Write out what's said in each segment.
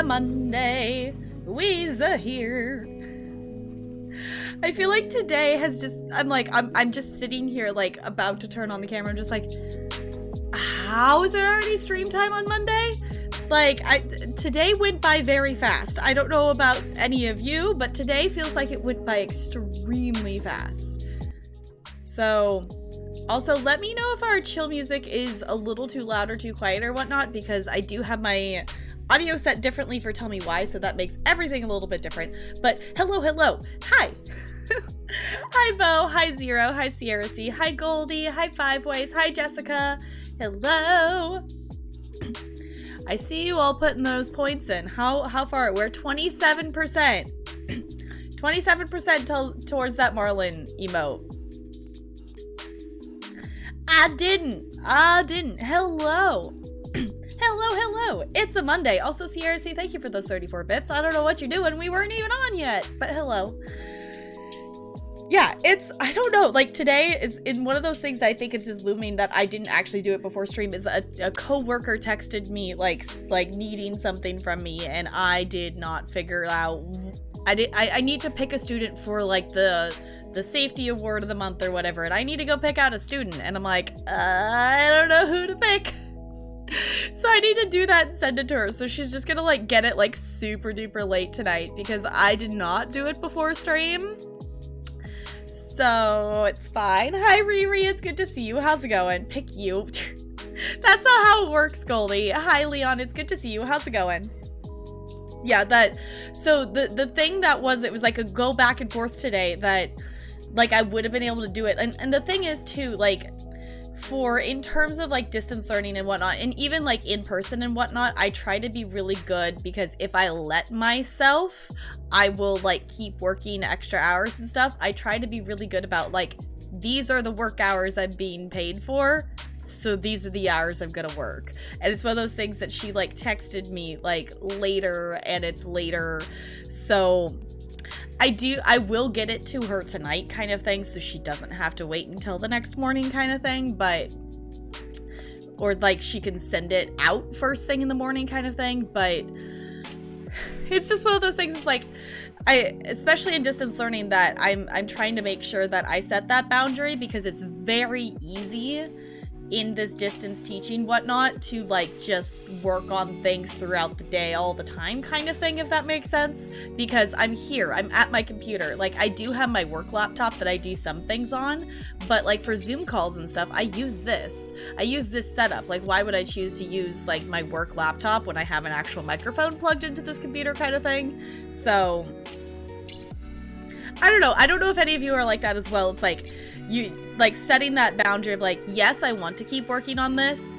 Monday. Weezer here. I feel like today has just, I'm just sitting here like about to turn on the camera. I'm just like, how is it already stream time on Monday? Like, today went by very fast. I don't know about any of you, but today feels like it went by extremely fast. So, also let me know if our chill music is a little too loud or too quiet or whatnot, because I do have my audio set differently for Tell Me Why, so that makes everything a little bit different. But hello, hi. Hi Bo, hi Zero, hi Sierra C, hi Goldie, hi Five Ways, hi Jessica, hello. I see you all putting those points in. How far? We're 27%. 27% towards that Marlin emote. I didn't. Hello. Hello. It's a Monday. Also, Sierra C, thank you for those 34 bits. I don't know what you're doing. We weren't even on yet, but hello. Yeah, I don't know, like today is in one of those things that I think it's just looming that I didn't actually do it before stream is a coworker texted me like needing something from me and I did not figure out, I need to pick a student for like the safety award of the month or whatever, and I need to go pick out a student, and I'm like, I don't know who to pick. So I need to do that and send it to her. So she's just gonna like get it like super duper late tonight because I did not do it before stream. So it's fine. Hi Riri, it's good to see you. How's it going? Pick you. That's not how it works, Goldie. Hi Leon, it's good to see you. How's it going? Yeah, so the thing that was, it was like a go back and forth today that like I would have been able to do it. And the thing is too, like for in terms of like distance learning and whatnot, and even like in person and whatnot, I try to be really good because if I let myself, I will like keep working extra hours and stuff. I try to be really good about like, these are the work hours I'm being paid for, so these are the hours I'm gonna work. And it's one of those things that she like texted me like later, and it's later, so I will get it to her tonight kind of thing, so she doesn't have to wait until the next morning kind of thing, but or like she can send it out first thing in the morning kind of thing. But it's just one of those things, it's like especially in distance learning, that I'm trying to make sure that I set that boundary, because it's very easy in this distance teaching whatnot to like just work on things throughout the day all the time kind of thing, if that makes sense, because I'm here, I'm at my computer. Like I do have my work laptop that I do some things on, but like for Zoom calls and stuff, I use this setup. Like why would I choose to use like my work laptop when I have an actual microphone plugged into this computer kind of thing? So I don't know if any of you are like that as well. It's like you like setting that boundary of like, yes, I want to keep working on this,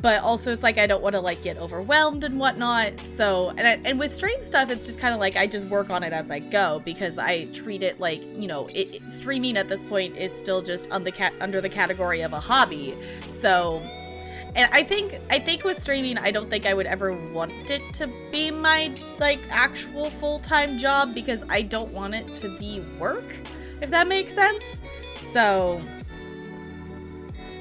but also it's like I don't want to like get overwhelmed and whatnot. So and with stream stuff, it's just kind of like I just work on it as I go, because I treat it like, you know, streaming at this point is still just under the category of a hobby. So, and I think with streaming, I don't think I would ever want it to be my like actual full-time job, because I don't want it to be work, if that makes sense. So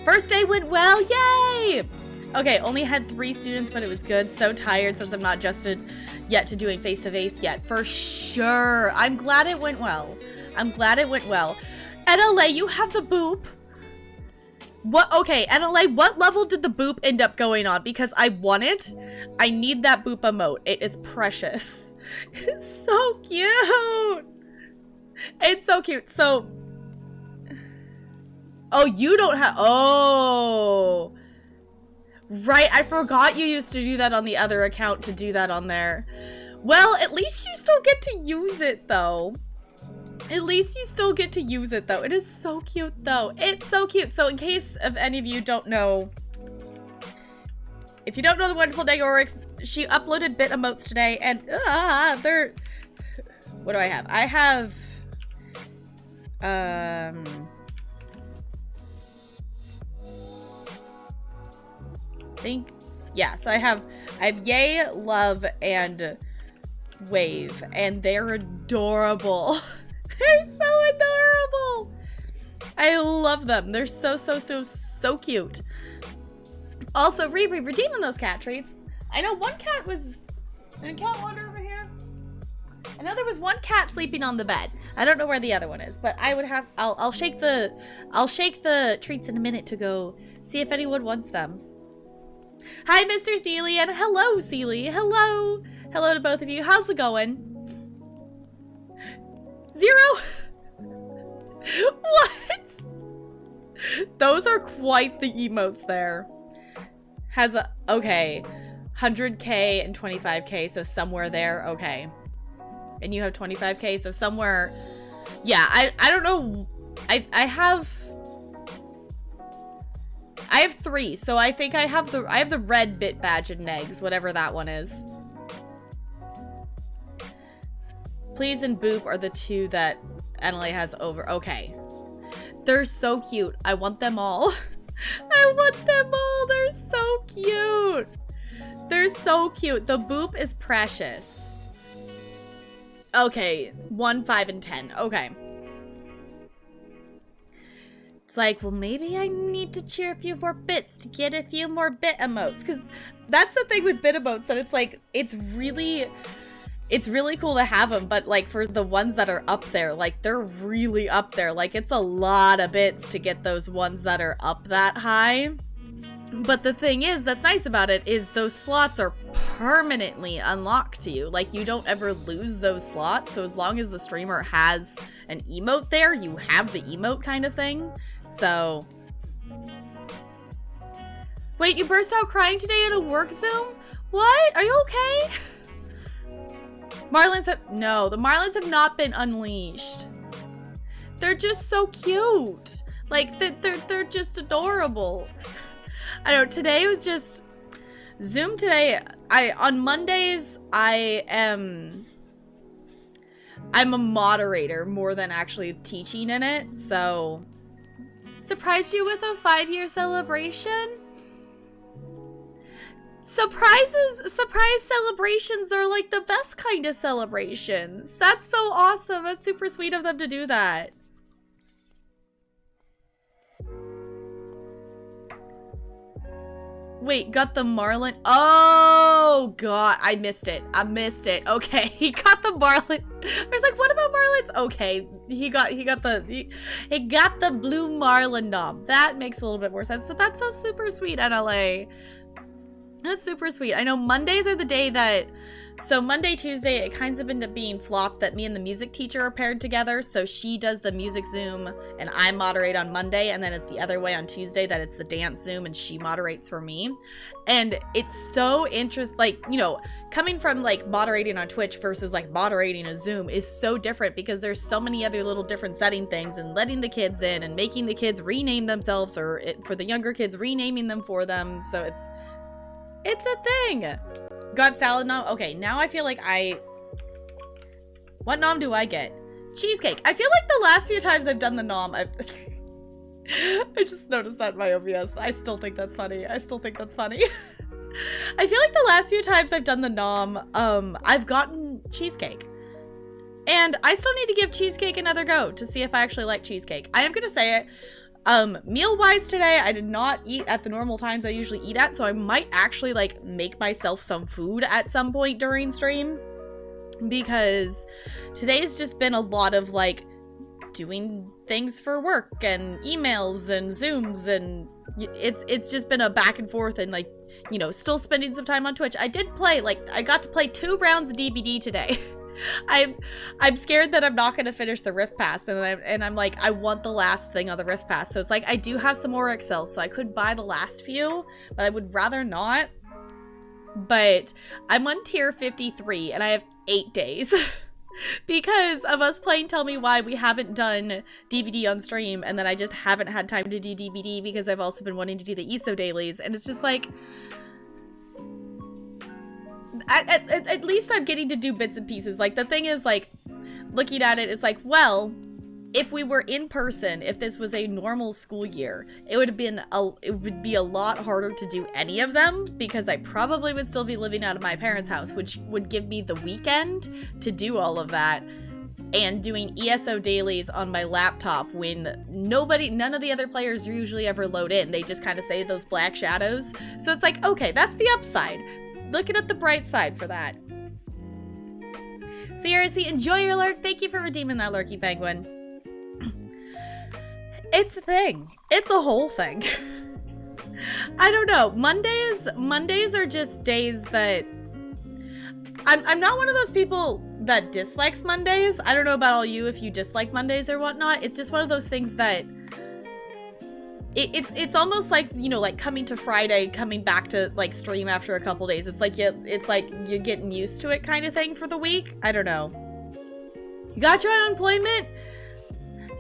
first day went well, yay! Okay, only had 3 students, but it was good. So tired since I'm not adjusted yet to doing face-to-face yet. For sure. I'm glad it went well. NLA, you have the boop. What? Okay, NLA, what level did the boop end up going on? Because I want it. I need that boop emote. It is precious. It is so cute. It's so cute. So, oh, you don't have, oh. Right, I forgot you used to do that on the other account to do that on there. Well, at least you still get to use it, though. It is so cute, though. It's so cute. So in case of any of you don't know, if you don't know the wonderful Dagorix, she uploaded bit emotes today, and they're, what do I have? I have, so I have yay, love, and wave, and they're adorable. They're so adorable. I love them. They're so cute. Also, redeeming those cat treats. I know one cat was, did a cat wander over here? I know there was one cat sleeping on the bed. I don't know where the other one is, but I would have, I'll shake the treats in a minute to go see if anyone wants them. Hi, Mr. Seeley, and hello, Seeley. Hello to both of you. How's it going? 0? What? Those are quite the emotes there. Has a, okay, 100k and 25k, so somewhere there, okay. And you have 25k, so somewhere, yeah, I don't know, I have 3, so I think I have the red bit badge and negs, whatever that one is. Please and Boop are the 2 that NLA has over. Okay. They're so cute. I want them all. They're so cute. The Boop is precious. Okay. 1, 5, and 10. Okay. it's like, well, maybe I need to cheer a few more bits to get a few more bit emotes. Because that's the thing with bit emotes, that it's like, it's really cool to have them, but like for the ones that are up there, like they're really up there. Like it's a lot of bits to get those ones that are up that high. But the thing is, that's nice about it, is those slots are permanently unlocked to you. Like, you don't ever lose those slots, so as long as the streamer has an emote there, you have the emote kind of thing. So... Wait, you burst out crying today at a work Zoom? What? Are you okay? Marlins have... No, the Marlins have not been unleashed. They're just so cute. Like, they're just adorable. I don't know, today was just... Zoom today, on Mondays, I'm a moderator more than actually teaching in it, so... Surprised you with a 5-year celebration? Surprise celebrations are like the best kind of celebrations. That's so awesome. That's super sweet of them to do that. Wait, got the Marlin? Oh, God. I missed it. Okay, he got the Marlin. I was like, what about Marlins? Okay, he got the blue Marlin nom. That makes a little bit more sense, but that's so super sweet, NLA. That's super sweet. I know Mondays are the day that... So Monday, Tuesday, it kind of ended up being flopped that me and the music teacher are paired together. So she does the music Zoom and I moderate on Monday. And then it's the other way on Tuesday that it's the dance Zoom and she moderates for me. And it's so interesting, like, you know, coming from like moderating on Twitch versus like moderating a Zoom is so different because there's so many other little different setting things and letting the kids in and making the kids rename themselves, or for the younger kids renaming them for them. So it's a thing. Got salad nom? Okay, now I feel like what nom do I get? Cheesecake. I feel like the last few times I've done the nom, I just noticed that in my OBS. I still think that's funny. I feel like the last few times I've done the nom, I've gotten cheesecake. And I still need to give cheesecake another go to see if I actually like cheesecake. I am gonna say it. Meal-wise today, I did not eat at the normal times I usually eat at, so I might actually, like, make myself some food at some point during stream, because today's just been a lot of, like, doing things for work, and emails, and Zooms, and it's just been a back and forth, and, like, you know, still spending some time on Twitch. I did play, like, I got to play 2 rounds of DBD today. I'm scared that I'm not gonna finish the Rift Pass, and I'm like, I want the last thing on the Rift Pass. So it's like, I do have some more Excel, so I could buy the last few, but I would rather not. But I'm on tier 53 and I have 8 days because of us playing Tell Me Why. We haven't done DBD on stream, and then I just haven't had time to do DBD because I've also been wanting to do the ESO dailies, and it's just like, at least I'm getting to do bits and pieces. Like, the thing is, like, looking at it, it's like, well, if we were in person, if this was a normal school year, it would be a lot harder to do any of them, because I probably would still be living out of my parents' house, which would give me the weekend to do all of that, and doing ESO dailies on my laptop when none of the other players usually ever load in. They just kind of say those black shadows. So it's like, okay, that's the upside. Looking at the bright side for that. Sierra C, enjoy your lurk. Thank you for redeeming that lurky penguin. It's a thing. It's a whole thing. I don't know. Mondays are just days that I'm not one of those people that dislikes Mondays. I don't know about all you if you dislike Mondays or whatnot. It's just one of those things that it's almost like, you know, like coming to Friday, coming back to like stream after a couple days. It's like you're getting used to it kind of thing for the week. I don't know. You got your unemployment?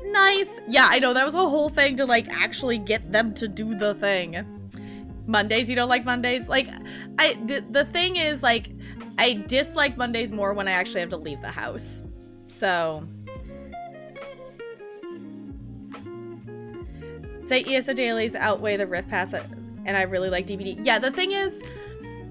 Nice. Yeah, I know, that was a whole thing to like actually get them to do the thing. Mondays, you don't like Mondays? Like, the thing is, like, I dislike Mondays more when I actually have to leave the house. So say ESO dailies outweigh the Rift Pass, and I really like DBD. Yeah, the thing is,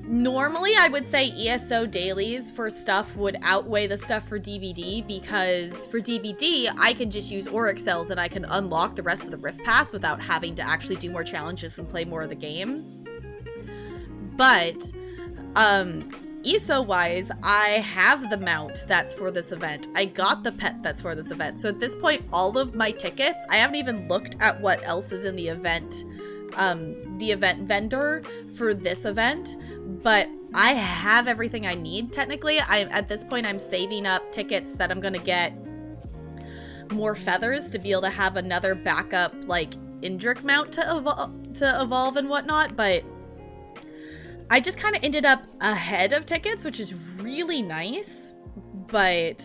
Normally, I would say ESO dailies for stuff would outweigh the stuff for DBD, because for DBD, I can just use Auric Cells and I can unlock the rest of the Rift Pass without having to actually do more challenges and play more of the game. But, ESO-wise, I have the mount that's for this event. I got the pet that's for this event. So at this point, all of my tickets, I haven't even looked at what else is in the event vendor for this event, but I have everything I need, technically. At this point, I'm saving up tickets that I'm gonna get more feathers to be able to have another backup, like, Indrik mount to evolve and whatnot, but I just kind of ended up ahead of tickets, which is really nice, but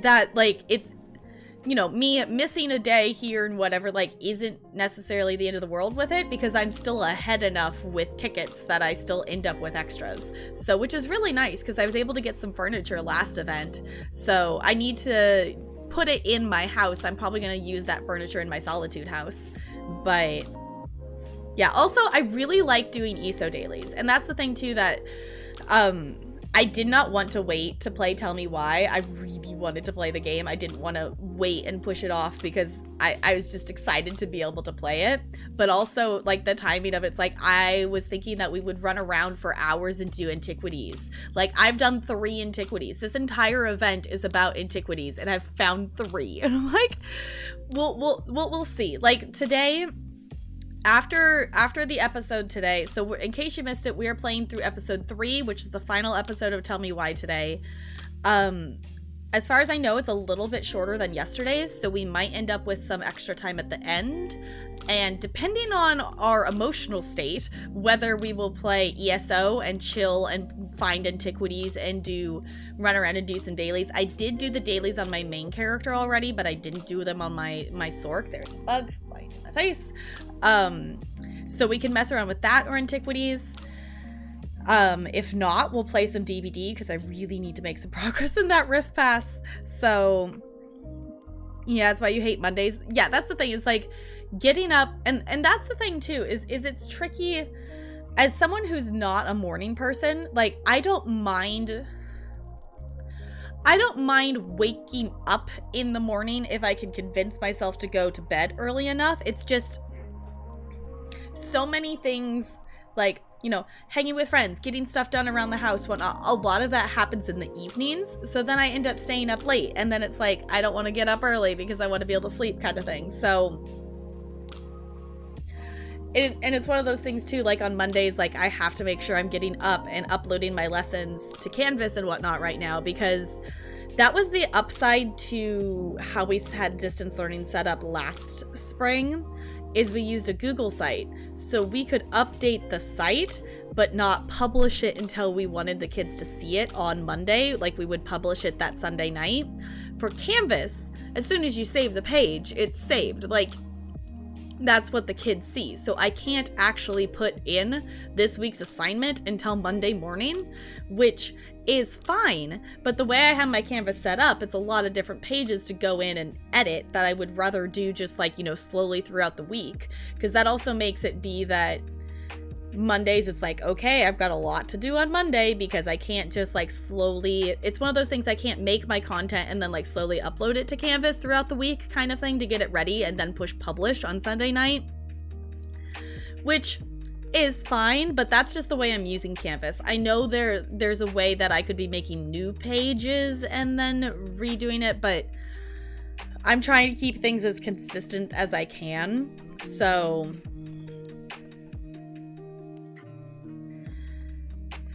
that, like, it's, you know, me missing a day here and whatever, like, isn't necessarily the end of the world with it, because I'm still ahead enough with tickets that I still end up with extras. So, which is really nice, because I was able to get some furniture last event, so I need to put it in my house. I'm probably going to use that furniture in my Solitude house, but yeah, also, I really like doing ESO dailies, and that's the thing, too, that, I did not want to wait to play Tell Me Why. I really wanted to play the game. I didn't want to wait and push it off, because I was just excited to be able to play it. But also, like, the timing of it's like, I was thinking that we would run around for hours and do antiquities. Like, I've done 3 antiquities. This entire event is about antiquities, and I've found 3. And I'm like, we'll see. Like, today, after the episode today, so in case you missed it, we are playing through episode 3, which is the final episode of Tell Me Why today. As far as I know, it's a little bit shorter than yesterday's, so we might end up with some extra time at the end. And depending on our emotional state, whether we will play ESO and chill and find antiquities and run around and do some dailies. I did do the dailies on my main character already, but I didn't do them on my Sork. There's a bug flying in my face. So we can mess around with that or antiquities. If not, we'll play some DBD, because I really need to make some progress in that Rift Pass. So yeah, that's why you hate Mondays. Yeah, that's the thing, is like getting up, and that's the thing too, is it's tricky as someone who's not a morning person. Like, I don't mind waking up in the morning if I can convince myself to go to bed early enough. It's just so many things, like, you know, hanging with friends, getting stuff done around the house, whatnot. A lot of that happens in the evenings, so then I end up staying up late, and then it's like, I don't want to get up early because I want to be able to sleep, kind of thing. So, and it's one of those things too, like on Mondays, like I have to make sure I'm getting up and uploading my lessons to Canvas and whatnot right now, because that was the upside to how we had distance learning set up last spring, is we used a Google site. So we could update the site, but not publish it until we wanted the kids to see it on Monday. Like, we would publish it that Sunday night. For Canvas, as soon as you save the page, it's saved. Like, that's what the kids see. So I can't actually put in this week's assignment until Monday morning, which is fine. But the way I have my Canvas set up, it's a lot of different pages to go in and edit that I would rather do just, like, you know, slowly throughout the week. Because that also makes it be that Mondays, it's like, okay, I've got a lot to do on Monday, because I can't just, like, slowly, it's one of those things, I can't make my content and then, like, slowly upload it to Canvas throughout the week kind of thing to get it ready and then push publish on Sunday night, which is fine, but that's just the way I'm using Canvas. I know there's a way that I could be making new pages and then redoing it, but I'm trying to keep things as consistent as I can. So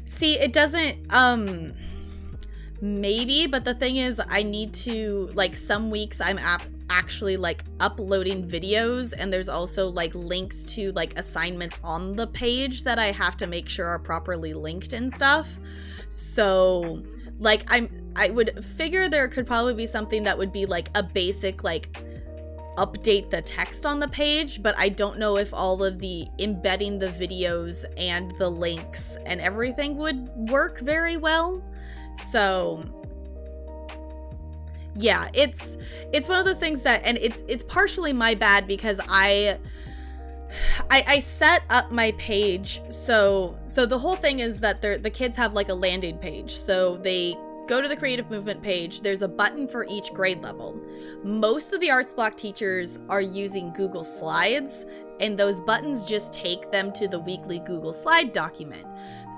see, it doesn't, maybe, but the thing is, I need to, like, some weeks I'm actually, like, uploading videos, and there's also, like, links to, like, assignments on the page that I have to make sure are properly linked and stuff. So, like, I would figure there could probably be something that would be, like, a basic, like, update the text on the page, but I don't know if all of the embedding the videos and the links and everything would work very well. So yeah, it's one of those things that, and it's partially my bad, because I I set up my page. So the whole thing is that the kids have like a landing page. So they go to the Creative Movement page. There's a button for each grade level. Most of the Arts Block teachers are using Google Slides, and those buttons just take them to the weekly Google Slide document.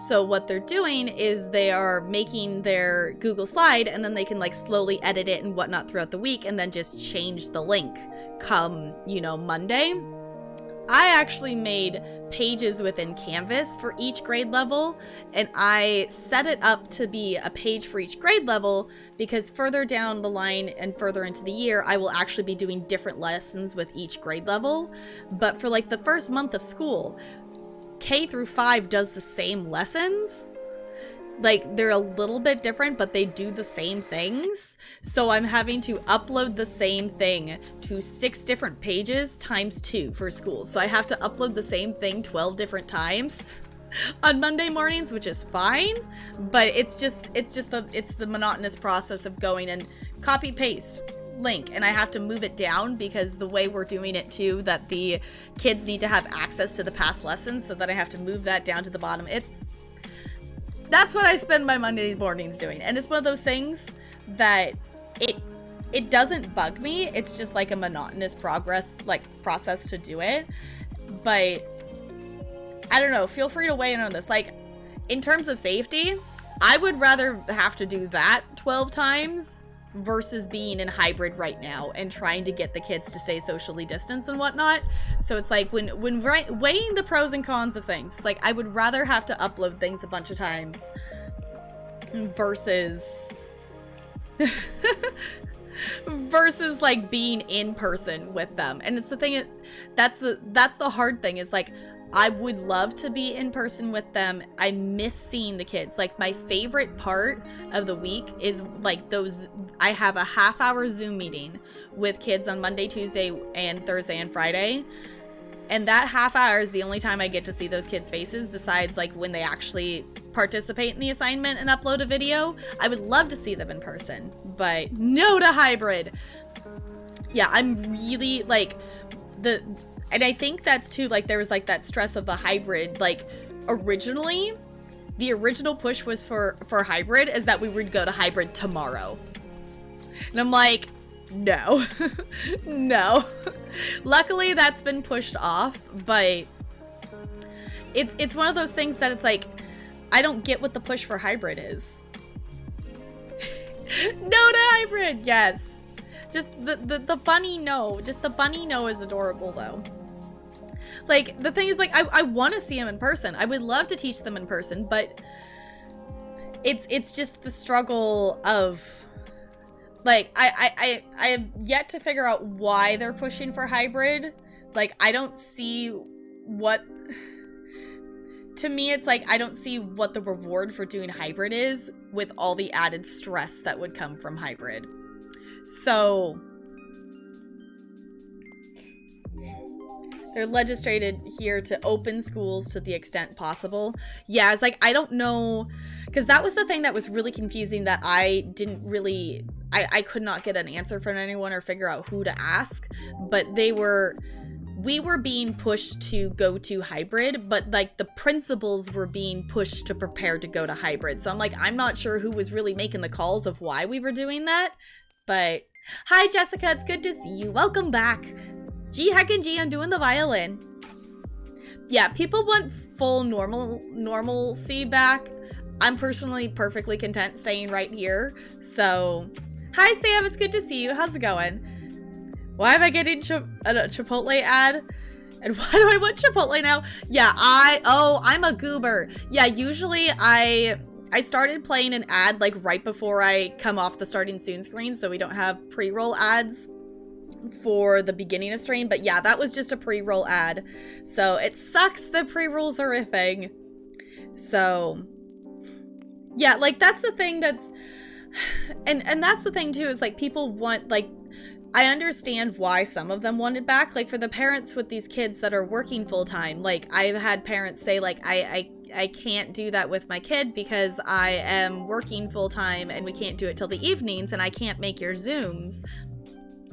So what they're doing is they are making their Google Slide, and then they can like slowly edit it and whatnot throughout the week, and then just change the link come, Monday. I actually made pages within Canvas for each grade level, and I set it up to be a page for each grade level because further down the line and further into the year, I will actually be doing different lessons with each grade level. But for like the first month of school, K through 5 does the same lessons. Like, they're a little bit different, but they do the same things. So I'm having to upload the same thing to 6 different pages times 2 for school. So I have to upload the same thing 12 different times on Monday mornings, which is fine. But it's the monotonous process of going and copy paste link, and I have to move it down because the way we're doing it too, that the kids need to have access to the past lessons, so that I have to move that down to the bottom. That's what I spend my Monday mornings doing. And it's one of those things that it doesn't bug me. It's just like a monotonous process to do it. But I don't know, feel free to weigh in on this. Like, in terms of safety, I would rather have to do that 12 times versus being in hybrid right now and trying to get the kids to stay socially distanced and whatnot. So it's like when weighing the pros and cons of things, it's like I would rather have to upload things a bunch of times versus like being in person with them. And it's the thing, that's the hard thing, is like I would love to be in person with them. I miss seeing the kids. Like, my favorite part of the week is like I have a half-hour Zoom meeting with kids on Monday, Tuesday, and Thursday and Friday. And that half hour is the only time I get to see those kids' faces, besides like when they actually participate in the assignment and upload a video. I would love to see them in person, but no to hybrid. Yeah, I'm really like and I think that's too, like, there was like that stress of the hybrid. Like, originally, the original push was for hybrid is that we would go to hybrid tomorrow. And I'm like, no, no. Luckily, that's been pushed off, but it's one of those things that it's like, I don't get what the push for hybrid is. No to hybrid, yes. Just the bunny no. Just the bunny no is adorable, though. Like, the thing is, like, I want to see them in person. I would love to teach them in person, but it's just the struggle of, like, I have yet to figure out why they're pushing for hybrid. Like, I don't see what... To me, it's like, I don't see what the reward for doing hybrid is with all the added stress that would come from hybrid. So... they're legislated here to open schools to the extent possible. Yeah, it's like, I don't know, because that was the thing that was really confusing, that I didn't really, I could not get an answer from anyone or figure out who to ask. But we were being pushed to go to hybrid, but like the principals were being pushed to prepare to go to hybrid. So I'm like, I'm not sure who was really making the calls of why we were doing that. But hi, Jessica, it's good to see you. Welcome back. G heckin' G, I'm doing the violin. Yeah, people want full normalcy back. I'm personally perfectly content staying right here. So, hi Sam, it's good to see you. How's it going? Why am I getting a Chipotle ad? And why do I want Chipotle now? Yeah, I'm a goober. Yeah, usually I started playing an ad like right before I come off the starting soon screen, so we don't have pre-roll ads for the beginning of stream. But yeah, that was just a pre-roll ad, so it sucks that pre-rolls are a thing. So yeah, like that's the thing that's and that's the thing too, is like people want, like, I understand why some of them want it back. Like for the parents with these kids that are working full-time, like I've had parents say like I can't do that with my kid because I am working full-time and we can't do it till the evenings and I can't make your Zooms.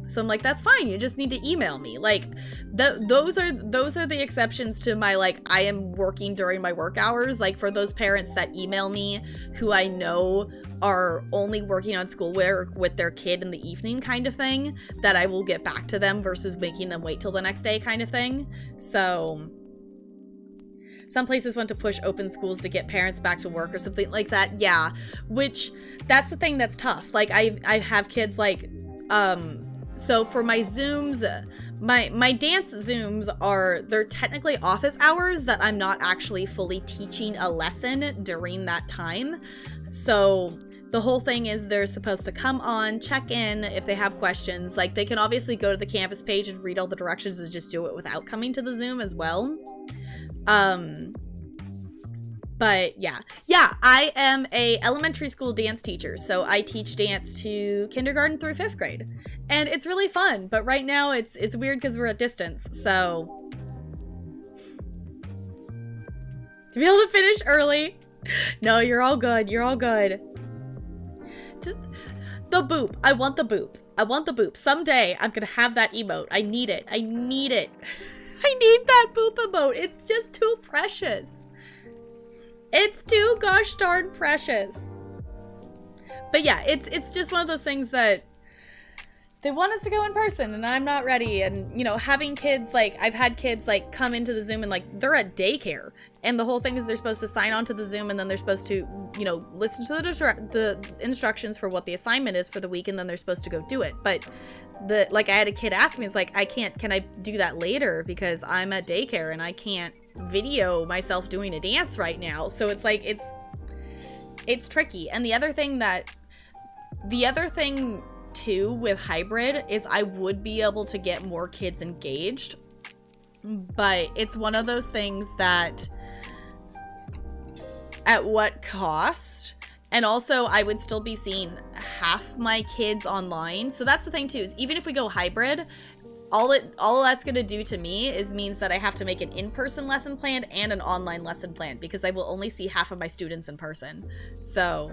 So I'm like, that's fine. You just need to email me. Like, those are the exceptions to my, like, I am working during my work hours. Like, for those parents that email me who I know are only working on schoolwork with their kid in the evening kind of thing, that I will get back to them versus making them wait till the next day kind of thing. So some places want to push open schools to get parents back to work or something like that. Yeah, which that's the thing that's tough. Like, I have kids like, so for my Zooms, my dance Zooms they're technically office hours that I'm not actually fully teaching a lesson during that time. So the whole thing is they're supposed to come on, check in if they have questions. Like, they can obviously go to the Canvas page and read all the directions and just do it without coming to the Zoom as well. But yeah, I am a elementary school dance teacher, so I teach dance to kindergarten through 5th grade, and it's really fun. But right now it's weird because we're at distance, so to be able to finish early. No, you're all good. You're all good. Just the boop. I want the boop. I want the boop. Someday I'm gonna have that emote. I need it. I need it. I need that boop emote. It's just too precious. It's too gosh darn precious. But yeah, it's just one of those things that they want us to go in person and I'm not ready. And, you know, having kids, like, I've had kids like come into the Zoom and like they're at daycare, and the whole thing is they're supposed to sign on to the Zoom and then they're supposed to, you know, listen to the instructions for what the assignment is for the week, and then they're supposed to go do it. But I had a kid ask me, it's like, can I do that later because I'm at daycare and I can't video myself doing a dance right now. So it's like, it's tricky. And the other thing too with hybrid is I would be able to get more kids engaged, but it's one of those things that at what cost? And also I would still be seeing half my kids online. So that's the thing too, is even if we go hybrid, all that's going to do to me means that I have to make an in-person lesson plan and an online lesson plan, because I will only see half of my students in person. So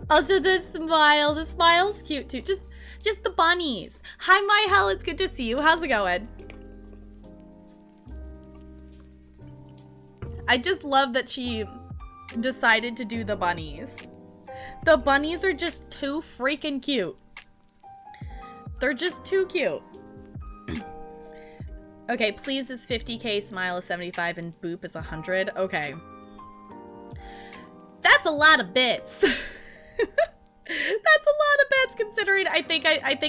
also the smile's cute too. Just the bunnies. Hi, my hell, it's good to see you. How's it going? I just love that she decided to do the bunnies. The bunnies are just too freaking cute. They're just too cute. Okay, please is 50k, smile is 75, and boop is 100. Okay. That's a lot of bits. That's a lot of bits considering I think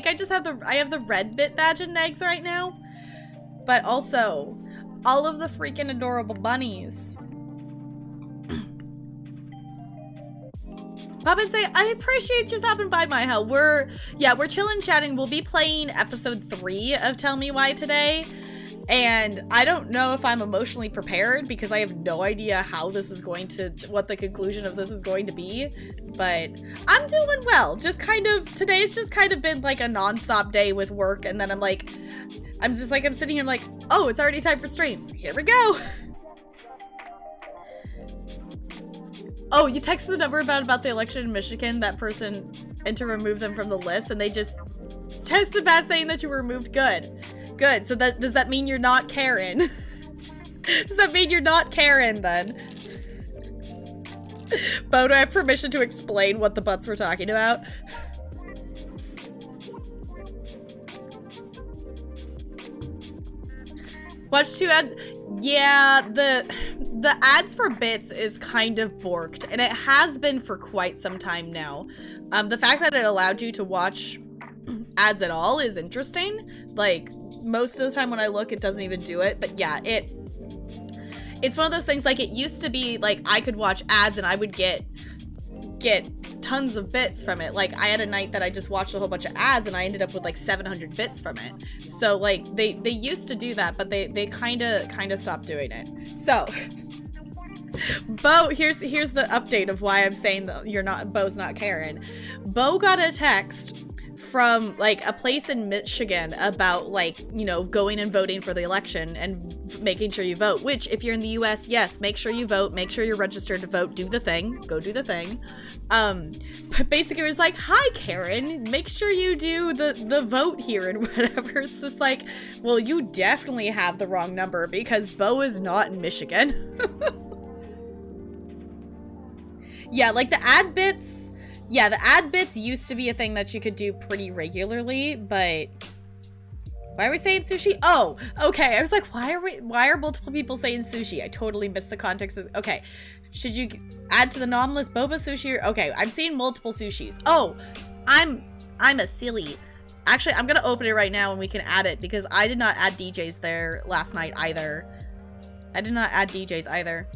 I just have the red bit badge and eggs right now. But also all of the freaking adorable bunnies. Pop and say, I appreciate you stopping by, my hell. We're chilling, chatting. We'll be playing episode 3 of Tell Me Why today. And I don't know if I'm emotionally prepared because I have no idea what the conclusion of this is going to be. But I'm doing well. Today's just kind of been like a non-stop day with work. And then I'm sitting here like, oh, it's already time for stream. Here we go. Oh, you texted the number about the election in Michigan, that person, and to remove them from the list, and they just tested back saying that you were removed. Good. So does that mean you're not Karen? Does that mean you're not Karen then? Bo, do I have permission to explain what the butts we're talking about? Watch 2 ad. Yeah, the ads for bits is kind of borked, and it has been for quite some time now. The fact that it allowed you to watch ads at all is interesting. Like, most of the time when I look, it doesn't even do it. But yeah, it's one of those things, like, it used to be like I could watch ads and I would get tons of bits from it. Like, I had a night that I just watched a whole bunch of ads and I ended up with like 700 bits from it. So like they used to do that, but they kind of stopped doing it. So Bo, here's the update of why I'm saying that Bo's not Karen. Bo got a text from like a place in Michigan about like, you know, going and voting for the election and making sure you vote, which if you're in the US, yes, make sure you vote, make sure you're registered to vote, do the thing, go do the thing. But basically it was like, hi Karen, make sure you do the vote here and whatever. It's just like, well, you definitely have the wrong number because Bo is not in Michigan. Yeah, like the ad bits. Yeah, the ad bits used to be a thing that you could do pretty regularly, but why are we saying sushi? Oh, okay. I was like, why are multiple people saying sushi? I totally missed the context of, okay. Should you add to the anomalous boba sushi? Okay, I'm seeing multiple sushis. Oh, I'm a silly. Actually, I'm gonna open it right now and we can add it because I did not add DJs there last night either. I did not add DJs either.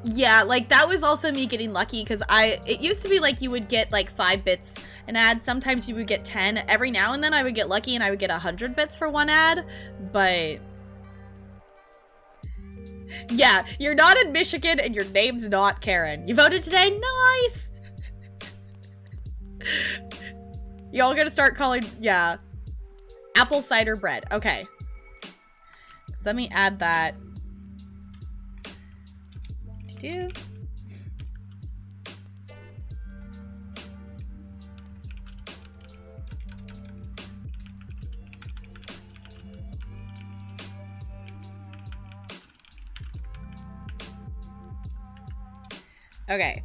Yeah, like that was also me getting lucky because it used to be like you would get like 5 bits an ad. Sometimes you would get 10. Every now and then I would get lucky and I would get 100 bits for one ad, but yeah, you're not in Michigan and your name's not Karen. You voted today? Nice! Y'all gonna start calling, yeah. Apple cider bread. Okay. So let me add that. Do. Okay.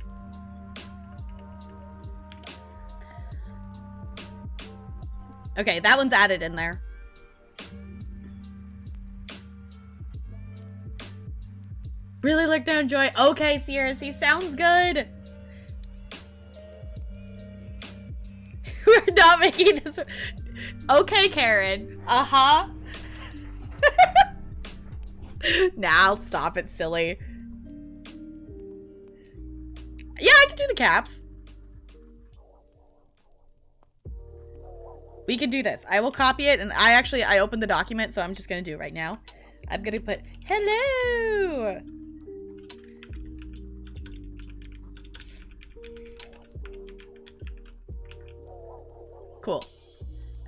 Okay, that one's added in there. Really look down, Joy. Okay, Sierra C, sounds good. We're not making this. Okay, Karen. Uh-huh. Now, stop it, silly. Yeah, I can do the caps. We can do this. I will copy it, and I opened the document, so I'm just gonna do it right now. I'm gonna put, hello! Cool.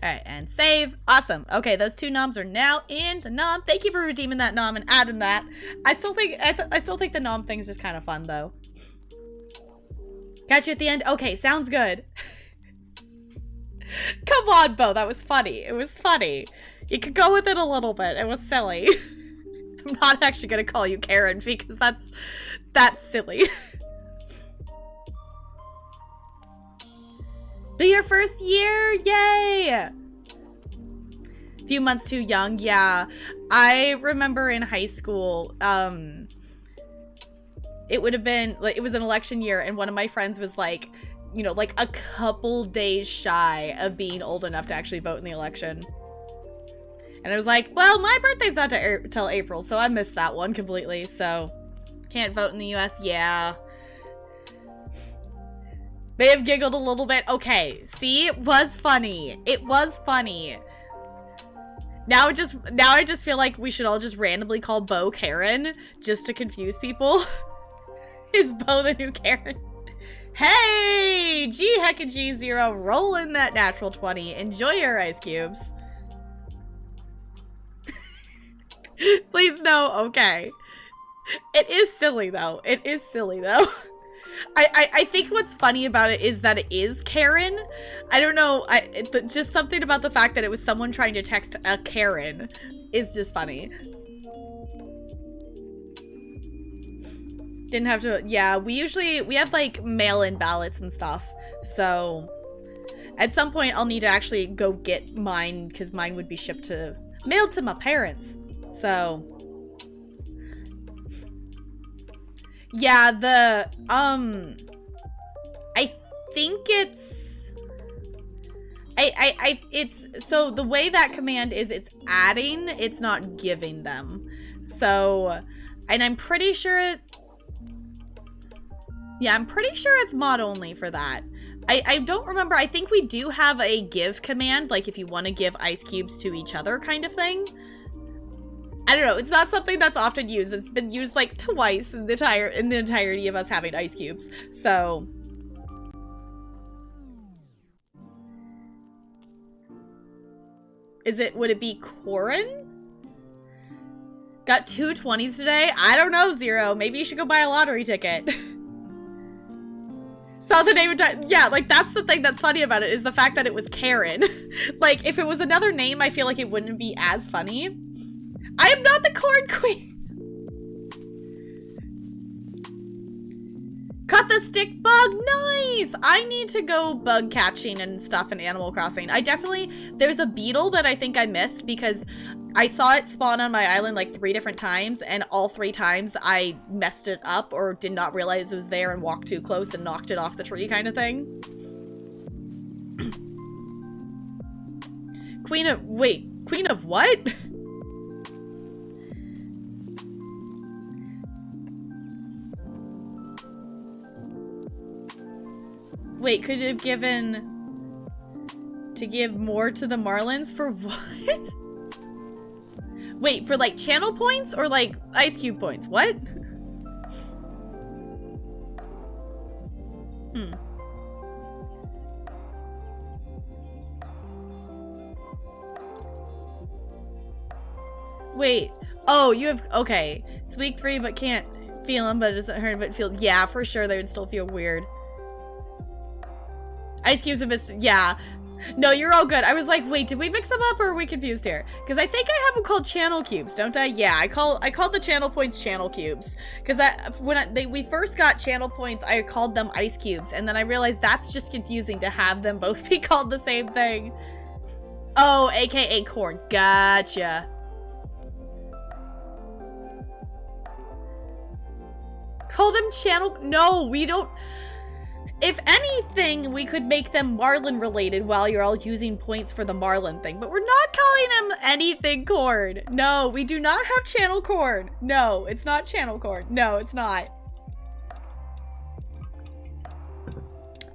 Alright, and save. Awesome. Okay, those 2 noms are now in the nom. Thank you for redeeming that nom and adding that. I still think the nom thing's just kind of fun, though. Got you at the end? Okay, sounds good. Come on, Bo. That was funny. It was funny. You could go with it a little bit. It was silly. I'm not actually going to call you Karen because that's silly. Be your first year. Yay. Few months too young. Yeah. I remember in high school, it would have been like, it was an election year and one of my friends was like, you know, like a couple days shy of being old enough to actually vote in the election. And I was like, well, my birthday's not till April, so I missed that one completely. So can't vote in the US. Yeah. May have giggled a little bit. Okay. See, it was funny. It was funny. Now I just feel like we should all just randomly call Bo Karen just to confuse people. Is Bo the new Karen? Hey! G hecka G0, roll in that natural 20. Enjoy your ice cubes. Please no, okay. It is silly though. It is silly though. I think what's funny about it is that it is Karen. I don't know. Just something about the fact that it was someone trying to text a Karen is just funny. Didn't have to, yeah, we have like mail-in ballots and stuff. So at some point I'll need to actually go get mine because mine would be mailed to my parents. So yeah, I think it's, so the way that command is, it's adding, it's not giving them. So, and I'm pretty sure yeah, I'm pretty sure it's mod only for that. I don't remember. I think we do have a give command, like if you want to give ice cubes to each other kind of thing. I don't know. It's not something that's often used. It's been used like twice in the entirety of us having ice cubes. So would it be Corin? Got 2 20s today? I don't know, Zero. Maybe you should go buy a lottery ticket. Saw the name and time. Yeah, like, that's the thing that's funny about it, is the fact that it was Karen. Like, if it was another name, I feel like it wouldn't be as funny. I am not the corn queen. Caught the stick bug. Nice. I need to go bug catching and stuff in Animal Crossing. There's a beetle that I think I missed because I saw it spawn on my island like 3 different times, and all 3 times I messed it up or did not realize it was there and walked too close and knocked it off the tree kind of thing. Queen of what? Wait, could you have given to give more to the Marlins for what? Wait, for like channel points or like ice cube points? What? Wait. Oh, you have, okay. It's week 3 but can't feel them, but it doesn't hurt but feel, yeah, for sure they would still feel weird. Ice cubes have missed, yeah. No, you're all good. I was like, wait, did we mix them up or are we confused here? Because I think I have them called channel cubes, don't I? Yeah, I called the channel points channel cubes. Because when we first got channel points, I called them ice cubes. And then I realized that's just confusing to have them both be called the same thing. Oh, AKA corn. Gotcha. Call them channel, no, we don't. If anything, we could make them Marlin related while you're all using points for the Marlin thing, but we're not calling them anything corn. No, we do not have channel corn. No, it's not channel corn. No, it's not.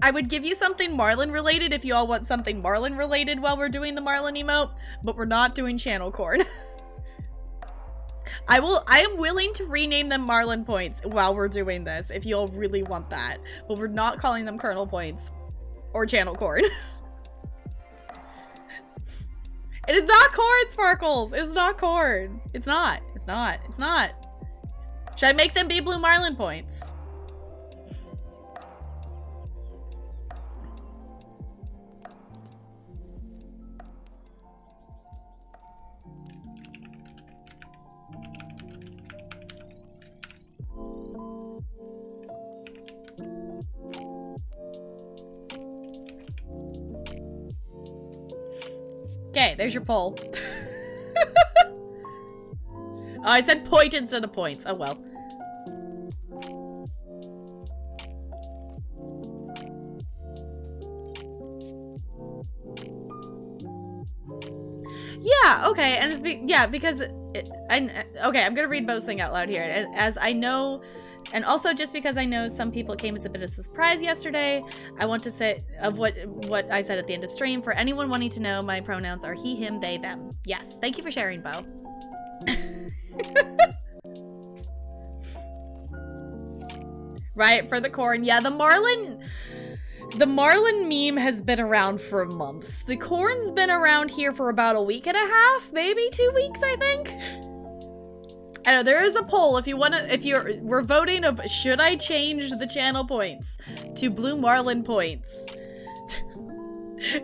I would give you something Marlin related if you all want something Marlin related while we're doing the Marlin emote, but we're not doing channel corn. I am willing to rename them Marlin points while we're doing this if you all really want that, but we're not calling them kernel points or channel corn. It is not corn, Sparkles. It's not corn. It's not. It's not. It's not. Should I make them be blue Marlin points? Okay, there's your poll. Oh, I said point instead of points. Oh, well. Yeah, okay, and it's because okay, I'm gonna read Bo's thing out loud here, and as I know, and also just because I know some people came as a bit of a surprise yesterday, I want to say of what I said at the end of stream. For anyone wanting to know, my pronouns are he, him, they, them. Yes, thank you for sharing, Bo. Right, for the corn. Yeah, the Marlin meme has been around for months. The corn's been around here for about a week and a half, maybe 2 weeks, I think. I know there is a poll if you want to, we're voting of should I change the channel points to blue Marlin points?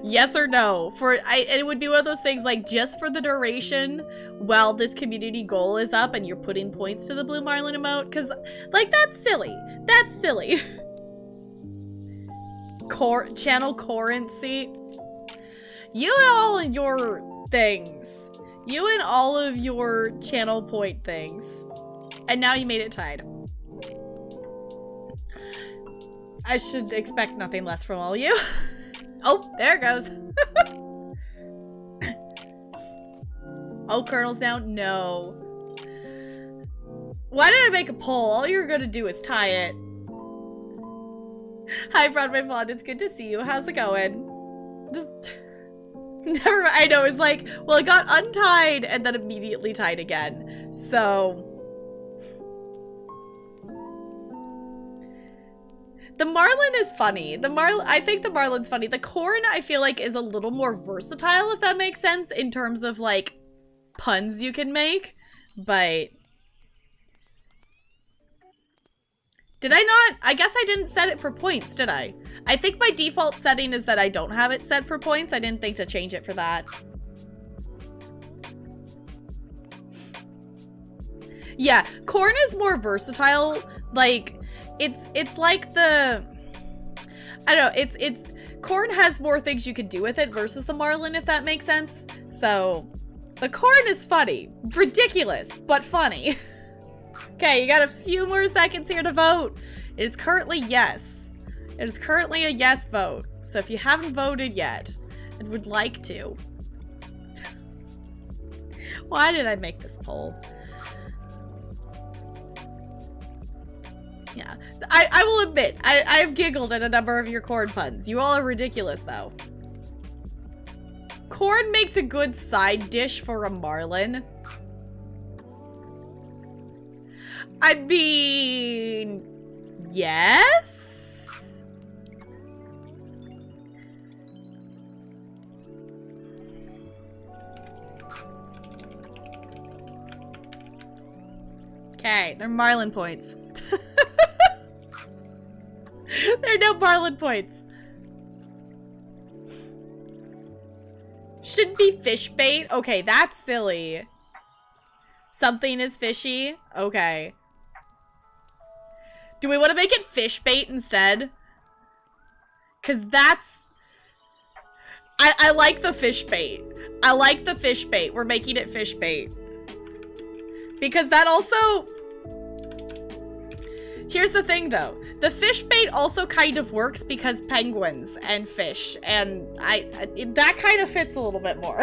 Yes or no? It would be one of those things like just for the duration while this community goal is up and you're putting points to the blue Marlin emote, because like that's silly. That's silly. Channel currency. You and all of your things. You and all of your channel point things. And now you made it tied. I should expect nothing less from all of you. Oh, there it goes. Oh, Colonel's down? No. Why did I make a poll? All you're gonna do is tie it. Hi, Broadway Blonde. It's good to see you. How's it going? Never mind. I know, it's like, well, it got untied and then immediately tied again. So The Marlin is funny. I think the Marlin's funny. The corn, I feel like, is a little more versatile, if that makes sense, in terms of, like, puns you can make. But... did I not? I guess I didn't set it for points, did I? I think my default setting is that I don't have it set for points. I didn't think to change it for that. Yeah, corn is more versatile. Like, it's like the... I don't know, it's... corn has more things you can do with it versus the Marlin, if that makes sense. So, the corn is funny. Ridiculous, but funny. Okay, you got a few more seconds here to vote. It is currently yes. It is currently a yes vote. So if you haven't voted yet and would like to. Why did I make this poll? Yeah, I will admit, I've giggled at a number of your corn puns. You all are ridiculous, though. Corn makes a good side dish for a Marlin. I mean, yes? Okay, they're Marlin points. There are no Marlin points. Shouldn't be fish bait? Okay, that's silly. Something is fishy? Okay. Do we want to make it fish bait instead? Because that's... I like the fish bait. I like the fish bait. We're making it fish bait. Because that also... here's the thing, though. The fish bait also kind of works because penguins and fish. And that kind of fits a little bit more.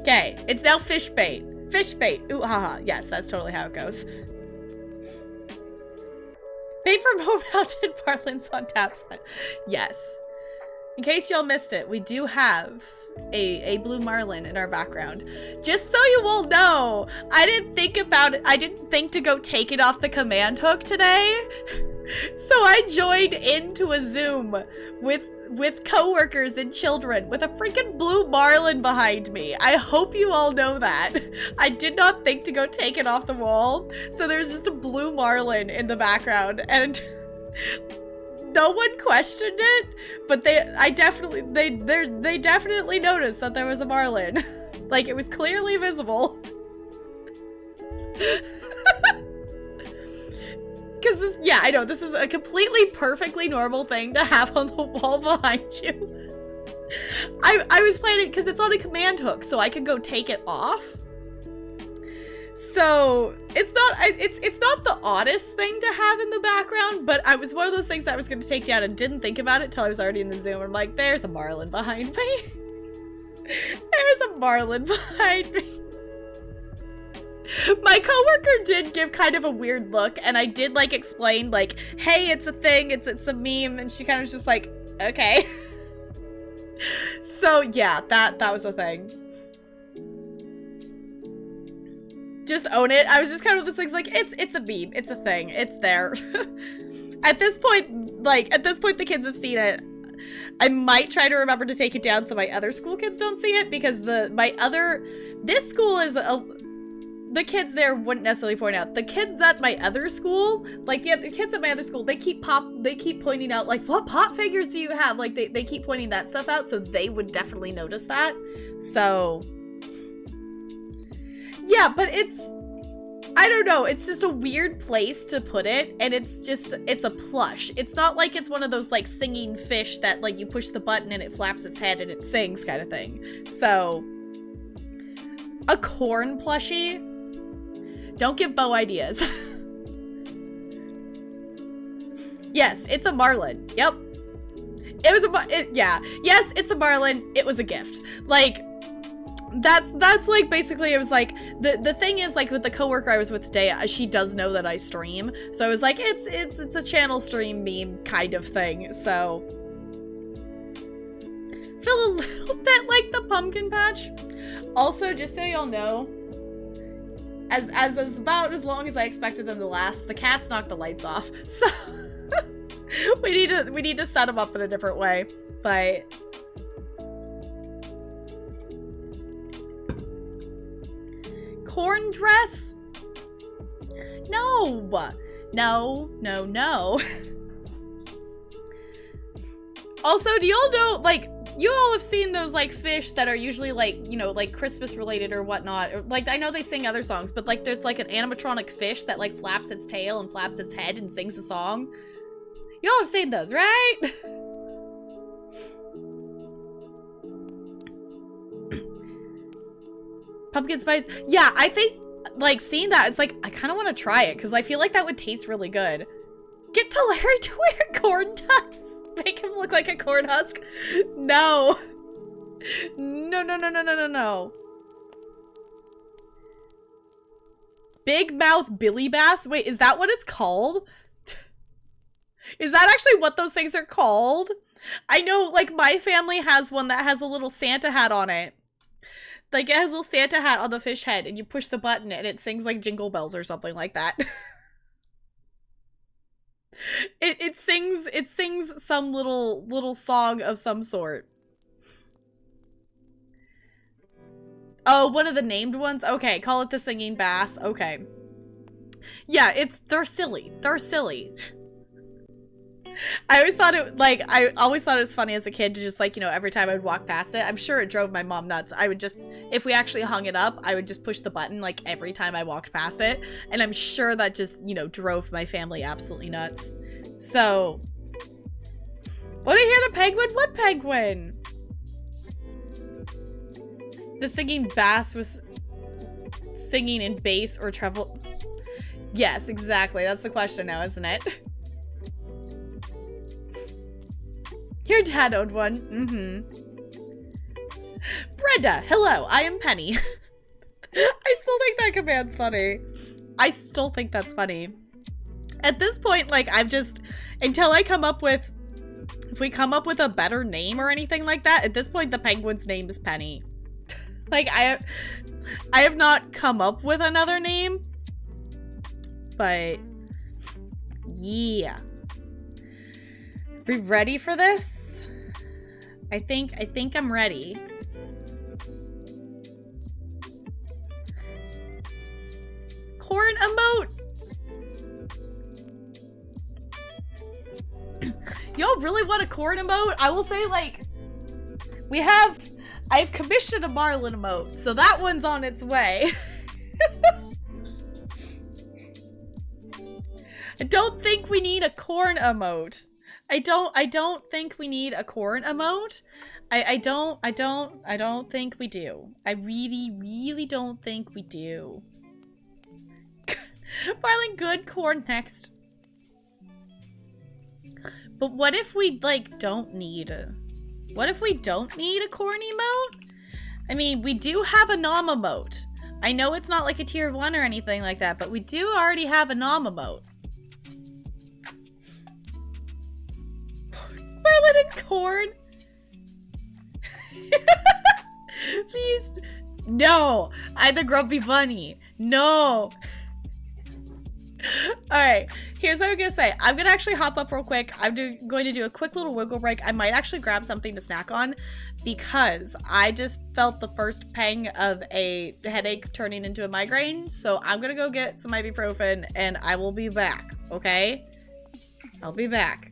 Okay, it's now fish bait. Fish bait. Ooh, haha. Yes, that's totally how it goes. Bait from Home Mountain Marlins on tap set. Yes. In case y'all missed it, we do have a blue marlin in our background. Just so you all know, I didn't think about it. I didn't think to go take it off the command hook today. So I joined into a Zoom with coworkers and children with a freaking blue marlin behind me. I hope you all know that. I did not think to go take it off the wall, so there's just a blue marlin in the background, and no one questioned it, but they definitely noticed that there was a marlin. Like, it was clearly visible. Because this, yeah, I know, this is a completely perfectly normal thing to have on the wall behind you. I was planning, because it's on a command hook, so I could go take it off. So, it's not the oddest thing to have in the background, but I was one of those things that I was going to take down and didn't think about it till I was already in the Zoom. I'm like, there's a marlin behind me. There's a marlin behind me. My coworker did give kind of a weird look, and I did, like, explain, like, hey, it's a thing, it's a meme, and she kind of was just like, okay. So, yeah, that was the thing. Just own it. I was just kind of just like, it's a meme, it's a thing, it's there. At this point, the kids have seen it. I might try to remember to take it down so my other school kids don't see it, because this school is the kids there wouldn't necessarily point out. The kids at my other school, like the kids at my other school, they keep pointing out, like, what pop figures do you have? Like, they keep pointing that stuff out, so they would definitely notice that. So, yeah, but I don't know, it's just a weird place to put it, and it's a plush. It's not like it's one of those, like, singing fish that, like, you push the button and it flaps its head and it sings kind of thing. So, a corn plushie? Don't give Bo ideas. Yes, it's a marlin. Yep. It was yeah. Yes, it's a marlin. It was a gift. Like, that's like, basically, it was like, the thing is, like, with the coworker I was with today, she does know that I stream. So I was like, it's a channel stream meme kind of thing. So, feel a little bit like the pumpkin patch. Also, just so y'all know, as is about as long as I expected them to last. The cats knocked the lights off, so we need to set them up in a different way. But corn dress? No, no, no, no. Also, do y'all know, like, you all have seen those, like, fish that are usually, like, you know, like, Christmas related or whatnot. Or, like, I know they sing other songs, but, like, there's, like, an animatronic fish that, like, flaps its tail and flaps its head and sings a song. Y'all have seen those, right? Pumpkin spice. Yeah, I think, like, seeing that, it's like, I kind of want to try it, because I feel like that would taste really good. Get to Larry to wear corn tucks. Make him look like a corn husk. No. No, no, no, no, no, no, no. Big mouth Billy Bass? Wait, is that what it's called? Is that actually what those things are called? I know, like, my family has one that has a little Santa hat on it. Like, it has a little Santa hat on the fish head, and you push the button, and it sings, like, Jingle Bells or something like that. It sings some little song of some sort. Oh, one of the named ones? Okay, call it the Singing Bass. Okay. Yeah, they're silly. They're silly. I always thought it was funny as a kid to just, like, you know, every time I would walk past it, I'm sure it drove my mom nuts. I would just, if we actually hung it up, I would just push the button, like, every time I walked past it. And I'm sure that just, you know, drove my family absolutely nuts. So, what did I hear the penguin? What penguin? The singing bass was singing in bass or treble. Yes, exactly. That's the question now, isn't it? Your dad owned one. Brenda, hello, I am Penny. I still think that command's funny. I still think that's funny. At this point, like, I've just, until I come up with, if we come up with a better name or anything like that, at this point, the penguin's name is Penny. Like, I have not come up with another name, but yeah. We ready for this? I think I'm ready. Corn emote. Y'all really want a corn emote? I will say, like, I've commissioned a Marlin emote, so that one's on its way. I don't think we need a corn emote. I don't think we need a corn emote. I don't think we do. I really don't think we do. Marlin, good, corn next. But what if we, like, don't need a corn emote? I mean, we do have a nom emote. I know it's not like a tier 1 or anything like that, but we do already have a nom emote. Marlin and corn? Please. No. I'm the grumpy bunny. No. Alright, here's what I'm gonna say. I'm gonna actually hop up real quick. I'm going to do a quick little wiggle break. I might actually grab something to snack on because I just felt the first pang of a headache turning into a migraine. So I'm gonna go get some ibuprofen and I will be back, okay? I'll be back.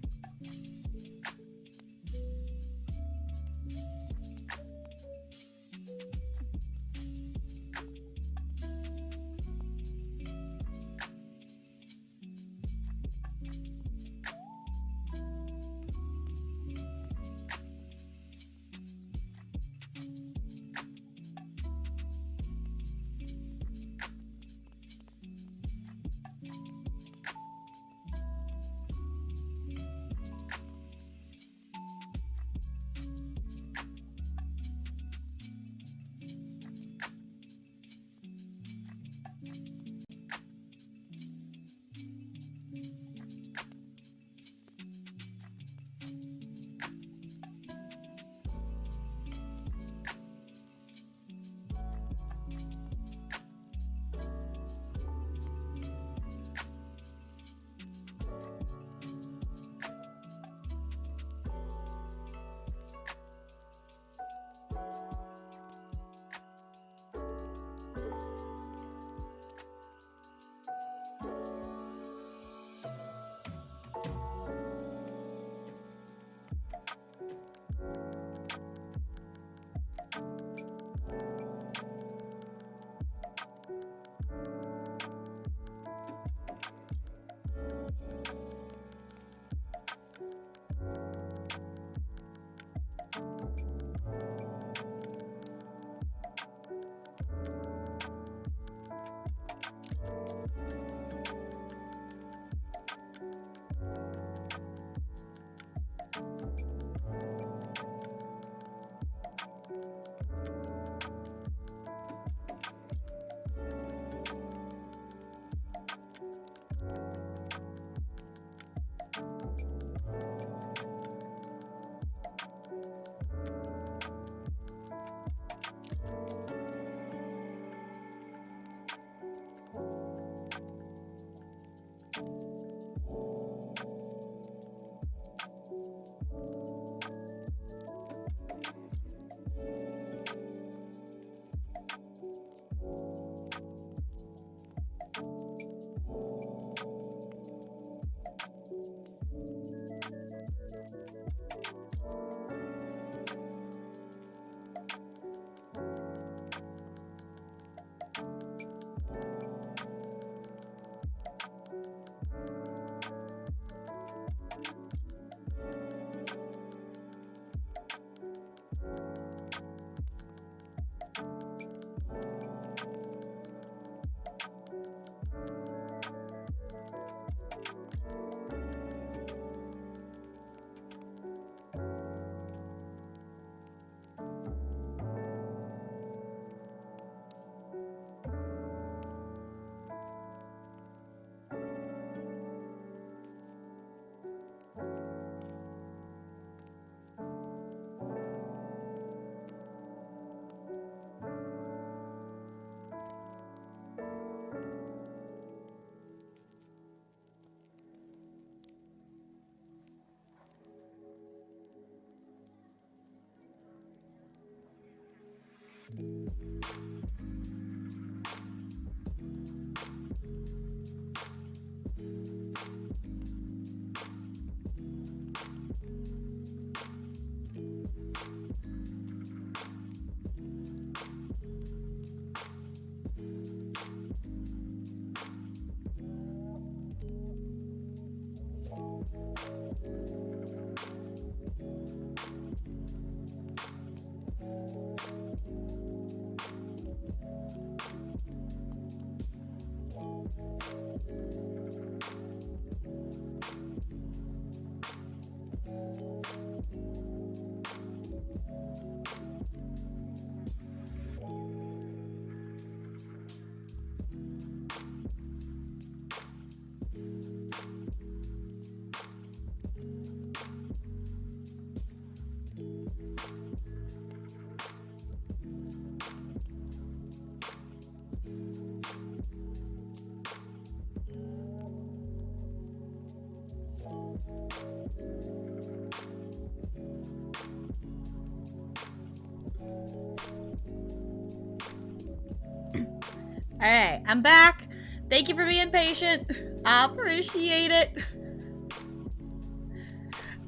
Alright, I'm back. Thank you for being patient. I appreciate it.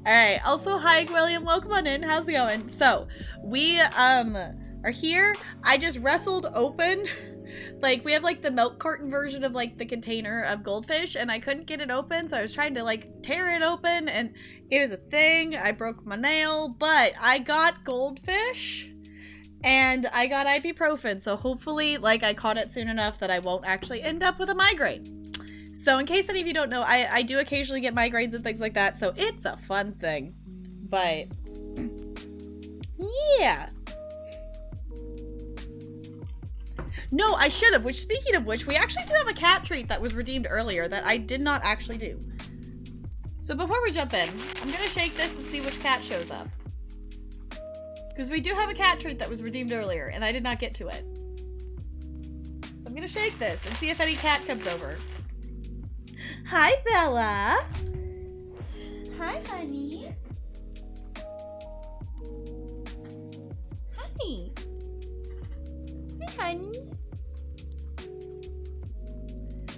Alright, also, hi, William. Welcome on in. How's it going? So, we, are here. I just wrestled open. Like, we have, like, the milk carton version of, like, the container of goldfish, and I couldn't get it open, so I was trying to, like, tear it open, and it was a thing. I broke my nail, but I got goldfish, and I got ibuprofen, so hopefully, like, I caught it soon enough that I won't actually end up with a migraine. So in case any of you don't know, I do occasionally get migraines and things like that, so it's a fun thing. But, yeah. No, I should have, which, speaking of which, we actually did have a cat treat that was redeemed earlier that I did not actually do. So before we jump in, I'm gonna shake this and see which cat shows up. Because we do have a cat treat that was redeemed earlier, and I did not get to it. So I'm gonna shake this and see if any cat comes over. Hi, Bella. Hi, honey. Hi. Hi, honey.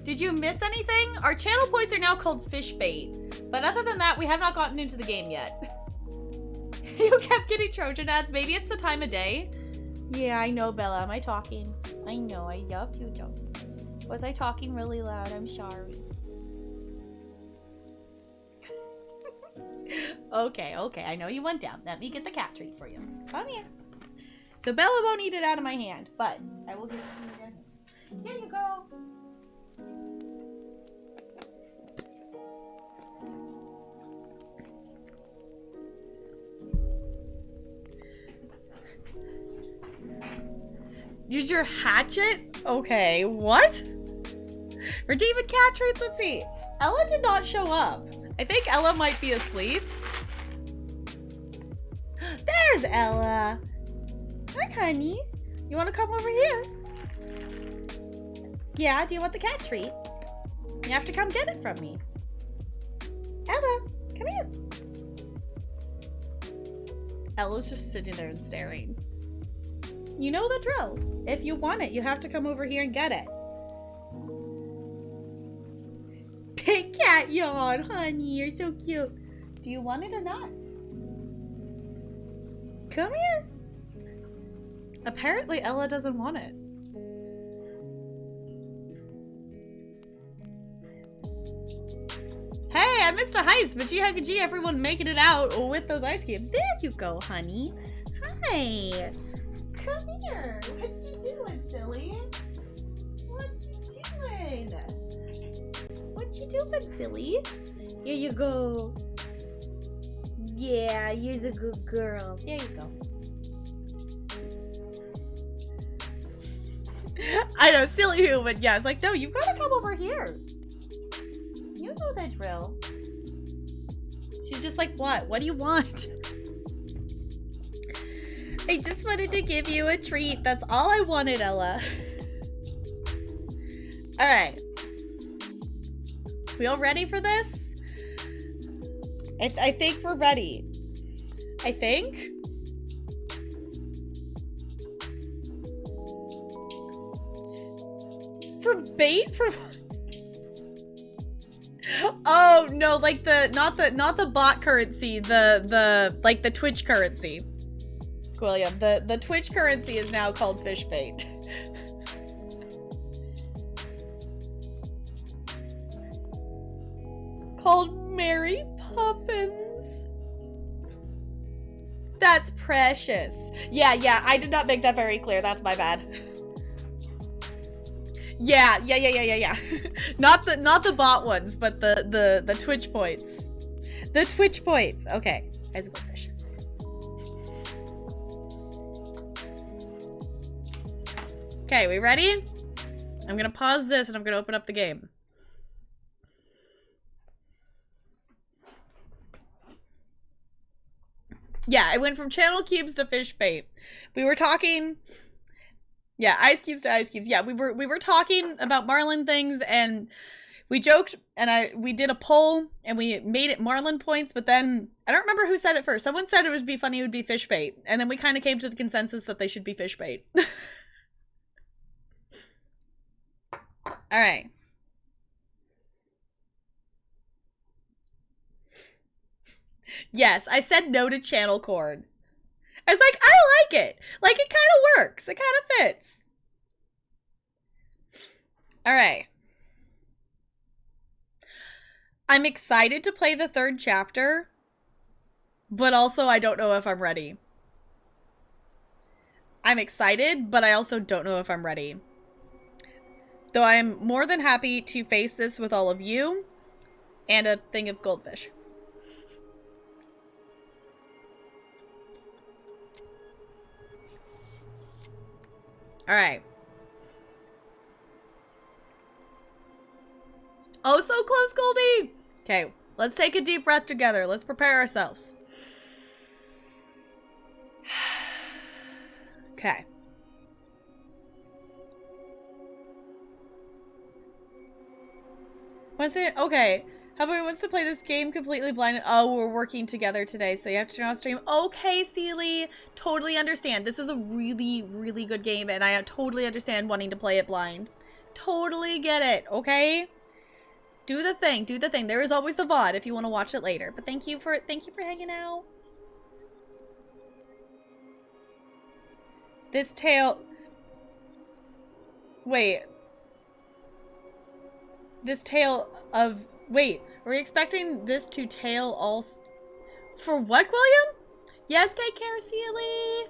Did you miss anything? Our channel points are now called fish bait. But other than that, we have not gotten into the game yet. You kept getting Trojan ads. Maybe it's the time of day. Yeah, I know, Bella. Am I talking? I know. I love you, though. Was I talking really loud? I'm sorry. Okay. I know you went down. Let me get the cat treat for you. Come here. So Bella won't eat it out of my hand, but I will give it to you again. Here you go. Use your hatchet? Okay, what? Redeemed cat treats, let's see. Ella did not show up. I think Ella might be asleep. There's Ella. Hi, honey. You want to come over here? Yeah, do you want the cat treat? You have to come get it from me. Ella, come here. Ella's just sitting there and staring. You know the drill. If you want it, you have to come over here and get it. Big cat yawn, honey. You're so cute. Do you want it or not? Come here. Apparently, Ella doesn't want it. Hey, I missed a heist, but gee, everyone making it out with those ice cubes. There you go, honey. Hi. Come here. What you doing, silly? What you doing? What you doing, silly? Here you go. Yeah, you're a good girl. There you go. I know, silly human. Yeah, it's like, no, you've got to come over here. You know the drill. She's just like, what? What do you want? I just wanted to give you a treat. That's all I wanted, Ella. All right. We all ready for this? I think we're ready. I think. For bait? For oh no, like the not the bot currency, the like the Twitch currency. William, the Twitch currency is now called fish bait. Called Mary Poppins. That's precious. Yeah, I did not make that very clear. That's my bad. Yeah. Not the bot ones, but the Twitch points. The Twitch points. Okay. As a goldfish. Okay, we ready? I'm gonna pause this and I'm gonna open up the game. Yeah, I went from channel cubes to fish bait. We were talking. Yeah, ice cubes to ice cubes. Yeah, we were talking about Marlin things, and we joked, and we did a poll, and we made it Marlin points, but then I don't remember who said it first. Someone said it would be funny, it would be fish bait, and then we kind of came to the consensus that they should be fish bait. All right. Yes, I said no to channel cord. I was like, I like it. Like, it kind of works. It kind of fits. All right. I'm excited to play the 3rd chapter, but also I don't know if I'm ready. I'm excited, but I also don't know if I'm ready. Though I am more than happy to face this with all of you and a thing of goldfish. All right. Oh, so close, Goldie. Okay, let's take a deep breath together. Let's prepare ourselves. Okay. Was it? Okay. Everyone wants to play this game completely blind. Oh, we're working together today, so you have to turn off stream. Okay, Seely. Totally understand. This is a really, really good game, and I totally understand wanting to play it blind. Totally get it, okay? Do the thing. Do the thing. There is always the VOD if you want to watch it later. But thank you for hanging out. This tale... Wait. This tale of... Wait, are we expecting this to tail all... For what, William? Yes, take care, Seely.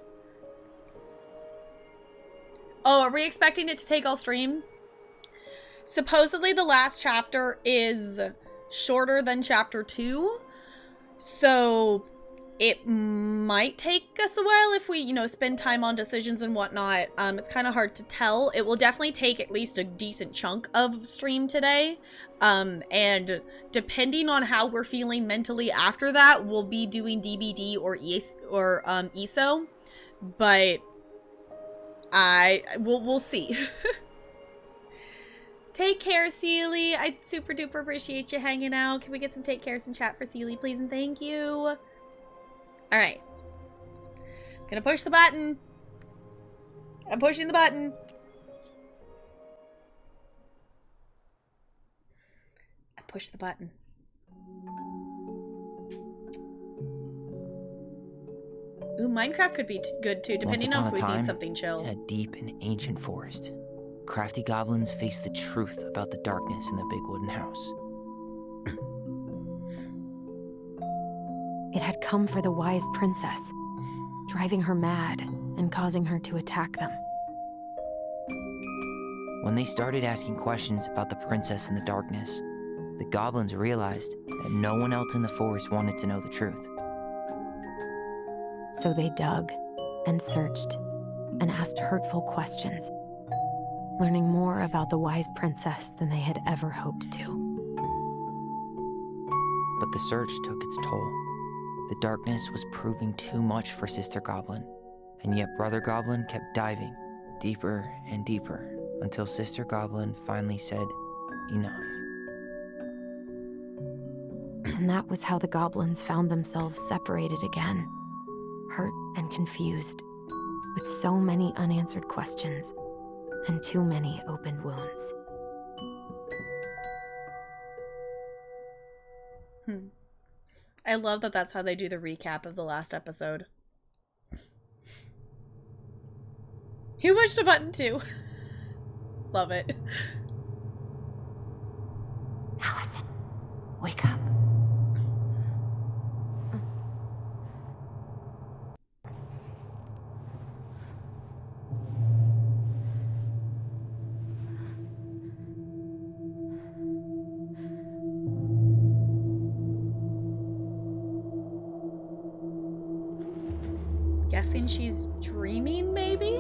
Oh, are we expecting it to take all stream? Supposedly the last chapter is shorter than chapter 2. So it might take us a while if we, spend time on decisions and whatnot. It's kind of hard to tell. It will definitely take at least a decent chunk of stream today. And depending on how we're feeling mentally after that, we'll be doing DBD or ESO. But we'll see. Take care, Seely. I super duper appreciate you hanging out. Can we get some take cares in chat for Seely, please? And thank you. All right. Gonna push the button. I'm pushing the button. I push the button. Ooh, Minecraft could be good too, depending on if we need something chill. In a deep and ancient forest, crafty goblins face the truth about the darkness in the big wooden house. It had come for the wise princess, driving her mad and causing her to attack them. When they started asking questions about the princess in the darkness, the goblins realized that no one else in the forest wanted to know the truth. So they dug and searched and asked hurtful questions, learning more about the wise princess than they had ever hoped to. But the search took its toll. The darkness was proving too much for Sister Goblin, and yet Brother Goblin kept diving deeper and deeper until Sister Goblin finally said, enough. And that was how the goblins found themselves separated again, hurt and confused, with so many unanswered questions and too many open wounds. I love that that's how they do the recap of the last episode. You pushed a button too. Love it. Allison, wake up. Guessing she's dreaming, maybe?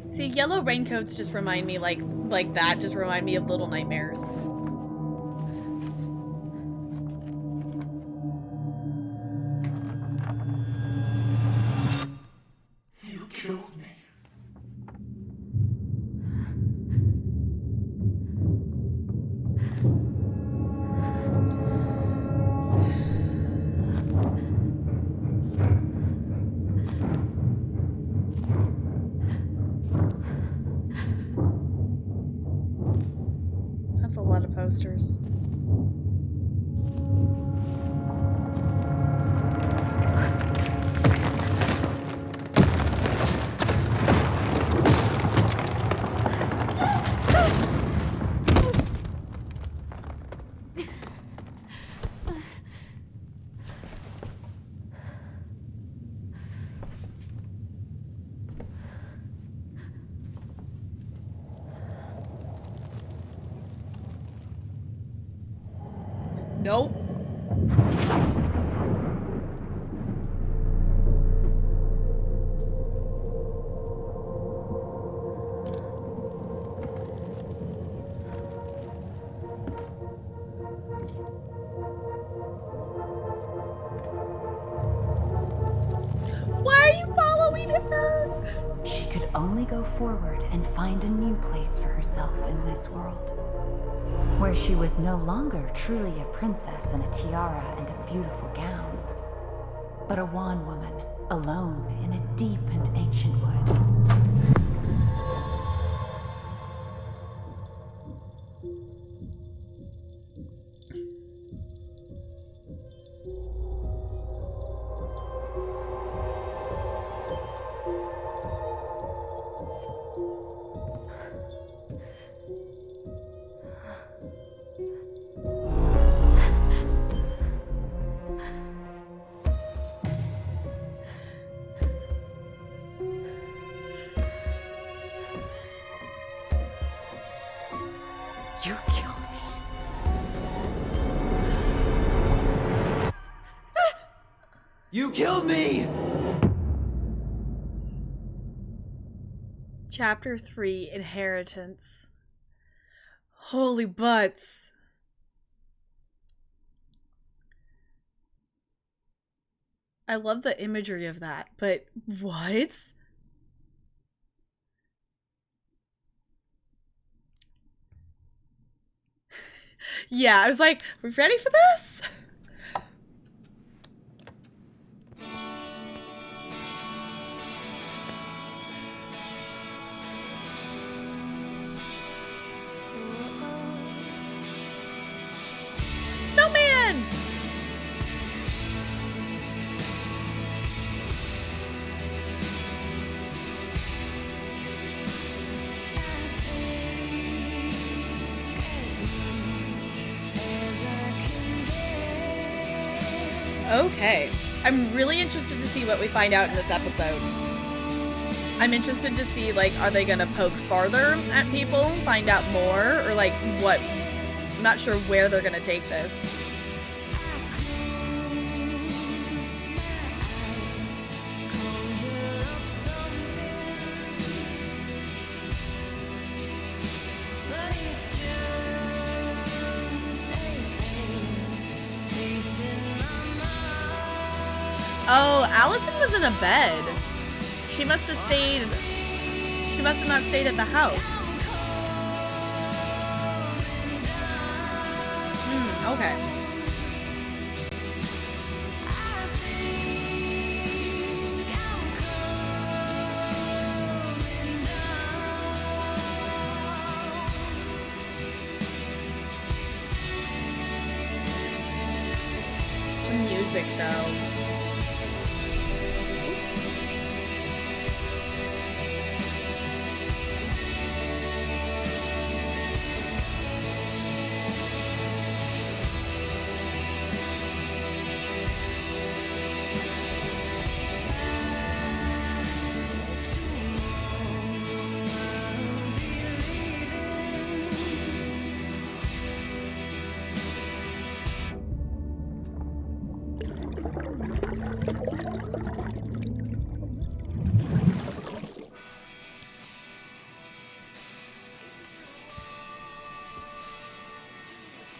See, yellow raincoats just remind me like that just remind me of Little Nightmares. You killed me. posters. Nope. Why are you following her? She could only go forward and find a new place for herself in this world, where she was no longer truly a princess in a tiara and a beautiful gown, but a wan woman alone in a deep and ancient wood. You killed me. You killed me! Chapter 3, Inheritance. Holy butts. I love the imagery of that, but what? Yeah, I was like, we ready for this? Snowman! Okay. I'm really interested to see what we find out in this episode. I'm interested to see, like, are they gonna poke farther at people, find out more, or, like, what? I'm not sure where they're gonna take this. Oh, Allison was in a bed. She must have stayed. She must have not stayed at the house. Okay. The music, though.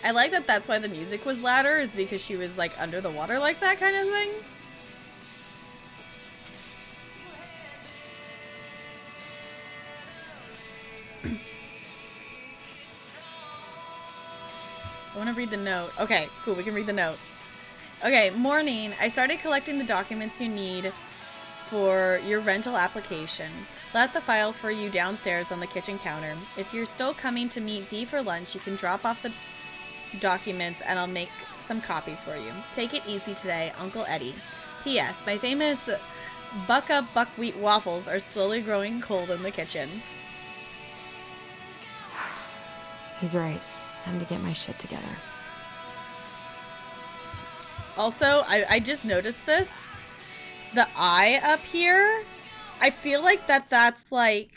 I like that that's why the music was louder, is because she was like under the water like that kind of thing. I want to read the note. Okay, cool, we can read the note. Okay, morning. I started collecting the documents you need for your rental application. Left the file for you downstairs on the kitchen counter. If you're still coming to meet Dee for lunch, you can drop off the documents and I'll make some copies for you. Take it easy today, Uncle Eddie. P.S. My famous Bucka buckwheat waffles are slowly growing cold in the kitchen. He's right. Time to get my shit together. Also, I just noticed this. The eye up here, I feel like that's like...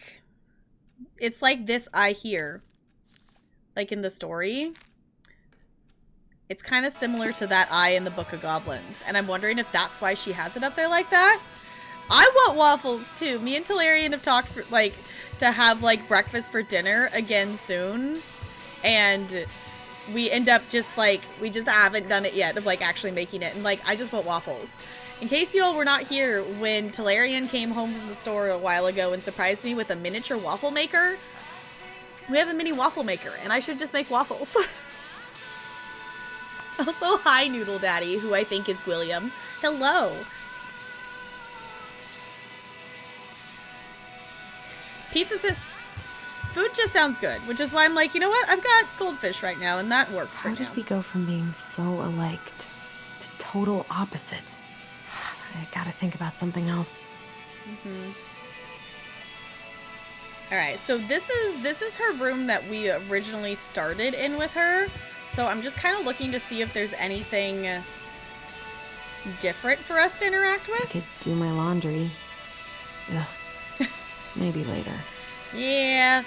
It's like this eye here. Like in the story. It's kind of similar to that eye in the Book of Goblins. And I'm wondering if that's why she has it up there like that. I want waffles too. Me and Talarian have talked for, like, to have like breakfast for dinner again soon. And we end up just like, we just haven't done it yet of like actually making it. And like, I just want waffles. In case you all were not here when Talarian came home from the store a while ago and surprised me with a miniature waffle maker, we have a mini waffle maker and I should just make waffles. Also, hi Noodle Daddy, who I think is William. Hello. Pizza's just... Food just sounds good, which is why I'm like, you know what? I've got goldfish right now, and that works for How now. did we go from being so alike to total opposites? I gotta think about something else. Alright, so this is her room that we originally started in with her. So I'm just kind of looking to see if there's anything different for us to interact I with. could do my laundry. Ugh. Maybe later. Yeah.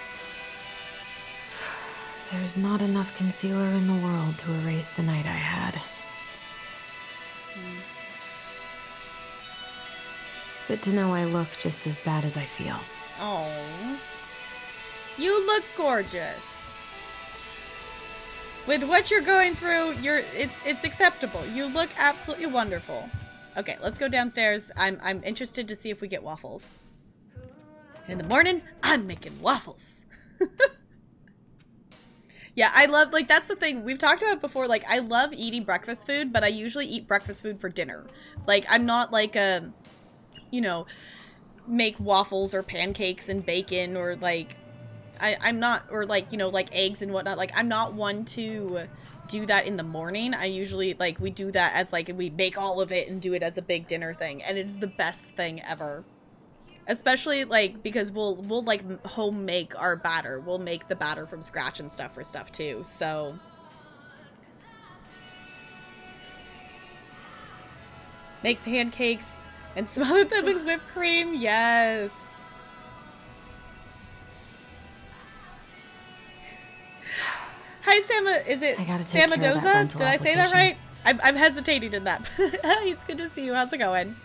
There's not enough concealer in the world to erase the night I had. Good to know I look just as bad as I feel. Oh. You look gorgeous. With what you're going through, it's acceptable. You look absolutely wonderful. Okay, let's go downstairs. I'm interested to see if we get waffles. In the morning, I'm making waffles. Yeah, I love, like, that's the thing. We've talked about it before. Like, I love eating breakfast food, but I usually eat breakfast food for dinner. Like, I'm not like a, you know, make waffles or pancakes and bacon or like... I'm not, or like, you know, like eggs and whatnot. Like, I'm not one to do that in the morning. I usually, like, we do that as, like, we make all of it and do it as a big dinner thing. And it's the best thing ever. Especially, like, because we'll like, home make our batter. We'll make the batter from scratch and stuff for stuff, too. So... Make pancakes and smother them in whipped cream. Yes. Hi, Sama. Is it Samadoza? Did I say that right? I'm hesitating in that. It's good to see you. How's it going?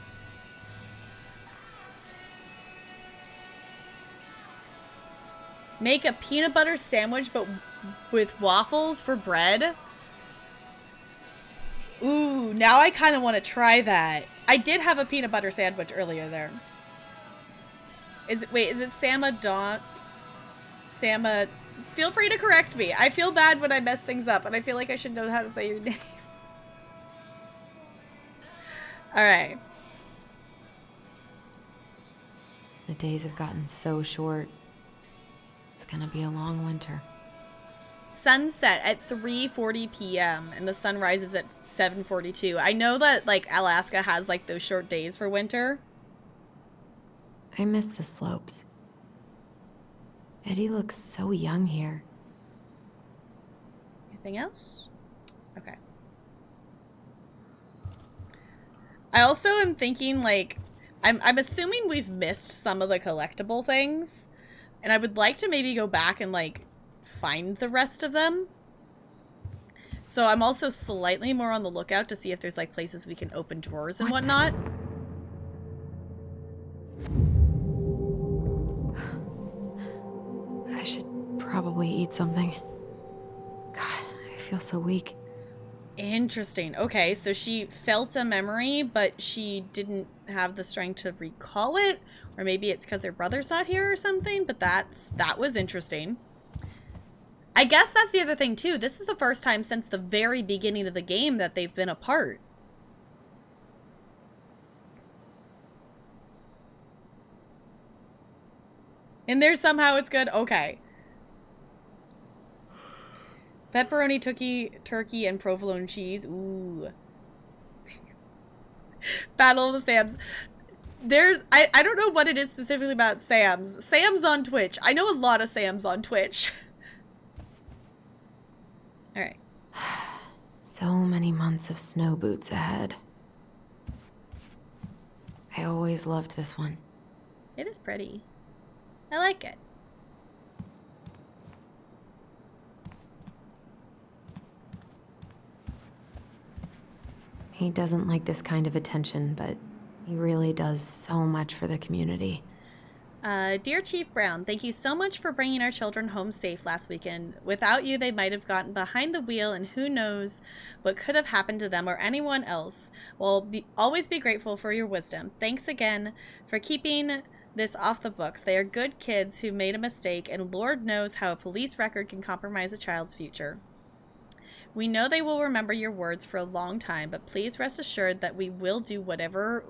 Make a peanut butter sandwich, but with waffles for bread? Ooh, now I kind of want to try that. I did have a peanut butter sandwich earlier there. Is it Sama? Feel free to correct me. I feel bad when I mess things up, and I feel like I should know how to say your name. Alright. The days have gotten so short. It's gonna be a long winter. Sunset at 3:40 p.m. and the sun rises at 7:42. I know that, like, Alaska has, like, those short days for winter. I miss the slopes. Eddie looks so young here. Anything else? Okay. I also am thinking, like, I'm assuming we've missed some of the collectible things, and I would like to maybe go back and, like, find the rest of them. So I'm also slightly more on the lookout to see if there's, like, places we can open drawers and whatnot. I should probably eat something. God, I feel so weak. Interesting. Okay, so she felt a memory, but she didn't have the strength to recall it. Or maybe it's because her brother's not here or something, but that was interesting. I guess that's the other thing, too. This is the first time since the very beginning of the game that they've been apart. And there somehow it's good? Okay. Pepperoni, turkey, and provolone cheese. Ooh. Battle of the Sams. I don't know what it is specifically about Sam's. Sam's on Twitch. I know a lot of Sam's on Twitch. Alright. So many months of snow boots ahead. I always loved this one. It is pretty. I like it. He doesn't like this kind of attention, but he really does so much for the community. Dear Chief Brown, thank you so much for bringing our children home safe last weekend. Without you, they might have gotten behind the wheel, and who knows what could have happened to them or anyone else. We'll always be grateful for your wisdom. Thanks again for keeping this off the books. They are good kids who made a mistake, and Lord knows how a police record can compromise a child's future. We know they will remember your words for a long time, but please rest assured that we will do whatever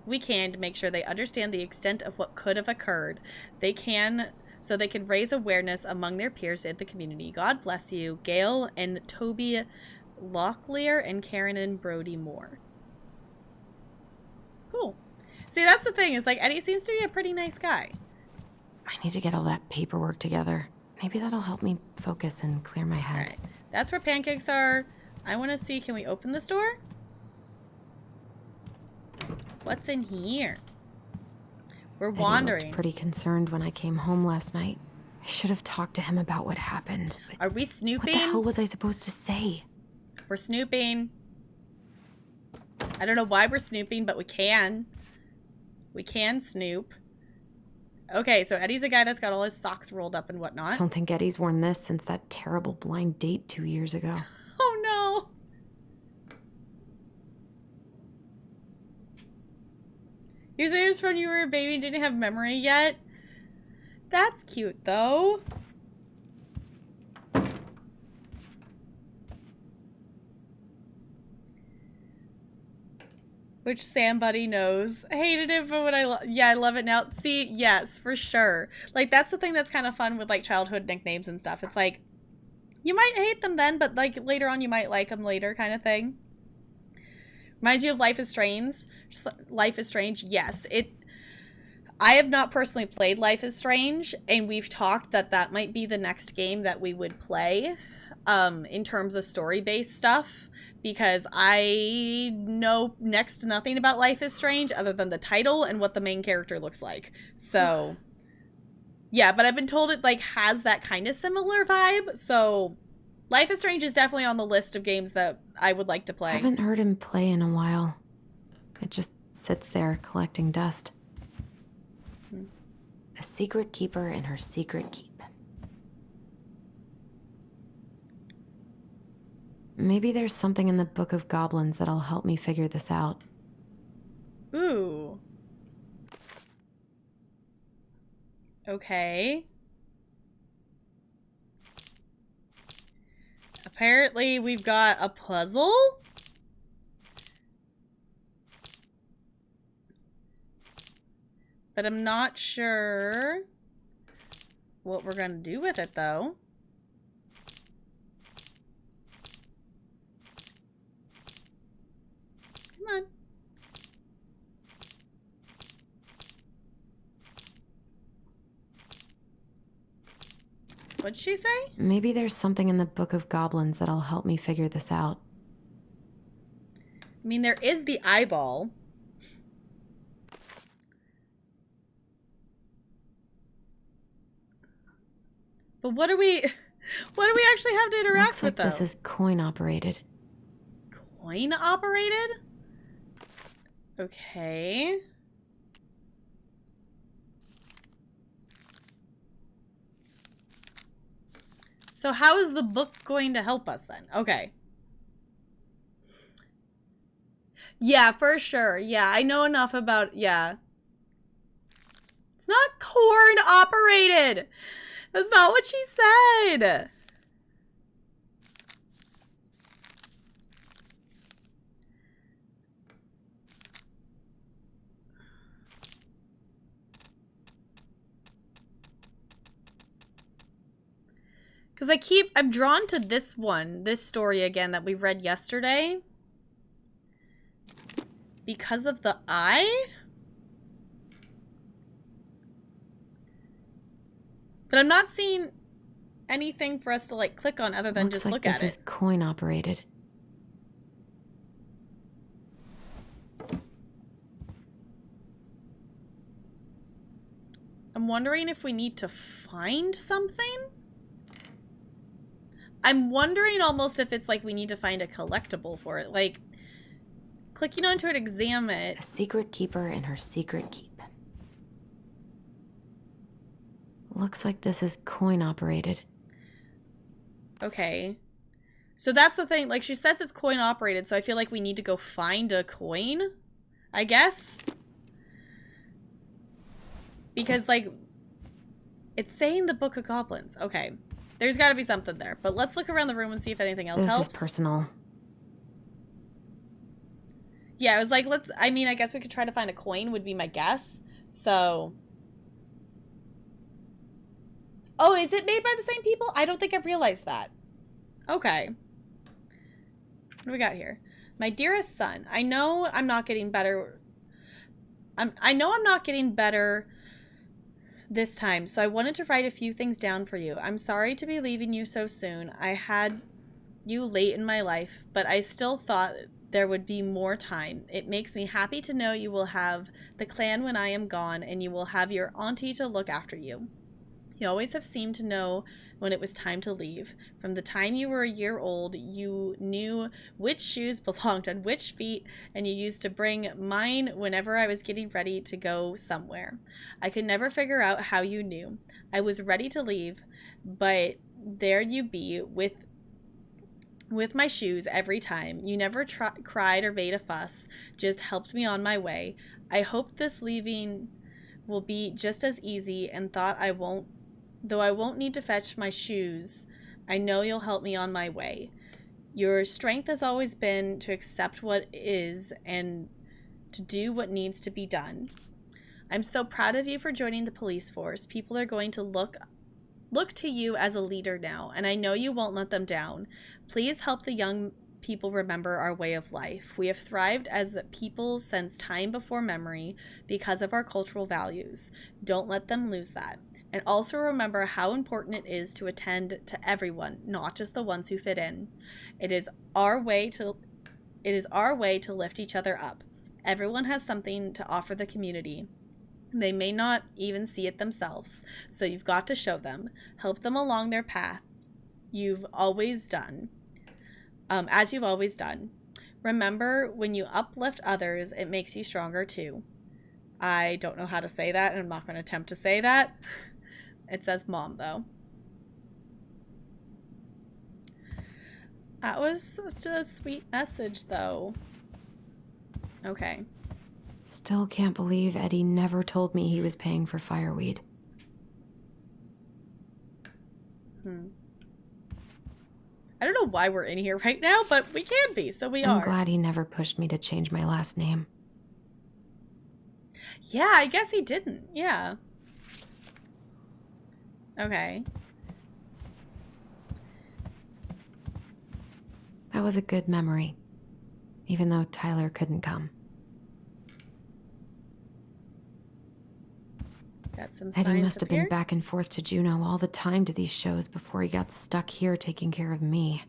we can to make sure they understand the extent of what could have occurred. So they can raise awareness among their peers in the community. God bless you, Gail and Toby Locklear and Karen and Brody Moore. Cool. See, that's the thing, is like Eddie seems to be a pretty nice guy. I need to get all that paperwork together. Maybe that'll help me focus and clear my head. Alright. That's where pancakes are. I want to see, can we open this door? What's in here? We're Eddie wandering. looked pretty concerned when I came home last night. I should have talked to him about what happened. But Are we what snooping? the hell was I supposed to say? We're snooping. I don't know why we're snooping, but we can. We can snoop. Okay, so Eddie's a guy that's got all his socks rolled up and I whatnot. don't think Eddie's worn this since that terrible blind date 2 years ago. Oh no! Usernames from you were a baby and didn't have memory yet. That's cute though. Which somebody knows. Hated it, but what yeah, I love it now. See, yes, for sure. Like, that's the thing that's kind of fun with, like, childhood nicknames and stuff. It's like, you might hate them then, but, like, later on you might like them later kind of thing. Reminds you of Life is Strange. Life is Strange, yes. I have not personally played Life is Strange, and we've talked that that might be the next game that we would play, in terms of story-based stuff. Because I know next to nothing about Life is Strange other than the title and what the main character looks like. So, yeah, but I've been told it, like, has that kind of similar vibe. So, Life is Strange is definitely on the list of games that I would like to play. I haven't heard him play in a while. It just sits there collecting dust. A secret keeper in her secret keep. Maybe there's something in the Book of Goblins that'll help me figure this out. Ooh. Okay. Apparently we've got a puzzle? But I'm not sure what we're gonna do with it, though. Come on. What'd she say? Maybe there's something in the Book of Goblins that'll help me figure this out. I mean, there is the eyeball. But what do we actually have to interact Looks with, like this though? is coin operated. Coin operated? Okay. So how is the book going to help us then? Okay. Yeah, for sure. Yeah, I know enough about, yeah. It's not corn operated. That's not what she said. Because I'm drawn to this story again that we read yesterday. Because of the eye? But I'm not seeing anything for us to like click on other than just look at it. This is coin operated. I'm wondering if we need to find something? I'm wondering almost if it's like we need to find a collectible for it. Like, clicking onto it, examine it. A secret keeper in her secret keep. Looks like this is coin operated. Okay. So that's the thing. Like, she says it's coin operated, so I feel like we need to go find a coin, I guess. Because, like, it's saying the Book of Goblins. Okay. There's got to be something there. But let's look around the room and see if anything else helps. This is personal. Yeah, I was like, I guess we could try to find a coin would be my guess. So. Oh, is it made by the same people? I don't think I realized that. Okay. What do we got here? My dearest son, I know I'm not getting better. I know I'm not getting better this time, so I wanted to write a few things down for you. I'm sorry to be leaving you so soon. I had you late in my life, but I still thought there would be more time. It makes me happy to know you will have the clan when I am gone, and you will have your auntie to look after you. You always have seemed to know when it was time to leave. From the time you were a year old, you knew which shoes belonged on which feet, and you used to bring mine whenever I was getting ready to go somewhere. I could never figure out how you knew. I was ready to leave, but there you be with my shoes every time. You never cried or made a fuss, just helped me on my way. I hope this leaving will be just as easy, and though I won't need to fetch my shoes, I know you'll help me on my way. Your strength has always been to accept what is and to do what needs to be done. I'm so proud of you for joining the police force. People are going to look to you as a leader now, and I know you won't let them down. Please help the young people remember our way of life. We have thrived as a people since time before memory because of our cultural values. Don't let them lose that. And also remember how important it is to attend to everyone, not just the ones who fit in. It is our way to lift each other up. Everyone has something to offer the community. They may not even see it themselves, so you've got to show them. Help them along their path you've always done, as you've always done. Remember, when you uplift others, it makes you stronger too. I don't know how to say that, and I'm not going to attempt to say that. It says mom, though. That was such a sweet message, though. Okay. Still can't believe Eddie never told me he was paying for fireweed. I don't know why we're in here right now, but we can be, so we are. I'm glad he never pushed me to change my last name. Yeah, I guess he didn't. Yeah. Okay. That was a good memory, even though Tyler couldn't come. Got some signs Eddie must have up here. been back and forth to Juneau all the time to these shows before he got stuck here taking care of me.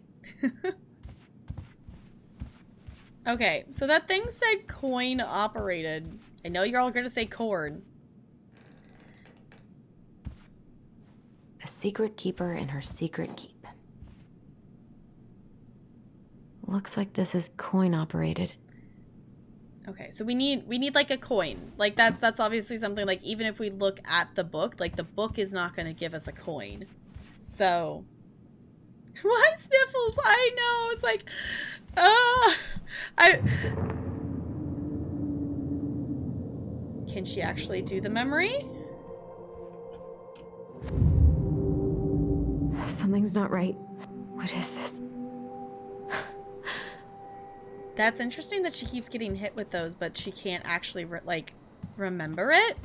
Okay, so that thing said coin operated. I know you're all going to say corn. A secret keeper in her secret keep. Looks like this is coin operated. Okay, so we need like a coin. Like that's obviously something like even if we look at the book, like the book is not going to give us a coin. So why sniffles? I know. It's like Can she actually do the memory? Something's not right. What is this? That's interesting that she keeps getting hit with those, but she can't actually remember it.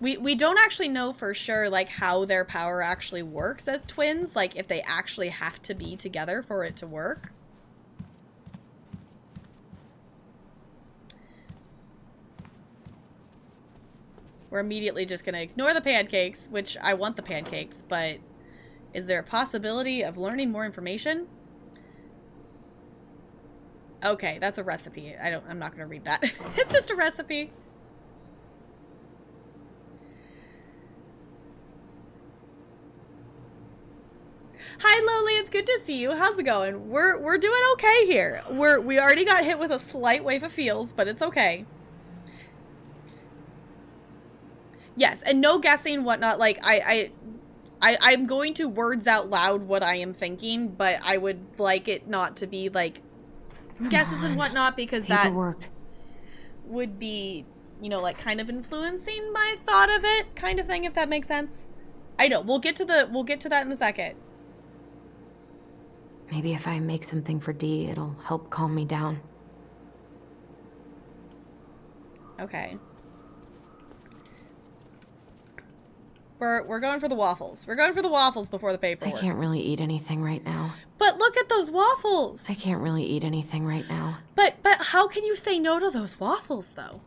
We don't actually know for sure, like, how their power actually works as twins. Like, if they actually have to be together for it to work. We're immediately just gonna ignore the pancakes, which I want the pancakes, but is there a possibility of learning more information? Okay, that's a recipe. I'm not gonna read that. It's just a recipe. Hi Lowly, it's good to see you. How's it going? We're doing okay here. We already got hit with a slight wave of feels, but it's okay. Yes, and no guessing whatnot. Like I'm going to words out loud what I am thinking, but I would like it not to be like guesses and whatnot, because Paperwork. that would be, you know, like kind of influencing my thought of it, kind of thing, if that makes sense. I know, we'll get to that in a second. Maybe if I make something for Dee, it'll help calm me down. Okay. We're going for the waffles. We're going for the waffles before the paperwork. I can't really eat anything right now. But look at those waffles. I can't really eat anything right now. But how can you say no to those waffles, though?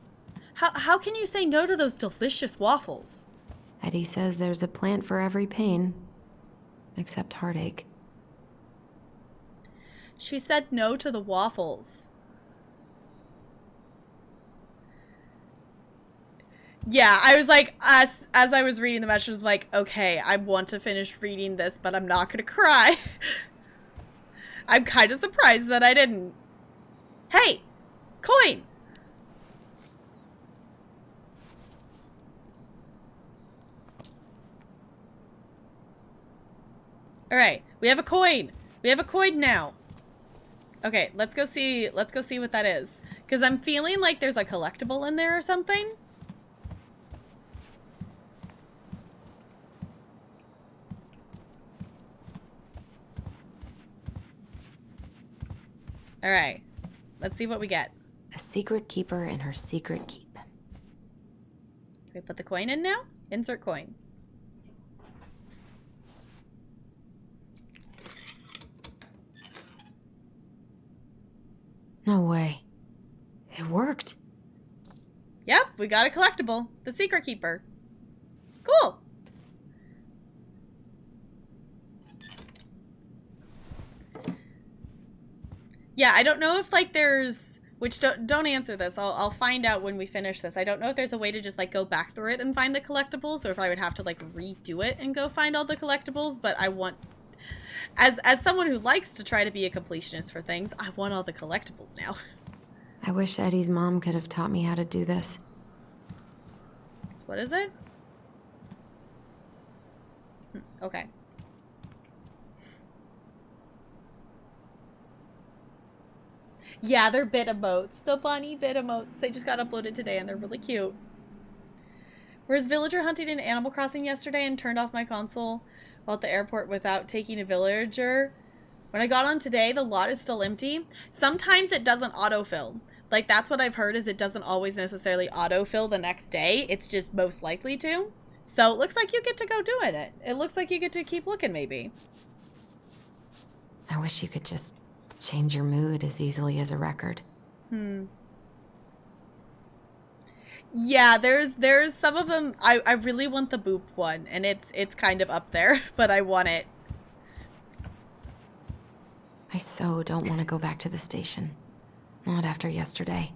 How can you say no to those delicious waffles? Eddie says there's a plant for every pain, except heartache. She said no to the waffles. Yeah, I was like, as I was reading the message, I was like, okay, I want to finish reading this, but I'm not gonna cry. I'm kind of surprised that I didn't. Hey! Coin! Alright, we have a coin! We have a coin now! Okay, let's go see what that is. Because I'm feeling like there's a collectible in there or something. Alright, let's see what we get. A secret keeper and her secret keep. Can we put the coin in now? Insert coin. No way. It worked. Yep, we got a collectible. The secret keeper. Cool. Yeah, I don't know if like there's, which don't answer this. I'll find out when we finish this. I don't know if there's a way to just like go back through it and find the collectibles, or if I would have to like redo it and go find all the collectibles, but I want, as someone who likes to try to be a completionist for things, I want all the collectibles now. I wish Eddie's mom could have taught me how to do this. So what is it? Okay. Yeah, they're bit emotes. The bunny bit emotes. They just got uploaded today and they're really cute. Whereas villager hunting in Animal Crossing yesterday and turned off my console while at the airport without taking a villager. When I got on today, the lot is still empty. Sometimes it doesn't autofill. Like, that's what I've heard, is it doesn't always necessarily autofill the next day. It's just most likely to. So it looks like you get to go doing it. It looks like you get to keep looking, maybe. I wish you could just change your mood as easily as a record. Yeah, there's some of them. I really want the Boop one, and it's kind of up there, but I want it. I so don't want to go back to the station. Not after yesterday.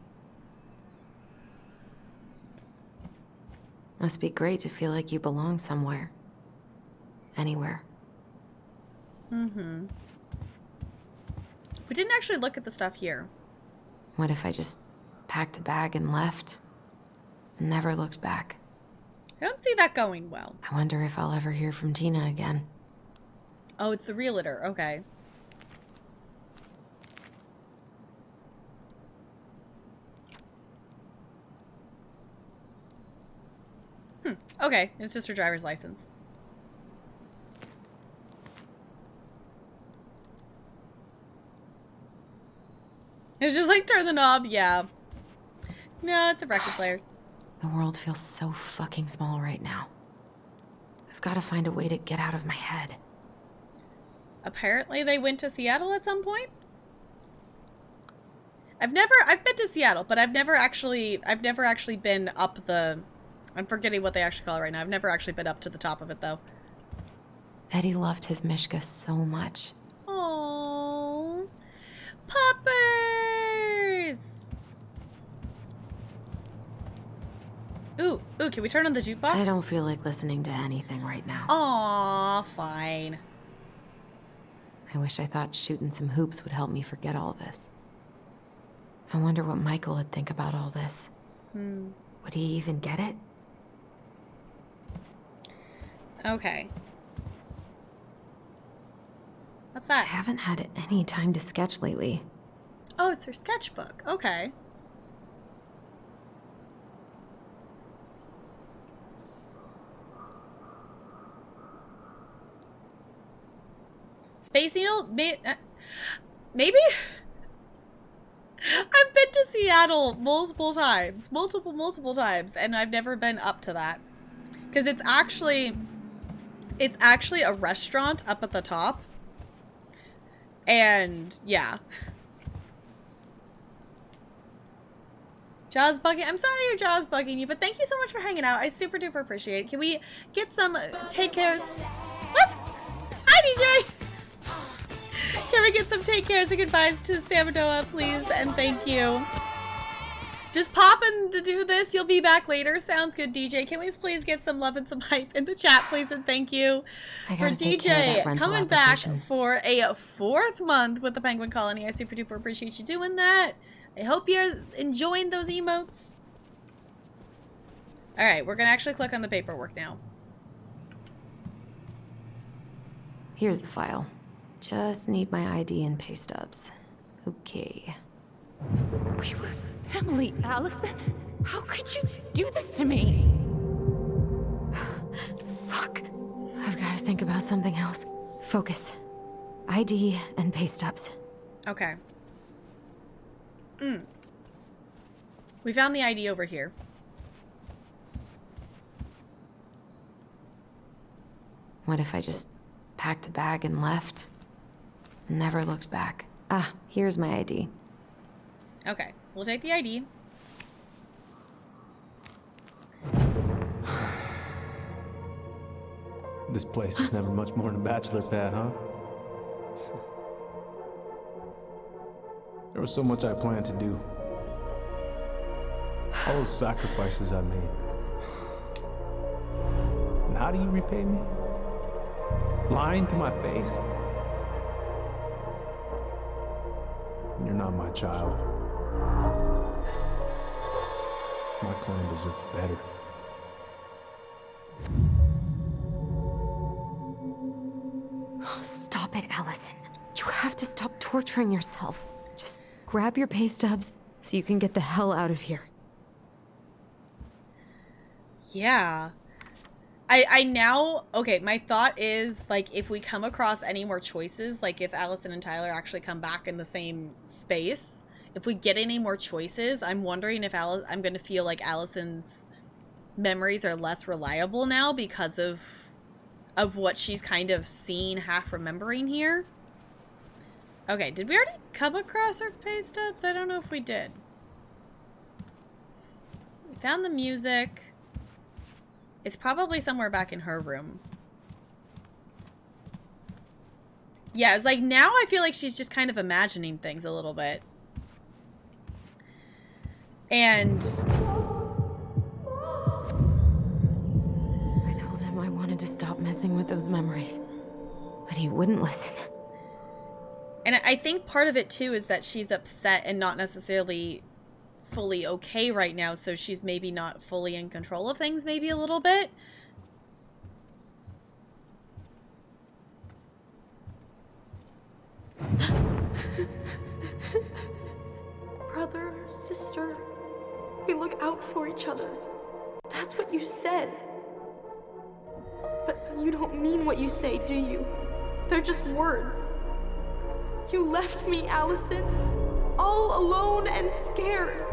Must be great to feel like you belong somewhere. Anywhere. Mm-hmm. We didn't actually look at the stuff here. What if I just packed a bag and left? And never looked back? I don't see that going well. I wonder if I'll ever hear from Tina again. Oh, it's the realtor. Okay. Okay, it's just her driver's license. It's just like turn the knob, yeah. No, it's a record player. The world feels so fucking small right now. I've got to find a way to get out of my head. Apparently they went to Seattle at some point. I've been to Seattle, but I've never actually been up the, I'm forgetting what they actually call it right now. I've never actually been up to the top of it though. Eddie loved his Mishka so much. Aww. Poppers! Ooh, can we turn on the jukebox? I don't feel like listening to anything right now. Aw, fine. I wish I thought shooting some hoops would help me forget all this. I wonder what Michael would think about all this. Would he even get it? Okay. What's I that? haven't had any time to sketch lately. Oh, it's her sketchbook. Okay. Space Needle? Maybe? I've been to Seattle multiple times, and I've never been up to that. Because it's actually a restaurant up at the top. And, yeah. Jaw's bugging. I'm sorry your jaw's bugging you, but thank you so much for hanging out. I super duper appreciate it. Can we get some take cares? What? Hi, DJ! Can we get some take cares and goodbyes to Samadoa, please? And thank you. Just pop in to do this. You'll be back later. Sounds good, DJ. Can we please get some love and some hype in the chat, please? And thank you for DJ coming back for a 4th month with the Penguin Colony. I super duper appreciate you doing that. I hope you're enjoying those emotes. Alright, we're gonna actually click on the paperwork now. Here's the file. Just need my ID and pay stubs. Okay. We were family, Allison. How could you do this to me? Fuck. I've got to think about something else. Focus. ID and pay stubs. Okay. We found the ID over here. What if I just packed a bag and left? Never looked back. Ah, here's my ID. Okay, we'll take the ID. This place was never much more than a bachelor pad, huh? There was so much I planned to do. All those sacrifices I made. And how do you repay me? Lying to my face? You're not my child. My clan deserves better. Oh, stop it, Allison. You have to stop torturing yourself. Just grab your pay stubs so you can get the hell out of here. Yeah. I now, okay, my thought is, like, if we come across any more choices, like if Allison and Tyler actually come back in the same space, if we get any more choices, I'm wondering if I'm going to feel like Allison's memories are less reliable now because of what she's kind of seen, half remembering here. Okay, did we already come across her pay stubs? I don't know if we did. We found the music. It's probably somewhere back in her room. Yeah, it's like now I feel like she's just kind of imagining things a little bit. And I told him I wanted to stop messing with those memories, but he wouldn't listen. And I think part of it too is that she's upset and not necessarily fully okay right now, so she's maybe not fully in control of things, maybe a little bit. Brother, sister, we look out for each other. That's what you said. But you don't mean what you say, do you? They're just words. You left me, Allison, all alone and scared.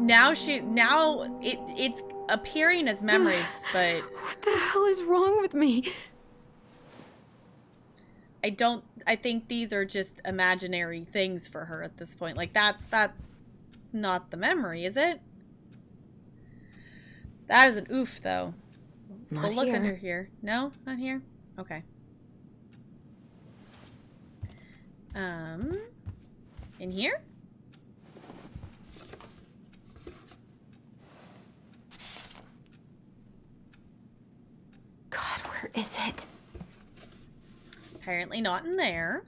now it's appearing as memories, but What the hell is wrong with me? I think these are just imaginary things for her at this point. Like, that's not the memory, is it? That is an oof, though. Not We'll look here. under here. No? Not here? Okay. In here? God, where is it? Apparently not in there.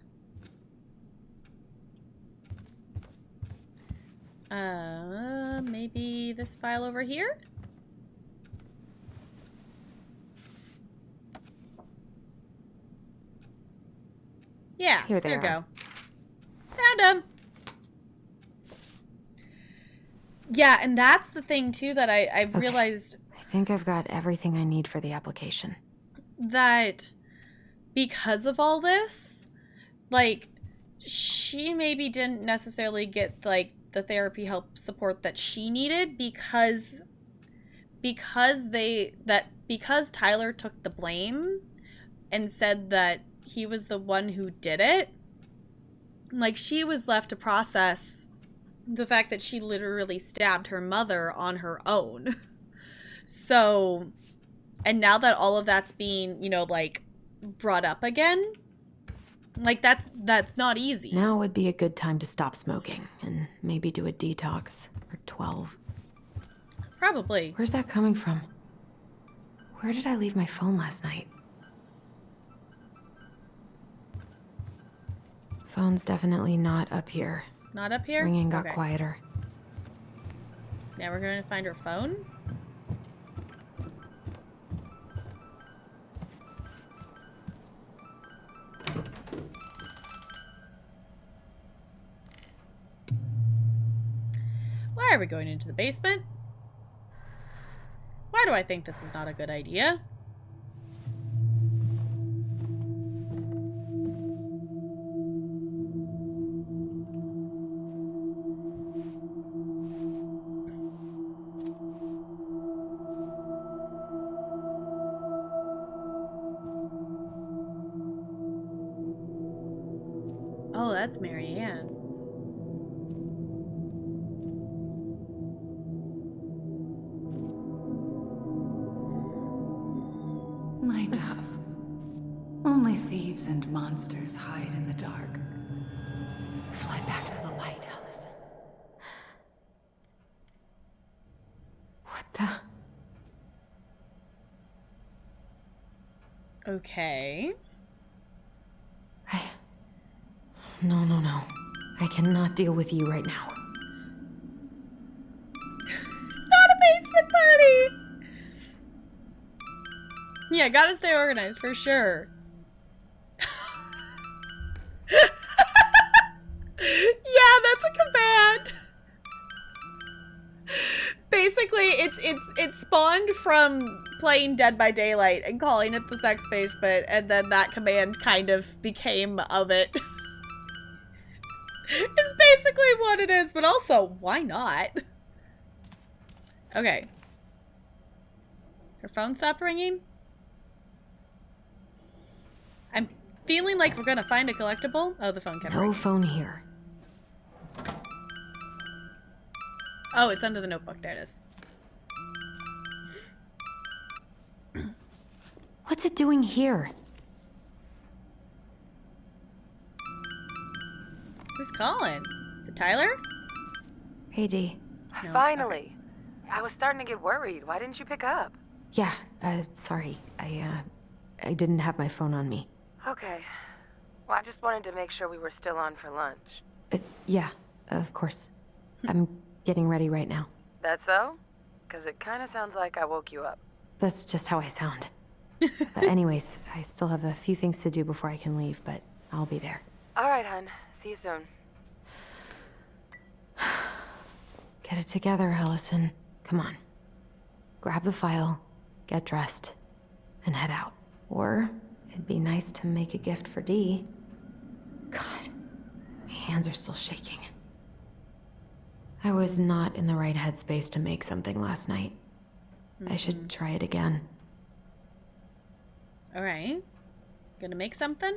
Maybe this file over here? Yeah, Here they there we are. go. Found them. Yeah, and that's the thing, too, that I've Okay. realized I think I've got everything I need for the application. that because of all this, like, she maybe didn't necessarily get, like, the therapy help support that she needed because Tyler took the blame and said that he was the one who did it. Like, she was left to process the fact that she literally stabbed her mother on her own. So, and now that all of that's being, like, brought up again, like, that's not easy. Now would be a good time to stop smoking and maybe do a detox for 12. Probably. Where's that coming from? Where did I leave my phone last night? Phone's definitely not up here. Not up here? Ringing got Okay. quieter. Now we're going to find her phone? Why are we going into the basement? Why do I think this is not a good idea? Oh, that's Marianne. My dove. Only thieves and monsters hide in the dark. Fly back to the light, Allison. What the? Okay. No. I cannot deal with you right now. It's not a basement party! Yeah, gotta stay organized for sure. Yeah, that's a command. Basically, it's spawned from playing Dead by Daylight and calling it the sex basement, and then that command kind of became of it. It's basically what it is, but also, why not? Okay. Her phone stopped ringing? I'm feeling like we're gonna find a collectible. Oh, the phone kept No ringing. phone here. Oh, it's under the notebook. There it is. What's it doing here? Who's calling? Is it Tyler? Hey, Dee. No, Finally. I was starting to get worried. Why didn't you pick up? Yeah, sorry. I didn't have my phone on me. Okay. Well, I just wanted to make sure we were still on for lunch. Yeah, of course. I'm getting ready right now. That so? Because it kind of sounds like I woke you up. That's just how I sound. Anyways, I still have a few things to do before I can leave, but I'll be there. All right, hun. See you soon. Get it together, Allison. Come on. Grab the file, get dressed, and head out. Or it'd be nice to make a gift for Dee. God, my hands are still shaking. I was not in the right headspace to make something last night. I should try it again. All right. Gonna make something?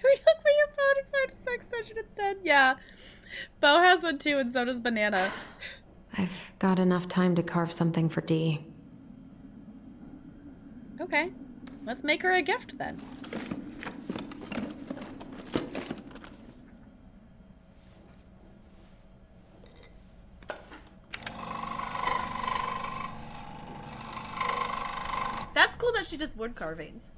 We look for your phone and find a sex dungeon instead. Yeah. Bo has one too, and so does Banana. I've got enough time to carve something for Dee. Okay. Let's make her a gift then. That's cool that she does wood carvings.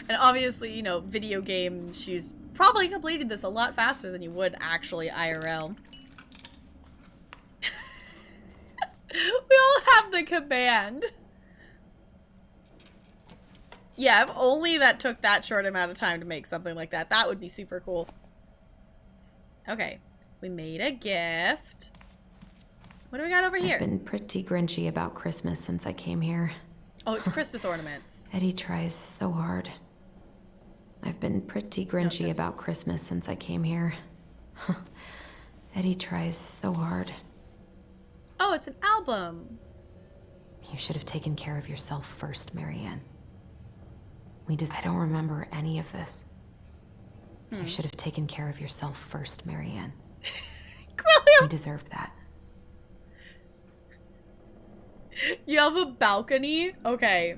And obviously, you know, video game, she's probably completed this a lot faster than you would actually IRL. We all have the command. Yeah, if only that took that short amount of time to make something like that. That would be super cool. Okay, we made a gift. What do we got over here? I've been pretty grinchy about Christmas since I came here. Oh, it's Christmas ornaments. Eddie tries so hard. I've been pretty grinchy about Christmas since I came here. Eddie tries so hard. Oh, it's an album. You should have taken care of yourself first, Marianne. I don't remember any of this. You should have taken care of yourself first, Marianne. We deserved that. You have a balcony? Okay.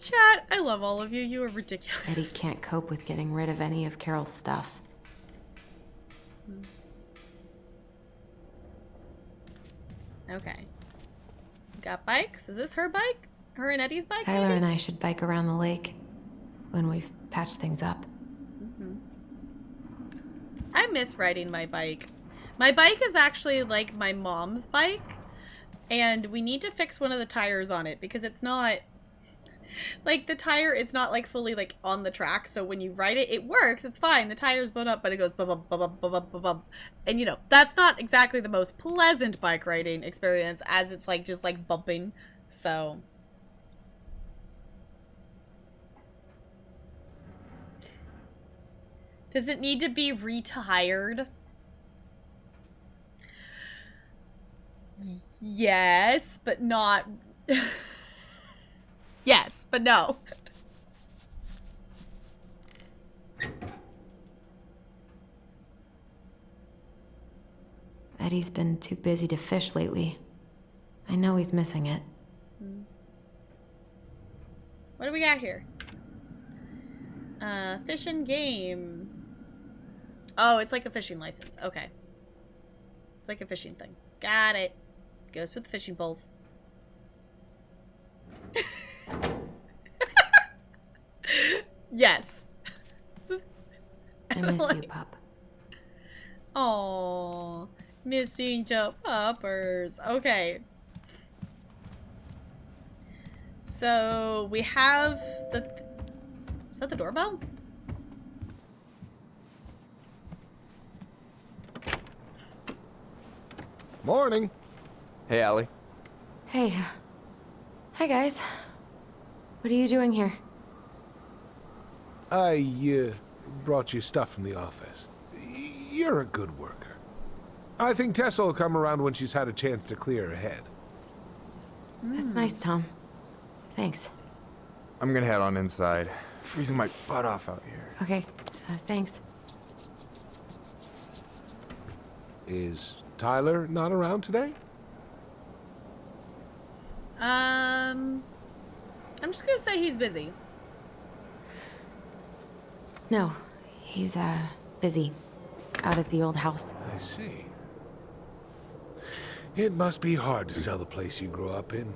Chat, I love all of you. You are ridiculous. Eddie can't cope with getting rid of any of Carol's stuff. Okay. Got bikes? Is this her bike? Her and Eddie's bike? Tyler maybe? and I should bike around the lake when we've patched things up. I miss riding my bike. My bike is actually like my mom's bike, and we need to fix one of the tires on it because it's not like the tire, it's not like fully like on the track, so when you ride it, it works, it's fine, the tire's blown up, but it goes bum bum bum bum bum bum bum. And you know, that's not exactly the most pleasant bike riding experience, as it's like just like bumping. So does it need to be retired? Yes, but not. Yes, but no. Eddie's been too busy to fish lately. I know he's missing it. What do we got here? Fish and game. Oh, it's like a fishing license. Okay. It's like a fishing thing. Got it. Goes with the fishing poles. Yes. I miss you, pup. Aww. Missing the puppers. Okay. So we have the... Is that the doorbell? Morning. Hey, Allie. Hey. Hi, guys. What are you doing here? I brought you stuff from the office. You're a good worker. I think Tessa will come around when she's had a chance to clear her head. That's nice, Tom. Thanks. I'm gonna head on inside. Freezing my butt off out here. Okay, thanks. Is Tyler not around today? I'm just gonna say he's busy. No, he's, busy. Out at the old house. I see. It must be hard to sell the place you grew up in.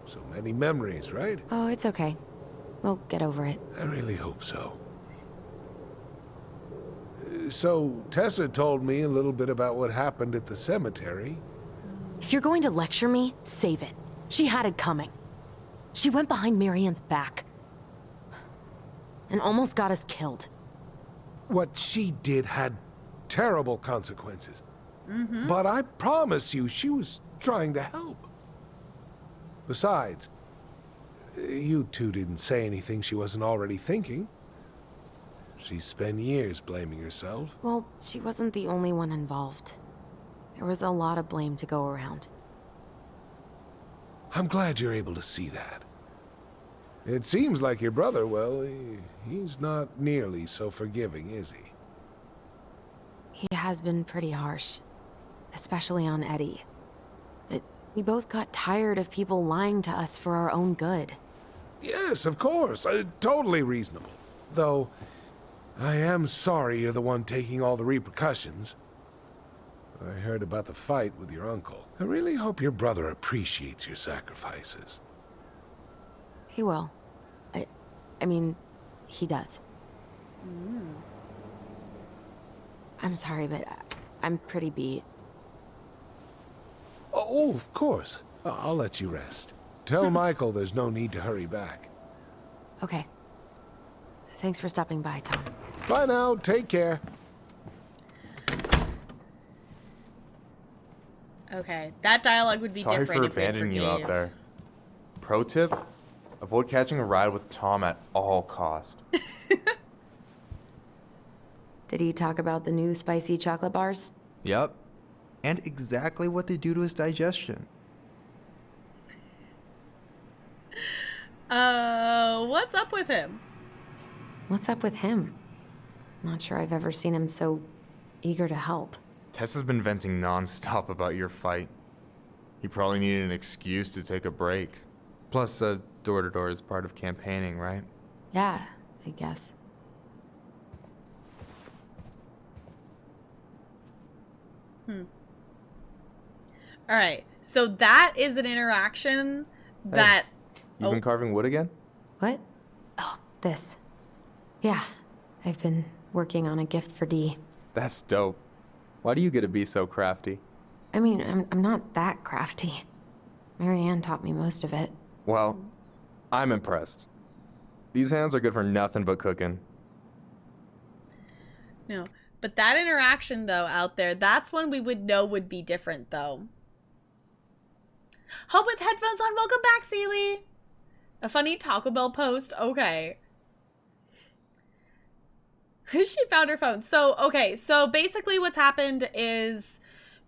So many memories, right? Oh, it's okay. We'll get over it. I really hope so. So, Tessa told me a little bit about what happened at the cemetery. If you're going to lecture me, save it. She had it coming. She went behind Marianne's back. And almost got us killed. What she did had terrible consequences. But I promise you, she was trying to help. Besides, you two didn't say anything she wasn't already thinking. She spent years blaming herself. Well, she wasn't the only one involved. There was a lot of blame to go around. I'm glad you're able to see that. It seems like your brother, well, he's not nearly so forgiving, is he? He has been pretty harsh. Especially on Eddie. But we both got tired of people lying to us for our own good. Yes, of course. Totally reasonable. Though, I am sorry you're the one taking all the repercussions. I heard about the fight with your uncle. I really hope your brother appreciates your sacrifices. He will. I mean, he does. I'm sorry, but I'm pretty beat. Oh, of course. I'll let you rest. Tell Michael there's no need to hurry back. Okay. Thanks for stopping by, Tom. Bye now. Take care. Okay, that dialogue would be Sorry different for if we abandoning you out forgave. there. Pro tip: avoid catching a ride with Tom at all cost. Did he talk about the new spicy chocolate bars? Yep. And exactly what they do to his digestion. What's up with him? What's up with him? Not sure I've ever seen him so eager to help. Tessa's been venting non-stop about your fight. He probably needed an excuse to take a break. Plus, door-to-door is part of campaigning, right? Yeah, I guess. All right, so that is an interaction that... You've been carving wood again? What? Oh, this. Yeah, I've been working on a gift for Dee. That's dope. Why do you get to be so crafty? I mean, I'm not that crafty. Marianne taught me most of it. Well, I'm impressed. These hands are good for nothing but cooking. No, but that interaction, though, out there, that's one we would know would be different, though. Hope with headphones on. Welcome back, Seely. A funny Taco Bell post. Okay. She found her phone. So, okay. So, basically what's happened is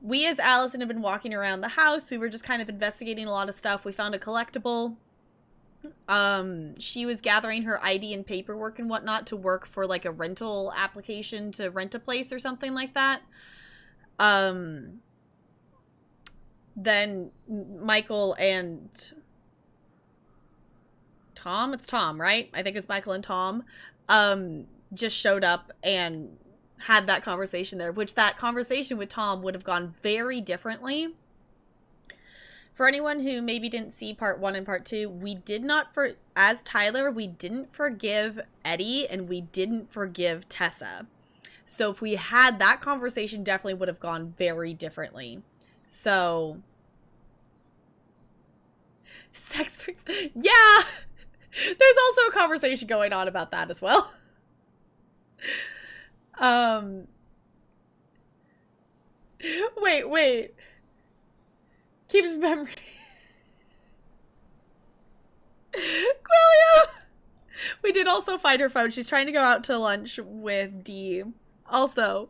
we as Allison have been walking around the house. We were just kind of investigating a lot of stuff. We found a collectible. She was gathering her ID and paperwork and whatnot to work for, like, a rental application to rent a place or something like that. Then Michael and Tom, it's Tom, right? I think it's Michael and Tom, just showed up and had that conversation there, which that conversation with Tom would have gone very differently. For anyone who maybe didn't see part 1 and part 2, we did not, as Tyler, we didn't forgive Eddie and we didn't forgive Tessa. So if we had that conversation, definitely would have gone very differently. So, sex, yeah, there's also a conversation going on about that as well. Wait. Keeps memory. Quillia! We did also find her phone. She's trying to go out to lunch with Dee. Also,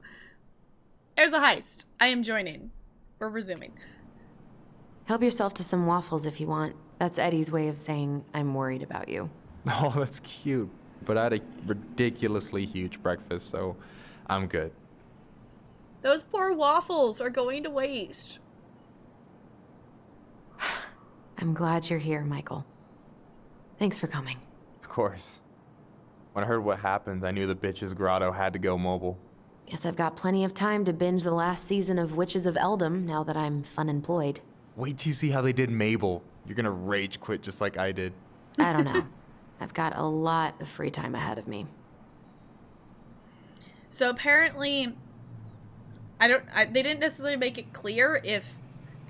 there's a heist. I am joining. We're resuming. Help yourself to some waffles if you want. That's Eddie's way of saying, I'm worried about you. Oh, that's cute. But I had a ridiculously huge breakfast, so I'm good. Those poor waffles are going to waste. I'm glad you're here, Michael. Thanks for coming. Of course. When I heard what happened, I knew the bitch's grotto had to go mobile. Guess I've got plenty of time to binge the last season of Witches of Eldom now that I'm fun-employed. Wait till you see how they did Mabel. You're gonna rage quit just like I did. I don't know. I've got a lot of free time ahead of me. So apparently, they didn't necessarily make it clear if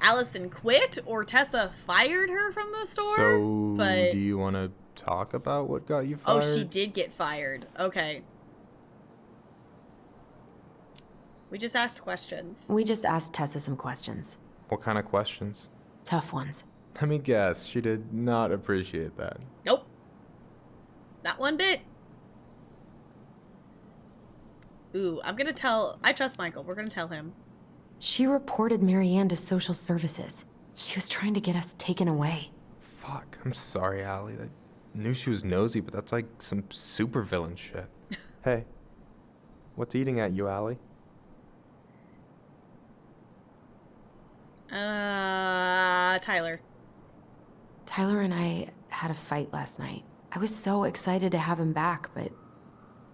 Allison quit or Tessa fired her from the store. So, but do you want to talk about what got you fired? oh, she did get fired. Okay. We just asked questions. We just asked Tessa some questions. What kind of questions? Tough ones. Let me guess, she did not appreciate that. Nope. Not one bit. Ooh, I trust Michael. We're gonna tell him. She reported Marianne to social services. She was trying to get us taken away. Fuck, I'm sorry, Allie. I knew she was nosy, but that's like some supervillain shit. Hey, what's eating at you, Allie? Tyler. Tyler and I had a fight last night. I was so excited to have him back, but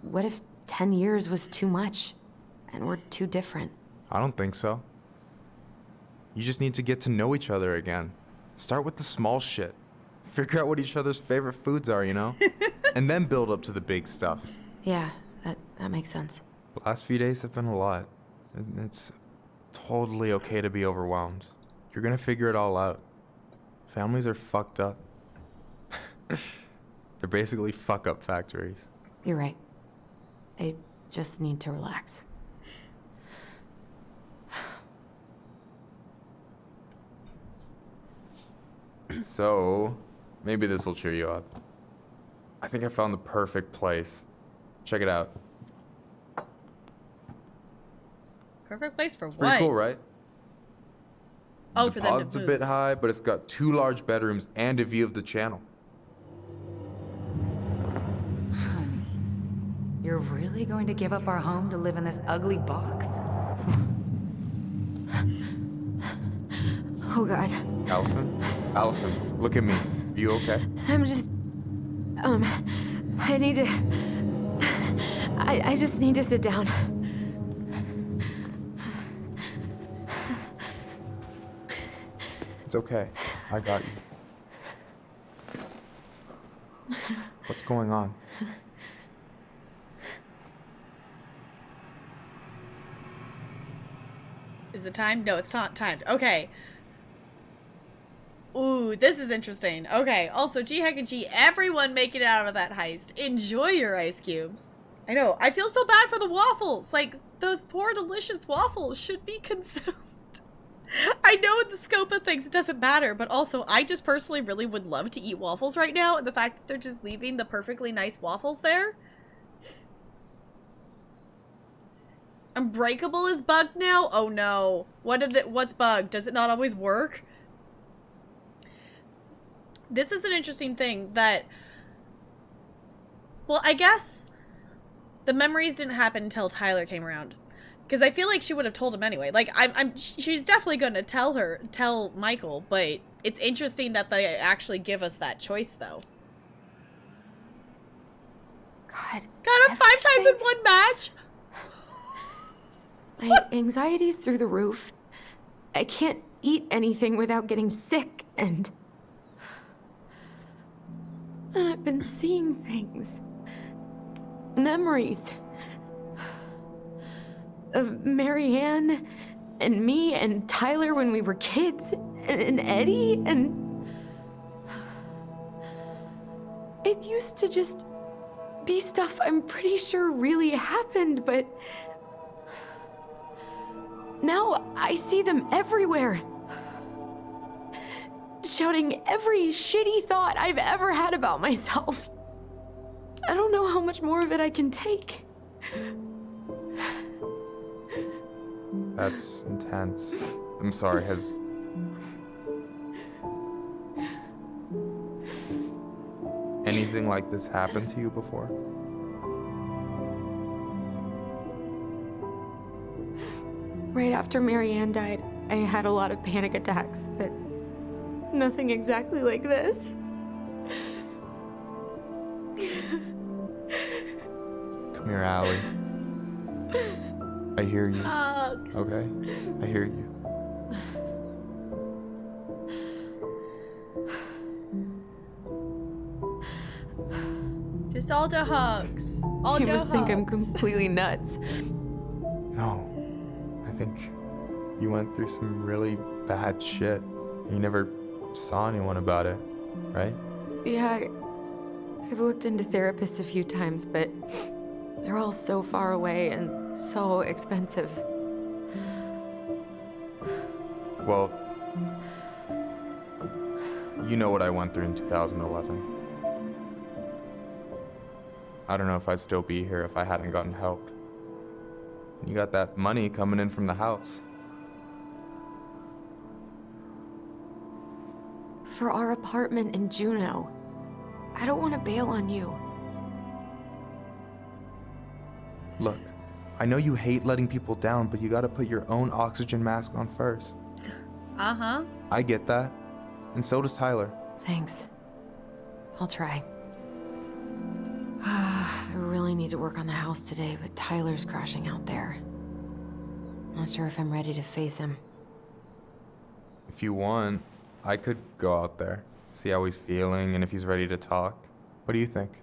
what if 10 years was too much and we're too different? I don't think so. You just need to get to know each other again. Start with the small shit. Figure out what each other's favorite foods are, you know? And then build up to the big stuff. Yeah, that makes sense. The last few days have been a lot. It's totally okay to be overwhelmed. You're gonna figure it all out. Families are fucked up. They're basically fuck-up factories. You're right. I just need to relax. So, maybe this will cheer you up. I think I found the perfect place. Check it out. Perfect place for what? Pretty cool, right? Oh, for them to Deposit's a move. bit high, but it's got 2 large bedrooms and a view of the channel. Honey, you're really going to give up our home to live in this ugly box? Oh, God. Allison? Allison, look at me. You okay? I'm just... I need to... I just need to sit down. It's okay. I got you. What's going on? Is it timed? No, it's not timed. Okay. Ooh, this is interesting. Okay, also, G-Heck and G, everyone making it out of that heist. Enjoy your ice cubes. I know, I feel so bad for the waffles. Like, those poor delicious waffles should be consumed. I know in the scope of things it doesn't matter, but also I just personally really would love to eat waffles right now, and the fact that they're just leaving the perfectly nice waffles there. Unbreakable is bugged now? Oh no. What's bugged? Does it not always work? This is an interesting thing that, well, I guess the memories didn't happen until Tyler came around. Because I feel like she would have told him anyway. Like, she's definitely going to tell Michael, but it's interesting that they actually give us that choice, though. God. Got him 5 times in one match? My anxiety's through the roof. I can't eat anything without getting sick, and I've been seeing things. Memories. Of Marianne, and me, and Tyler when we were kids, and Eddie, and... It used to just be stuff I'm pretty sure really happened, but... Now I see them everywhere. Shouting every shitty thought I've ever had about myself. I don't know how much more of it I can take. That's intense. I'm sorry, has... anything like this happened to you before? Right after Marianne died, I had a lot of panic attacks, but nothing exactly like this. Come here, Allie. I hear you. Hugs. Okay? I hear you. Just Aldo hugs. Aldo You must think I'm hugs. completely nuts. No. I think you went through some really bad shit. You never saw anyone about it, right? Yeah, I've looked into therapists a few times, but they're all so far away and so expensive. Well, you know what I went through in 2011. I don't know if I'd still be here if I hadn't gotten help. And you got that money coming in from the house. For our apartment in Juneau. I don't want to bail on you. Look, I know you hate letting people down, but you gotta put your own oxygen mask on first. Uh-huh. I get that. And so does Tyler. Thanks. I'll try. I really need to work on the house today, but Tyler's crashing out there. Not sure if I'm ready to face him. If you want, I could go out there, see how he's feeling, and if he's ready to talk. What do you think?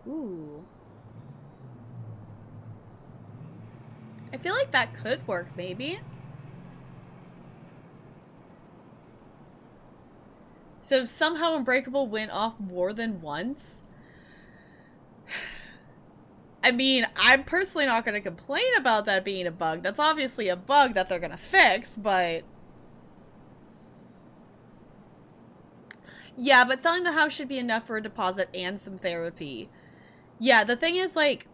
Ooh. I feel like that could work, maybe. So if somehow Unbreakable went off more than once, I mean, I'm personally not going to complain about that being a bug. That's obviously a bug that they're going to fix, but... Yeah, but selling the house should be enough for a deposit and some therapy. Yeah, the thing is, like...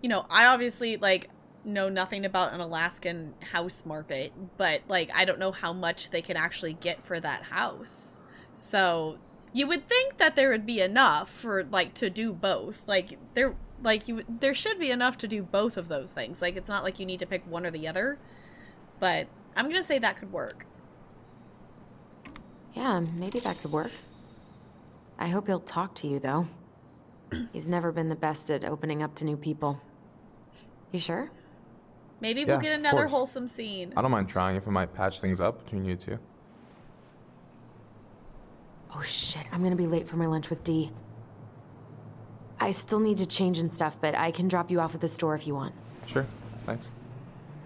You know, I obviously, like, know nothing about an Alaskan house market, but, like, I don't know how much they can actually get for that house. So... You would think that there would be enough for, like, to do both. Like, there should be enough to do both of those things. Like, it's not like you need to pick one or the other. But I'm gonna say that could work. Yeah, maybe that could work. I hope he'll talk to you, though. He's never been the best at opening up to new people. You sure? Maybe Yeah, we'll get of another course. wholesome scene. I don't mind trying if it might patch things up between you two. Oh shit, I'm gonna be late for my lunch with Dee. I still need to change and stuff, but I can drop you off at the store if you want. Sure, thanks.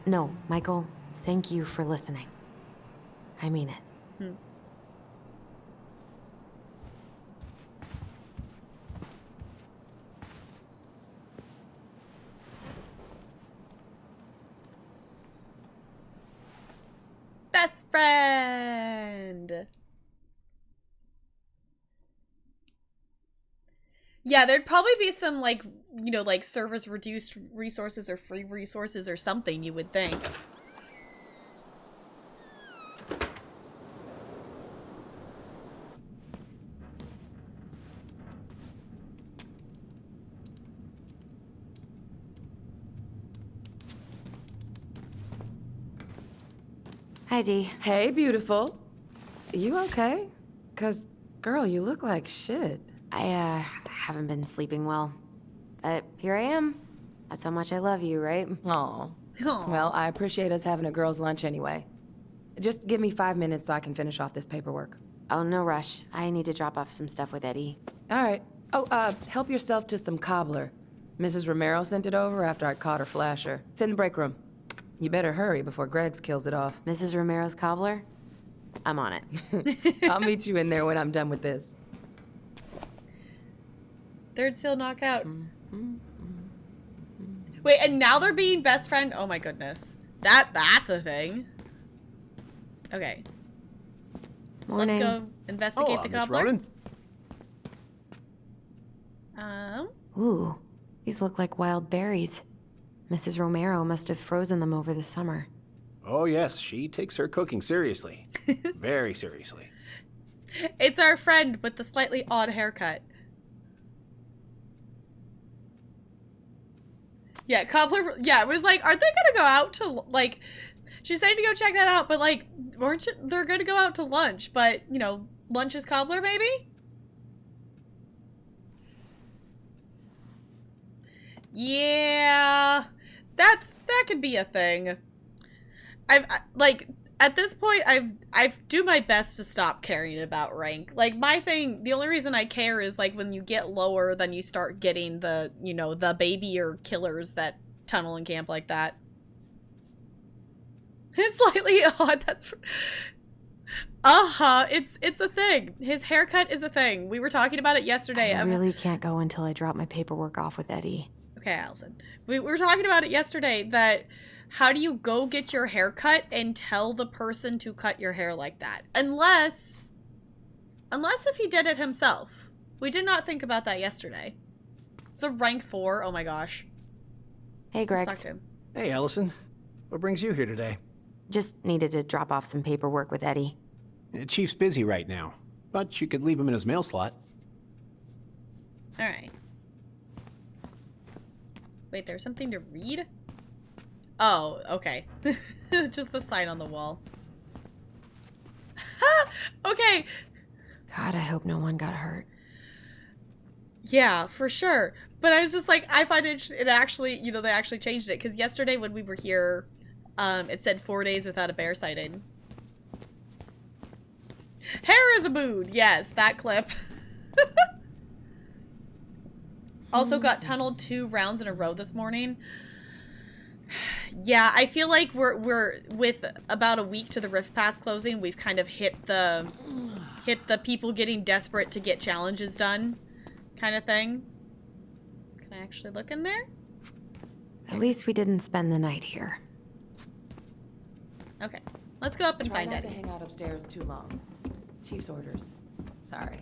No, Michael, thank you for listening. I mean it. Best friend! Yeah, there'd probably be some, like, you know, like, service reduced resources or free resources or something, you would think. Hi, Dee. Hey, beautiful. You okay? 'Cause, girl, you look like shit. I haven't been sleeping well. But here I am. That's how much I love you, right? Aw. Well, I appreciate us having a girls' lunch anyway. Just give me 5 minutes so I can finish off this paperwork. Oh, no rush. I need to drop off some stuff with Eddie. All right. Oh, help yourself to some cobbler. Mrs. Romero sent it over after I caught her flasher. It's in the break room. You better hurry before Greggs kills it off. Mrs. Romero's cobbler? I'm on it. I'll meet you in there when I'm done with this. Third seal knockout. Wait, and now they're being best friend? Oh my goodness. That's a thing. Okay. Morning. Let's go investigate the Miss cobbler. Ronan. Ooh, these look like wild berries. Mrs. Romero must have frozen them over the summer. Oh yes, she takes her cooking seriously. Very seriously. It's our friend with the slightly odd haircut. Yeah, cobbler. Yeah, it was like, aren't they gonna go out to, like, she's saying to go check that out, but, like, weren't you, they're gonna go out to lunch, but, you know, lunch is cobbler, maybe? Yeah, that could be a thing. Like, At this point, I do my best to stop caring about rank. Like, my thing, the only reason I care is, like, when you get lower, then you start getting the, you know, the baby or killers that tunnel and camp like that. It's slightly odd, that's... it's a thing. His haircut is a thing. We were talking about it yesterday. I really can't go until I drop my paperwork off with Eddie. Okay, Allison. We were talking about it yesterday, that how do you go get your hair cut and tell the person to cut your hair like that? Unless if he did it himself. We did not think about that yesterday. It's a rank 4. Oh my gosh. Hey, Greg. Hey, Allison. What brings you here today? Just needed to drop off some paperwork with Eddie. Chief's busy right now, but you could leave him in his mail slot. Alright. Wait, there's something to read? Oh, okay. Just the sign on the wall. Okay. God, I hope no one got hurt. Yeah, for sure. But I was just like, I find it actually, you know, they actually changed it. Because yesterday when we were here, it said 4 days without a bear sighting. Hair is a mood. Yes, that clip. Also got tunneled 2 rounds in a row this morning. Yeah, I feel like we're with about a week to the Rift Pass closing, we've kind of hit the people getting desperate to get challenges done kind of thing. Can I actually look in there? At least we didn't spend the night here. Okay, let's go up and find Try not Eddie. to hang out upstairs too long. Chief's orders. Sorry.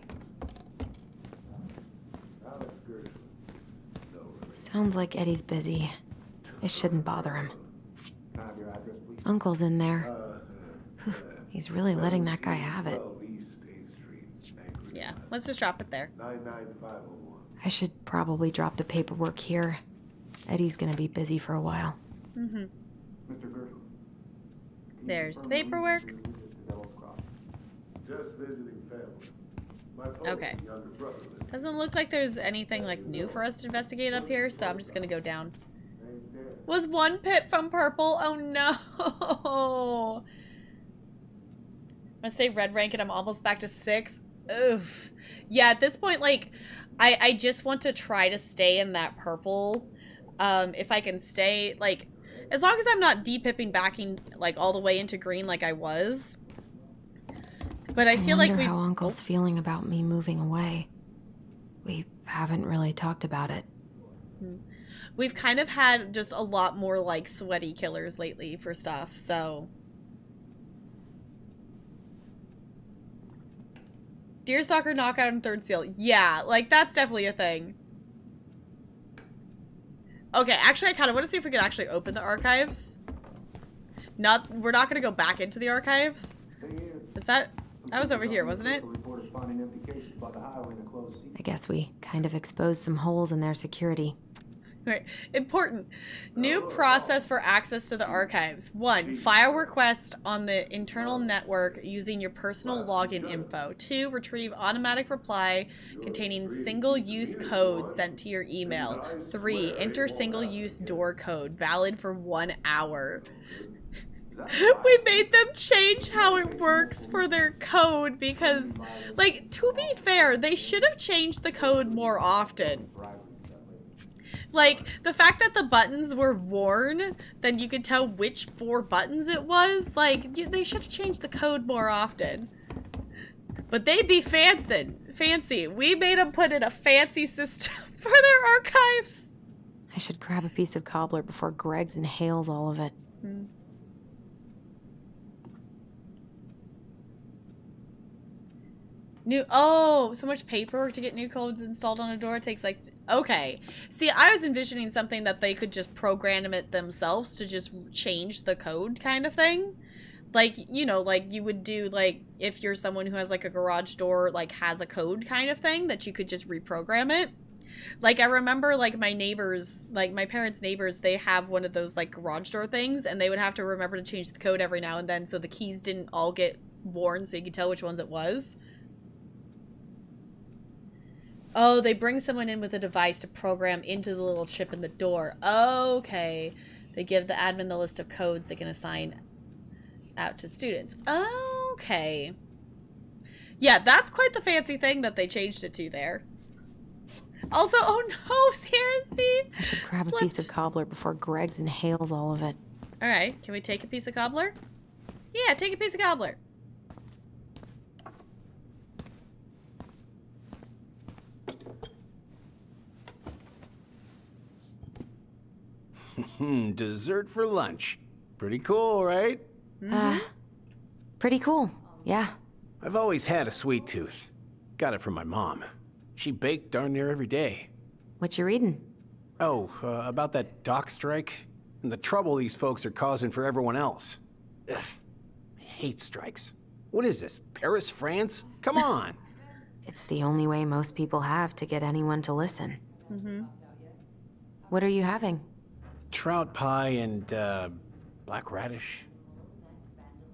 Sounds like Eddie's busy. It shouldn't bother him. Uncle's in there. Whew, he's really letting that guy have it. Yeah, let's just drop it there. I should probably drop the paperwork here. Eddie's gonna be busy for a while. Mm-hmm. There's the paperwork. Okay. Doesn't look like there's anything like new for us to investigate up here, so I'm just gonna go down. Was 1 pit from purple? Oh no! I'm gonna stay red rank and I'm almost back to 6. Oof. Yeah, at this point, like, I just want to try to stay in that purple. If I can stay, like, as long as I'm not de-pipping backing, like, all the way into green like I was. But I feel like wonder how Uncle's feeling about me moving away. We haven't really talked about it. We've kind of had just a lot more, like, sweaty killers lately for stuff, so... Deerstalker knockout and 3rd seal. Yeah, like, that's definitely a thing. Okay, actually, I kind of want to see if we can actually open the archives. We're not going to go back into the archives. Is that... That was over here, wasn't it? I guess we kind of exposed some holes in their security. Right. Important. New process for access to the archives. 1. File request on the internal network using your personal login info. 2. Retrieve automatic reply containing single-use code sent to your email. 3. Enter single-use door code, valid for 1 hour. We made them change how it works for their code because, like, to be fair, they should have changed the code more often. Like, the fact that the buttons were worn, then you could tell which 4 buttons it was. Like, they should have changed the code more often. But they'd be fancy. We made them put in a fancy system for their archives. I should grab a piece of cobbler before Greg's inhales all of it. So much paperwork to get new codes installed on a door. It takes, like, okay. See, I was envisioning something that they could just program it themselves to just change the code kind of thing. Like, you know, like you would do, like, if you're someone who has, like, a garage door, like, has a code kind of thing, that you could just reprogram it. Like, I remember, like, my neighbors, like, my parents' neighbors, they have one of those, like, garage door things, and they would have to remember to change the code every now and then so the keys didn't all get worn so you could tell which ones it was. Oh, they bring someone in with a device to program into the little chip in the door. Okay. They give the admin the list of codes they can assign out to students. Okay. Yeah, that's quite the fancy thing that they changed it to there. Also, oh no, Seriously! I should grab a piece of cobbler before Greggs inhales all of it. Alright, can we take a piece of cobbler? Yeah, take a piece of cobbler. Dessert for lunch. Pretty cool, right? Pretty cool, yeah. I've always had a sweet tooth. Got it from my mom. She baked darn near every day. What you reading? Oh, about that dock strike and the trouble these folks are causing for everyone else. Ugh, I hate strikes. What is this, Paris, France? Come on! It's the only way most people have to get anyone to listen. What are you having? Trout pie and, black radish.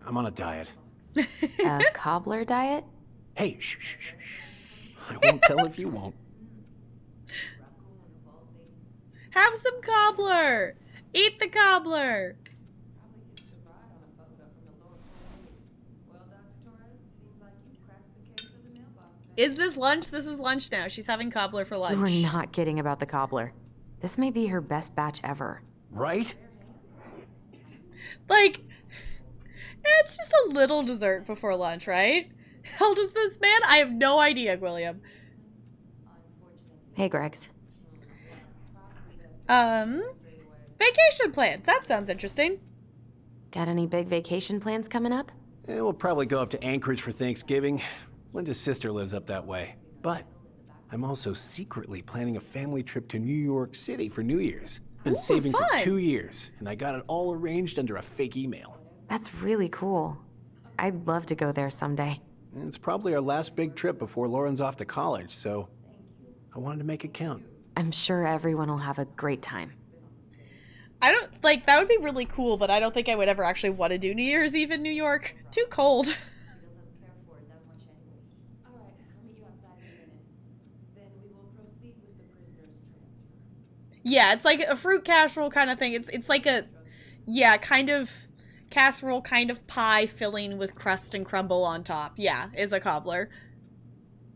I'm on a diet. A cobbler diet? Hey, shh, shh, shh, shh. I won't tell if you won't. Have some cobbler! Eat the cobbler! Is this lunch? This is lunch now. She's having cobbler for lunch. You were not kidding about the cobbler. This may be her best batch ever. Right? Like, it's just a little dessert before lunch, right? How old is this man? I have no idea, William. Hey, Greggs. Vacation plans. That sounds interesting. Got any big vacation plans coming up? We'll probably go up to Anchorage for Thanksgiving. Linda's sister lives up that way. But I'm also secretly planning a family trip to New York City for New Year's. Been saving for 2 years, and I got it all arranged under a fake email. That's really cool. I'd love to go there someday. It's probably our last big trip before Lauren's off to college, so I wanted to make it count. I'm sure everyone will have a great time. I don't, like, that would be really cool, but I don't think I would ever actually want to do New Year's Eve in New York. Too cold. Yeah, it's like a fruit casserole kind of thing. It's like a, yeah, kind of casserole, kind of pie filling with crust and crumble on top. Yeah, is a cobbler.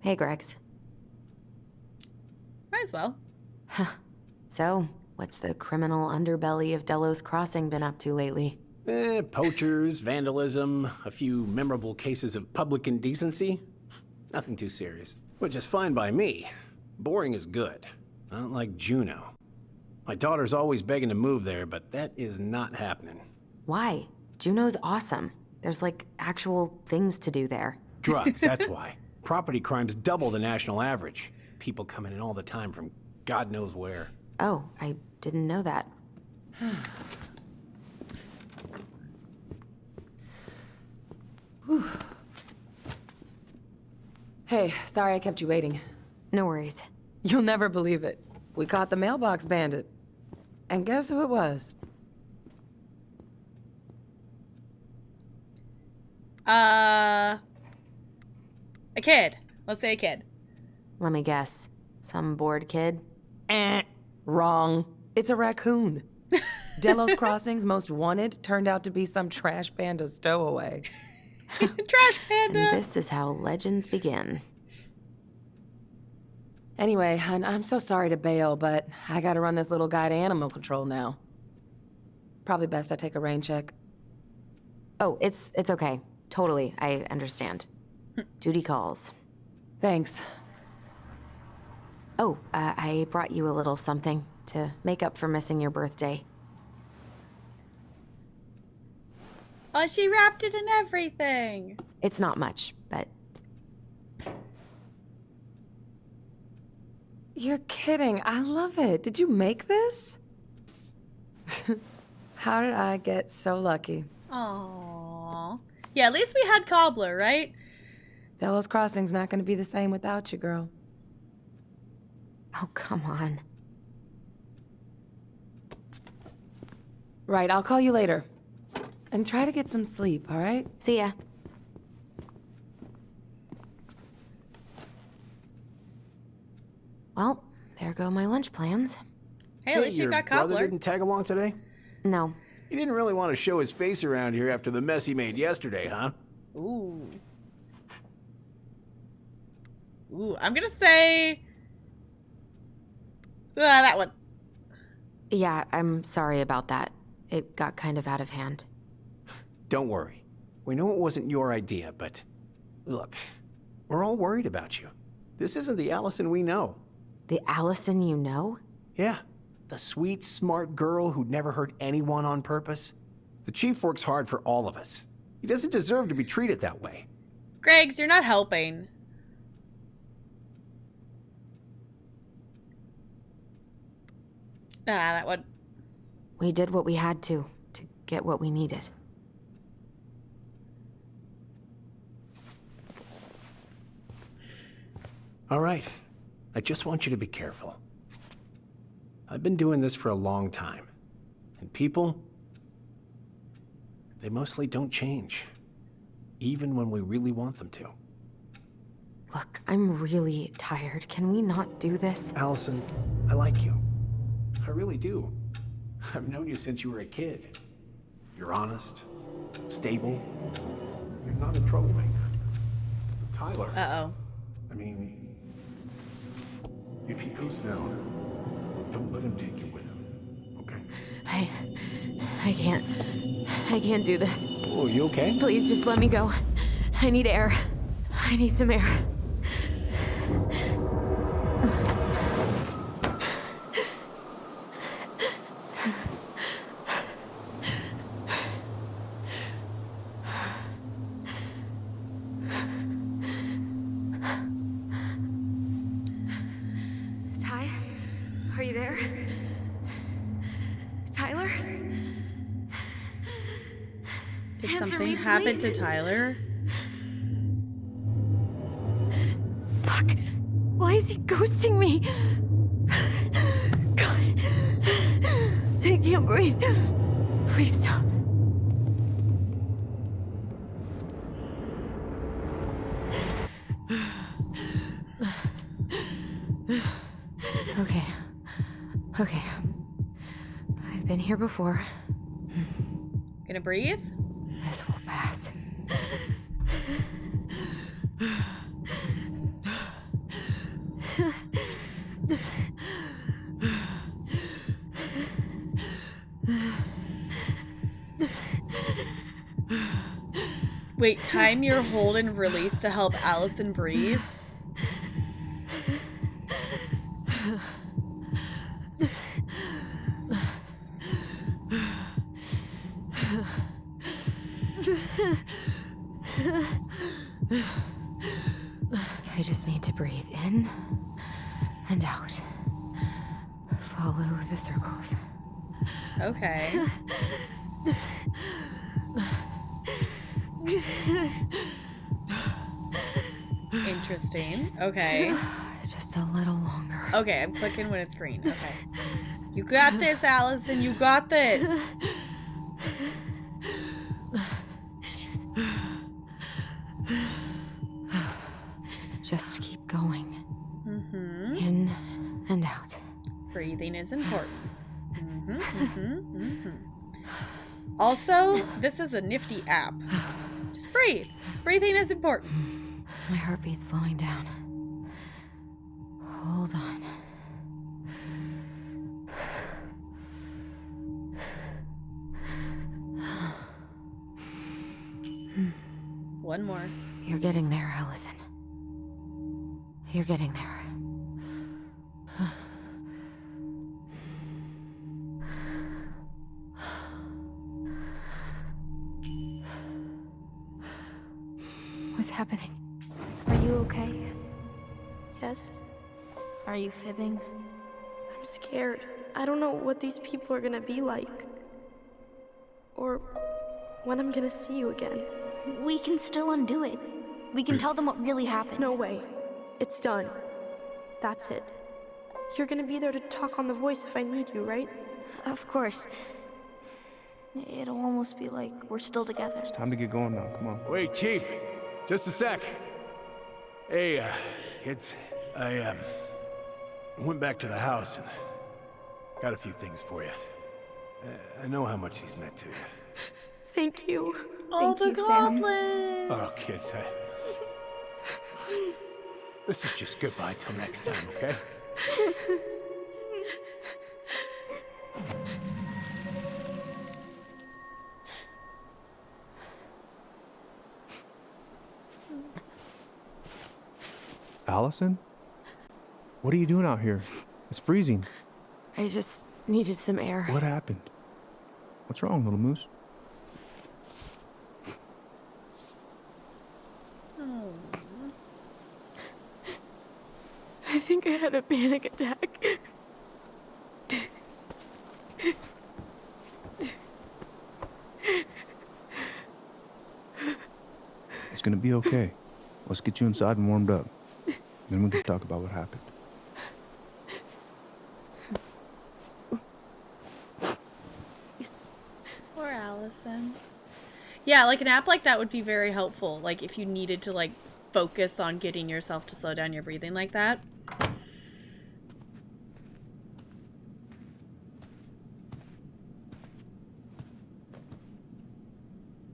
Hey, Greggs. Might as well. So, what's the criminal underbelly of Delos Crossing been up to lately? Poachers, vandalism, a few memorable cases of public indecency. Nothing too serious. Which is fine by me. Boring is good. Not like Juneau. My daughter's always begging to move there, but that is not happening. Why? Juneau's awesome. There's like actual things to do there. Drugs, that's why. Property crime's double the national average. People coming in all the time from God knows where. Oh, I didn't know that. Hey, sorry I kept you waiting. No worries. You'll never believe it. We caught the mailbox bandit. And guess who it was? A kid. Let's say a kid. Let me guess. Some bored kid? Wrong. It's a raccoon. Delos Crossing's most wanted turned out to be some trash panda stowaway. Trash panda! And this is how legends begin. Anyway, hun, I'm so sorry to bail, but I gotta run this little guy to animal control now. Probably best I take a rain check. Oh, it's okay. Totally, I understand. Duty calls. Thanks. Oh, I brought you a little something to make up for missing your birthday. Oh, she wrapped it in everything. It's not much, but... You're kidding. I love it. Did you make this? How did I get so lucky? Aww. Yeah, at least we had cobbler, right? Delos Crossing's not gonna be the same without you, girl. Oh, come on. Right, I'll call you later. And try to get some sleep, all right? See ya. Well, there go my lunch plans. Hey, at least you got your brother cobbler. didn't tag along today? No, He didn't really want to show his face around here after the mess he made yesterday, huh? Ooh. Ooh, I'm gonna say... that one. Yeah, I'm sorry about that. It got kind of out of hand. Don't worry. We know it wasn't your idea, but... Look, we're all worried about you. This isn't the Allison we know. The Allison you know? Yeah. The sweet, smart girl who'd never hurt anyone on purpose. The Chief works hard for all of us. He doesn't deserve to be treated that way. Greggs, you're not helping. That one. We did what we had to get what we needed. All right. I just want you to be careful. I've been doing this for a long time. And people, they mostly don't change. Even when we really want them to. Look, I'm really tired. Can we not do this? Allison, I like you. I really do. I've known you since you were a kid. You're honest, stable. You're not a troublemaker. Tyler. Uh-oh. I mean, if he goes down, don't let him take you with him, okay? I can't do this. Oh, you okay? Please just let me go. I need air. I need some air. Ty? Are you there? Tyler? Did Answer something me, happen please. to Tyler? Fuck. Why is he ghosting me? God. I can't breathe. Please stop. Okay. Okay. I've been here before. Gonna breathe? This will pass. Wait, time your hold and release to help Allison breathe? I just need to breathe in and out. Follow the circles. Okay. Interesting. Okay. Just a little longer. Okay, I'm clicking when it's green. Okay. You got this, Allison. You got this. Just keep going. Mm-hmm. In and out. Breathing is important. Mm-hmm, mm-hmm, mm-hmm. Also, this is a nifty app. Just breathe. Breathing is important. My heartbeat's slowing down. Hold on. One more. You're getting there, Allison. You're getting there. What's happening? Are you okay? Yes. Are you fibbing? I'm scared. I don't know what these people are gonna be like. Or when I'm gonna see you again. We can still undo it. We can tell them what really happened. No way. It's done. That's it. You're gonna be there to talk on the voice if I need you, right? Of course. It'll almost be like we're still together. It's time to get going now. Come on. Wait, Chief. Just a sec. Hey, kids. I went back to the house and got a few things for you. I know how much he's meant to you. Thank you. All Thank the you, Sam. goblins. Oh, kids, this is just goodbye till next time, okay? Allison? What are you doing out here? It's freezing. I just needed some air. What happened? What's wrong, little moose? Oh. I think I had a panic attack. It's gonna be okay. Let's get you inside and warmed up. Then we can talk about what happened. Poor Allison. Yeah, like an app like that would be very helpful. Like if you needed to like focus on getting yourself to slow down your breathing like that.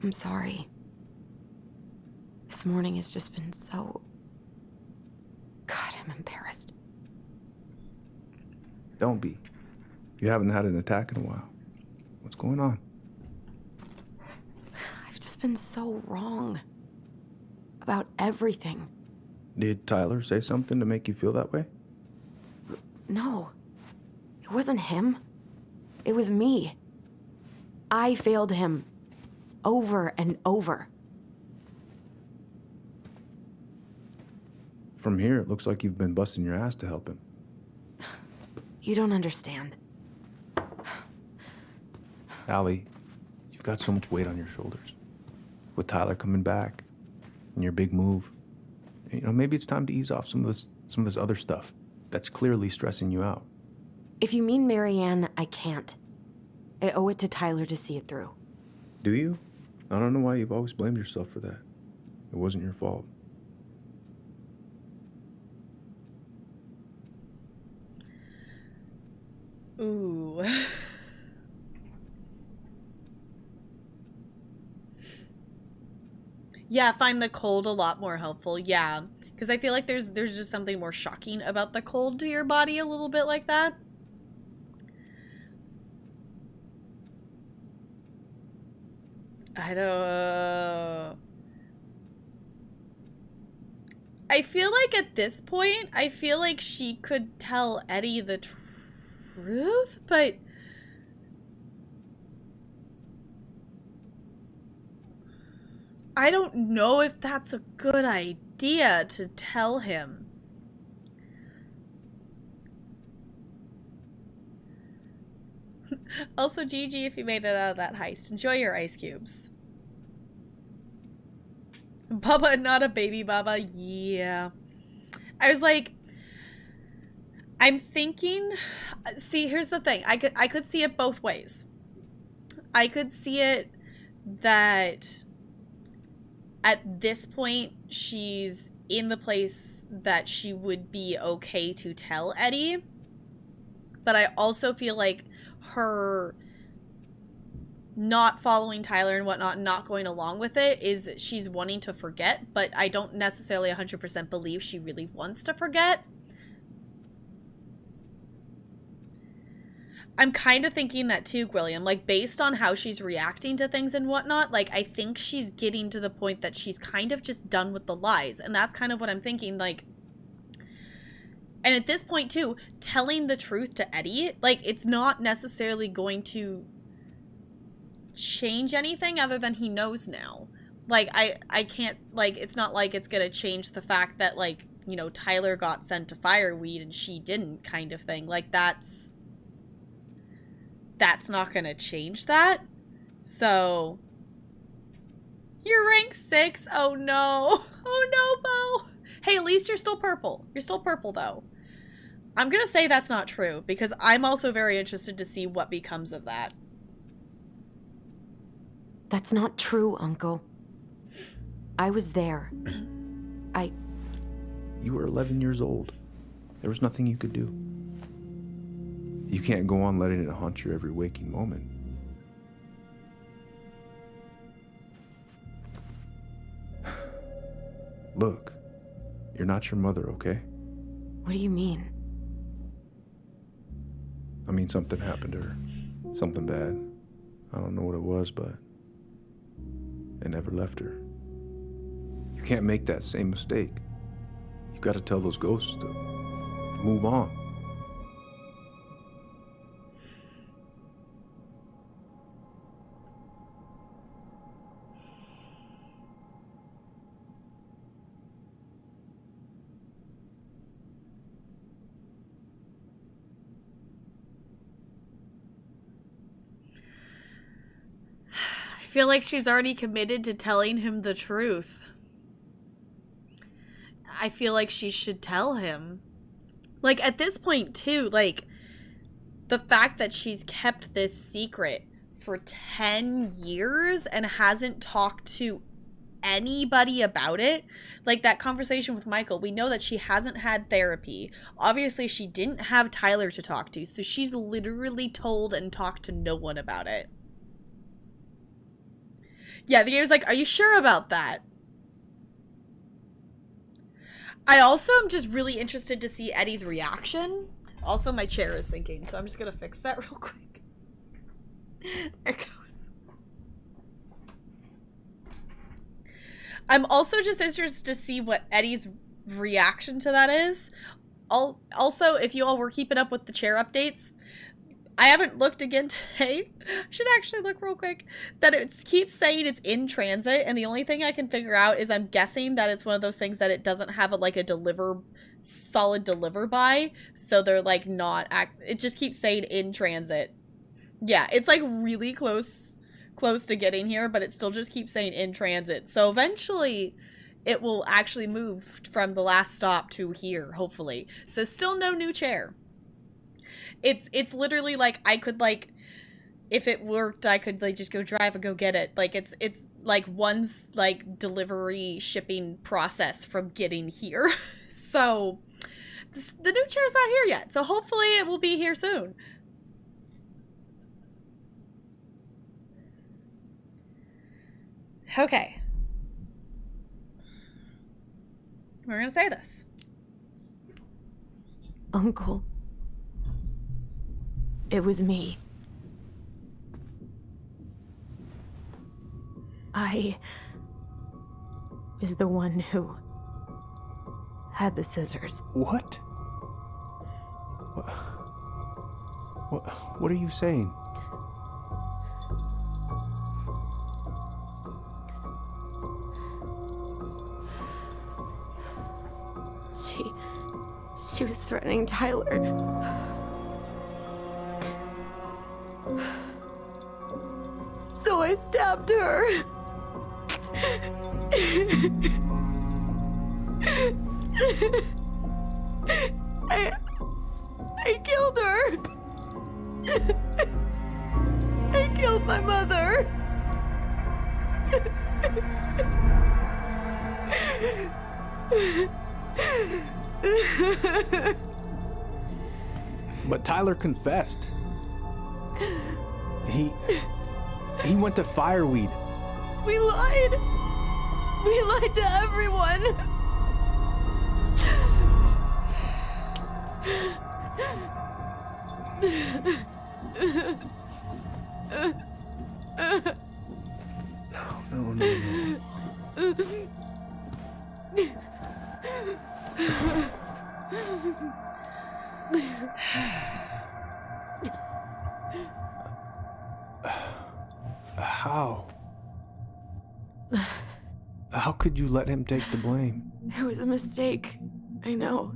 I'm sorry. This morning has just been so... God, I'm embarrassed. Don't be. You haven't had an attack in a while. What's going on? I've just been so wrong. About everything. Did Tyler say something to make you feel that way? No. It wasn't him. It was me. I failed him. Over and over. From here, it looks like you've been busting your ass to help him. You don't understand. Allie, you've got so much weight on your shoulders. With Tyler coming back, and your big move, you know, maybe it's time to ease off some of this other stuff that's clearly stressing you out. If you mean Marianne, I can't. I owe it to Tyler to see it through. Do you? I don't know why you've always blamed yourself for that. It wasn't your fault. Ooh. Yeah, find the cold a lot more helpful. Yeah, because I feel like there's just something more shocking about the cold to your body a little bit like that. I don't... I feel like at this point, I feel like she could tell Eddie the truth, but... I don't know if that's a good idea to tell him. Also, GG if you made it out of that heist. Enjoy your ice cubes. Baba, not a baby Baba. Yeah. I was like, I'm thinking, see, here's the thing. I could see it both ways. I could see it that at this point, she's in the place that she would be okay to tell Eddie. But I also feel like her not following Tyler and whatnot, not going along with it, is she's wanting to forget, but I don't necessarily 100% believe she really wants to forget. I'm kind of thinking that too, Gwilliam, like based on how she's reacting to things and whatnot, like I think she's getting to the point that she's kind of just done with the lies, and that's kind of what I'm thinking, like. And at this point too, telling the truth to Eddie, like it's not necessarily going to change anything other than he knows now. Like I can't, like it's not like it's gonna change the fact that, like, you know, Tyler got sent to Fireweed and she didn't, kind of thing. Like that's not gonna change that. So you're rank 6. Oh no. Oh no, Bo. Hey, at least you're still purple. You're still purple though. I'm gonna say that's not true because I'm also very interested to see what becomes of that. That's not true, Uncle. I was there. You were 11 years old. There was nothing you could do. You can't go on letting it haunt your every waking moment. Look, you're not your mother, okay? What do you mean? I mean, something happened to her. Something bad. I don't know what it was, but it never left her. You can't make that same mistake. You gotta tell those ghosts to move on. I feel like she's already committed to telling him the truth. I feel like she should tell him. Like, at this point, too, like, the fact that she's kept this secret for 10 years and hasn't talked to anybody about it. Like, that conversation with Michael, we know that she hasn't had therapy. Obviously, she didn't have Tyler to talk to, so she's literally told and talked to no one about it. Yeah, the game's like, are you sure about that? I also am just really interested to see Eddie's reaction. Also, my chair is sinking, so I'm just gonna fix that real quick. There it goes. I'm also just interested to see what Eddie's reaction to that is. Also, if you all were keeping up with the chair updates, I haven't looked again today. I should actually look real quick. That it keeps saying it's in transit, and the only thing I can figure out is I'm guessing that it's one of those things that it doesn't have a solid deliver by, so they're like not it just keeps saying in transit. Yeah, it's like really close to getting here, but it still just keeps saying in transit. So eventually it will actually move from the last stop to here, hopefully. So still no new chair. It's literally like I could, like, if it worked, I could like just go drive and go get it. Like it's like one's like delivery shipping process from getting here. So the new chair's not here yet. So hopefully it will be here soon. Okay. We're gonna say this. Uncle. It was me. I was the one who had the scissors. What? What are you saying? She was threatening Tyler. So I stabbed her. I killed her. I killed my mother. But Tyler confessed. He went to Fireweed. We lied. We lied to everyone. No. How could you let him take the blame? It was a mistake. I know.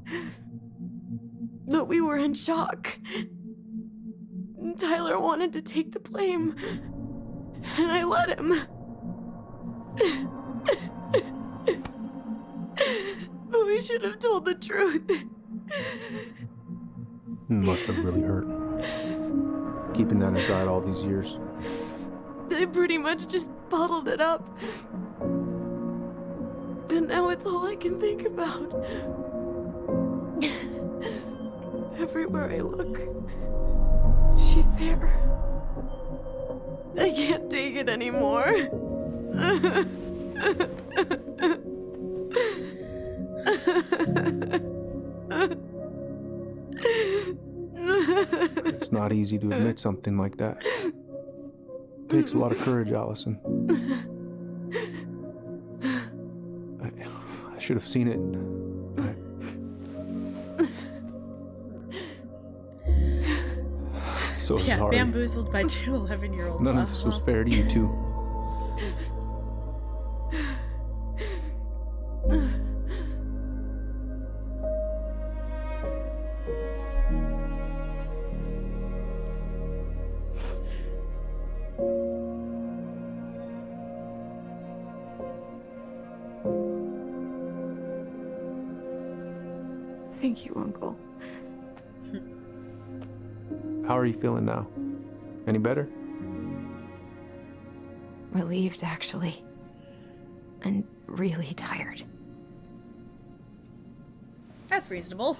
But we were in shock. Tyler wanted to take the blame. And I let him. But we should have told the truth. It must have really hurt. Keeping that inside all these years. They pretty much just bottled it up. And now it's all I can think about. Everywhere I look, she's there. I can't take it anymore. It's not easy to admit something like that. Takes a lot of courage, Allison. I should have seen it. So Yeah, sorry. bamboozled by two 11-year-olds. None of this was fair to you two. Thank you, Uncle. How are you feeling now? Any better? Relieved, actually. And really tired. That's reasonable.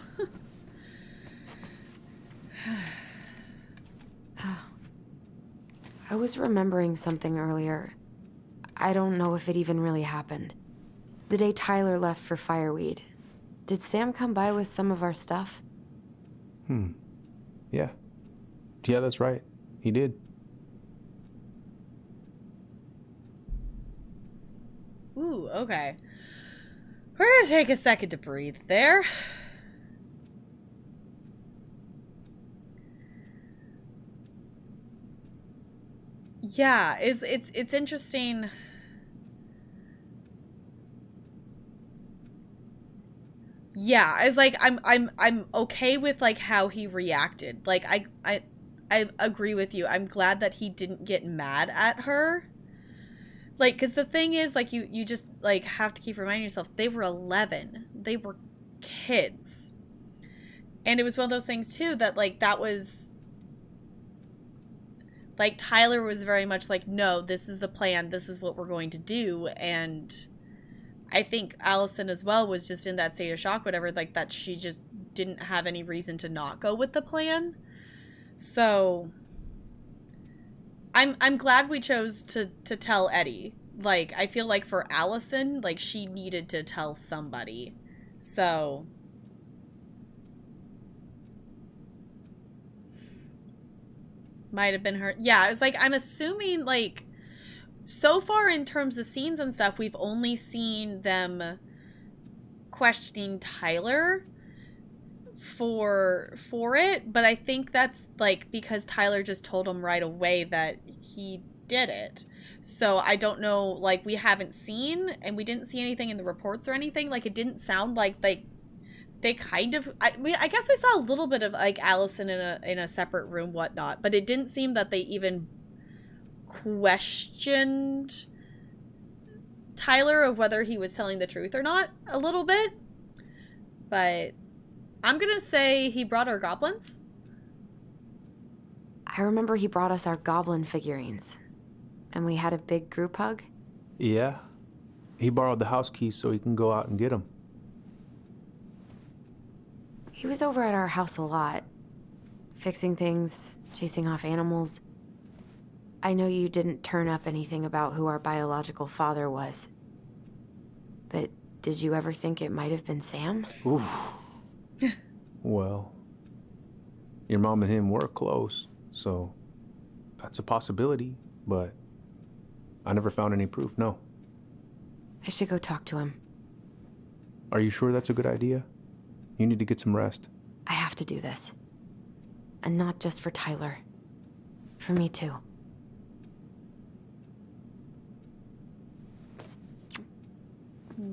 I was remembering something earlier. I don't know if it even really happened. The day Tyler left for Fireweed, did Sam come by with some of our stuff? Yeah. Yeah, that's right. He did. Ooh, okay. We're gonna take a second to breathe there. Yeah, it's interesting. Yeah, it's like I'm okay with like how he reacted. Like I agree with you. I'm glad that he didn't get mad at her. Like, because the thing is, like, you just, like, have to keep reminding yourself, they were 11. They were kids. And it was one of those things, too, that, like, that was, like, Tyler was very much like, no, this is the plan. This is what we're going to do. And I think Allison as well was just in that state of shock, whatever, like, that she just didn't have any reason to not go with the plan. So I'm glad we chose to tell Eddie. Like, I feel like for Allison, like, she needed to tell somebody. So might have been her. Yeah, it's like, I'm assuming, like, so far in terms of scenes and stuff, we've only seen them questioning Tyler for it, but I think that's like because Tyler just told him right away that he did it. So I don't know, like, we haven't seen, and we didn't see anything in the reports or anything. Like, it didn't sound like they kind of, I mean, I guess we saw a little bit of like Allison in a separate room, whatnot, but it didn't seem that they even questioned Tyler of whether he was telling the truth or not a little bit. But I'm gonna say he brought our goblins. I remember he brought us our goblin figurines. And we had a big group hug. Yeah. He borrowed the house keys so he can go out and get them. He was over at our house a lot. Fixing things, chasing off animals. I know you didn't turn up anything about who our biological father was. But did you ever think it might have been Sam? Ooh. Well, your mom and him were close, so that's a possibility, but I never found any proof, no. I should go talk to him. Are you sure that's a good idea? You need to get some rest. I have to do this. And not just for Tyler. For me, too.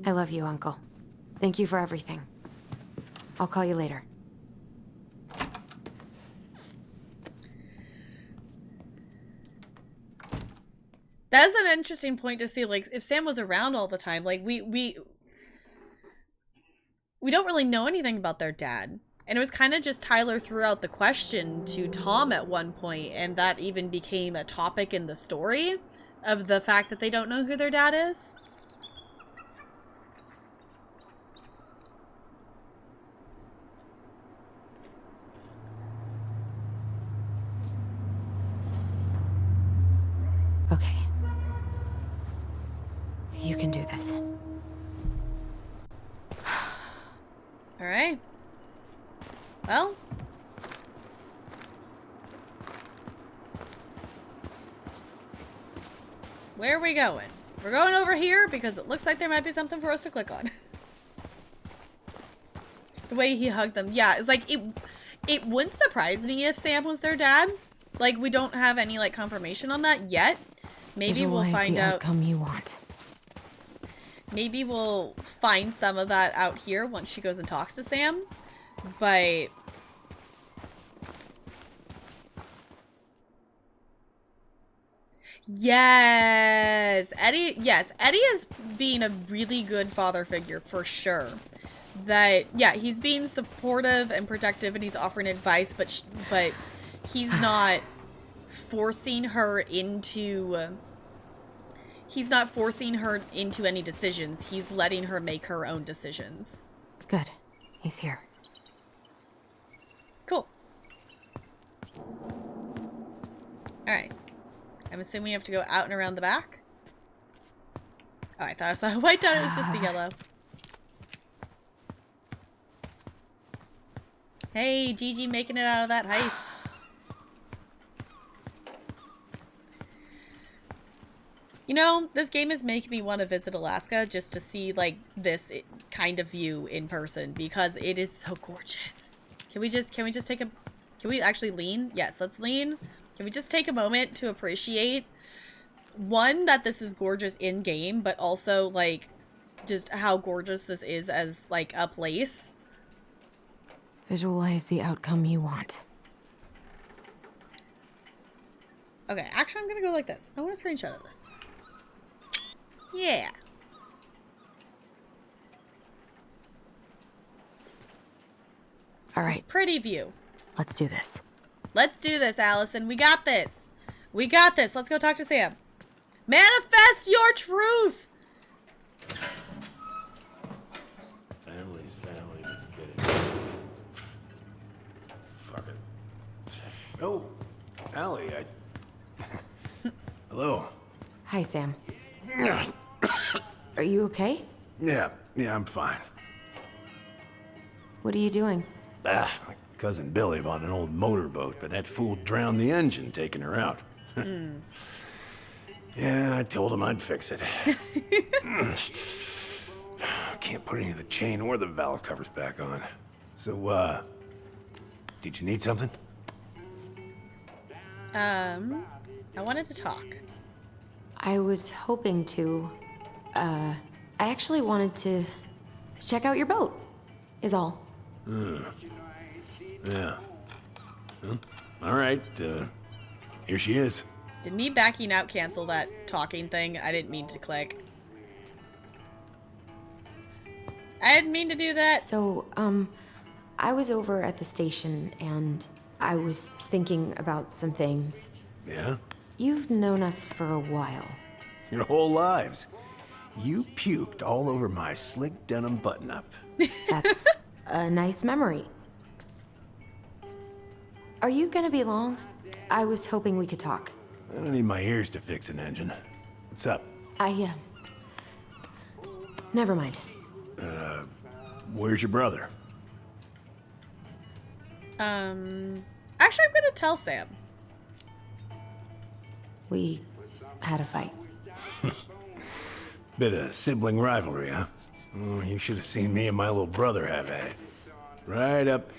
I love you, Uncle. Thank you for everything. I'll call you later. That's an interesting point to see, like, if Sam was around all the time, like, we don't really know anything about their dad. And it was kind of just Tyler threw out the question to Tom at one point, and that even became a topic in the story of the fact that they don't know who their dad is. Okay. You can do this. All right. Well. Where are we going? We're going over here because it looks like there might be something for us to click on. The way he hugged them. Yeah, it's like, it wouldn't surprise me if Sam was their dad. Like, we don't have any, like, confirmation on that yet. Maybe we'll find the out. Outcome you want. Maybe we'll find some of that out here once she goes and talks to Sam. But... Yes! Eddie is being a really good father figure, for sure. That, yeah, he's being supportive and protective and he's offering advice, but he's not forcing her into... He's not forcing her into any decisions. He's letting her make her own decisions. Good. He's here. Cool. Alright. I'm assuming we have to go out and around the back. Oh, I thought I saw a white dot. It was just the yellow. Hey, Gigi making it out of that heist. You know, this game is making me want to visit Alaska just to see, like, this kind of view in person because it is so gorgeous. Can we just take a... Can we actually lean? Yes, let's lean. Can we just take a moment to appreciate, one, that this is gorgeous in-game, but also, like, just how gorgeous this is as, like, a place? Visualize the outcome you want. Okay, actually, I'm gonna go like this. I want a screenshot of this. Yeah. All right. Pretty view. Let's do this. Let's do this, Allison. We got this. We got this. Let's go talk to Sam. Manifest your truth. Family's family. Get it. Fuck it. Oh, Allie, Hello. Hi, Sam. Are you okay? Yeah, I'm fine. What are you doing? My cousin Billy bought an old motorboat, but that fool drowned the engine taking her out. Yeah, I told him I'd fix it. Can't put any of the chain or the valve covers back on. So, did you need something? I wanted to talk. I was hoping to. I actually wanted to check out your boat, is all. Yeah. Well, all right, here she is. Did me backing out cancel that talking thing? I didn't mean to click. I didn't mean to do that. So, I was over at the station and I was thinking about some things. Yeah? You've known us for a while. Your whole lives. You puked all over my slick denim button-up. That's a nice memory. Are you gonna be long? I was hoping we could talk. I don't need my ears to fix an engine. What's up? Never mind. Where's your brother? Actually, I'm gonna tell Sam. We had a fight. Bit of sibling rivalry, huh? Oh, you should have seen me and my little brother have at it. Right up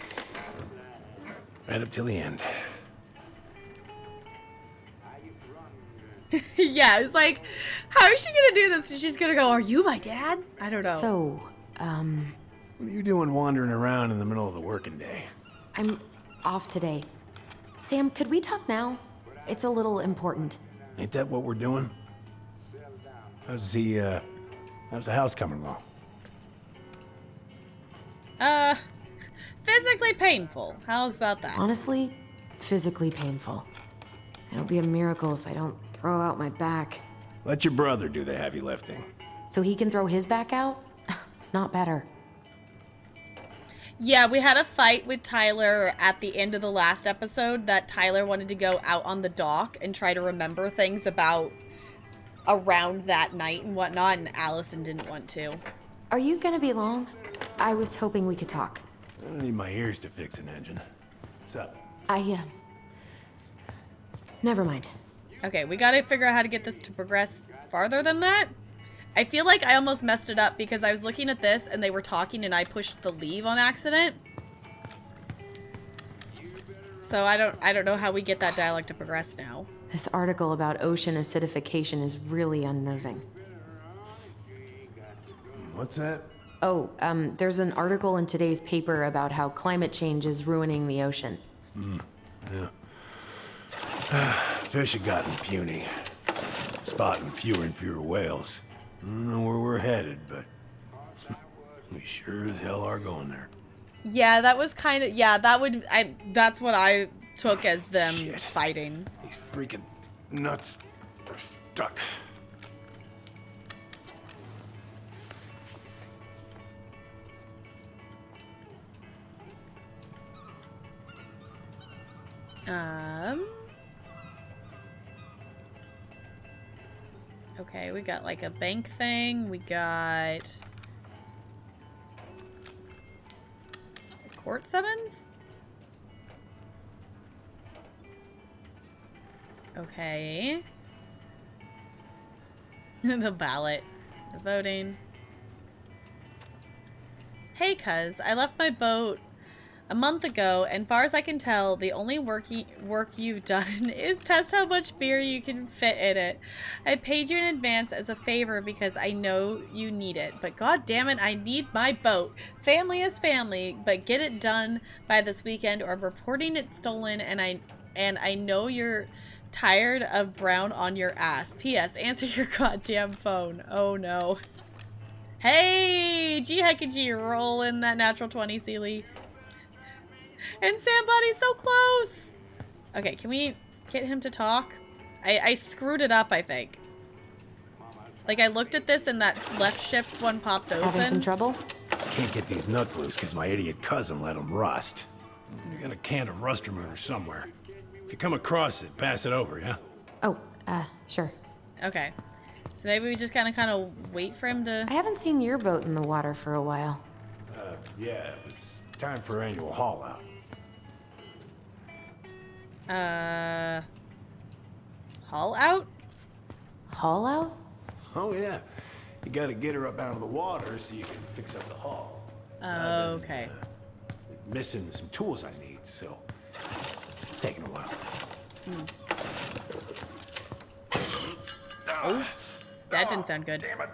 till the end. Yeah, it's like, how is she gonna do this? She's gonna go, are you my dad? I don't know. So, What are you doing wandering around in the middle of the working day? I'm off today. Sam, could we talk now? It's a little important. Ain't that what we're doing? How's the house coming along? Physically painful. How's about that? Honestly, physically painful. It'll be a miracle if I don't throw out my back. Let your brother do the heavy lifting. So he can throw his back out? Not better. Yeah, we had a fight with Tyler at the end of the last episode that Tyler wanted to go out on the dock and try to remember things about around that night and whatnot, and Allison didn't want to. Are you gonna be long? I was hoping we could talk. I don't need my ears to fix an engine. What's up? Never mind. Okay, we gotta figure out how to get this to progress farther than that. I feel like I almost messed it up because I was looking at this and they were talking and I pushed the leave on accident. So I don't know how we get that dialogue to progress now. This article about ocean acidification is really unnerving. What's that? Oh, there's an article in today's paper about how climate change is ruining the ocean. Yeah. Fish have gotten puny. Spotting fewer and fewer whales. I don't know where we're headed, but we sure as hell are going there. Yeah, that was kind of, yeah, that's what I took as them fighting. These freaking nuts are stuck. Okay, we got like a bank thing. We got court summons. Okay. The ballot. The voting. Hey, cuz, I left my boat a month ago, and far as I can tell, the only work you've done is test how much beer you can fit in it. I paid you in advance as a favor because I know you need it, but god damn it, I need my boat. Family is family, but get it done by this weekend or I'm reporting it stolen, and I know you're tired of brown on your ass. P.S. Answer your goddamn phone. Oh no. Hey, G heck G, roll in that natural 20, Sealy. And Sambody's so close! Okay, can we get him to talk? I screwed it up, I think. Like, I looked at this and that left shift one popped open. Having some trouble? Can't get these nuts loose because my idiot cousin let them rust. I got a can of rust remover somewhere. If you come across it, pass it over, yeah? Oh, sure. Okay. So maybe we just kind of wait for him to... I haven't seen your boat in the water for a while. Yeah, it was time for annual haul out. Haul out? Haul out? Oh, yeah. You gotta get her up out of the water so you can fix up the hull. Okay. Missing some tools I need, so it's taking a while. Oh, that didn't sound good. Damn it.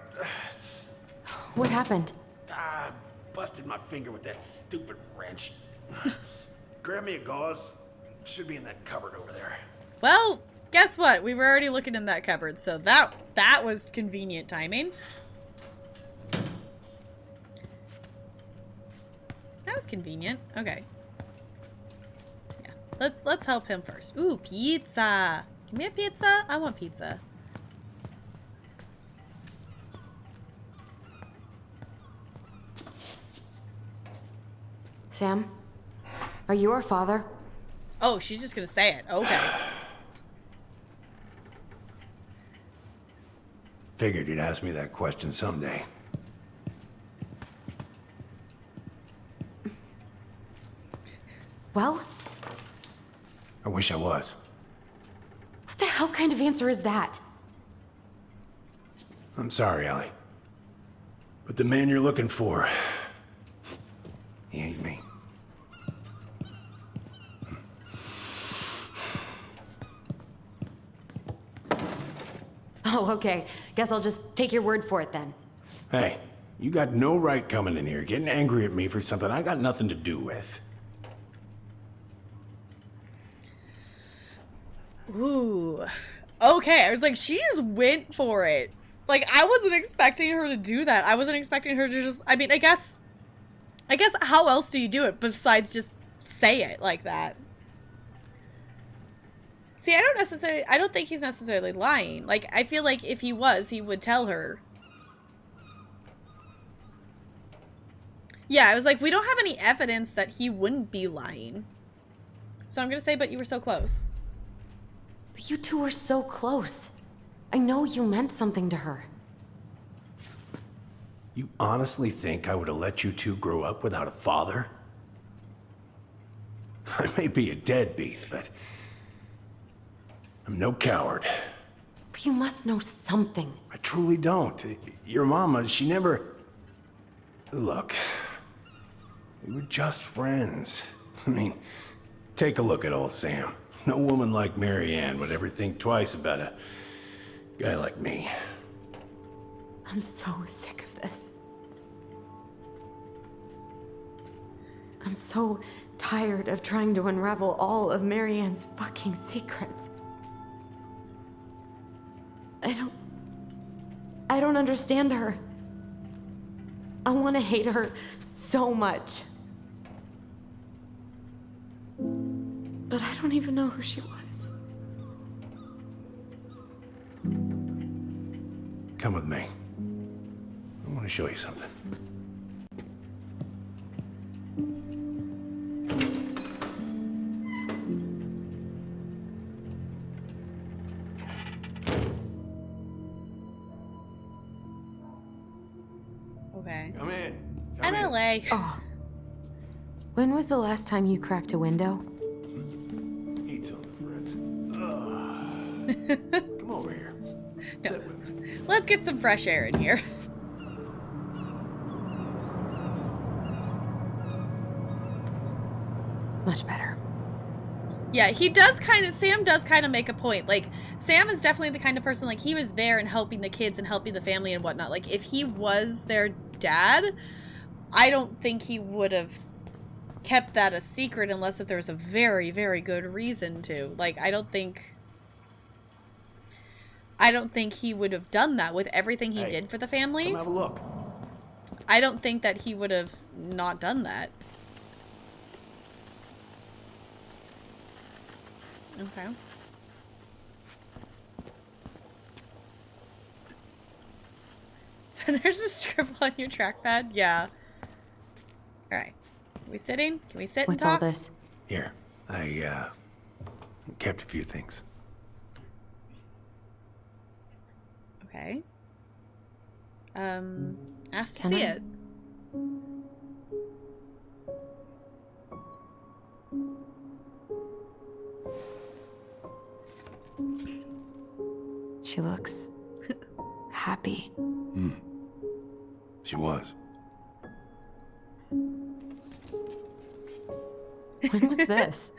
What happened? Busted my finger with that stupid wrench. Grab me a gauze. Should be in that cupboard over there. Well, guess what? We were already looking in that cupboard, so that was convenient timing. That was convenient. Okay. Yeah. Let's help him first. Ooh, pizza. Give me a pizza. I want pizza. Sam? Are you our father? Oh, she's just gonna say it. Okay. Figured you'd ask me that question someday. Well? I wish I was. What the hell kind of answer is that? I'm sorry, Ellie. But the man you're looking for, he ain't me. Oh, okay. Guess I'll just take your word for it then. Hey, you got no right coming in here getting angry at me for something I got nothing to do with. Ooh. Okay, I was like, she just went for it. Like, I wasn't expecting her to do that. I wasn't expecting her to just, I mean, I guess how else do you do it besides just say it like that? See, I don't think he's necessarily lying. Like, I feel like if he was, he would tell her. Yeah, I was like, we don't have any evidence that he wouldn't be lying. So I'm gonna say, but you were so close. But you two were so close. I know you meant something to her. You honestly think I would have let you two grow up without a father? I may be a deadbeat, but I'm no coward. But you must know something. I truly don't. Your mama, she never... Look, we were just friends. I mean, take a look at old Sam. No woman like Mary Ann would ever think twice about a guy like me. I'm so sick of this. I'm so tired of trying to unravel all of Mary Ann's fucking secrets. I don't understand her. I want to hate her so much. But I don't even know who she was. Come with me. I want to show you something. Okay. Come in. LA. Oh. When was the last time you cracked a window? Eat something, Fritz. Come over here. No. Sit with me. Let's get some fresh air in here. Much better. Yeah, Sam does kind of make a point. Like, Sam is definitely the kind of person, like, he was there and helping the kids and helping the family and whatnot. Like, if he was their dad, I don't think he would have kept that a secret unless if there was a very, very good reason to. Like, I don't think he would have done that with everything he did for the family. Come have a look. I don't think that he would have not done that. Okay. So there's a scribble on your trackpad? Yeah. Alright. Are we sitting? Can we sit What's and talk? all this? Here, I kept a few things. Okay. Ask to Can see I? it. She looks happy. She was. When was this?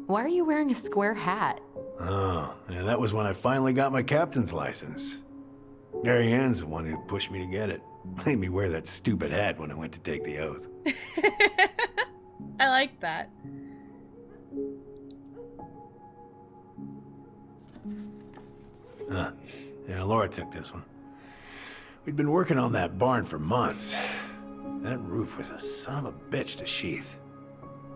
Why are you wearing a square hat? Oh, yeah, that was when I finally got my captain's license. Mary Ann's the one who pushed me to get it. Made me wear that stupid hat when I went to take the oath. I like that. Yeah, Laura took this one. We'd been working on that barn for months. That roof was a son of a bitch to sheath.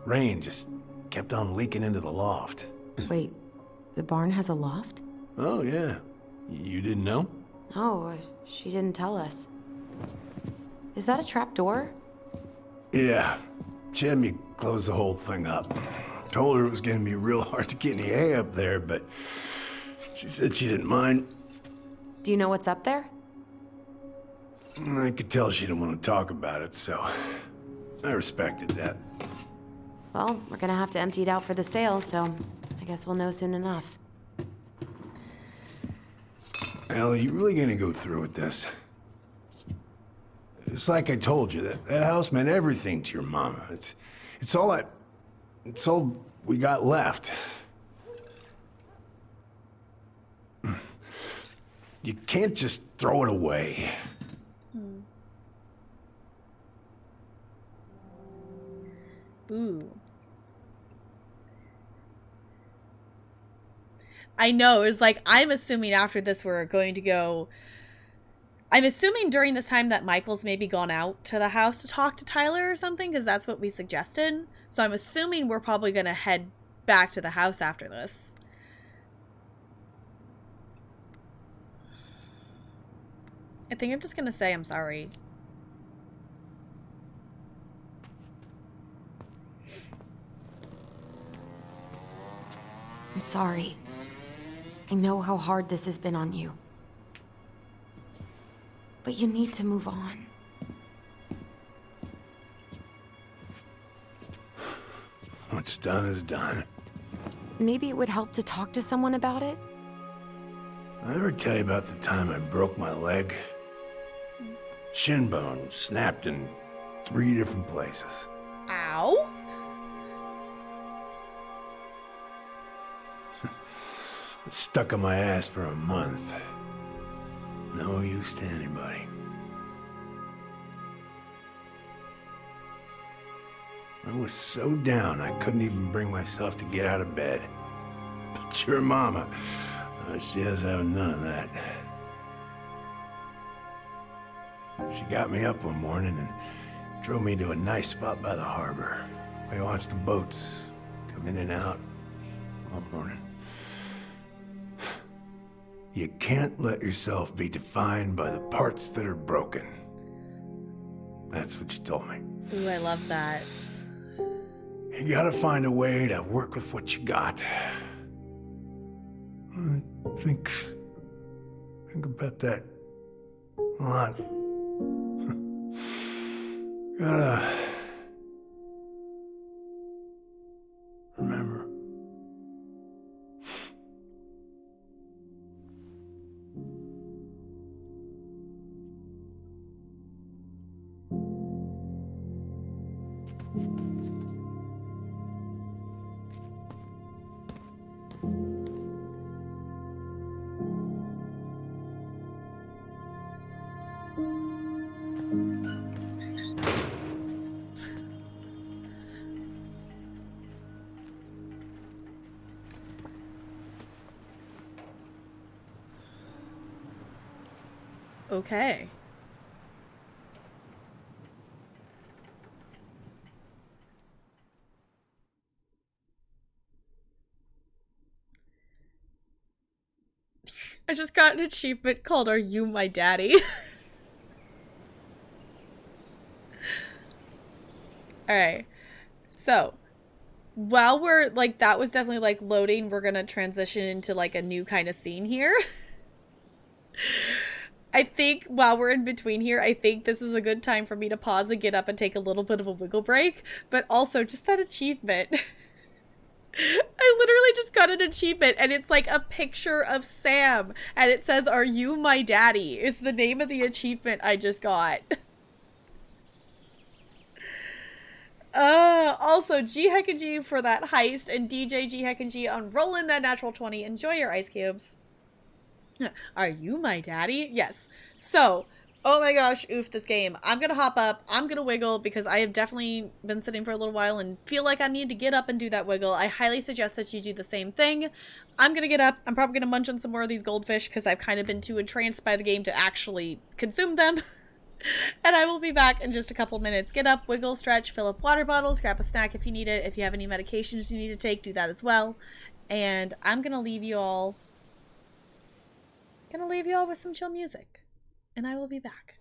Rain just kept on leaking into the loft. Wait, the barn has a loft? Oh, yeah. You didn't know? Oh, she didn't tell us. Is that a trap door? Yeah. She had me close the whole thing up. Told her it was gonna be real hard to get any hay up there, but she said she didn't mind. Do you know what's up there? I could tell she didn't want to talk about it, so I respected that. Well, we're gonna have to empty it out for the sale, so I guess we'll know soon enough. Ellie, you really gonna go through with this? It's like I told you, that house meant everything to your mama. It's all we got left. You can't just throw it away. Ooh. I know, it's like, I'm assuming after this we're going to go... I'm assuming during this time that Michael's maybe gone out to the house to talk to Tyler or something, because that's what we suggested. So I'm assuming we're probably going to head back to the house after this. I think I'm just going to say I'm sorry. I'm sorry. I know how hard this has been on you. But you need to move on. what's done is done. Maybe it would help to talk to someone about it? I ever tell you about the time I broke my leg? Shin bone snapped in 3 different places. Ow. It stuck on my ass for a month. No use to anybody. I was so down I couldn't even bring myself to get out of bed. But your mama, she has having none of that. She got me up one morning and drove me to a nice spot by the harbor. We watched the boats come in and out all morning. You can't let yourself be defined by the parts that are broken. That's what you told me. Ooh, I love that. You gotta find a way to work with what you got. Think about that a lot. Gotta remember. Okay. I just got an achievement called Are You My Daddy? Alright. So, while we're, like, that was definitely, like, loading, we're gonna transition into, like, a new kind of scene here. I think while we're in between here, I think this is a good time for me to pause and get up and take a little bit of a wiggle break. But also, just that achievement. I literally just got an achievement, and it's like a picture of Sam, and it says, Are You My Daddy? Is the name of the achievement I just got. Also, G Heck and G for that heist, and DJ G Heck and G on rolling that natural 20. Enjoy your ice cubes. Are you my daddy? Yes. So, oh my gosh, oof, this game. I'm gonna hop up, I'm gonna wiggle, because I have definitely been sitting for a little while and feel like I need to get up and do that wiggle. I highly suggest that you do the same thing. I'm gonna get up, I'm probably gonna munch on some more of these goldfish, because I've kind of been too entranced by the game to actually consume them. And I will be back in just a couple minutes. Get up, wiggle, stretch, fill up water bottles, grab a snack if you need it. If you have any medications you need to take, do that as well. And I'm gonna leave you all with some chill music. And I will be back.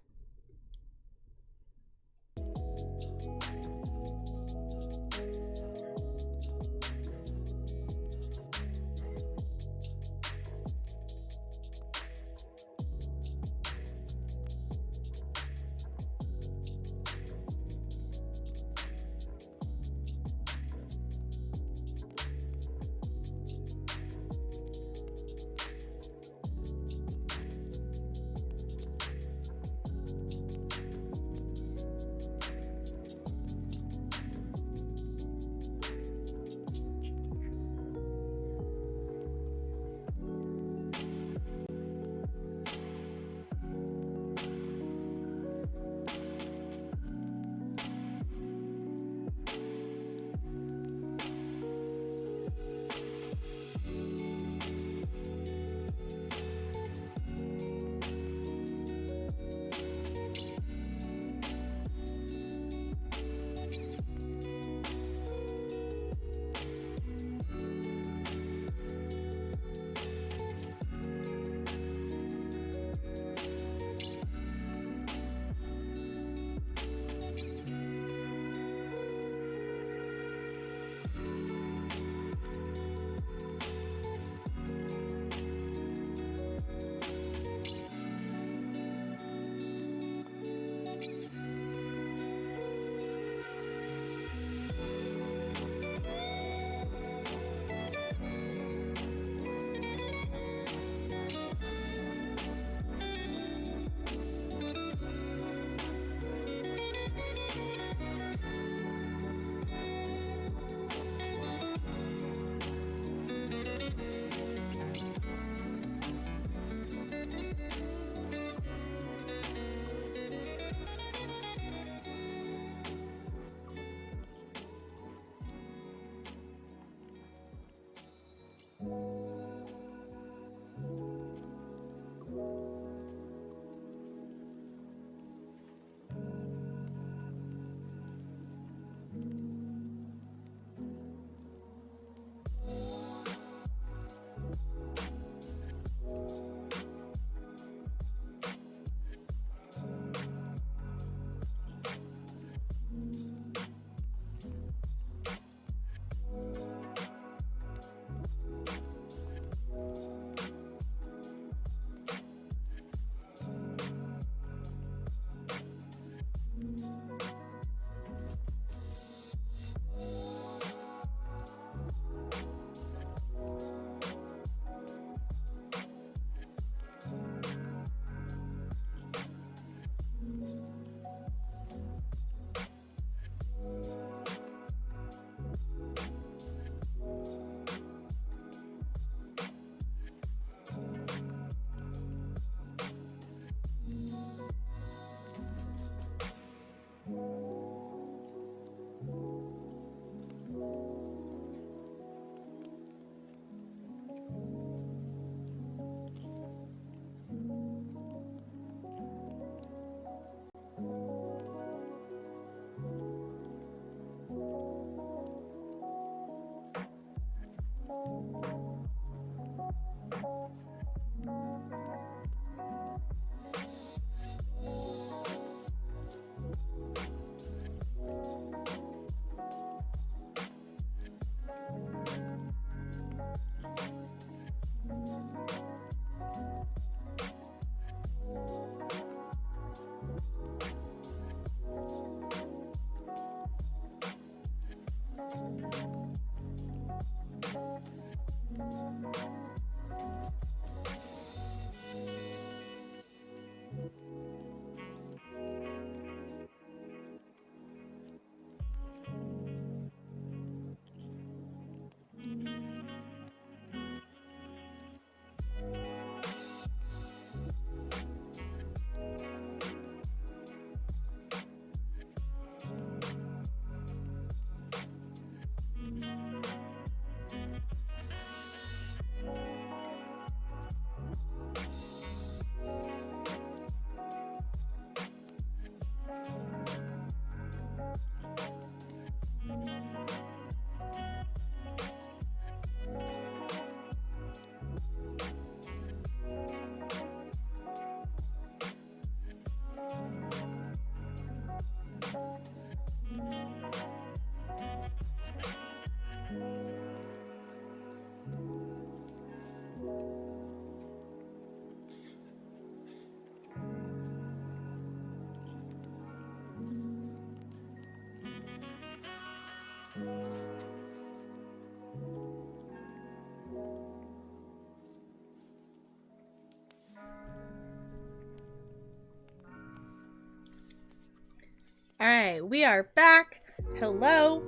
All right, we are back. Hello.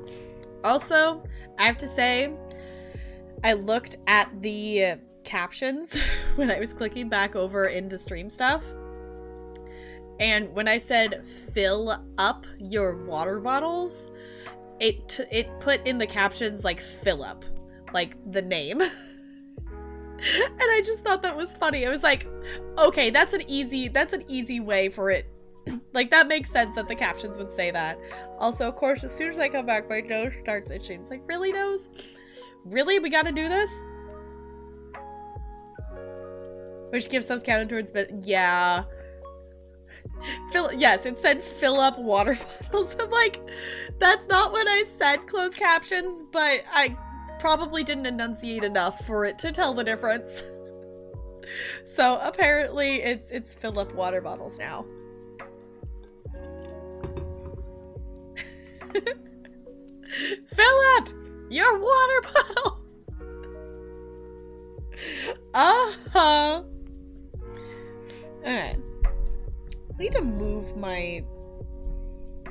Also, I have to say, I looked at the captions when I was clicking back over into stream stuff. And when I said fill up your water bottles, it put in the captions like Philip, like the name. And I just thought that was funny. I was like, okay, that's an easy way for it. Like, that makes sense that the captions would say that. Also, of course, as soon as I come back, my nose starts itching. It's like, really, nose? Really? We gotta do this? Which gives subs counted towards, but yeah. Yes, it said fill up water bottles. I'm like, that's not what I said, closed captions, but I probably didn't enunciate enough for it to tell the difference. So apparently it's fill up water bottles now. Fill up your water bottle. Uh-huh. Alright. I need to move my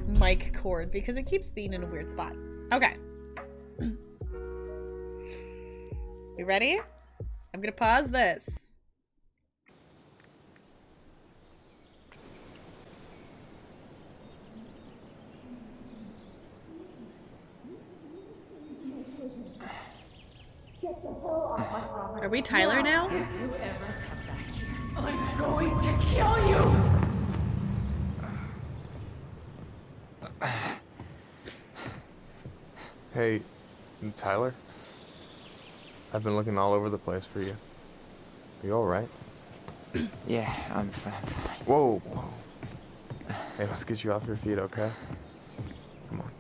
mic cord because it keeps being in a weird spot. Okay. You ready? I'm gonna pause this. Are we Tyler now? If you ever come back here, I'm going to kill you! Hey, Tyler? I've been looking all over the place for you. You alright? Yeah, I'm fine. Whoa, whoa. Hey, let's get you off your feet, okay? Come on.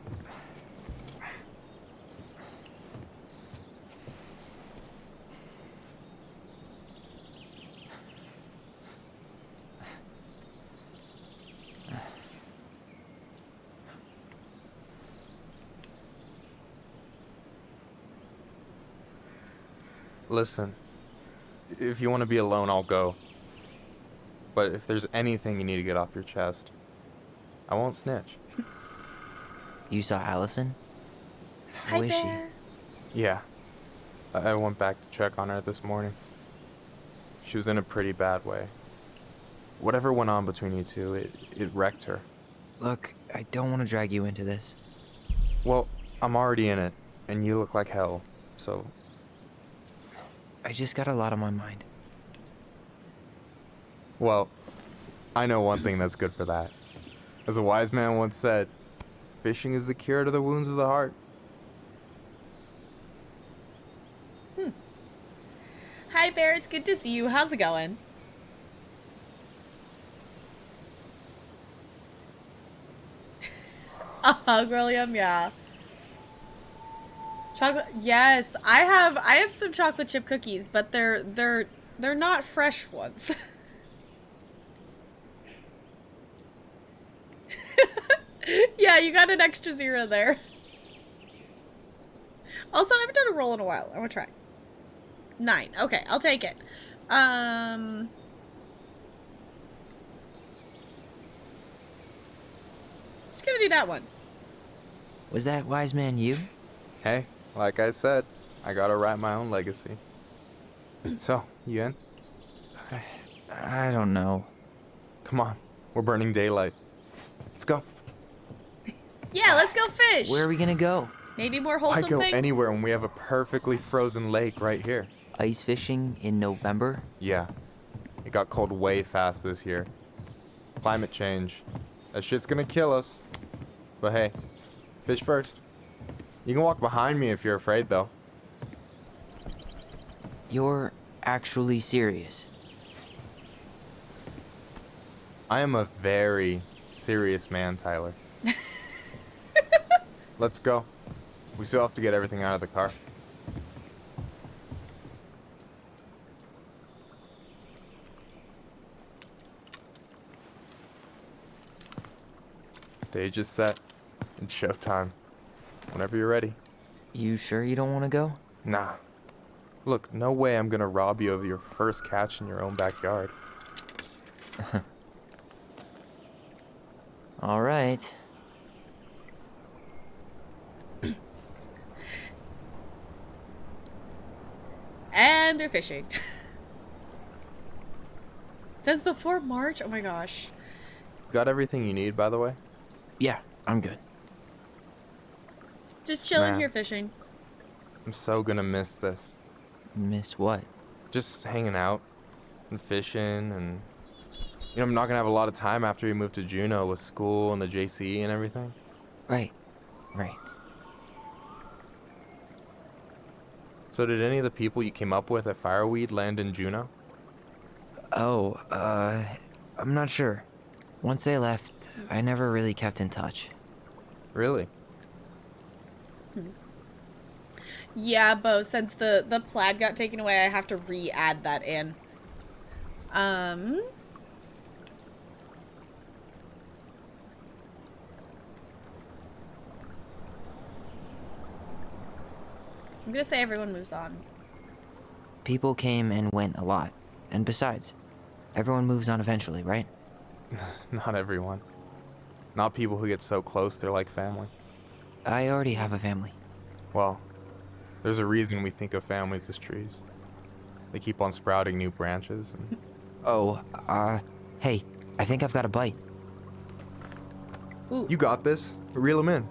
Listen, if you want to be alone, I'll go. But if there's anything you need to get off your chest, I won't snitch. You saw Allison? How is she? Yeah. I went back to check on her this morning. She was in a pretty bad way. Whatever went on between you two, it wrecked her. Look, I don't want to drag you into this. Well, I'm already in it, and you look like hell, so... I just got a lot on my mind. Well, I know one thing that's good for that. As a wise man once said, fishing is the cure to the wounds of the heart. Hi, Bear. It's good to see you. How's it going? Grillium, yeah. Chocolate, yes. I have some chocolate chip cookies, but they're not fresh ones. Yeah, you got an extra 0 there. Also, I haven't done a roll in a while. I want to try. 9. Okay, I'll take it. Just gonna do that one. Was that wise man you? Hey, like I said, I gotta write my own legacy. So, you in? I don't know. Come on, we're burning daylight. Let's go. Yeah, let's go fish. Where are we gonna go? Maybe more wholesome I go things? anywhere when we have a perfectly frozen lake right here. Ice fishing in November? Yeah. It got cold way fast this year. Climate change. That shit's gonna kill us. But hey, fish first. You can walk behind me if you're afraid, though. You're actually serious? I am a very serious man, Tyler. Let's go. We still have to get everything out of the car. Stage is set. It's showtime. Whenever you're ready. You sure you don't want to go? Nah. Look, no way I'm gonna rob you of your first catch in your own backyard. All right. And they're fishing. Since before March? Oh my gosh. Got everything you need, by the way? Yeah, I'm good. Just chilling Man. here fishing. I'm so gonna miss this. Miss what? Just hanging out and fishing and... You know, I'm not gonna have a lot of time after we move to Juneau with school and the JC and everything. Right. Right. So did any of the people you came up with at Fireweed land in Juneau? Oh, I'm not sure. Once they left, I never really kept in touch. Really? Yeah, Bo, since the plaid got taken away, I have to re-add that in. I'm gonna say everyone moves on. People came and went a lot. And besides, everyone moves on eventually, right? Not everyone. Not people who get so close they're like family. I already have a family. Well, there's a reason we think of families as trees. They keep on sprouting new branches and... Oh, hey, I think I've got a bite. Ooh. You got this. Reel them in.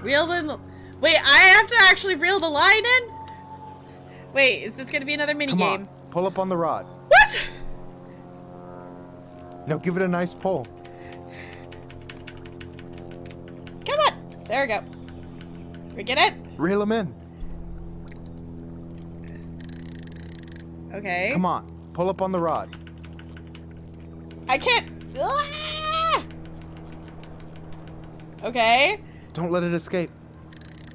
Reel them... Wait, I have to actually reel the line in? Wait, is this gonna be another mini Come game? on, pull up on the rod. What? No, give it a nice pull. Come on. There we go. We get it? Reel them in. Okay. Come on, pull up on the rod. I can't. Ah! Okay. Don't let it escape.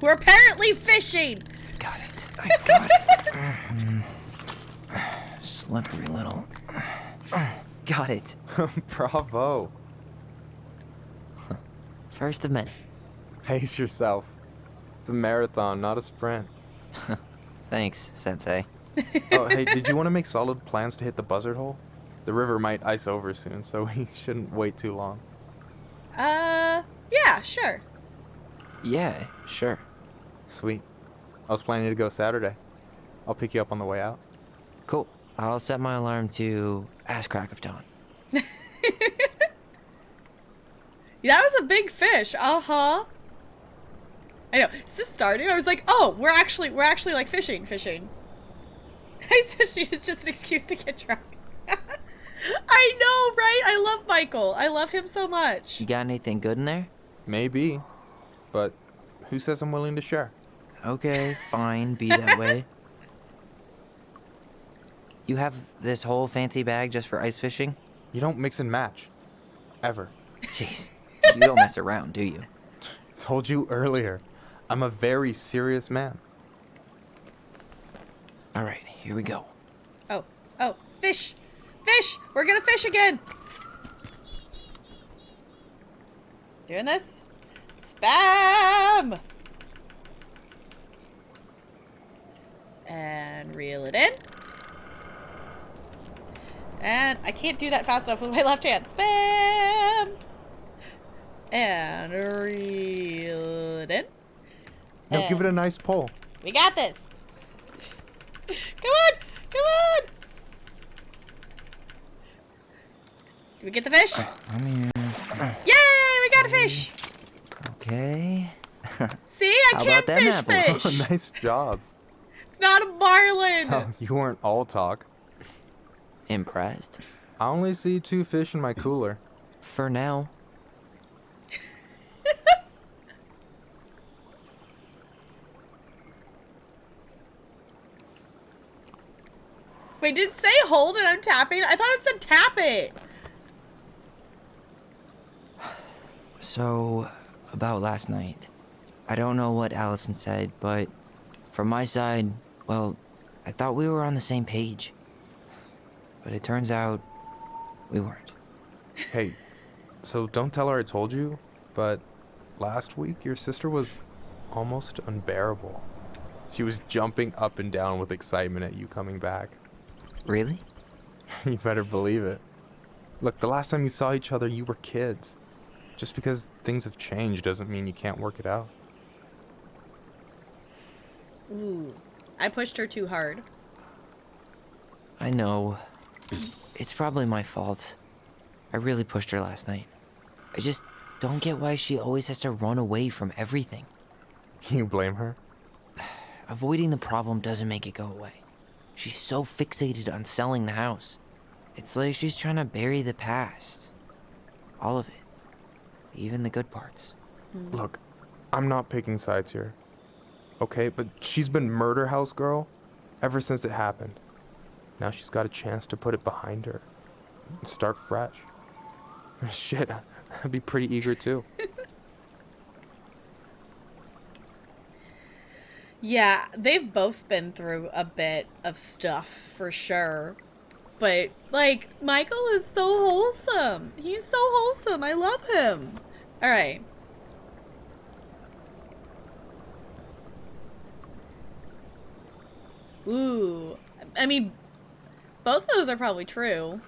We're apparently fishing. Got it. I got it. Slippery little. Got it. Bravo. First of many. Pace yourself. It's a marathon, not a sprint. Thanks, Sensei. Oh, hey, did you want to make solid plans to hit the buzzard hole? The river might ice over soon, so we shouldn't wait too long. Yeah, sure. Yeah, sure. Sweet. I was planning to go Saturday. I'll pick you up on the way out. Cool. I'll set my alarm to ass crack of dawn. That was a big fish. Uh-huh. I know. Is this starting? I was like, oh, we're actually like fishing. Ice fishing is just an excuse to get drunk. I know, right? I love Michael. I love him so much. You got anything good in there? Maybe, but who says I'm willing to share? Okay, fine, be that way. You have this whole fancy bag just for ice fishing? You don't mix and match. Ever. Jeez, you don't mess around, do you? Told you earlier. I'm a very serious man. All right, here we go. Oh, fish! Fish! We're gonna fish again! Doing this? Spam! And reel it in. And I can't do that fast enough with my left hand. Spam! And reel it in. Now give it a nice pull. We got this. Come on! Come on! Did we get the fish? Yay! We got a fish! Okay. See? I How can't about them fish apples? fish! Nice job. It's not a marlin! Oh, you weren't all talk. Impressed? I only see 2 fish in my cooler. For now. Wait, did it say hold and I'm tapping? I thought it said tap it. So, about last night. I don't know what Allison said, but from my side, well, I thought we were on the same page. But it turns out we weren't. Hey, so don't tell her I told you, but last week your sister was almost unbearable. She was jumping up and down with excitement at you coming back. Really? You better believe it. Look, the last time you saw each other, you were kids. Just because things have changed doesn't mean you can't work it out. Ooh, I pushed her too hard. I know. It's probably my fault. I really pushed her last night. I just don't get why she always has to run away from everything. You blame her? Avoiding the problem doesn't make it go away. She's so fixated on selling the house. It's like she's trying to bury the past. All of it. Even the good parts. Look, I'm not picking sides here. Okay, but she's been murder house girl ever since it happened. Now she's got a chance to put it behind her and start fresh. Shit, I'd be pretty eager too. Yeah, they've both been through a bit of stuff for sure. But, like, Michael is so wholesome. He's so wholesome. I love him. Alright. Ooh. I mean, both those are probably true.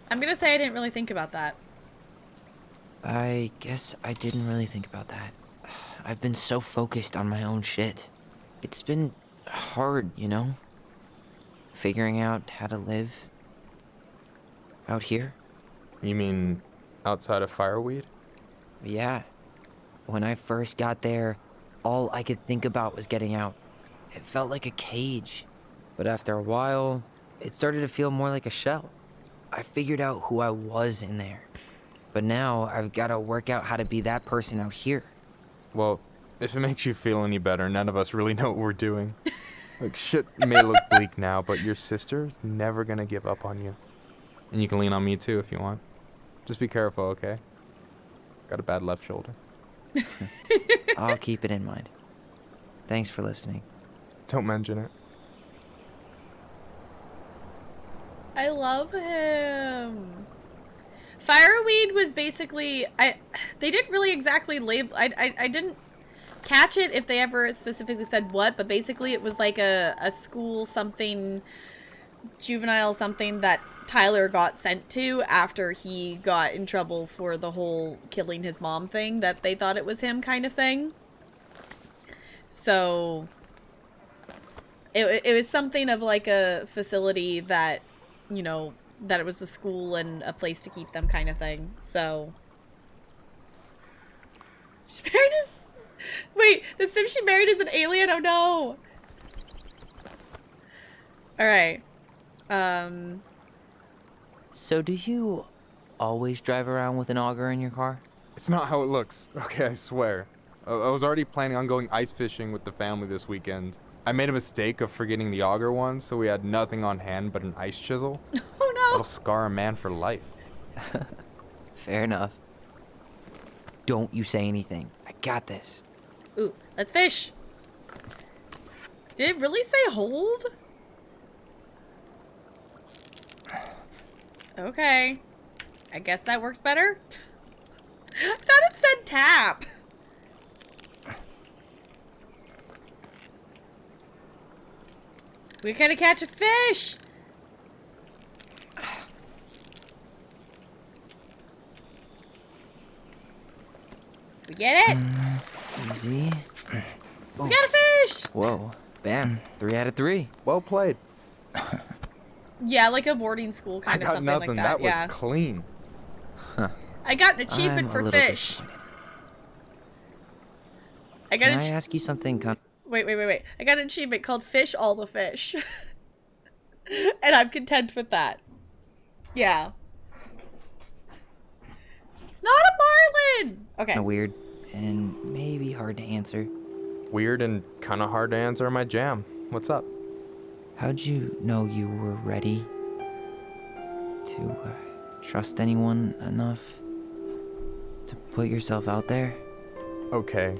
I'm gonna say I didn't really think about that. I guess I didn't really think about that. I've been so focused on my own shit. It's been hard, you know? Figuring out how to live out here. You mean outside of Fireweed? Yeah. When I first got there, all I could think about was getting out. It felt like a cage. But after a while, it started to feel more like a shell. I figured out who I was in there. But now I've got to work out how to be that person out here. Well, if it makes you feel any better, none of us really know what we're doing. Like, shit may look bleak now, but your sister's never gonna give up on you. And you can lean on me too if you want. Just be careful, okay? Got a bad left shoulder. I'll keep it in mind. Thanks for listening. Don't mention it. I love him. Fireweed was basically they didn't really exactly label I didn't catch it if they ever specifically said what, but basically it was like a school something juvenile something that Tyler got sent to after he got in trouble for the whole killing his mom thing, that they thought it was him kind of thing. So it was something of like a facility that, you know, that it was the school and a place to keep them kind of thing. So she married as... Wait, the sim she married is an alien? Oh no! Alright. So do you always drive around with an auger in your car? It's not how it looks. Okay, I swear. I was already planning on going ice fishing with the family this weekend. I made a mistake of forgetting the auger one, so we had nothing on hand but an ice chisel. Oh no! That'll scar a man for life. Fair enough. Don't you say anything. I got this. Ooh, let's fish! Did it really say hold? Okay. I guess that works better. I thought it said tap. We're gonna catch a fish! We get it? Easy. We got a fish! Whoa. Bam. 3 out of 3. Well played. Yeah, like a boarding school I kind of got something nothing. like that. That was Yeah. clean. I got an achievement I'm a for little fish. disappointed. I got Can an I ask you something? Wait. I got an achievement called Fish All the Fish. And I'm content with that. Yeah. It's not a marlin! Okay. Weird and maybe hard to answer. Weird and kind of hard to answer my jam. What's up? How'd you know you were ready to trust anyone enough to put yourself out there? Okay.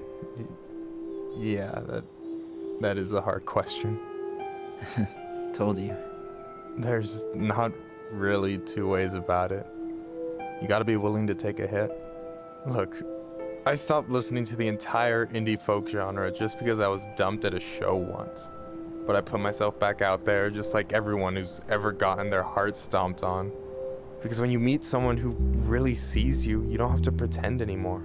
Yeah, that is a hard question. Told you. There's not really two ways about it. You gotta be willing to take a hit. Look, I stopped listening to the entire indie folk genre just because I was dumped at a show once. But I put myself back out there just like everyone who's ever gotten their heart stomped on. Because when you meet someone who really sees you, you don't have to pretend anymore.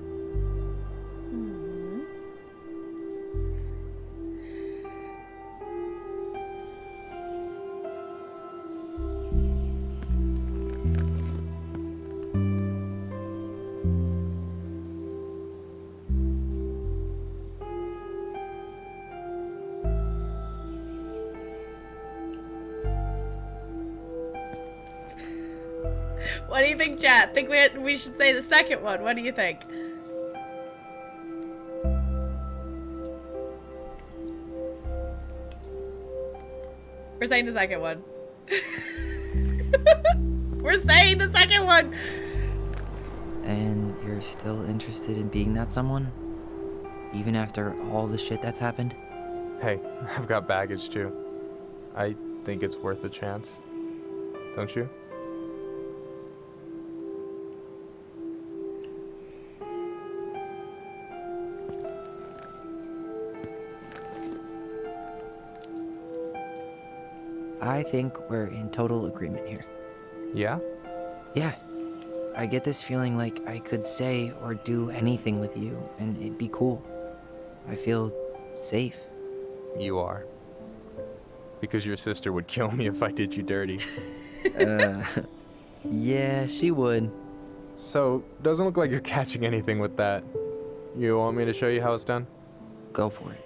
What do you think, chat? Think we should say the second one. What do you think? We're saying the second one. We're saying the second one! And you're still interested in being that someone? Even after all the shit that's happened? Hey, I've got baggage too. I think it's worth a chance. Don't you? I think we're in total agreement here. Yeah? Yeah. I get this feeling like I could say or do anything with you, and it'd be cool. I feel safe. You are. Because your sister would kill me if I did you dirty. Yeah, she would. So, doesn't look like you're catching anything with that. You want me to show you how it's done? Go for it.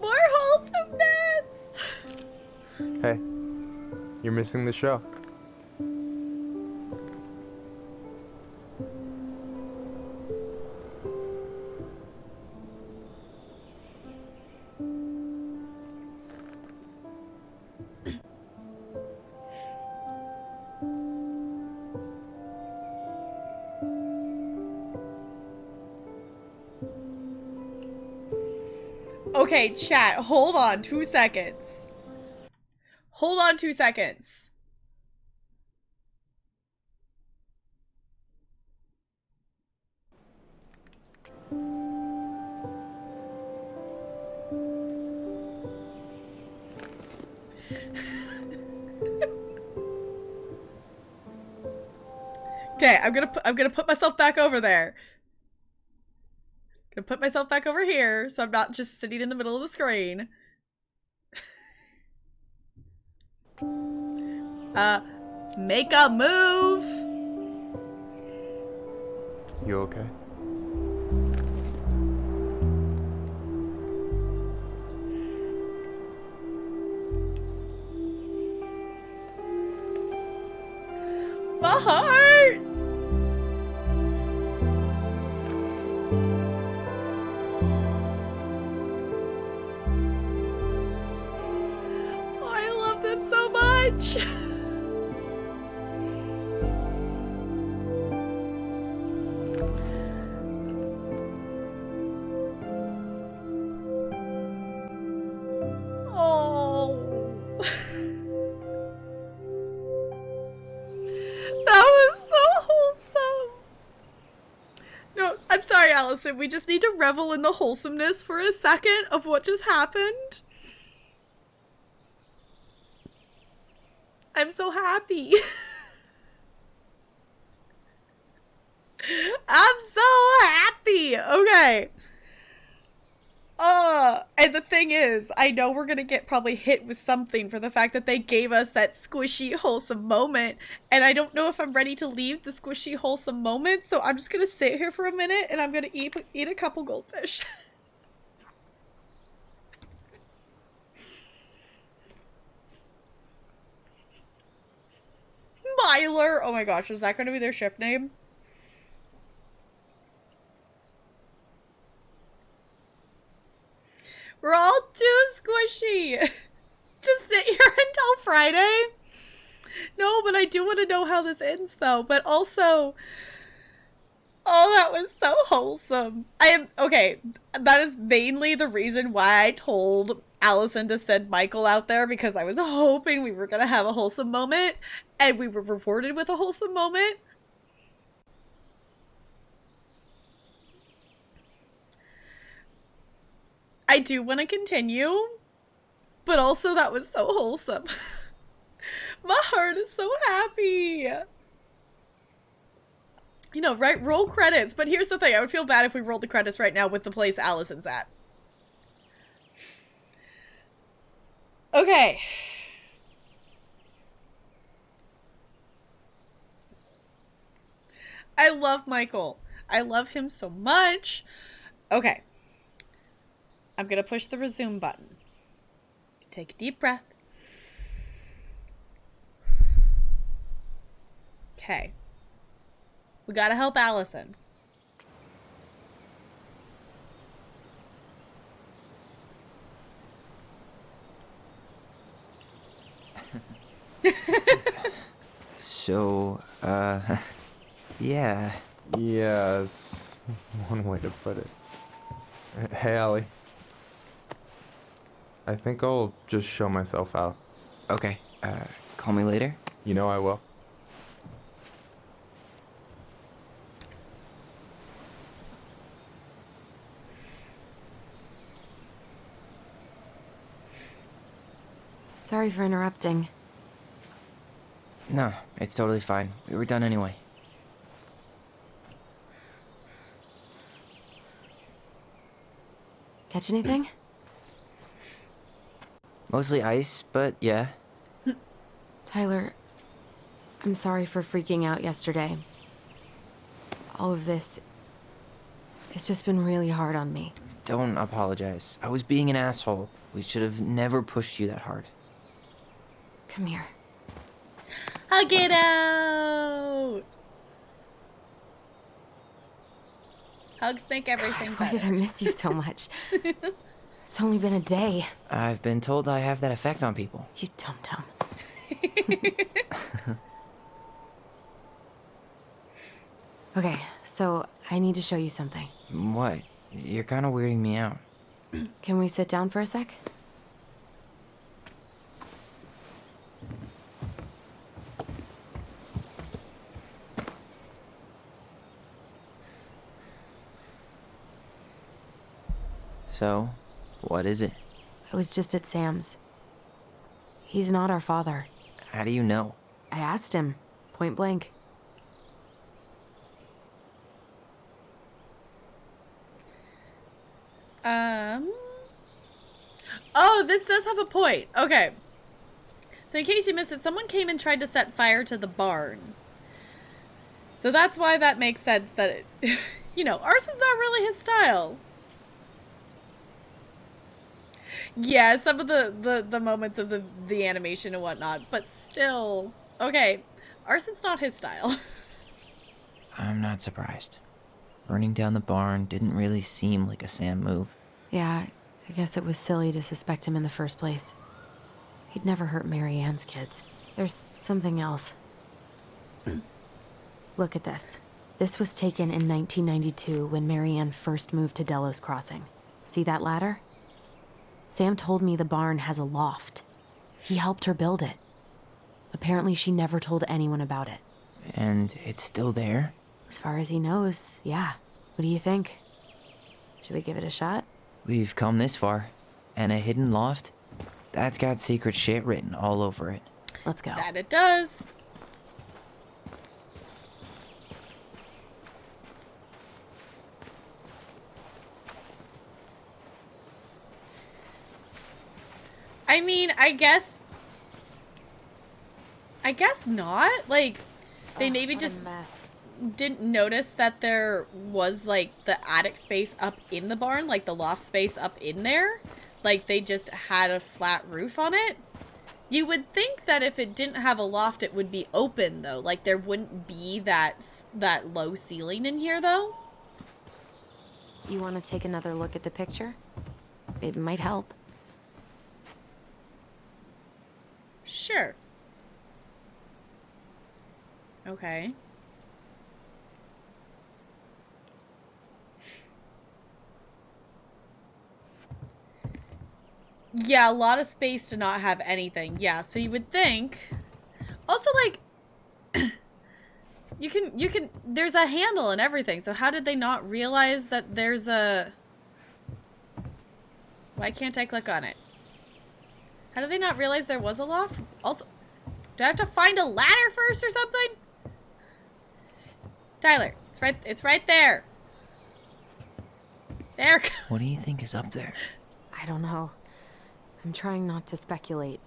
More wholesomeness! Hey, you're missing the show. Okay, chat, hold on 2 seconds. Hold on 2 seconds. Okay, I'm gonna put myself back over there. Gonna put myself back over here so I'm not just sitting in the middle of the screen. Make a move. You okay? My heart. I love them so much. Oh. That was so wholesome. No, I'm sorry, Allison. We just need to revel in the wholesomeness for a second of what just happened. I'm so happy. I'm so happy. Okay. And the thing is, I know we're gonna get probably hit with something for the fact that they gave us that squishy, wholesome moment, and I don't know if I'm ready to leave the squishy, wholesome moment, so I'm just gonna sit here for a minute, and I'm gonna eat a couple goldfish. Myler! Oh my gosh, is that gonna be their ship name? little too squishy to sit here until Friday. No, but I do want to know how this ends, though. But also, oh, that was so wholesome. Okay, that is mainly the reason why I told Allison to send Michael out there, because I was hoping we were going to have a wholesome moment, and we were rewarded with a wholesome moment. I do want to continue, but also that was so wholesome. My heart is so happy. You know, right? Roll credits. But here's the thing. I would feel bad if we rolled the credits right now with the place Allison's at. Okay. I love Michael. I love him so much. Okay. I'm going to push the resume button. Take a deep breath. Okay. We gotta help Allison. So, yeah. Yes, one way to put it. Hey, Allie. I think I'll just show myself out. Okay, call me later? You know I will. Sorry for interrupting. No, it's totally fine. We were done anyway. Catch anything? Mostly ice, but yeah. Tyler, I'm sorry for freaking out yesterday. All of this, it's just been really hard on me. Don't apologize. I was being an asshole. We should have never pushed you that hard. Come here. Hug it out! Hugs make everything Why better. did I miss you so much? It's only been a day. I've been told I have that effect on people. You dum-dum. Okay, so I need to show you something. What? You're kind of weirding me out. Can we sit down for a sec? So, what is it? I was just at Sam's. He's not our father. How do you know? I asked him, point blank. Oh, this does have a point. Okay. So in case you missed it, someone came and tried to set fire to the barn. So that's why that makes sense that it, you know, arson's not really his style. Yeah, some of the moments of the animation and whatnot, but still. Okay, arson's not his style. I'm not surprised. Burning down the barn didn't really seem like a Sam move. Yeah, I guess it was silly to suspect him in the first place. He'd never hurt Mary Ann's kids. There's something else. Look at this. This was taken in 1992 when Mary Ann first moved to Delos Crossing. See that ladder? Sam told me the barn has a loft. He helped her build it. Apparently she never told anyone about it. And it's still there? As far as he knows, yeah. What do you think? Should we give it a shot? We've come this far. And a hidden loft? That's got secret shit written all over it. Let's go. That it does. I mean, I guess not. Like, they maybe just didn't notice that there was, like, the attic space up in the barn, like the loft space up in there. Like, they just had a flat roof on it. You would think that if it didn't have a loft, it would be open, though. Like, there wouldn't be that low ceiling in here, though. You want to take another look at the picture? It might help. Sure. Okay. Yeah, a lot of space to not have anything. Yeah, so you would think. Also, like, you can, there's a handle and everything. So how did they not realize that there's a, why can't I click on it? How did they not realize there was a loft? Also, do I have to find a ladder first or something? Tyler, it's right there. There it goes. What do you think is up there? I don't know. I'm trying not to speculate.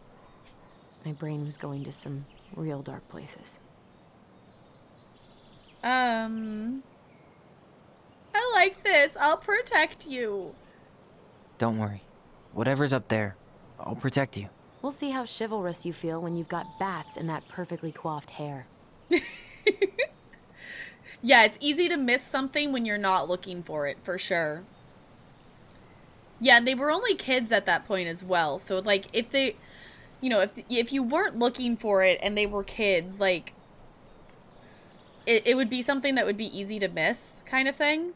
My brain was going to some real dark places. I like this. I'll protect you. Don't worry. Whatever's up there, I'll protect you. We'll see how chivalrous you feel when you've got bats in that perfectly coiffed hair. Yeah, it's easy to miss something when you're not looking for it, for sure. Yeah, and they were only kids at that point as well. So, like, if they, you know, if you weren't looking for it and they were kids, like, it would be something that would be easy to miss, kind of thing.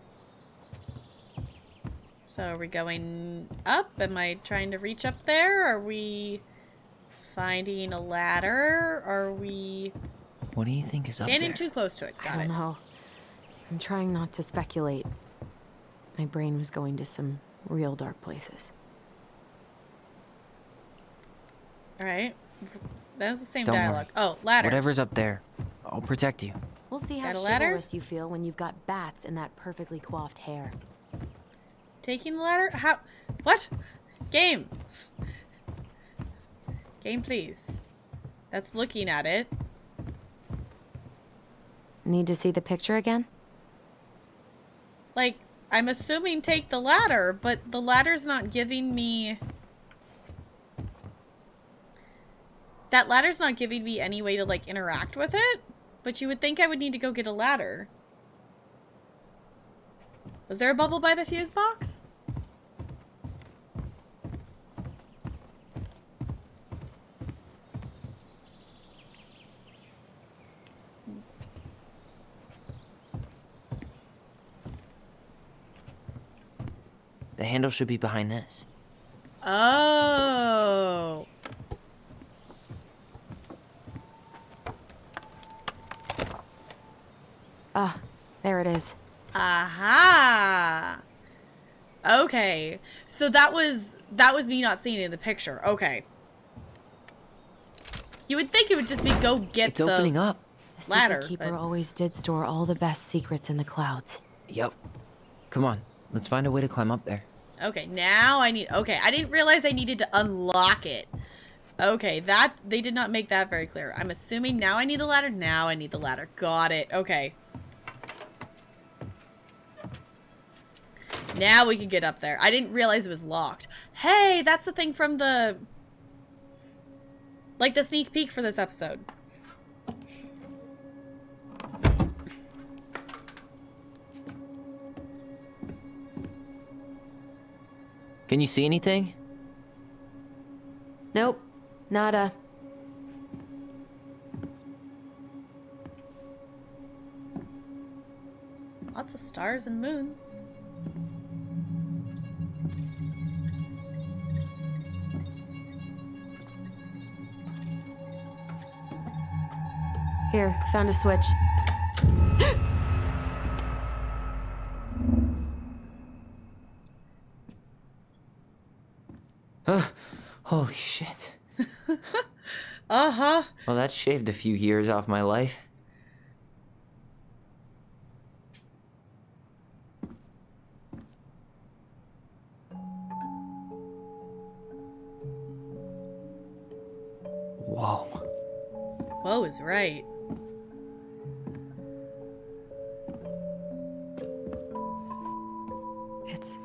So, are we going up? Am I trying to reach up there? Are we finding a ladder? Are we What do you think is up there? standing too close to it? Got I it. don't know. I'm trying not to speculate. My brain was going to some real dark places. Alright. That was the same Don't dialogue. worry. Oh, ladder. Whatever's up there, I'll protect you. We'll see how Got a ladder? chivalrous you feel when you've got bats in that perfectly coiffed hair. Taking the ladder? How? What? Game. Game, please. That's looking at it. Need to see the picture again? Like, I'm assuming take the ladder, but the ladder's not giving me... That ladder's not giving me any way to, like, interact with it. But you would think I would need to go get a ladder. Was there a bubble by the fuse box? The handle should be behind this. Oh. Ah, there it is. Aha. Okay. So that was me not seeing it in the picture. Okay. You would think it would just be go get It's opening up. The ladder. Secret Keeper but- always did store all the best secrets in the clouds. Yep. Come on, let's find a way to climb up there. Okay, now I need... Okay, I didn't realize I needed to unlock it. Okay, that... They did not make that very clear. I'm assuming now I need a ladder. Now I need the ladder. Got it. Okay. Now we can get up there. I didn't realize it was locked. Hey, that's the thing from the... Like the sneak peek for this episode. Can you see anything? Nope, nada. Lots of stars and moons. Here, found a switch. Holy shit. Uh-huh. Well, that shaved a few years off my life. Whoa. Whoa is right. It's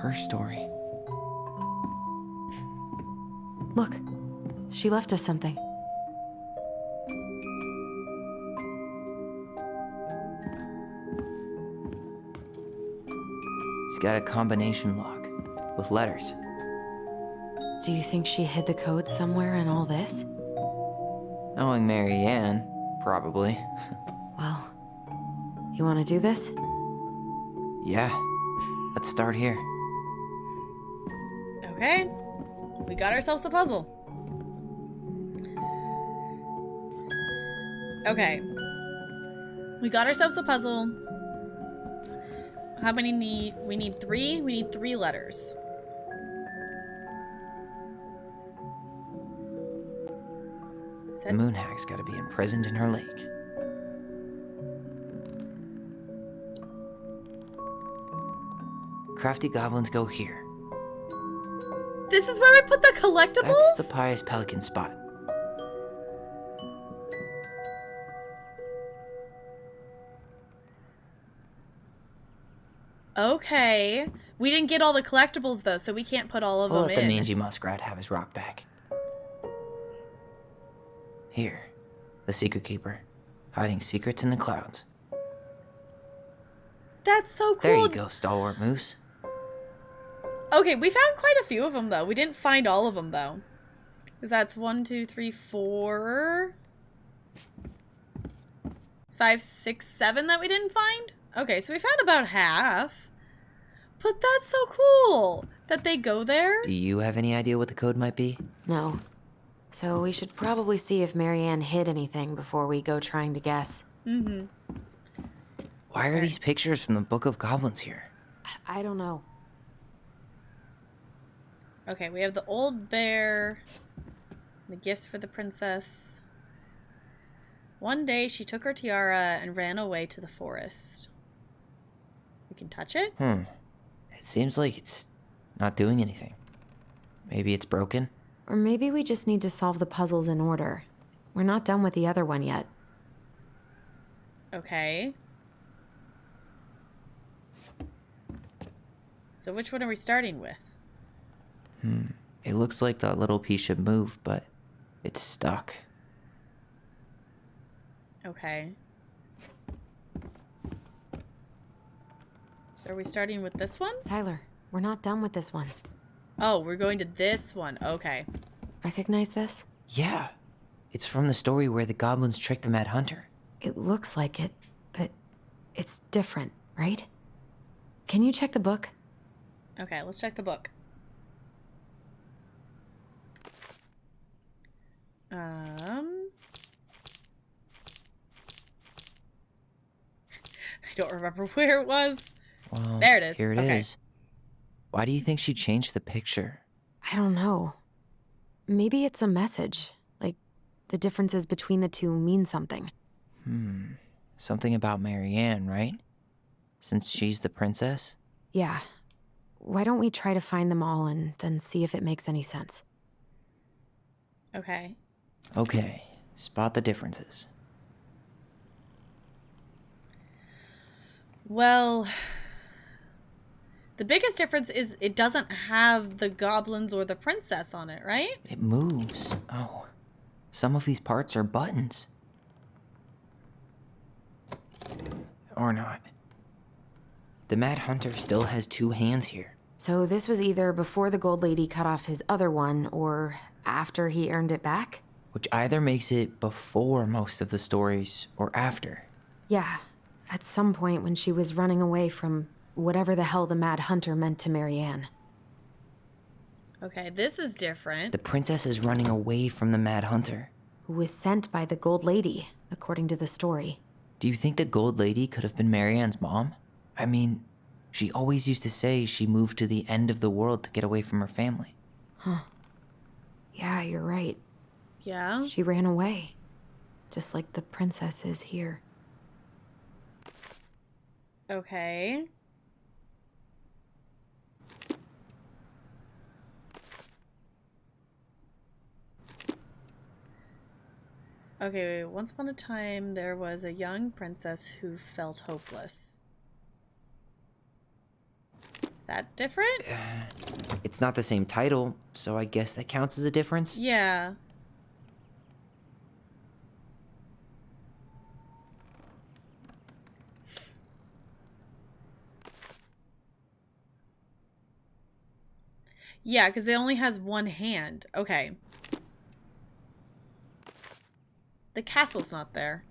Her story. Look, she left us something. It's got a combination lock with letters. Do you think she hid the code somewhere in all this? Knowing Mary Ann, probably. Well, you want to do this? Yeah. Let's start here. Okay. We got ourselves a puzzle. Okay. We got ourselves a puzzle. How many need? We need 3? We need 3 letters. The moon hag's gotta be imprisoned in her lake. Crafty goblins go here. This is where we put the collectibles? That's the pious pelican spot. Okay. We didn't get all the collectibles though, so we can't put all of We'll them let the in. mangy muskrat have his rock back. Here, the secret keeper, hiding secrets in the clouds. That's so cool. There you go, stalwart moose. Okay, we found quite a few of them though. We didn't find all of them though. Because that's 1, 2, 3, 4, 5, 6, 7 that we didn't find? Okay, so we found about half. But that's so cool that they go there. Do you have any idea what the code might be? No. So we should probably see if Mary Ann hid anything before we go trying to guess. Mm-hmm. Why are these pictures from the Book of Goblins here? I don't know. Okay, we have the old bear. The gifts for the princess. One day she took her tiara and ran away to the forest. We can touch it? It seems like it's not doing anything. Maybe it's broken? Or maybe we just need to solve the puzzles in order. We're not done with the other one yet. Okay. So which one are we starting with? It looks like that little piece should move, but it's stuck. Okay. So are we starting with this one? Tyler, we're not done with this one. Oh, we're going to this one. Okay. Recognize this? Yeah. It's from the story where the goblins tricked the Mad Hunter. It looks like it, but it's different, right? Can you check the book? Okay, let's check the book. I don't remember where it was. Well, there it is. Here it is. Why do you think she changed the picture? I don't know. Maybe it's a message. Like, the differences between the two mean something. Something about Mary Ann, right? Since she's the princess? Yeah. Why don't we try to find them all and then see if it makes any sense? Okay. Okay. Spot the differences. Well, the biggest difference is it doesn't have the goblins or the princess on it, right? It moves. Oh. Some of these parts are buttons. Or not. The Mad Hunter still has 2 hands here. So this was either before the Gold Lady cut off his other one, or after he earned it back? Which either makes it before most of the stories, or after. Yeah. At some point when she was running away from whatever the hell the Mad Hunter meant to Mary Ann. Okay, this is different. The princess is running away from the Mad Hunter. Who was sent by the Gold Lady, according to the story. Do you think the Gold Lady could have been Mary Ann's mom? I mean, she always used to say she moved to the end of the world to get away from her family. Huh. Yeah, you're right. Yeah? She ran away. Just like the princess is here. Okay. Okay, once upon a time, there was a young princess who felt hopeless. Is that different? It's not the same title, so I guess that counts as a difference? Yeah. Yeah, because it only has one hand. Okay. The castle's not there.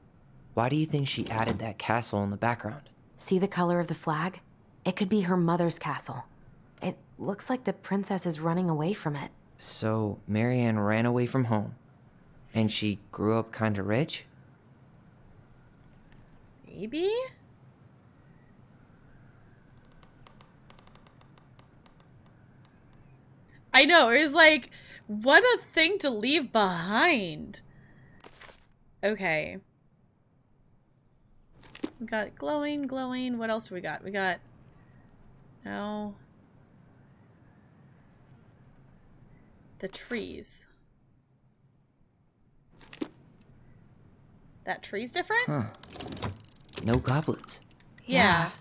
Why do you think she added that castle in the background? See the color of the flag? It could be her mother's castle. It looks like the princess is running away from it. So, Marianne ran away from home, and she grew up kinda rich? Maybe? I know, it was like, what a thing to leave behind. Okay. We got glowing, glowing. What else do we got? We got... No. The trees. That tree's different? Huh. No goblins. Yeah.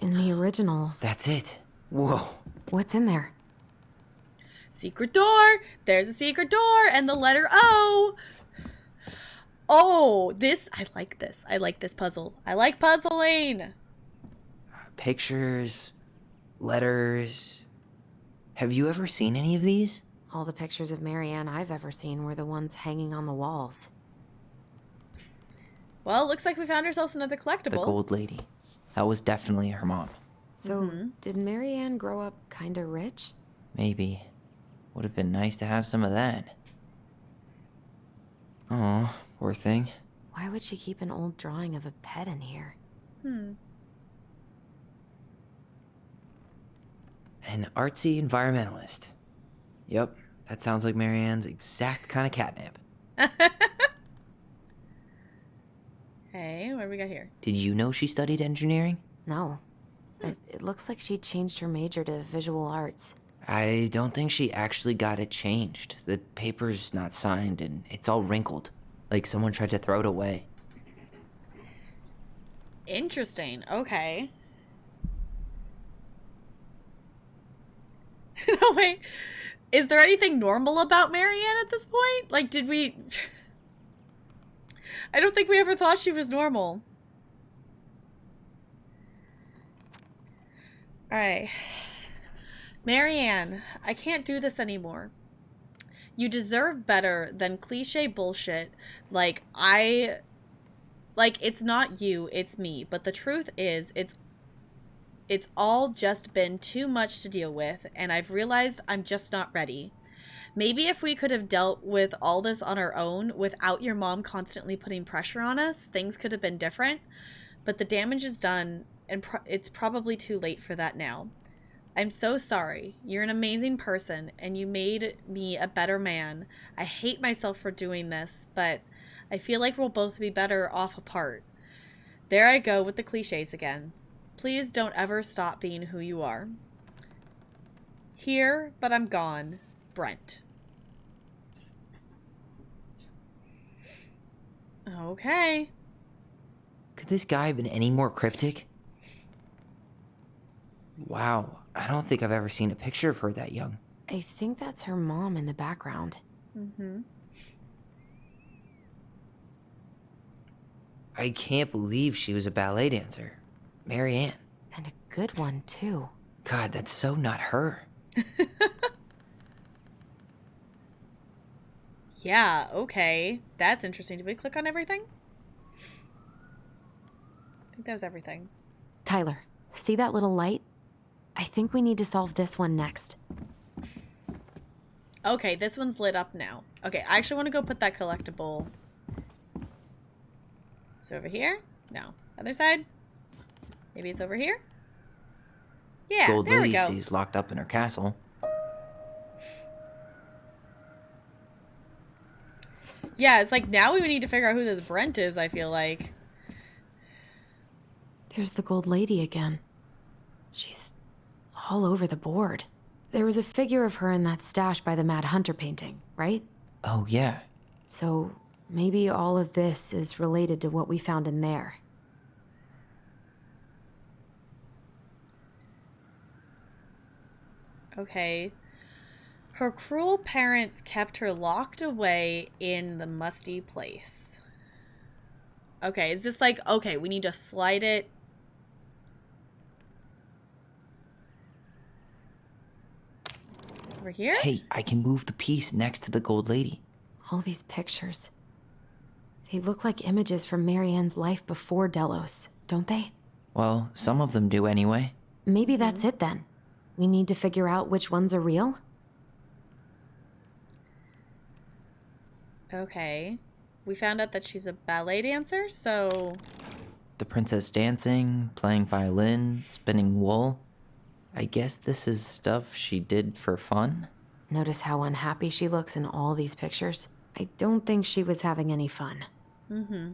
In the original. That's it. Whoa. What's in there? Secret door! There's a secret door! And the letter O! Oh, this... I like this. I like this puzzle. I like puzzling! Pictures, letters. Have you ever seen any of these? All the pictures of Marianne I've ever seen were the ones hanging on the walls. Well, it looks like we found ourselves another collectible. The gold lady. That was definitely her mom. So, did Marianne grow up kinda rich? Maybe. Would have been nice to have some of that. Oh, poor thing. Why would she keep an old drawing of a pet in here? An artsy environmentalist. Yep, that sounds like Marianne's exact kind of catnip. Hey, what do we got here? Did you know she studied engineering? No. It looks like she changed her major to visual arts. I don't think she actually got it changed. The paper's not signed and it's all wrinkled. Like someone tried to throw it away. Interesting. Okay. No, wait. Is there anything normal about Marianne at this point? Like, did we... I don't think we ever thought she was normal. Alright. Marianne, I can't do this anymore. You deserve better than cliche bullshit. Like, it's not you, it's me. But the truth is, it's all just been too much to deal with, and I've realized I'm just not ready. Maybe if we could have dealt with all this on our own without your mom constantly putting pressure on us, things could have been different. But the damage is done, and it's probably too late for that now. I'm so sorry. You're an amazing person, and you made me a better man. I hate myself for doing this, but I feel like we'll both be better off apart. There I go with the cliches again. Please don't ever stop being who you are. Here, but I'm gone. Brent. Okay. Could this guy have been any more cryptic? Wow, I don't think I've ever seen a picture of her that young. I think that's her mom in the background. I can't believe she was a ballet dancer. Marianne. And a good one, too. God, that's so not her. Yeah, okay. That's interesting. Did we click on everything? I think that was everything. Tyler, see that little light? I think we need to solve this one next. Okay, this one's lit up now. Okay, I actually want to go put that collectible. So over here? No. Other side? Maybe it's over here? Yeah, Gold there we lady go. stays locked up in her castle. Yeah, it's like now we need to figure out who this Brent is, I feel like. There's the gold lady again. She's all over the board. There was a figure of her in that stash by the Mad Hunter painting, right? Oh, yeah. So maybe all of this is related to what we found in there. Okay. Her cruel parents kept her locked away in the musty place. Okay, is this like, okay, we need to slide it. Over here? Hey, I can move the piece next to the gold lady. All these pictures. They look like images from Marianne's life before Delos, don't they? Well, some of them do anyway. Maybe that's it then. We need to figure out which ones are real? Okay. We found out that she's a ballet dancer, so... The princess dancing, playing violin, spinning wool. I guess this is stuff she did for fun? Notice how unhappy she looks in all these pictures? I don't think she was having any fun. Mm-hmm.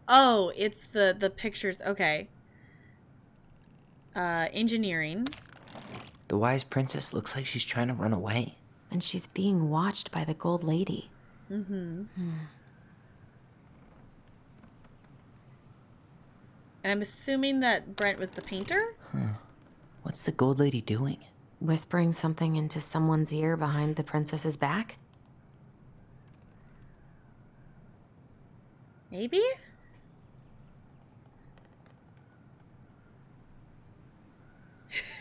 Oh, it's the pictures. Okay. Engineering. The wise princess looks like she's trying to run away. And she's being watched by the gold lady. Mm-hmm. And I'm assuming that Brent was the painter? Huh. What's the gold lady doing? Whispering something into someone's ear behind the princess's back? Maybe?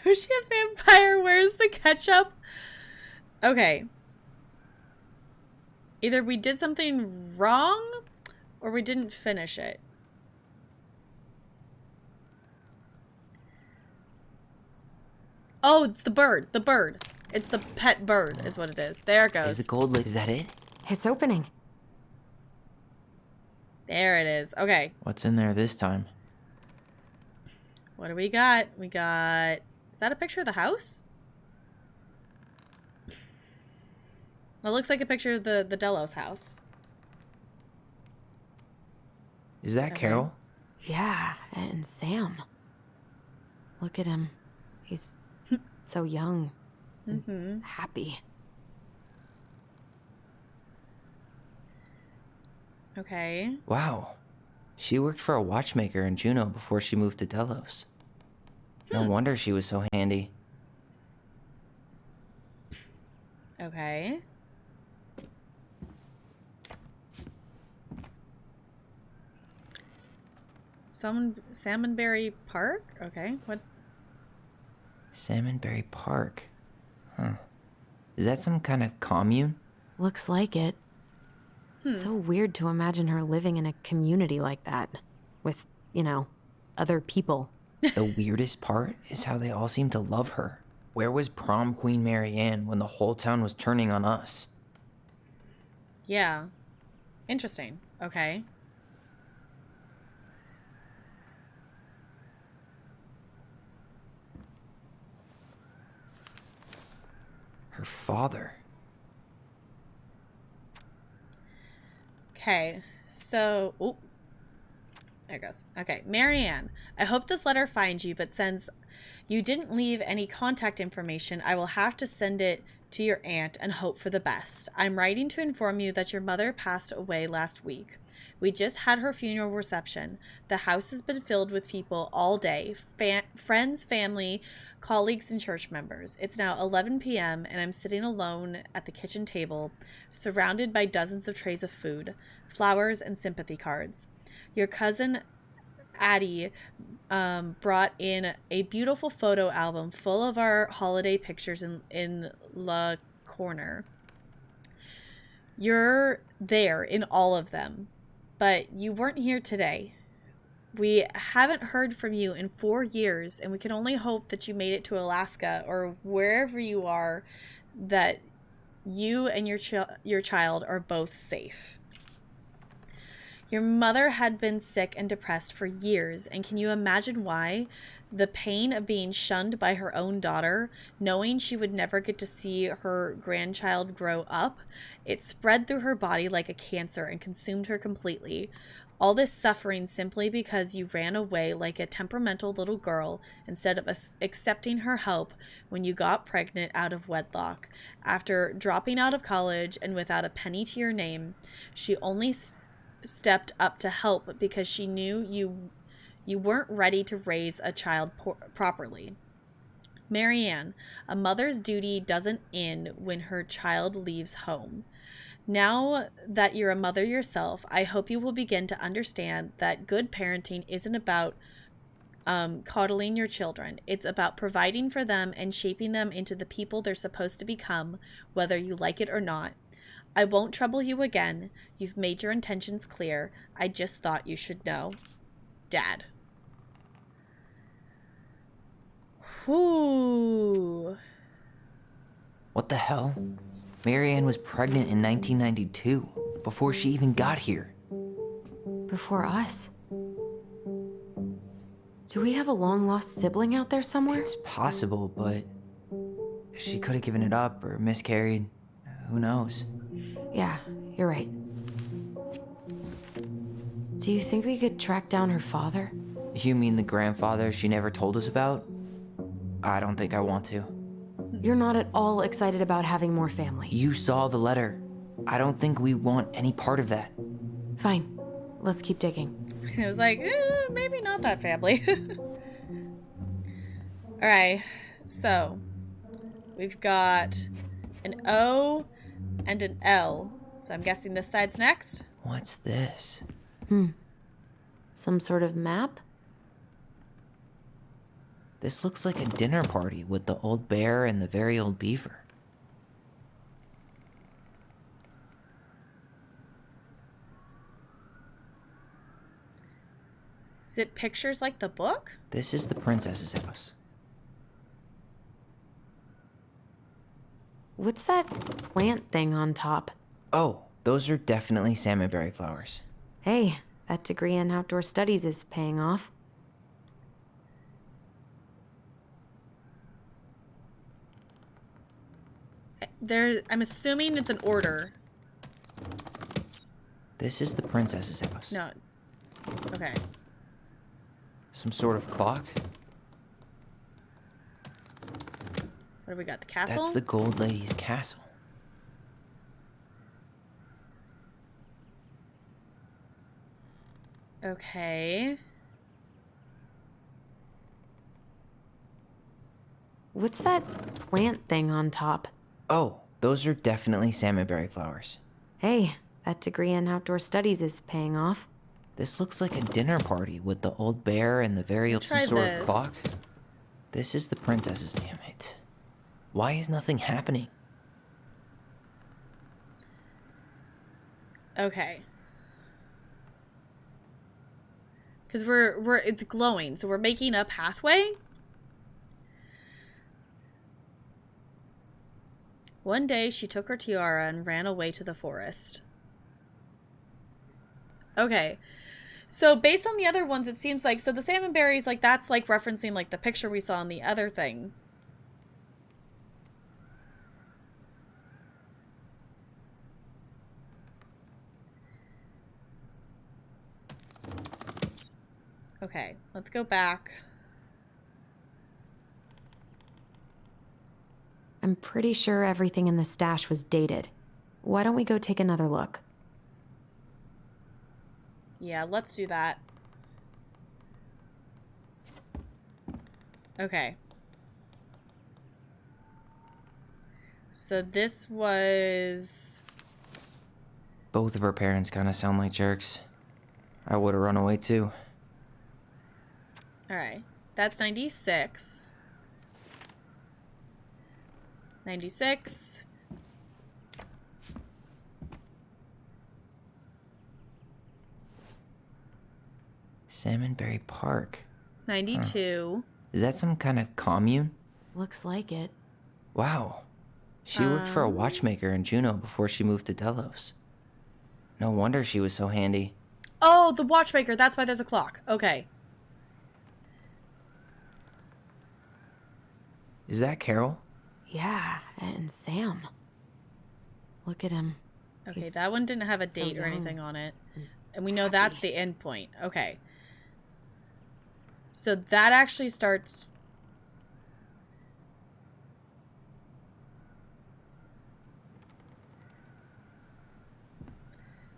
Was she a vampire? Where's the ketchup? Okay. Either we did something wrong or we didn't finish it. Oh, it's the bird. The bird. It's the pet bird is what it is. There it goes. Is the gold lady, is that it? It's opening. There it is. Okay. What's in there this time? What do we got? We got... Is that a picture of the house? It looks like a picture of the Delos house. Is that Carol? Yeah, and Sam. Look at him. He's so young. And happy. Okay. Wow. She worked for a watchmaker in Juneau before she moved to Delos. No wonder she was so handy. Okay. Salmonberry Park? Okay. What? Salmonberry Park. Huh. Is that some kind of commune? Looks like it. So weird to imagine her living in a community like that. With, you know, other people. The weirdest part is how they all seem to love her. Where was prom queen Marianne when the whole town was turning on us? Yeah. Interesting. Okay. Her father. Okay. So... Oop. There it goes. Okay. Marianne, I hope this letter finds you, but since you didn't leave any contact information, I will have to send it to your aunt and hope for the best. I'm writing to inform you that your mother passed away last week. We just had her funeral reception. The house has been filled with people all day. Friends, family, colleagues, and church members. It's now 11 p.m. and I'm sitting alone at the kitchen table, surrounded by dozens of trays of food, flowers, and sympathy cards. Your cousin Addie brought in a beautiful photo album full of our holiday pictures in La Corner. You're there in all of them, but you weren't here today. We haven't heard from you in 4 years, and we can only hope that you made it to Alaska or wherever you are, that you and your child are both safe. Your mother had been sick and depressed for years, and can you imagine why? The pain of being shunned by her own daughter, knowing she would never get to see her grandchild grow up, it spread through her body like a cancer and consumed her completely. All this suffering simply because you ran away like a temperamental little girl instead of accepting her help when you got pregnant out of wedlock. After dropping out of college and without a penny to your name, she only stepped up to help because she knew you weren't ready to raise a child properly. Marianne, a mother's duty doesn't end when her child leaves home. Now that you're a mother yourself, I hope you will begin to understand that good parenting isn't about coddling your children. It's about providing for them and shaping them into the people they're supposed to become, whether you like it or not. I won't trouble you again. You've made your intentions clear. I just thought you should know. Dad. Whew. What the hell? Marianne was pregnant in 1992, before she even got here. Before us? Do we have a long-lost sibling out there somewhere? It's possible, but she could have given it up or miscarried. Who knows? Yeah, you're right. Do you think we could track down her father? You mean the grandfather she never told us about? I don't think I want to. You're not at all excited about having more family. You saw the letter. I don't think we want any part of that. Fine. Let's keep digging. It was like, maybe not that family. Alright, so we've got an O and an L. So I'm guessing this side's next. What's this? Some sort of map? This looks like a dinner party with the old bear and the very old beaver. Is it pictures like the book? This is the princess's house. What's that plant thing on top? Oh, those are definitely salmonberry flowers. Hey, that degree in outdoor studies is paying off. I'm assuming it's an order. This is the princess's house. No. Okay. Some sort of clock? What do we got? The castle? That's the Gold Lady's castle. Okay. What's that plant thing on top? Oh, those are definitely salmonberry flowers. Hey, that degree in outdoor studies is paying off. This looks like a dinner party with the old bear and the very old some sort of clock. This is the princess's, damn it. Why is nothing happening? Okay. Because it's glowing, so we're making a pathway. One day she took her tiara and ran away to the forest. Okay. So based on the other ones, it seems like, so the salmon berries, like that's like referencing like the picture we saw in the other thing. Okay, let's go back. I'm pretty sure everything in the stash was dated. Why don't we go take another look? Yeah, let's do that. Okay. So this was... Both of her parents kind of sound like jerks. I would have run away too. Alright. That's 96. 96. Salmonberry Park. 92. Is that some kind of commune? Looks like it. Wow. She worked for a watchmaker in Juneau before she moved to Delos. No wonder she was so handy. Oh, the watchmaker. That's why there's a clock. Okay. Is that Carol? Yeah, and Sam. Look at him. Okay, He's that one didn't have a date or anything on it. And we know that's the end point. Okay. So that actually starts...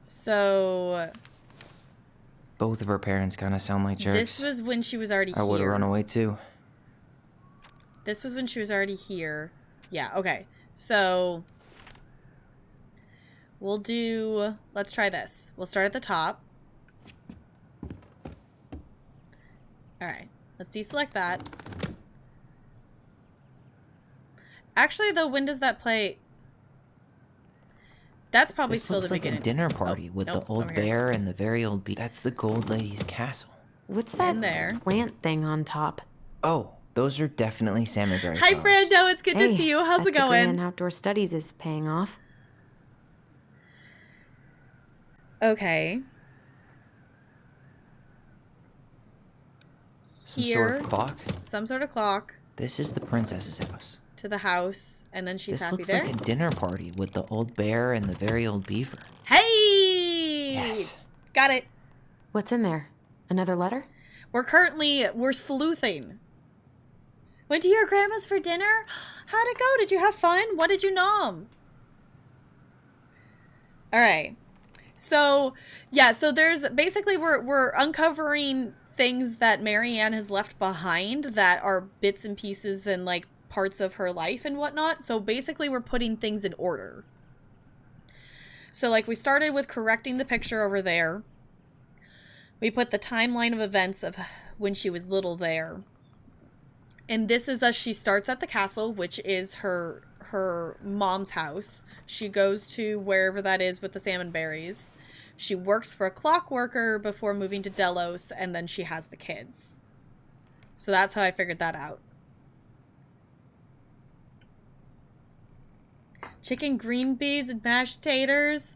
So... Both of her parents kind of sound like jerks. This was when she was already here. I would have run away too. This was when she was already here. Yeah, okay. So... we'll do... Let's try this. We'll start at the top. Alright. Let's deselect that. Actually, though, when does that play? That's probably This still looks the like beginning. a dinner party with nope, the old over here. bear and the very old bee. That's the Gold Lady's castle. What's that In there. plant thing on top? Oh, those are definitely salmonberry Hi, flowers. Brando. It's good to Hey, see you. How's that it degree in going? outdoor studies is paying off. Okay. Some Here, sort of clock. some sort of clock This is the princess's house. to the house, and then she's This happy looks there. like a dinner party with the old bear and the very old beaver. Hey! Yes. Got it. What's in there? Another letter? We're sleuthing. Went to your grandma's for dinner? How'd it go? Did you have fun? What did you nom? All right. So, yeah, so there's basically we're uncovering things that Marianne has left behind that are bits and pieces and like parts of her life and whatnot. So basically we're putting things in order. So like we started with correcting the picture over there. We put the timeline of events of when she was little there. And this is as she starts at the castle, which is her mom's house. She goes to wherever that is with the salmon berries. She works for a clockworker before moving to Delos, and then she has the kids. So that's how I figured that out. Chicken green beans and mashed taters.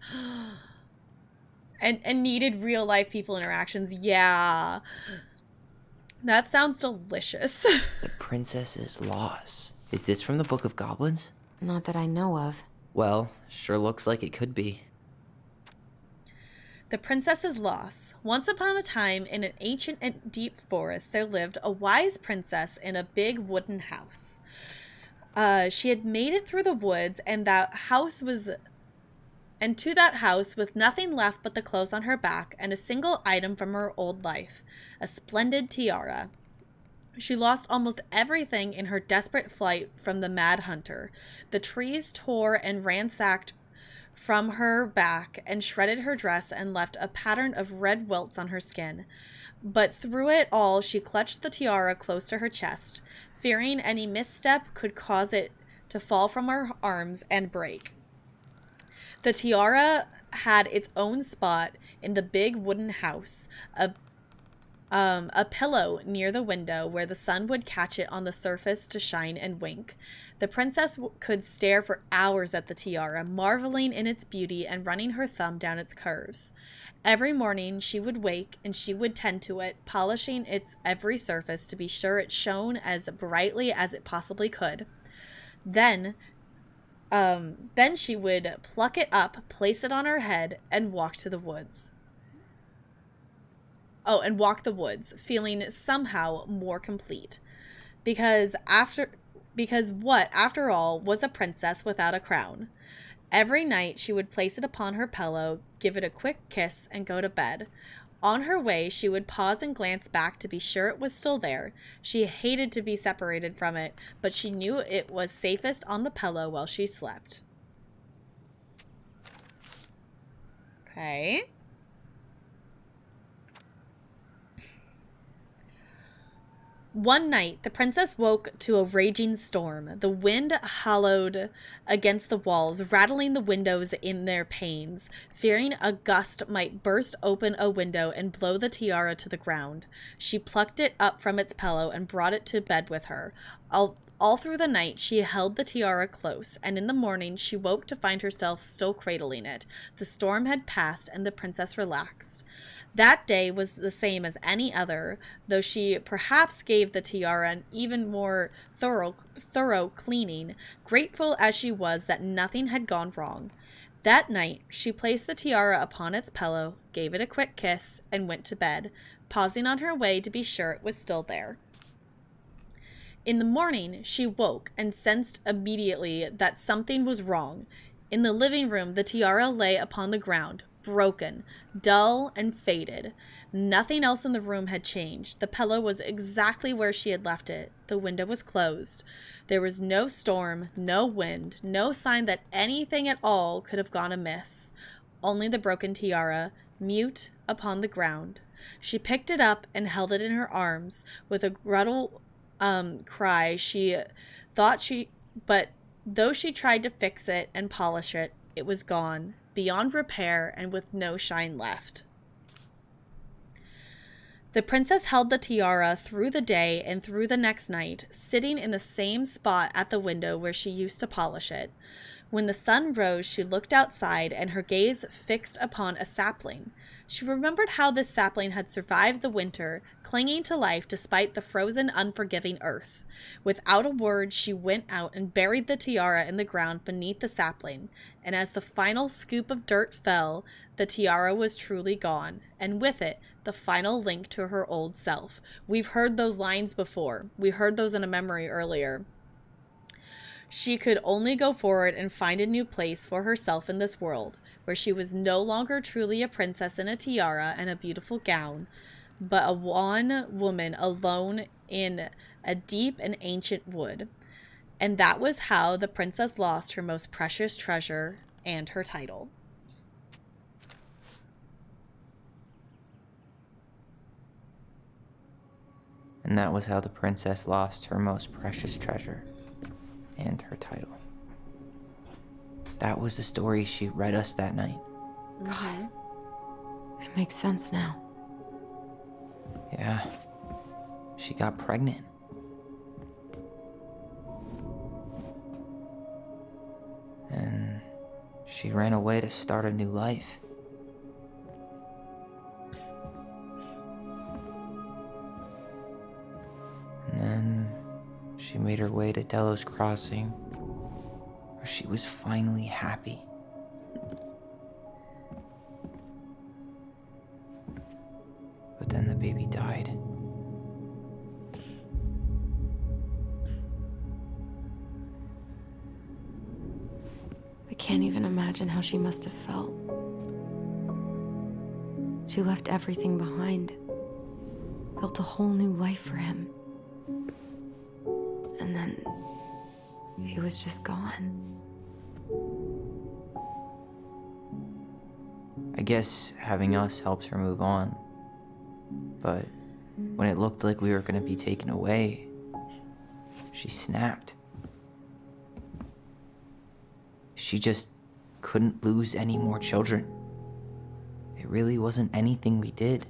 And needed real life people interactions. Yeah. That sounds delicious. The princess's loss. Is this from the Book of Goblins? Not that I know of. Well, sure looks like it could be. The Princess's Loss. Once upon a time, in an ancient and deep forest, there lived a wise princess in a big wooden house. She had made it through the woods, and to that house with nothing left but the clothes on her back and a single item from her old life, a splendid tiara. She lost almost everything in her desperate flight from the mad hunter. The trees tore and ransacked from her back and shredded her dress and left a pattern of red welts on her skin. But through it all, she clutched the tiara close to her chest, fearing any misstep could cause it to fall from her arms and break. The tiara had its own spot in the big wooden house, a pillow near the window where the sun would catch it on the surface to shine and wink. The princess could stare for hours at the tiara, marveling in its beauty and running her thumb down its curves. Every morning she would wake and she would tend to it, polishing its every surface to be sure it shone as brightly as it possibly could. Then she would pluck it up, place it on her head, and walk to the woods. Oh, and walk the woods, feeling somehow more complete. Because what, after all, was a princess without a crown? Every night she would place it upon her pillow, give it a quick kiss, and go to bed. On her way, she would pause and glance back to be sure it was still there. She hated to be separated from it, but she knew it was safest on the pillow while she slept. Okay. One night, the princess woke to a raging storm. The wind howled against the walls, rattling the windows in their panes. Fearing a gust might burst open a window and blow the tiara to the ground, she plucked it up from its pillow and brought it to bed with her. All through the night, she held the tiara close, and in the morning she woke to find herself still cradling it. The storm had passed, and the princess relaxed. That day was the same as any other, though she perhaps gave the tiara an even more thorough cleaning, grateful as she was that nothing had gone wrong. That night, she placed the tiara upon its pillow, gave it a quick kiss, and went to bed, pausing on her way to be sure it was still there. In the morning, she woke and sensed immediately that something was wrong. In the living room, the tiara lay upon the ground, broken, dull, and faded. Nothing else in the room had changed. The pillow was exactly where she had left it. The window was closed. There was no storm, no wind, no sign that anything at all could have gone amiss. Only the broken tiara, mute upon the ground. She picked it up and held it in her arms. With a guttural cry, but though she tried to fix it and polish it, it was gone, beyond repair, and with no shine left. The princess held the tiara through the day and through the next night, sitting in the same spot at the window where she used to polish it. When the sun rose, she looked outside, and her gaze fixed upon a sapling. She remembered how this sapling had survived the winter, clinging to life despite the frozen, unforgiving earth. Without a word, she went out and buried the tiara in the ground beneath the sapling, and as the final scoop of dirt fell, the tiara was truly gone, and with it, the final link to her old self. We've heard those lines before. We heard those in a memory earlier. She could only go forward and find a new place for herself in this world, where she was no longer truly a princess in a tiara and a beautiful gown, but a wan woman alone in a deep and ancient wood. And that was how the princess lost her most precious treasure and her title. And that was how the princess lost her most precious treasure and her title. That was the story she read us that night. God, it makes sense now. Yeah, she got pregnant. And she ran away to start a new life. And then she made her way to Delos Crossing, where she was finally happy. But then the baby died. I can't even imagine how she must have felt. She left everything behind, built a whole new life for him. And then he was just gone. I guess having us helps her move on. But when it looked like we were going to be taken away, she snapped. She just couldn't lose any more children. It really wasn't anything we did.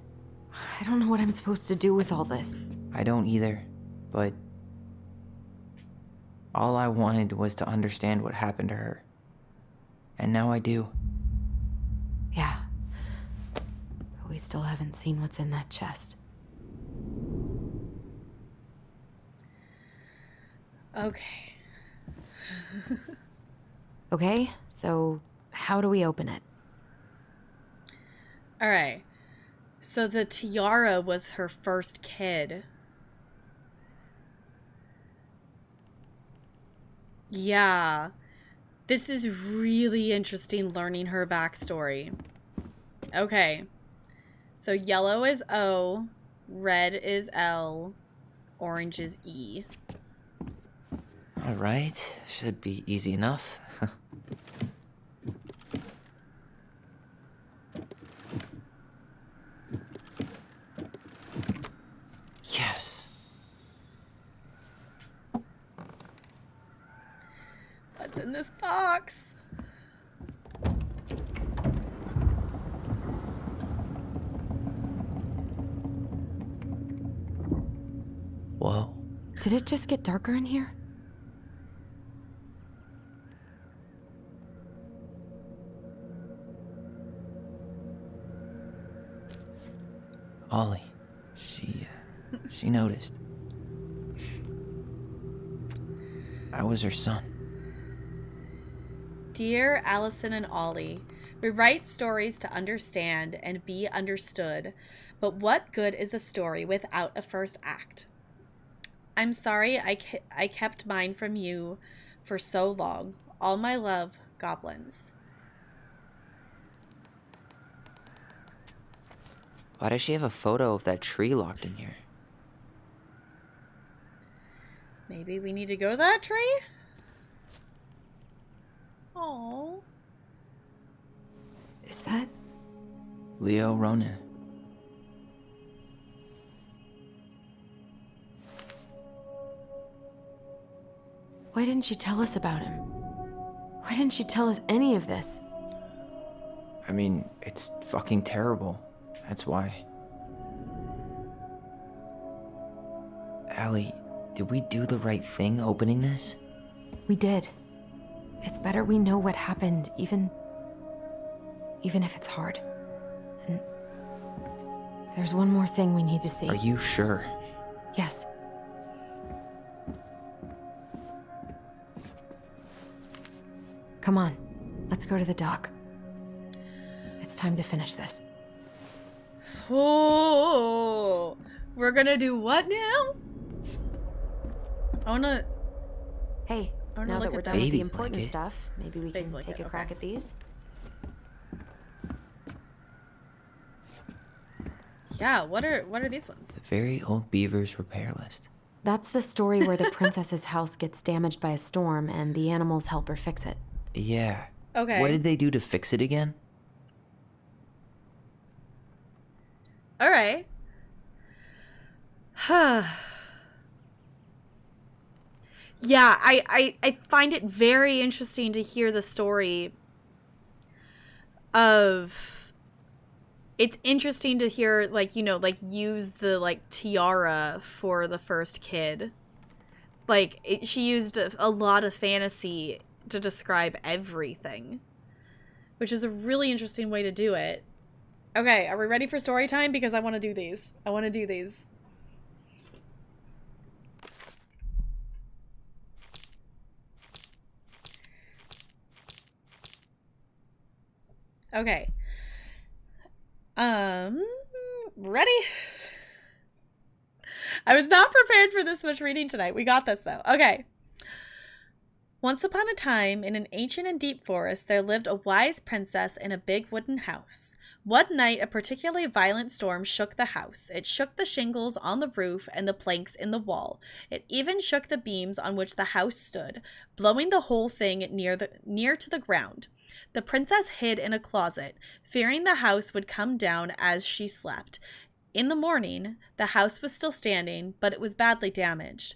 I don't know what I'm supposed to do with all this. I don't either, but all I wanted was to understand what happened to her. And now I do. Yeah. But we still haven't seen what's in that chest. Okay. Okay, so how do we open it? All right. So the tiara was her first kid. Yeah. This is really interesting learning her backstory. Okay. So yellow is O, red is L, orange is E. All right, should be easy enough. Yes. What's in this box? Whoa. Did it just get darker in here? Ollie. She noticed. I was her son. Dear Allison and Ollie, we write stories to understand and be understood, but what good is a story without a first act? I'm sorry I kept mine from you for so long. All my love, Goblins. Why does she have a photo of that tree locked in here? Maybe we need to go to that tree? Oh. Is that... Leo Ronan. Why didn't she tell us about him? Why didn't she tell us any of this? I mean, it's fucking terrible. That's why. Allie, did we do the right thing opening this? We did. It's better we know what happened, even if it's hard. And there's one more thing we need to see. Are you sure? Yes. Come on, let's go to the dock. It's time to finish this. Oh, we're gonna do what now? I wanna... Hey, I wanna now look that we're at done with those. the important stuff, maybe we can Big take a blanket, crack okay. at these? Yeah, what are these ones? Very old beaver's repair list. That's the story where the princess's house gets damaged by a storm and the animals help her fix it. Yeah. Okay. What did they do to fix it again? All right. Huh. Yeah, I find it very interesting to hear the story of... It's interesting to hear, like, you know, like, use the, like, tiara for the first kid. Like, she used a lot of fantasy to describe everything. Which is a really interesting way to do it. Okay, are we ready for story time? Because I want to do these. I want to do these. Okay. Ready? I was not prepared for this much reading tonight. We got this, though. Okay. Once upon a time, in an ancient and deep forest, there lived a wise princess in a big wooden house. One night, a particularly violent storm shook the house. It shook the shingles on the roof and the planks in the wall. It even shook the beams on which the house stood, blowing the whole thing near to the ground. The princess hid in a closet, fearing the house would come down as she slept. In the morning, the house was still standing, but it was badly damaged.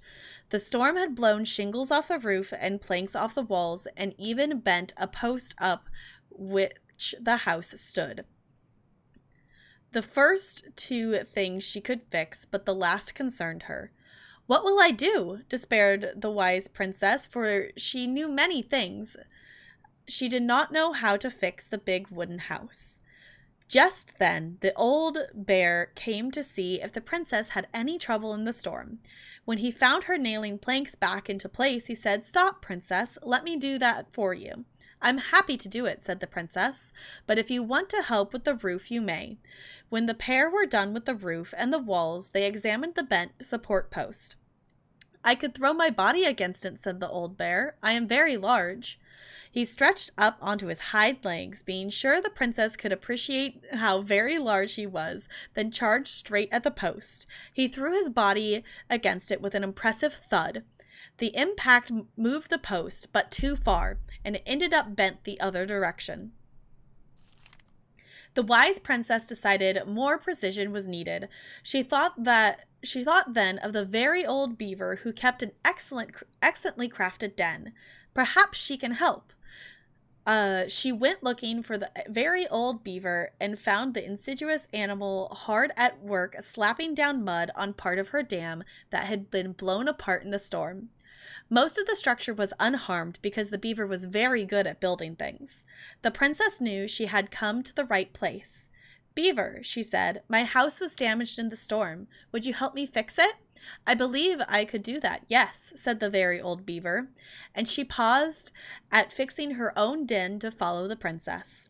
The storm had blown shingles off the roof and planks off the walls, and even bent a post up which the house stood. The first two things she could fix, but the last concerned her. "What will I do?" despaired the wise princess, for she knew many things. She did not know how to fix the big wooden house. Just then, the old bear came to see if the princess had any trouble in the storm. When he found her nailing planks back into place, he said, "Stop, princess. Let me do that for you." "I'm happy to do it," said the princess, "but if you want to help with the roof, you may." When the pair were done with the roof and the walls, they examined the bent support post. "I could throw my body against it," said the old bear. "I am very large." He stretched up onto his hind legs, being sure the princess could appreciate how very large he was, then charged straight at the post. He threw his body against it with an impressive thud. The impact moved the post, but too far, and it ended up bent the other direction. The wise princess decided more precision was needed. She thought then of the very old beaver who kept an excellently crafted den. Perhaps she can help. She went looking for the very old beaver and found the insidious animal hard at work slapping down mud on part of her dam that had been blown apart in the storm. Most of the structure was unharmed because the beaver was very good at building things. The princess knew she had come to the right place. "Beaver," she said, "my house was damaged in the storm. Would you help me fix it?" "I believe I could do that, yes," said the very old beaver, and she paused at fixing her own den to follow the princess.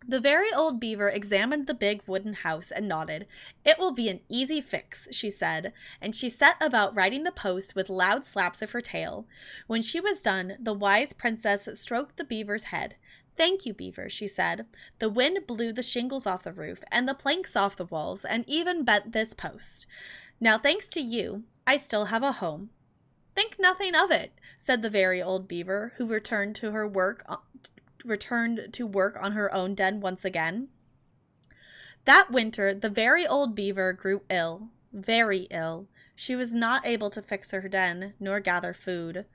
The very old beaver examined the big wooden house and nodded. "It will be an easy fix," she said, and she set about righting the post with loud slaps of her tail. When she was done, the wise princess stroked the beaver's head. Thank you, Beaver, she said. The wind blew the shingles off the roof and the planks off the walls and even bent this post. Now, thanks to you, I still have a home. Think nothing of it, said the very old Beaver, who returned to work on her own den once again. That winter, the very old Beaver grew ill, very ill. She was not able to fix her den, nor gather food.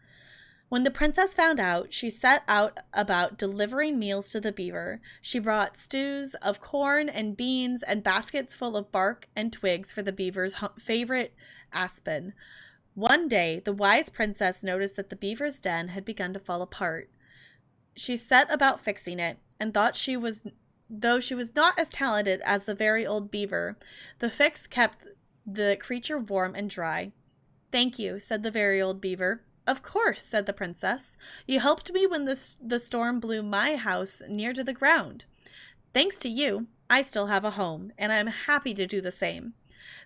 When the princess found out, she set out about delivering meals to the beaver. She brought stews of corn and beans and baskets full of bark and twigs for the beaver's favorite aspen. One day, the wise princess noticed that the beaver's den had begun to fall apart. She set about fixing it, and though she was not as talented as the very old beaver, the fix kept the creature warm and dry. Thank you, said the very old beaver. Of course, said the princess. You helped me when the storm blew my house near to the ground. Thanks to you, I still have a home, and I am happy to do the same.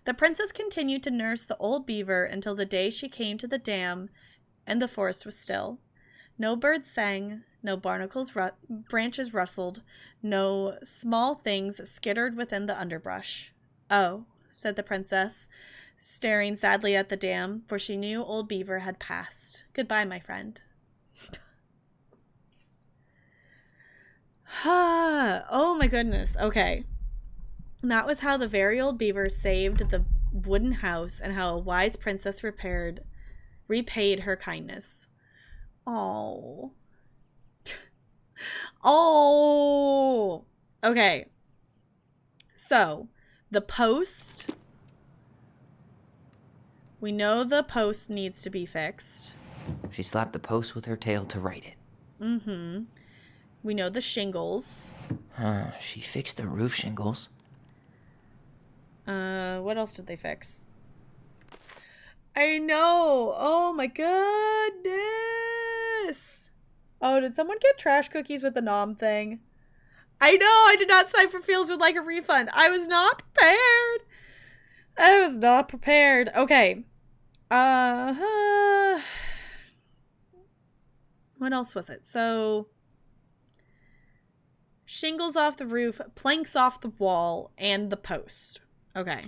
The princess continued to nurse the old beaver until the day she came to the dam, and the forest was still. No birds sang, no barnacles' branches rustled, no small things skittered within the underbrush. Oh, said the princess, staring sadly at the dam, for she knew old Beaver had passed. Goodbye, my friend. Oh my goodness. Okay. And that was how the very old Beaver saved the wooden house and how a wise princess repaid her kindness. Oh. Oh. Okay. So, the post. We know the post needs to be fixed. She slapped the post with her tail to right it. Mm-hmm. We know the shingles. She fixed the roof shingles. What else did they fix? I know! Oh my goodness! Oh, did someone get trash cookies with the nom thing? I know! I did not sign for Feels would like a refund. I was not prepared! I was not prepared. Okay. What else was it? So, shingles off the roof, planks off the wall, and the post. Okay.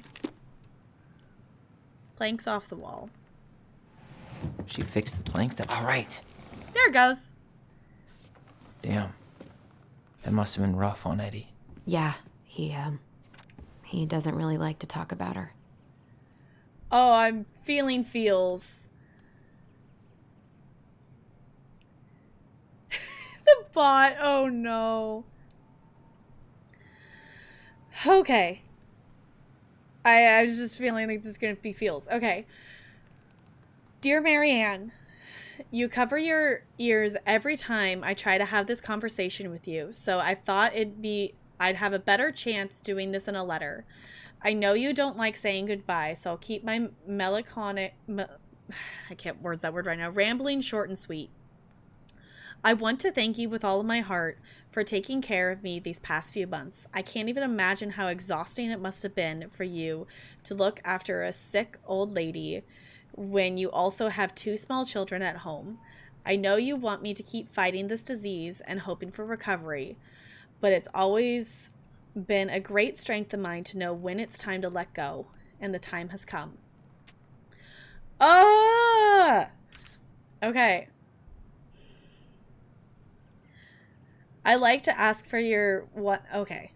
Planks off the wall. She fixed the planks. All right. There it goes. Damn. That must have been rough on Eddie. Yeah, he doesn't really like to talk about her. Oh, I'm feeling feels. The bot. Oh no. Okay. I was just feeling like this is going to be feels. Okay. Dear Marianne, you cover your ears every time I try to have this conversation with you, so I thought I'd have a better chance doing this in a letter. I know you don't like saying goodbye, so I'll keep my I can't words that word right now, rambling short and sweet. I want to thank you with all of my heart for taking care of me these past few months. I can't even imagine how exhausting it must have been for you to look after a sick old lady when you also have 2 small children at home. I know you want me to keep fighting this disease and hoping for recovery, but it's always been a great strength of mine to know when it's time to let go, and the time has come. Okay. I like to ask for your what? Okay.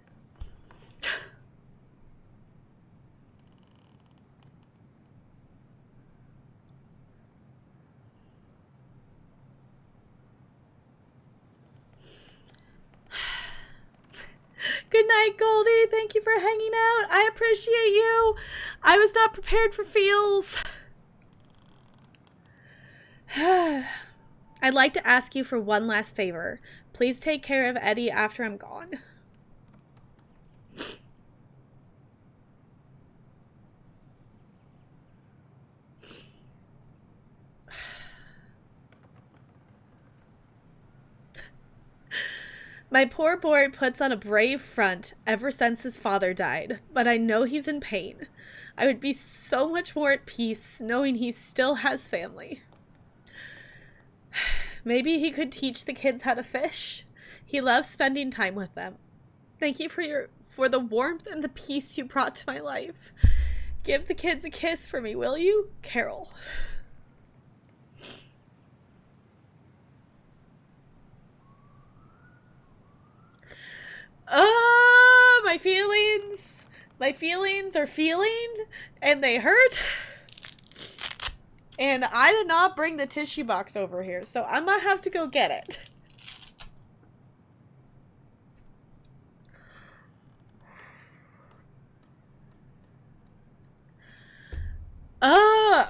Good night, Goldie. Thank you for hanging out. I appreciate you. I was not prepared for feels. I'd like to ask you for one last favor. Please take care of Eddie after I'm gone. My poor boy puts on a brave front ever since his father died, but I know he's in pain. I would be so much more at peace knowing he still has family. Maybe he could teach the kids how to fish. He loves spending time with them. Thank you for the warmth and the peace you brought to my life. Give the kids a kiss for me, will you? Carol. My feelings. My feelings are feeling, and they hurt. And I did not bring the tissue box over here, so I might have to go get it.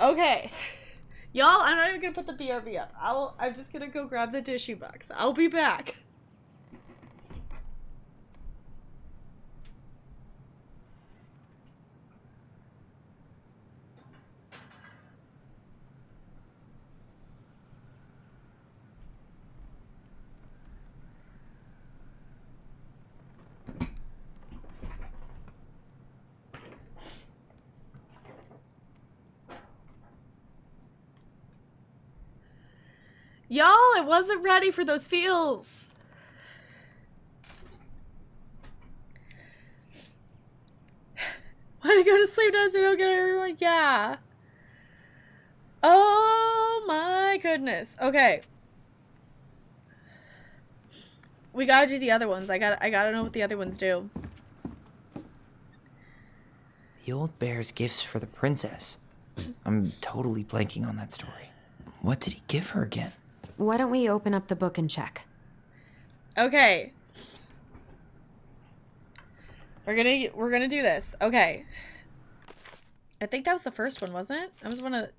Okay. Y'all, I'm not even gonna put the BRB up. I'm just gonna go grab the tissue box. I'll be back. Y'all, I wasn't ready for those feels. When I go to sleep, does it don't get everyone? Yeah. Oh my goodness. Okay. We gotta do the other ones. I gotta know what the other ones do. The old bear's gifts for the princess. I'm totally blanking on that story. What did he give her again? Why don't we open up the book and check? Okay. We're gonna do this. Okay. I think that was the first one, wasn't it? That was one of the...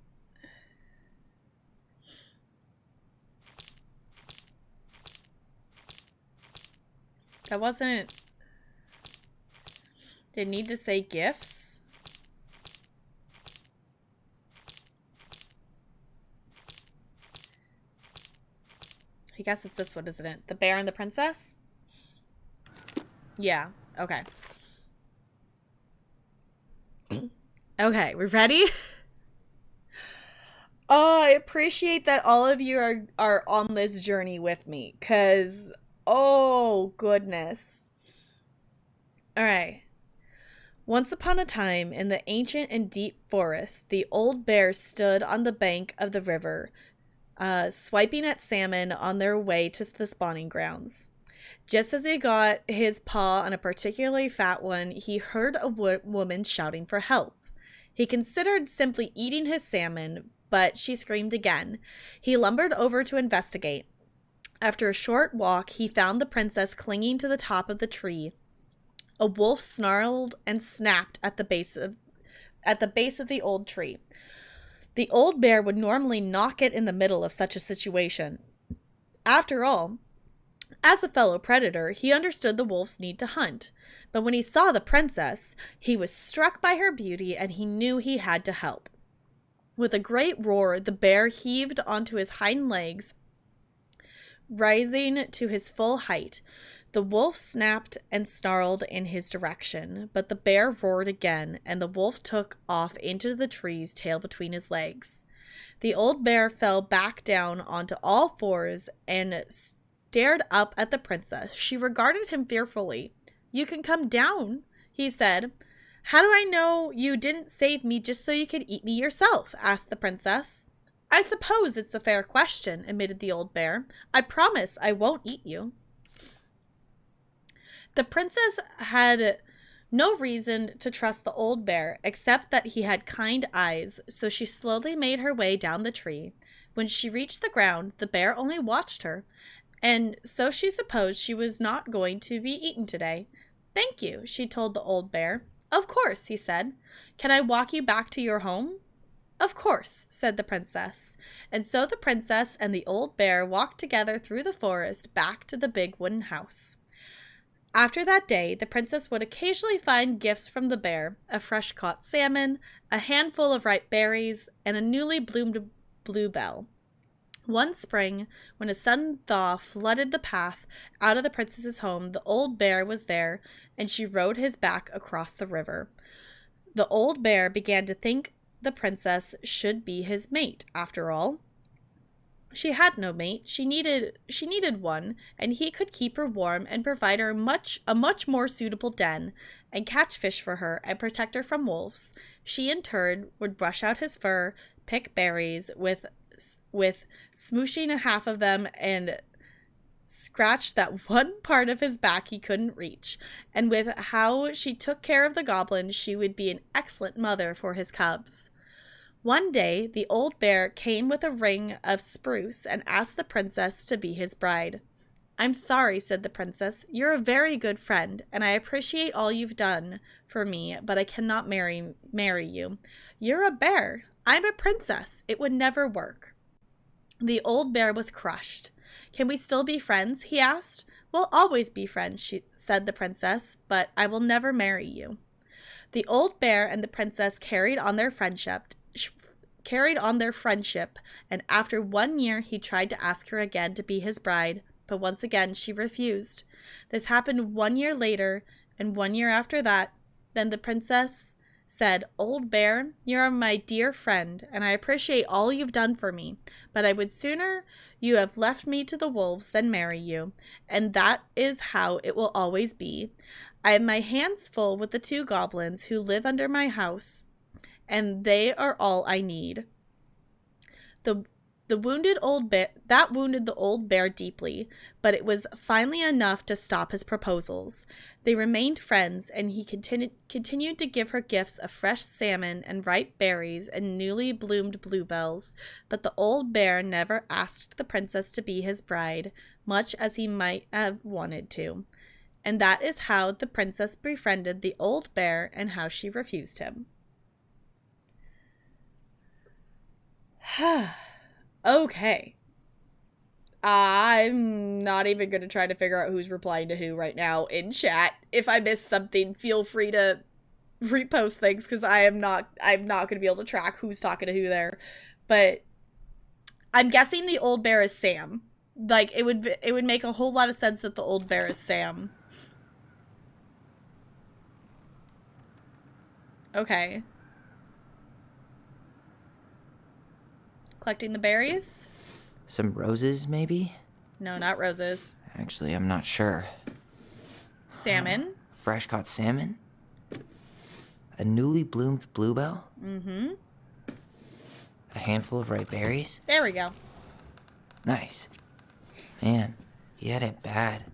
That wasn't... Did it need to say gifts? I guess it's this one, isn't it? The Bear and the Princess? Yeah. Okay. Okay, we ready? Oh, I appreciate that all of you are on this journey with me, because, oh, goodness. Alright. Once upon a time, in the ancient and deep forest, the old bear stood on the bank of the river, swiping at salmon on their way to the spawning grounds. Just as he got his paw on a particularly fat one, he heard a woman shouting for help. He considered simply eating his salmon, but she screamed again. He lumbered over to investigate. After a short walk, he found the princess clinging to the top of the tree. A wolf snarled and snapped at the base of the old tree. The old bear would normally knock it in the middle of such a situation. After all, as a fellow predator, he understood the wolf's need to hunt. But when he saw the princess, he was struck by her beauty and he knew he had to help. With a great roar, the bear heaved onto his hind legs, rising to his full height. The wolf snapped and snarled in his direction, but the bear roared again, and the wolf took off into the trees, tail between his legs. The old bear fell back down onto all fours and stared up at the princess. She regarded him fearfully. "You can come down," he said. "How do I know you didn't save me just so you could eat me yourself?" asked the princess. "I suppose it's a fair question," admitted the old bear. "I promise I won't eat you." The princess had no reason to trust the old bear, except that he had kind eyes, so she slowly made her way down the tree. When she reached the ground, the bear only watched her, and so she supposed she was not going to be eaten today. "Thank you," she told the old bear. "Of course," he said. "Can I walk you back to your home?" "Of course," said the princess. And so the princess and the old bear walked together through the forest back to the big wooden house. After that day, the princess would occasionally find gifts from the bear, a fresh-caught salmon, a handful of ripe berries, and a newly bloomed bluebell. One spring, when a sudden thaw flooded the path out of the princess's home, the old bear was there, and she rode his back across the river. The old bear began to think the princess should be his mate, after all. She had no mate. She needed one, and he could keep her warm and provide her a much more suitable den, and catch fish for her and protect her from wolves. She in turn would brush out his fur, pick berries with smooshing half of them, and scratch that one part of his back he couldn't reach. And with how she took care of the goblin, she would be an excellent mother for his cubs. One day, the old bear came with a ring of spruce and asked the princess to be his bride. "I'm sorry," said the princess. "You're a very good friend, and I appreciate all you've done for me, but I cannot marry you. You're a bear. I'm a princess. It would never work." The old bear was crushed. "Can we still be friends?" he asked. "We'll always be friends," said the princess, "but I will never marry you." The old bear and the princess carried on their friendship, and after 1 year he tried to ask her again to be his bride, but once again she refused. This happened 1 year later, and 1 year after that. Then the princess said, "Old bear, you're my dear friend, and I appreciate all you've done for me, but I would sooner you have left me to the wolves than marry you, and that is how it will always be. I have my hands full with the 2 goblins who live under my house, and they are all I need." That wounded the old bear deeply, but it was finally enough to stop his proposals. They remained friends, and he continued to give her gifts of fresh salmon and ripe berries and newly bloomed bluebells, but the old bear never asked the princess to be his bride, much as he might have wanted to. And that is how the princess befriended the old bear and how she refused him. Okay. I'm not even going to try to figure out who's replying to who right now in chat. If I missed something, feel free to repost things, because I'm not going to be able to track who's talking to who there. But I'm guessing the old bear is Sam. Like, it would make a whole lot of sense that the old bear is Sam. Okay. Collecting the berries? Some roses, maybe? No, not roses. Actually, I'm not sure. Salmon? Fresh caught salmon? A newly bloomed bluebell? Mm-hmm. A handful of ripe berries? There we go. Nice. Man, he had it bad.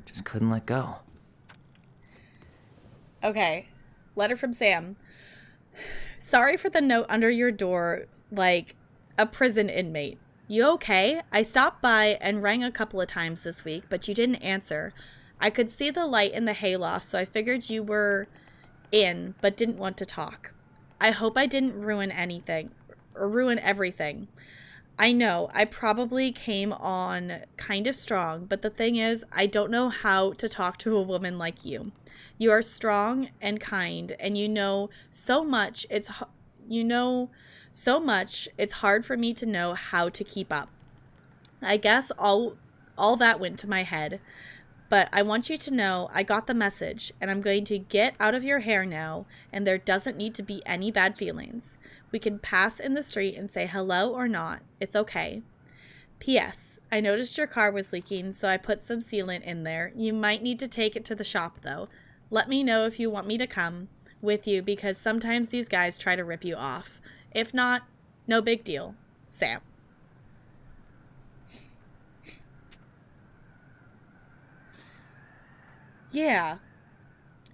Just couldn't let go. Okay. Letter from Sam. "Sorry for the note under your door, like a prison inmate. You okay? I stopped by and rang a couple of times this week, but you didn't answer. I could see the light in the hayloft, so I figured you were in, but didn't want to talk. I hope I didn't ruin everything. I know, I probably came on kind of strong, but the thing is, I don't know how to talk to a woman like you. You are strong and kind, and you know so much, it's hard for me to know how to keep up. I guess all that went to my head. But I want you to know I got the message, and I'm going to get out of your hair now, and there doesn't need to be any bad feelings. We can pass in the street and say hello or not. It's okay. P.S. I noticed your car was leaking, so I put some sealant in there. You might need to take it to the shop, though. Let me know if you want me to come with you, because sometimes these guys try to rip you off. If not, no big deal. Sam." Yeah.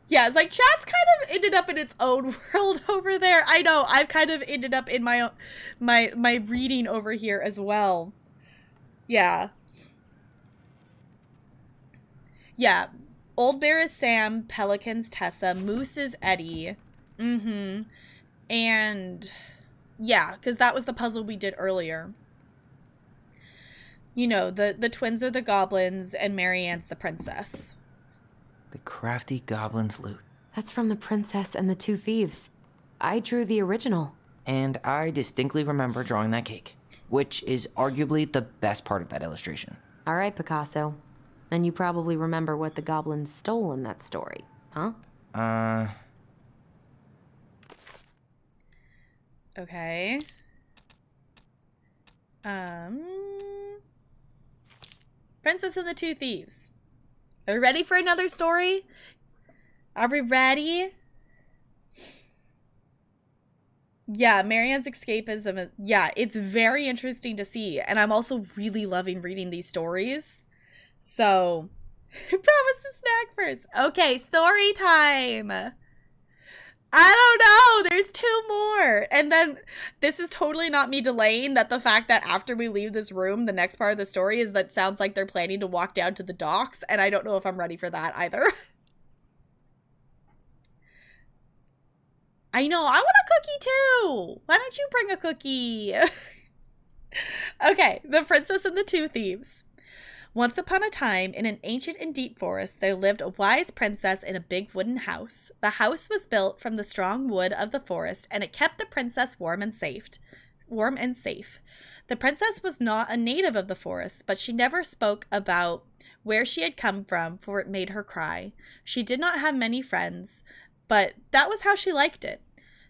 Yeah, it's like chat's kind of ended up in its own world over there. I know, I've kind of ended up in my own, my reading over here as well. Yeah. Yeah. Old Bear is Sam, Pelican's Tessa, Moose is Eddie. Mm-hmm. And yeah, because that was the puzzle we did earlier. You know, the twins are the goblins and Marianne's the princess. The crafty goblin's loot. That's from The Princess and the Two Thieves. I drew the original. And I distinctly remember drawing that cake, which is arguably the best part of that illustration. All right, Picasso. Then you probably remember what the goblins stole in that story, huh? Okay. Princess and the Two Thieves. Are we ready for another story? Are we ready? Yeah, Marianne's escapism. Yeah, it's very interesting to see. And I'm also really loving reading these stories. So, I promise to snack first. Okay, story time. I don't know. There's 2 more. And then this is totally not me delaying that the fact that after we leave this room, the next part of the story is that sounds like they're planning to walk down to the docks. And I don't know if I'm ready for that either. I know, I want a cookie too. Why don't you bring a cookie? Okay, The Princess and the Two Thieves. Once upon a time, in an ancient and deep forest, there lived a wise princess in a big wooden house. The house was built from the strong wood of the forest, and it kept the princess warm and safe. The princess was not a native of the forest, but she never spoke about where she had come from, for it made her cry. She did not have many friends, but that was how she liked it.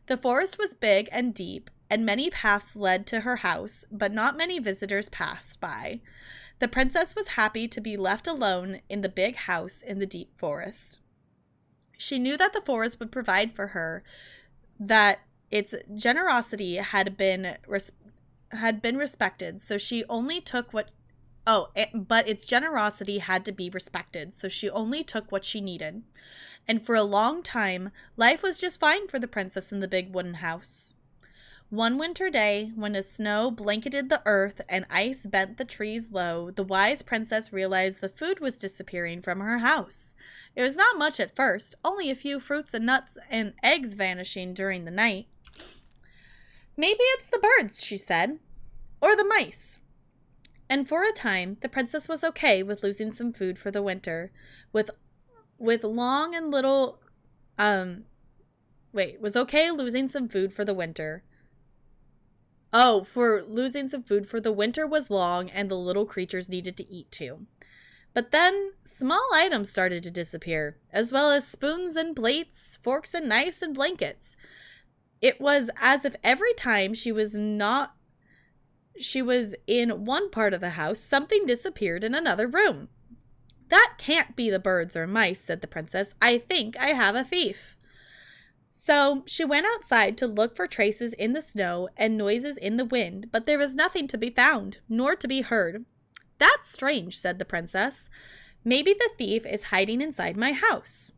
The forest was big and deep, and many paths led to her house, but not many visitors passed by. The princess was happy to be left alone in the big house in the deep forest. She knew that the forest would provide for her, that its generosity had been respected, so she only took what but its generosity had to be respected, so she only took what she needed. And for a long time, life was just fine for the princess in the big wooden house. One winter day, when the snow blanketed the earth and ice bent the trees low, the wise princess realized the food was disappearing from her house. It was not much at first, only a few fruits and nuts and eggs vanishing during the night. Maybe it's the birds, she said, or the mice. And for a time, the princess was okay with losing some food for the winter, was okay losing some food for the winter. For losing some food for the winter was long and the little creatures needed to eat too. But then small items started to disappear, as well as spoons and plates, forks and knives and blankets. It was as if every time she was in one part of the house, something disappeared in another room. That can't be the birds or mice, said the princess. I think I have a thief. So she went outside to look for traces in the snow and noises in the wind, but there was nothing to be found, nor to be heard. That's strange, said the princess. Maybe the thief is hiding inside my house.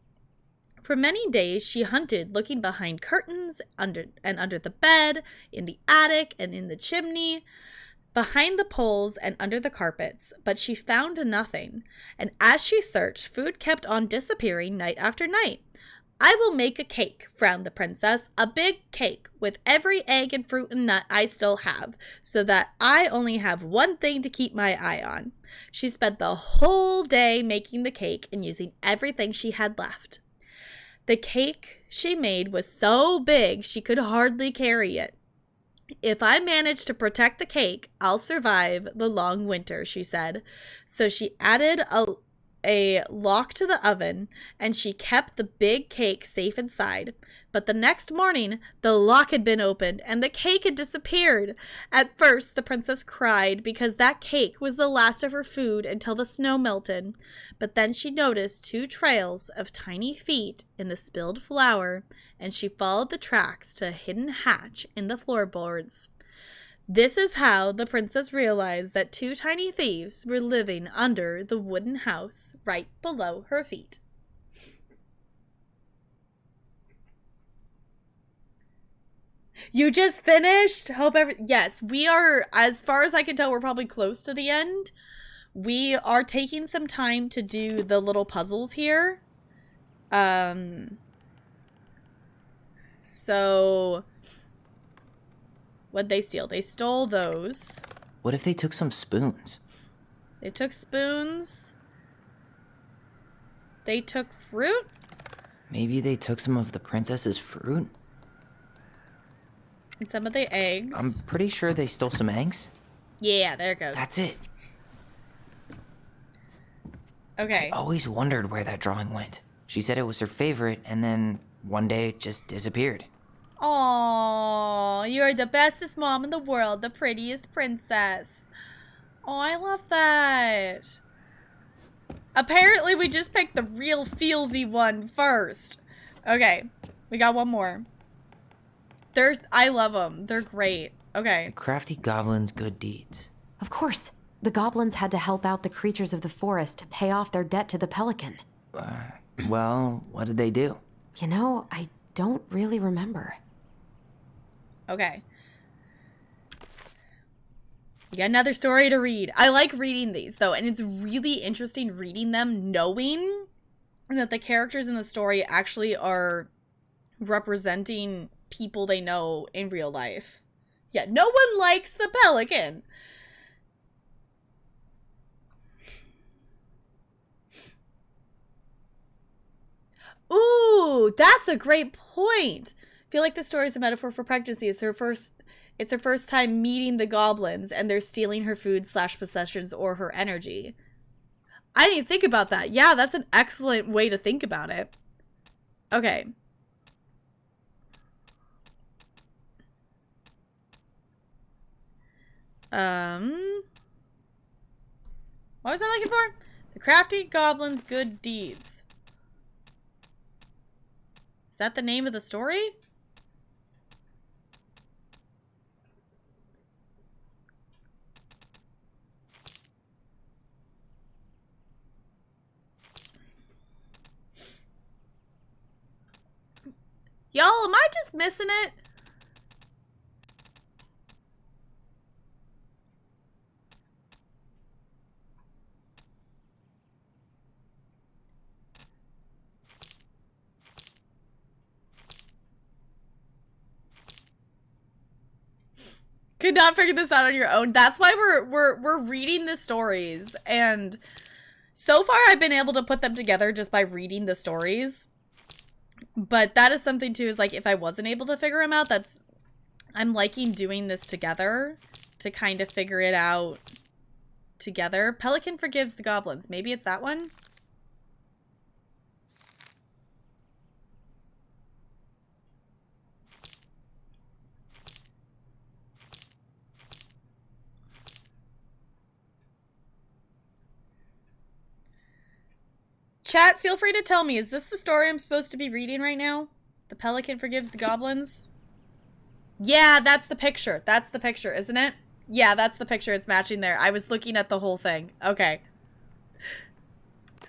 For many days she hunted, looking behind curtains, under the bed, in the attic and in the chimney, behind the poles and under the carpets, but she found nothing. And as she searched, food kept on disappearing night after night. I will make a cake, frowned the princess, a big cake with every egg and fruit and nut I still have, so that I only have one thing to keep my eye on. She spent the whole day making the cake and using everything she had left. The cake she made was so big she could hardly carry it. If I manage to protect the cake, I'll survive the long winter, she said. So she added a lock to the oven, and she kept the big cake safe inside. But the next morning, the lock had been opened, and the cake had disappeared. At first, the princess cried because that cake was the last of her food until the snow melted. But then she noticed 2 trails of tiny feet in the spilled flour, and she followed the tracks to a hidden hatch in the floorboards. This is how the princess realized that 2 tiny thieves were living under the wooden house right below her feet. You just finished? Yes, we are, as far as I can tell, we're probably close to the end. We are taking some time to do the little puzzles here. So what'd they steal? They stole those. What if they took some spoons? They took spoons. They took fruit. Maybe they took some of the princess's fruit? And some of the eggs. I'm pretty sure they stole some eggs. Yeah, there it goes. That's it. Okay. I always wondered where that drawing went. She said it was her favorite, and then one day it just disappeared. Aww, you're the bestest mom in the world, the prettiest princess. Oh, I love that. Apparently we just picked the real feelsy one first. Okay, we got one more. I love them. They're great. Okay. Crafty goblins' good deeds. Of course. The goblins had to help out the creatures of the forest to pay off their debt to the pelican. Well, what did they do? You know, I don't really remember. Okay. We got another story to read. I like reading these, though, and it's really interesting reading them, knowing that the characters in the story actually are representing people they know in real life. Yeah, no one likes the pelican. Ooh, that's a great point. I feel like the story is a metaphor for pregnancy. It's her first time meeting the goblins, and they're stealing her food / possessions or her energy. I didn't even think about that. Yeah, that's an excellent way to think about it. Okay. What was I looking for? The crafty goblins' good deeds. Is that the name of the story? Y'all, am I just missing it? Could not figure this out on your own. That's why we're reading the stories, and so far I've been able to put them together just by reading the stories. But that is something too, is like if I wasn't able to figure them out, I'm liking doing this together to kind of figure it out together. Pelican forgives the goblins. Maybe it's that one? Chat, feel free to tell me, is this the story I'm supposed to be reading right now? The pelican forgives the goblins? Yeah, that's the picture. That's the picture, isn't it? Yeah, that's the picture. It's matching there. I was looking at the whole thing. Okay.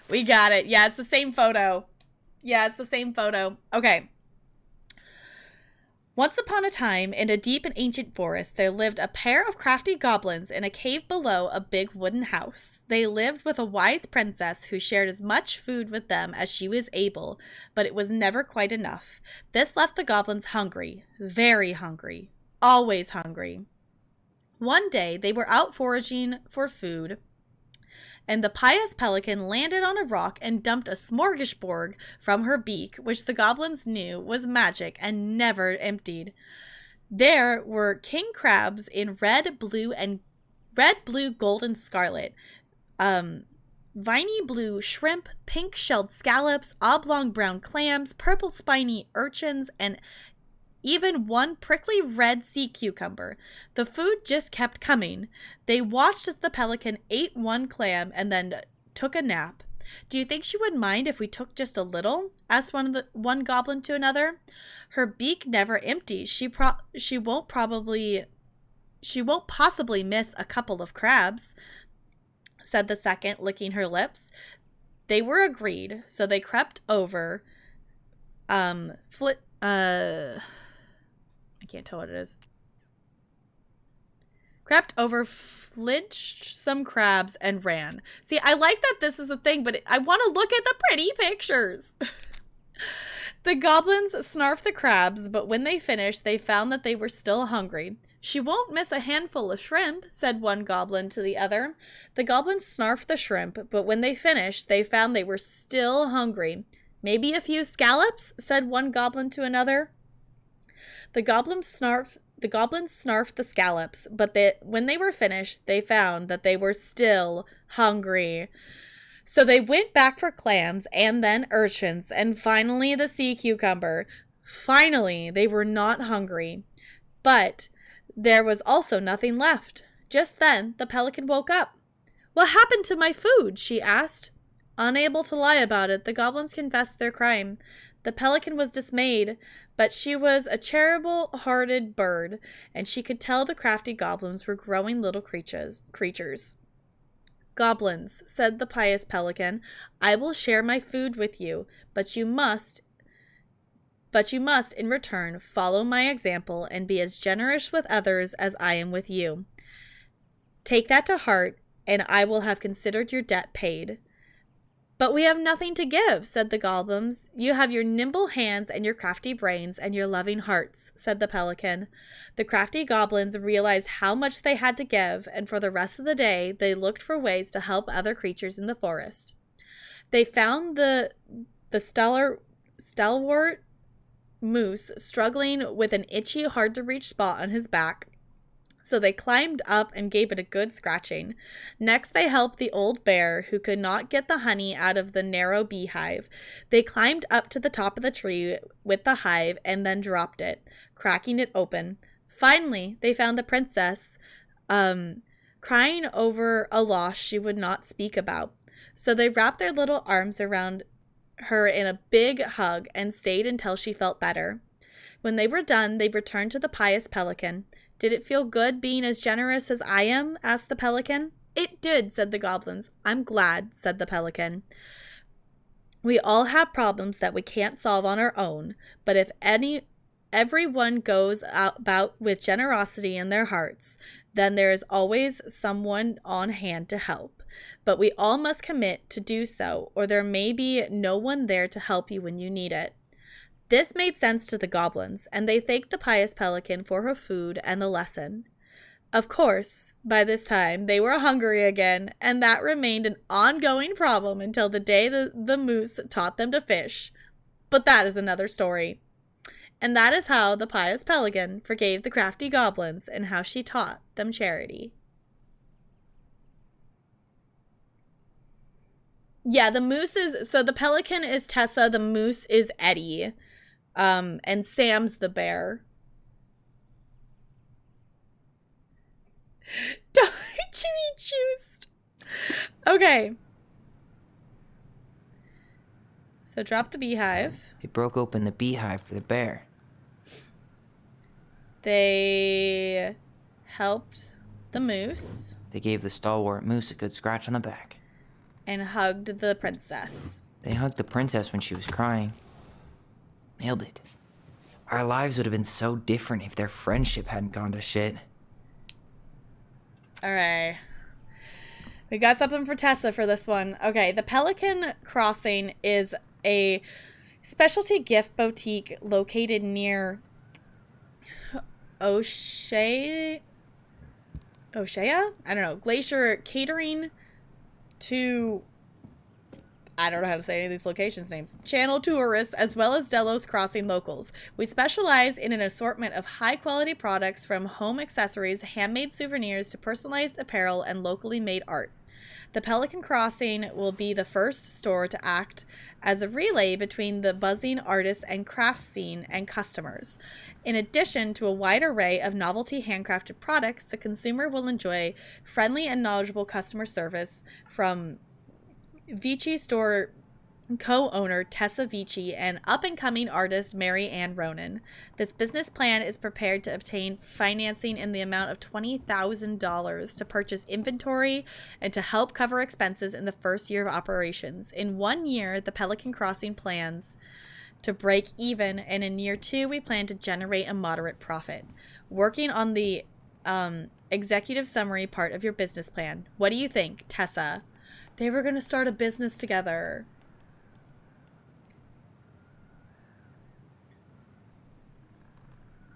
We got it. Yeah, it's the same photo. Yeah, it's the same photo. Okay. Once upon a time, in a deep and ancient forest, there lived a pair of crafty goblins in a cave below a big wooden house. They lived with a wise princess who shared as much food with them as she was able, but it was never quite enough. This left the goblins hungry, very hungry, always hungry. One day, they were out foraging for food, and the pious pelican landed on a rock and dumped a smorgasbord from her beak, which the goblins knew was magic and never emptied. There were king crabs in red, blue, gold, and scarlet, viney blue shrimp, pink-shelled scallops, oblong brown clams, purple spiny urchins, and even one prickly red sea cucumber. The food just kept coming. They watched as the pelican ate one clam and then took a nap. Do you think she would mind if we took just a little? Asked one goblin to another. Her beak never empties. She won't possibly miss a couple of crabs, said the second, licking her lips. They were agreed, so they crept over, I can't tell what it is. Crept over, flinched some crabs, and ran. See, I like that this is a thing, but I want to look at the pretty pictures. The goblins snarfed the crabs, but when they finished, they found that they were still hungry. She won't miss a handful of shrimp, said one goblin to the other. The goblins snarfed the shrimp, but when they finished, they found they were still hungry. Maybe a few scallops, said one goblin to another. The goblins snarfed the scallops, but when they were finished, they found that they were still hungry. So they went back for clams, and then urchins, and finally the sea cucumber. Finally, they were not hungry. But there was also nothing left. Just then, the pelican woke up. "What happened to my food?" she asked. Unable to lie about it, the goblins confessed their crime. The pelican was dismayed, but she was a charitable-hearted bird, and she could tell the crafty goblins were growing little creatures. Goblins, said the pious pelican, I will share my food with you, but you must, in return, follow my example and be as generous with others as I am with you. Take that to heart, and I will have considered your debt paid. But we have nothing to give, said the goblins. You have your nimble hands and your crafty brains and your loving hearts, said the pelican. The crafty goblins realized how much they had to give, and for the rest of the day, they looked for ways to help other creatures in the forest. They found the stalwart moose struggling with an itchy, hard-to-reach spot on his back. So they climbed up and gave it a good scratching. Next, they helped the old bear, who could not get the honey out of the narrow beehive. They climbed up to the top of the tree with the hive and then dropped it, cracking it open. Finally, they found the princess, crying over a loss she would not speak about. So they wrapped their little arms around her in a big hug and stayed until she felt better. When they were done, they returned to the pious pelican. Did it feel good being as generous as I am? Asked the pelican. It did, said the goblins. I'm glad, said the pelican. We all have problems that we can't solve on our own, but if everyone goes about with generosity in their hearts, then there is always someone on hand to help. But we all must commit to do so, or there may be no one there to help you when you need it. This made sense to the goblins, and they thanked the pious pelican for her food and the lesson. Of course, by this time, they were hungry again, and that remained an ongoing problem until the day the moose taught them to fish. But that is another story. And that is how the pious pelican forgave the crafty goblins and how she taught them charity. Yeah, the moose is... So the pelican is Tessa, the moose is Eddie. And Sam's the bear. Don't you be juiced. Okay. So drop the beehive. They broke open the beehive for the bear. They helped the moose. They gave the stalwart moose a good scratch on the back. And hugged the princess. They hugged the princess when she was crying. Nailed it. Our lives would have been so different if their friendship hadn't gone to shit. Alright. We got something for Tessa for this one. Okay, the Pelican Crossing is a specialty gift boutique located near O'Shea? I don't know. Glacier, catering to... I don't know how to say any of these locations' names. Channel tourists, as well as Delos Crossing locals. We specialize in an assortment of high-quality products from home accessories, handmade souvenirs, to personalized apparel and locally made art. The Pelican Crossing will be the first store to act as a relay between the buzzing artist and crafts scene and customers. In addition to a wide array of novelty handcrafted products, the consumer will enjoy friendly and knowledgeable customer service from Vici store co-owner Tessa Vici and up-and-coming artist Mary Ann Ronan. This business plan is prepared to obtain financing in the amount of $20,000 to purchase inventory and to help cover expenses in the first year of operations. In 1 year, the Pelican Crossing plans to break even, and in year 2, we plan to generate a moderate profit. Working on the executive summary part of your business plan. What do you think, Tessa? They were going to start a business together.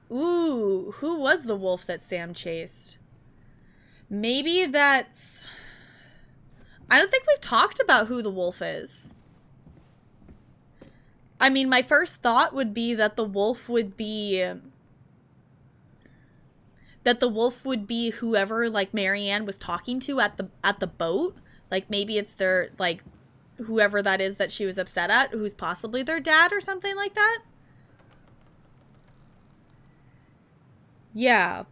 Ooh, who was the wolf that Sam chased? Maybe that's... I don't think we've talked about who the wolf is. I mean, my first thought would be that the wolf would be... whoever, like, Marianne was talking to at the boat. Like, maybe it's their, like, whoever that is that she was upset at, who's possibly their dad or something like that. Yeah.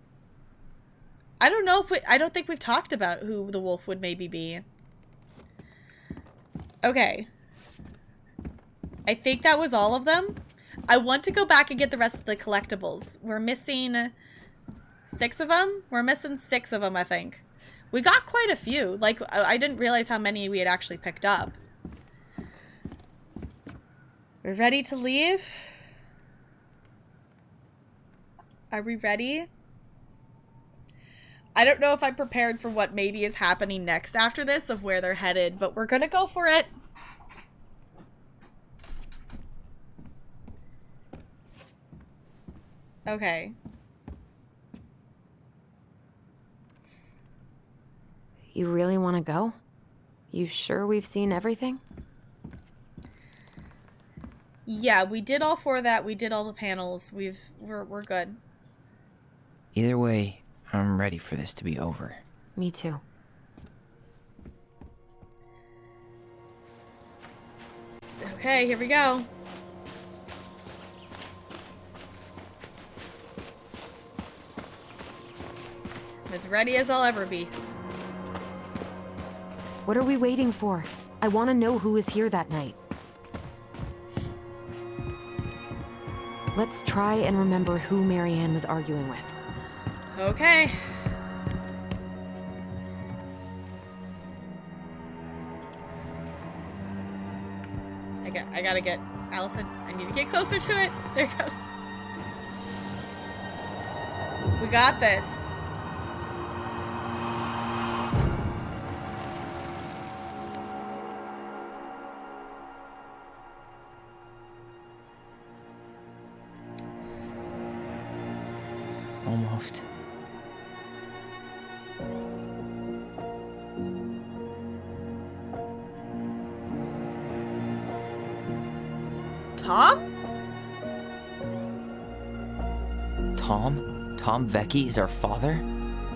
I don't think we've talked about who the wolf would maybe be. Okay. I think that was all of them. I want to go back and get the rest of the collectibles. We're missing 6 of them? We're missing 6 of them, I think. We got quite a few. Like, I didn't realize how many we had actually picked up. We're ready to leave? Are we ready? I don't know if I'm prepared for what maybe is happening next after this, of where they're headed, but we're gonna go for it. Okay. You really want to go? You sure we've seen everything? Yeah, we did all 4 of that. We did all the panels. We're good. Either way, I'm ready for this to be over. Me too. Okay, here we go. I'm as ready as I'll ever be. What are we waiting for? I want to know who was here that night. Let's try and remember who Marianne was arguing with. Okay. I gotta get Allison. I need to get closer to it. There it goes. We got this. Almost. Tom? Tom? Tom Vecchi is our father?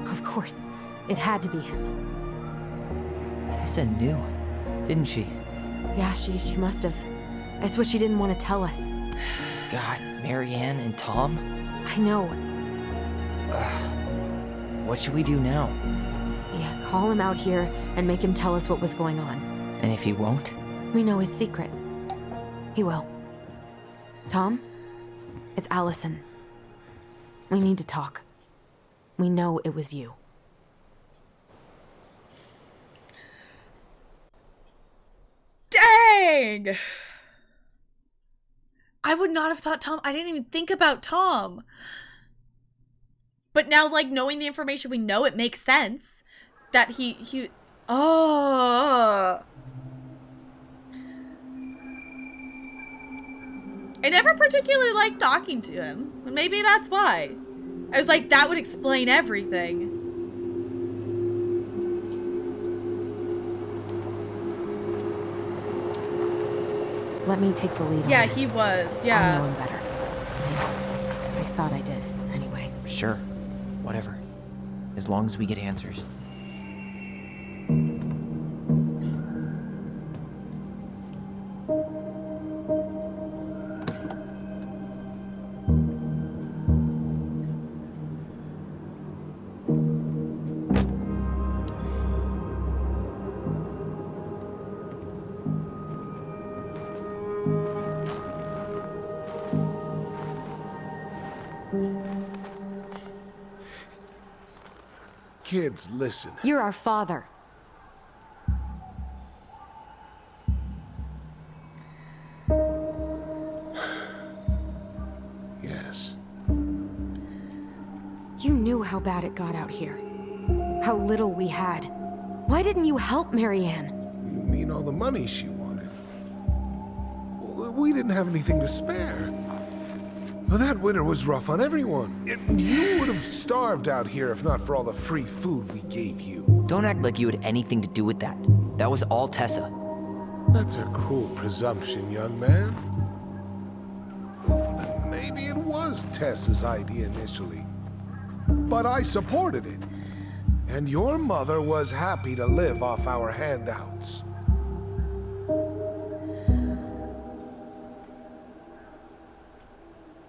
Of course. It had to be him. Tessa knew, didn't she? Yeah, she must have. That's what she didn't want to tell us. God, Marianne and Tom? I know. What should we do now? Yeah, call him out here and make him tell us what was going on. And if he won't? We know his secret. He will. Tom? It's Allison. We need to talk. We know it was you. Dang! I would not have thought Tom. I didn't even think about Tom. But now, like, knowing the information we know, it makes sense that he oh. I never particularly liked talking to him. Maybe that's why. I was like, that would explain everything. Let me take the lead on Yeah, this. he was. Yeah. I know him better. I thought I did, anyway. Sure. Whatever. As long as we get answers. Kids, listen. You're our father. Yes. You knew how bad it got out here. How little we had. Why didn't you help Marianne? You mean all the money she wanted? We didn't have anything to spare. Well, that winter was rough on everyone. You would have starved out here if not for all the free food we gave you. Don't act like you had anything to do with that. That was all Tessa. That's a cruel presumption, young man. Maybe it was Tessa's idea initially. But I supported it. And your mother was happy to live off our handouts.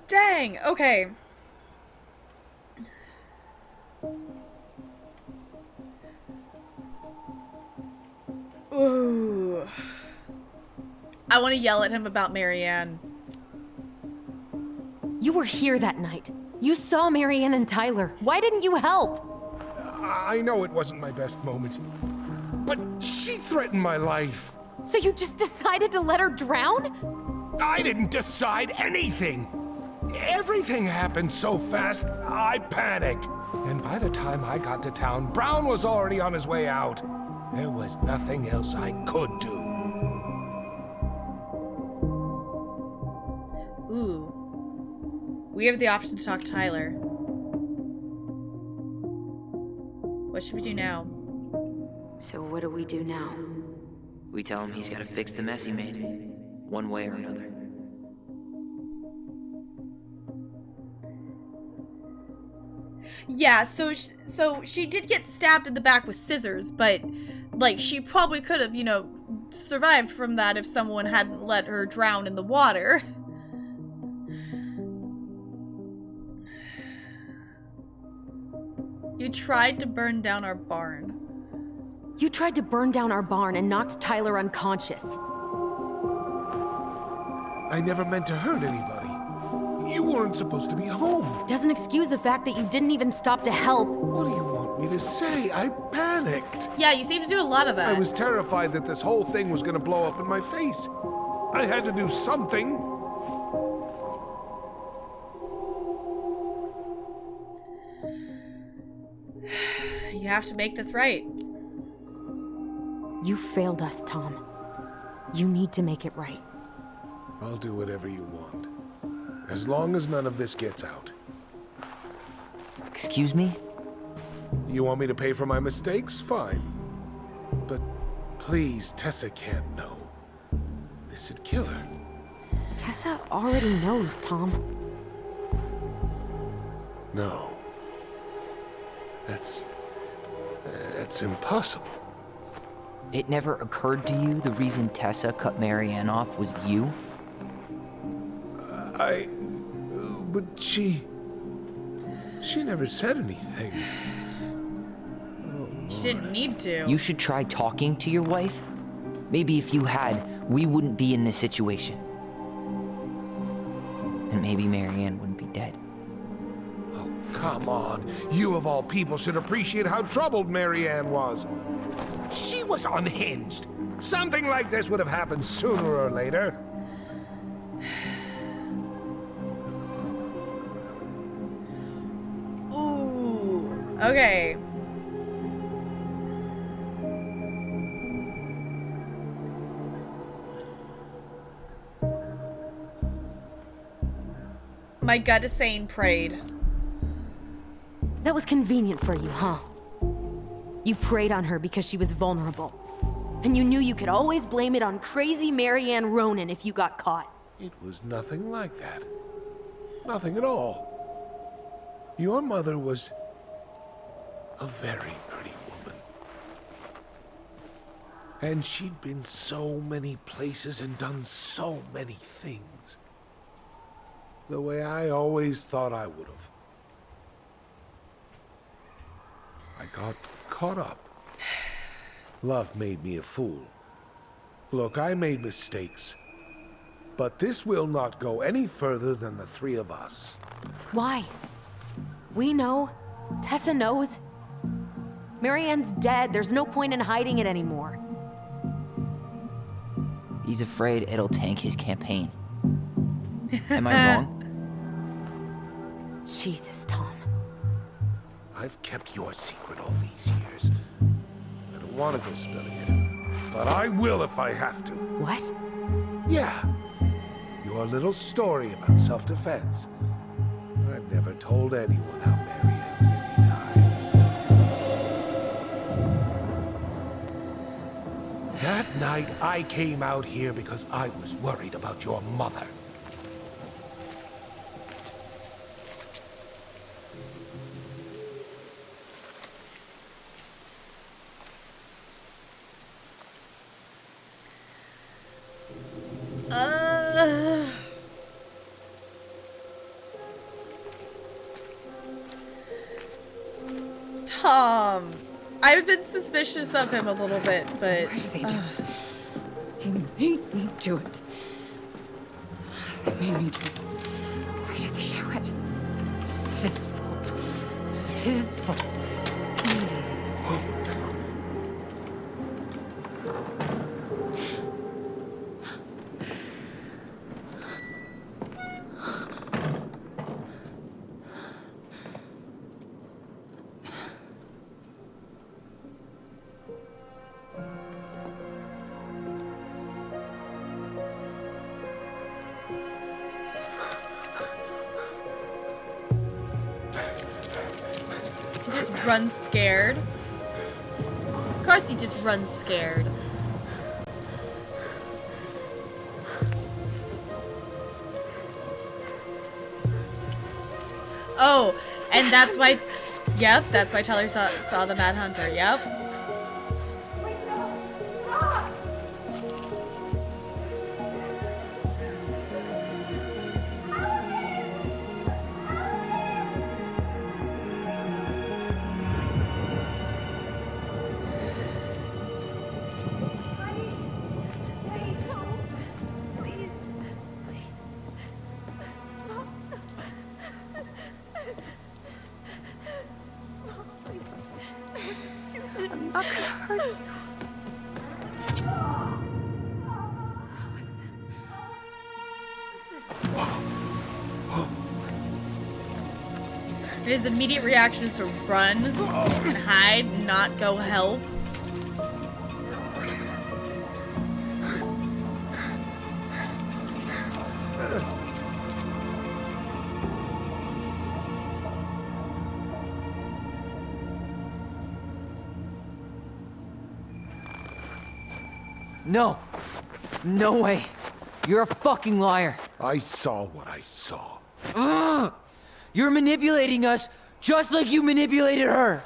Dang, okay. Ooh. I want to yell at him about Marianne. You were here that night. You saw Marianne and Tyler. Why didn't you help? I know it wasn't my best moment, but she threatened my life. So you just decided to let her drown? I didn't decide anything. Everything happened so fast, I panicked. And by the time I got to town, Brown was already on his way out. There was nothing else I could do. Ooh. We have the option to talk to Tyler. What should we do now? So what do we do now? We tell him he's got to fix the mess he made, one way or another. Yeah, so she did get stabbed in the back with scissors, but like she probably could have, you know, survived from that if someone hadn't let her drown in the water. You tried to burn down our barn. You tried to burn down our barn and knocked Tyler unconscious. I never meant to hurt anybody. You weren't supposed to be home. Doesn't excuse the fact that you didn't even stop to help. What do you want me to say? I panicked. Yeah, you seem to do a lot of that. I was terrified that this whole thing was going to blow up in my face. I had to do something. You have to make this right. You failed us, Tom. You need to make it right. I'll do whatever you want. As long as none of this gets out. Excuse me? You want me to pay for my mistakes? Fine. But please, Tessa can't know. This'd kill her. Tessa already knows, Tom. No. That's impossible. It never occurred to you the reason Tessa cut Marianne off was you? But she never said anything. She didn't need to. You should try talking to your wife. Maybe if you had, we wouldn't be in this situation. And maybe Marianne wouldn't be dead. Oh, come on. You of all people should appreciate how troubled Marianne was. She was unhinged. Something like this would have happened sooner or later. Ooh. Okay. My gut is saying prayed. That was convenient for you, huh? You preyed on her because she was vulnerable. And you knew you could always blame it on crazy Marianne Ronan if you got caught. It was nothing like that. Nothing at all. Your mother was a very pretty woman. And she'd been so many places and done so many things. The way I always thought I would have. I got caught up. Love made me a fool. Look, I made mistakes. But this will not go any further than the three of us. Why? We know. Tessa knows. Marianne's dead. There's no point in hiding it anymore. He's afraid it'll tank his campaign. Am I wrong? Jesus, Tom. I've kept your secret all these years. I don't want to go spilling it. But I will if I have to. What? Yeah. Your little story about self-defense. I've never told anyone how Marianne really died. That night, I came out here because I was worried about your mother. Tom. I've been suspicious of him a little bit, but... What are they doing? beat me to it. They made me do it. Why did they do it? This is his fault. This is his fault. Just runs scared. Of course he just runs scared. Oh, and that's why, yep, that's why Tyler saw the Mad Hunter, yep. I'm not gonna hurt you. And his immediate reaction is to run and hide, not go help. No. No way. You're a fucking liar. I saw what I saw. Ugh! You're manipulating us just like you manipulated her.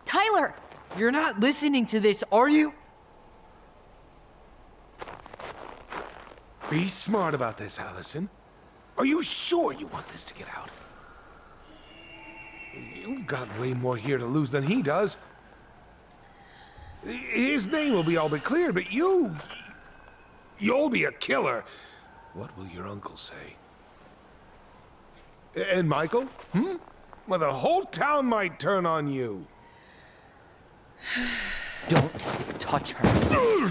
Tyler! You're not listening to this, are you? Be smart about this, Allison. Are you sure you want this to get out? You've got way more here to lose than he does. His name will be all but clear, but you'll be a killer. What will your uncle say? And Michael? Well, the whole town might turn on you. Don't touch her.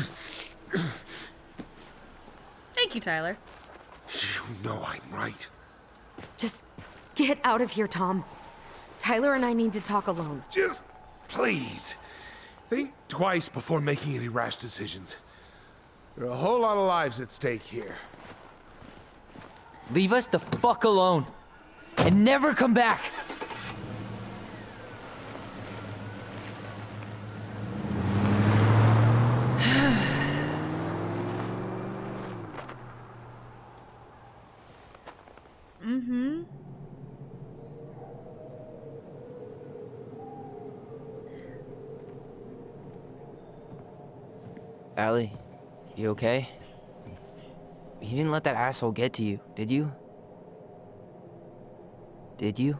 Thank you, Tyler. You know I'm right. Just get out of here, Tom. Tyler and I need to talk alone. Just please. Think twice before making any rash decisions. There are a whole lot of lives at stake here. Leave us the fuck alone. And never come back. Mm-hmm. Allie, you okay? You didn't let that asshole get to you, did you? Did you?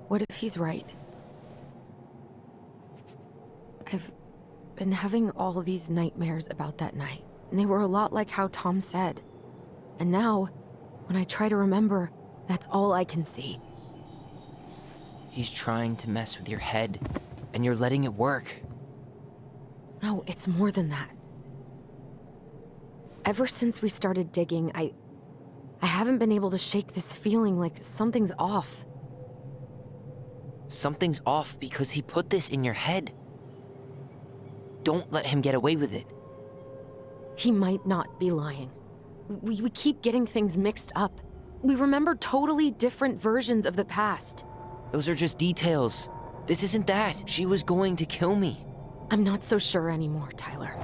What if he's right? I've been having all these nightmares about that night, and they were a lot like how Tom said. And now, when I try to remember, that's all I can see. He's trying to mess with your head, and you're letting it work. No, it's more than that. Ever since we started digging, I haven't been able to shake this feeling like something's off. Something's off because he put this in your head. Don't let him get away with it. He might not be lying. We keep getting things mixed up. We remember totally different versions of the past. Those are just details. This isn't that. She was going to kill me. I'm not so sure anymore, Tyler.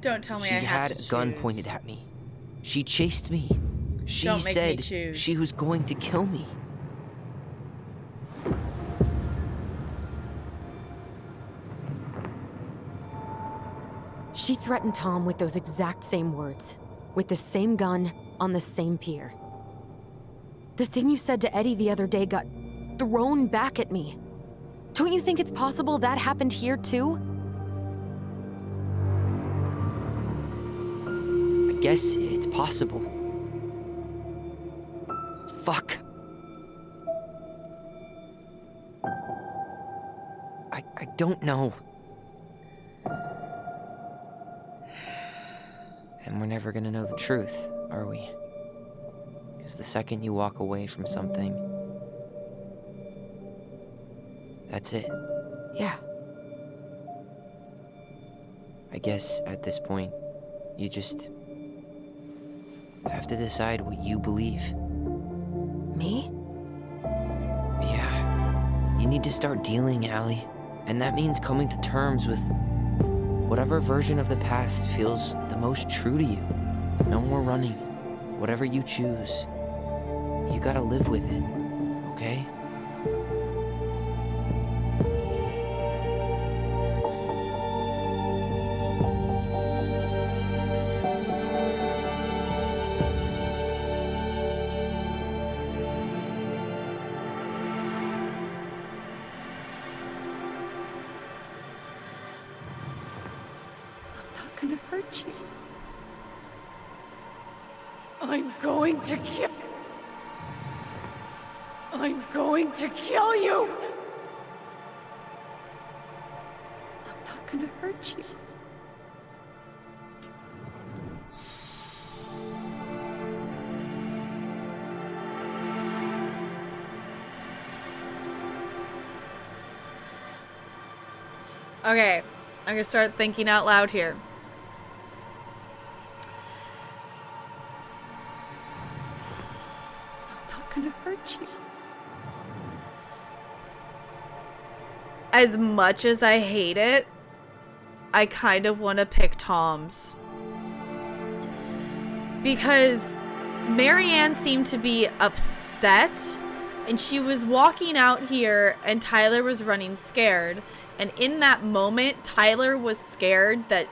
Don't tell me She I have had to a gun choose. pointed at me. She chased me. She Don't make me said choose. she was going to kill me. She threatened Tom with those exact same words, with the same gun, on the same pier. The thing you said to Eddie the other day got thrown back at me. Don't you think it's possible that happened here too? I guess it's possible. Fuck. I don't know. And we're never gonna know the truth, are we? Because the second you walk away from something, that's it. Yeah. I guess at this point, you just have to decide what you believe. Me? Yeah. You need to start dealing, Allie. And that means coming to terms with whatever version of the past feels the most true to you. No more running. Whatever you choose, you gotta live with it, okay? Gonna hurt you. I'm going to kill. I'm going to kill you. I'm not gonna hurt you. Okay, I'm gonna start thinking out loud here. I'm not gonna hurt you. As much as I hate it, I kind of want to pick Tom's. Because Marianne seemed to be upset, and she was walking out here, and Tyler was running scared. And in that moment, Tyler was scared that,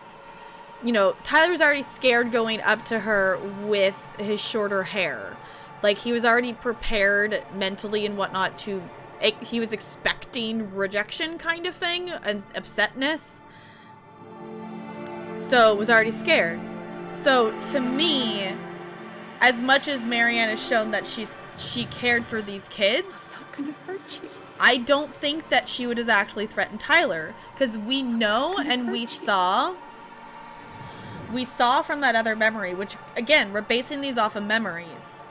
you know, Tyler was already scared going up to her with his shorter hair. Like, he was already prepared mentally and whatnot to, he was expecting rejection kind of thing, and upsetness. So, was already scared. So, to me, as much as Marianne has shown that she cared for these kids, I'm not gonna hurt you. I don't think that she would have actually threatened Tyler, because we know and we saw from that other memory, which again, we're basing these off of memories.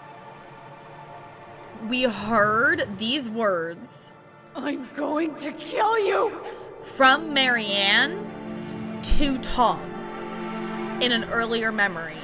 We heard these words, I'm going to kill you, from Marianne to Tom in an earlier memory.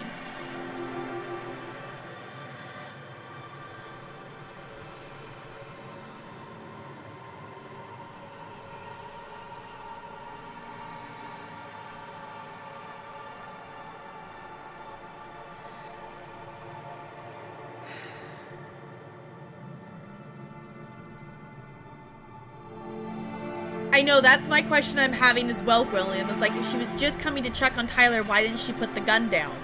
I know, that's my question I'm having as well, William. Is like, if she was just coming to check on Tyler, why didn't she put the gun down?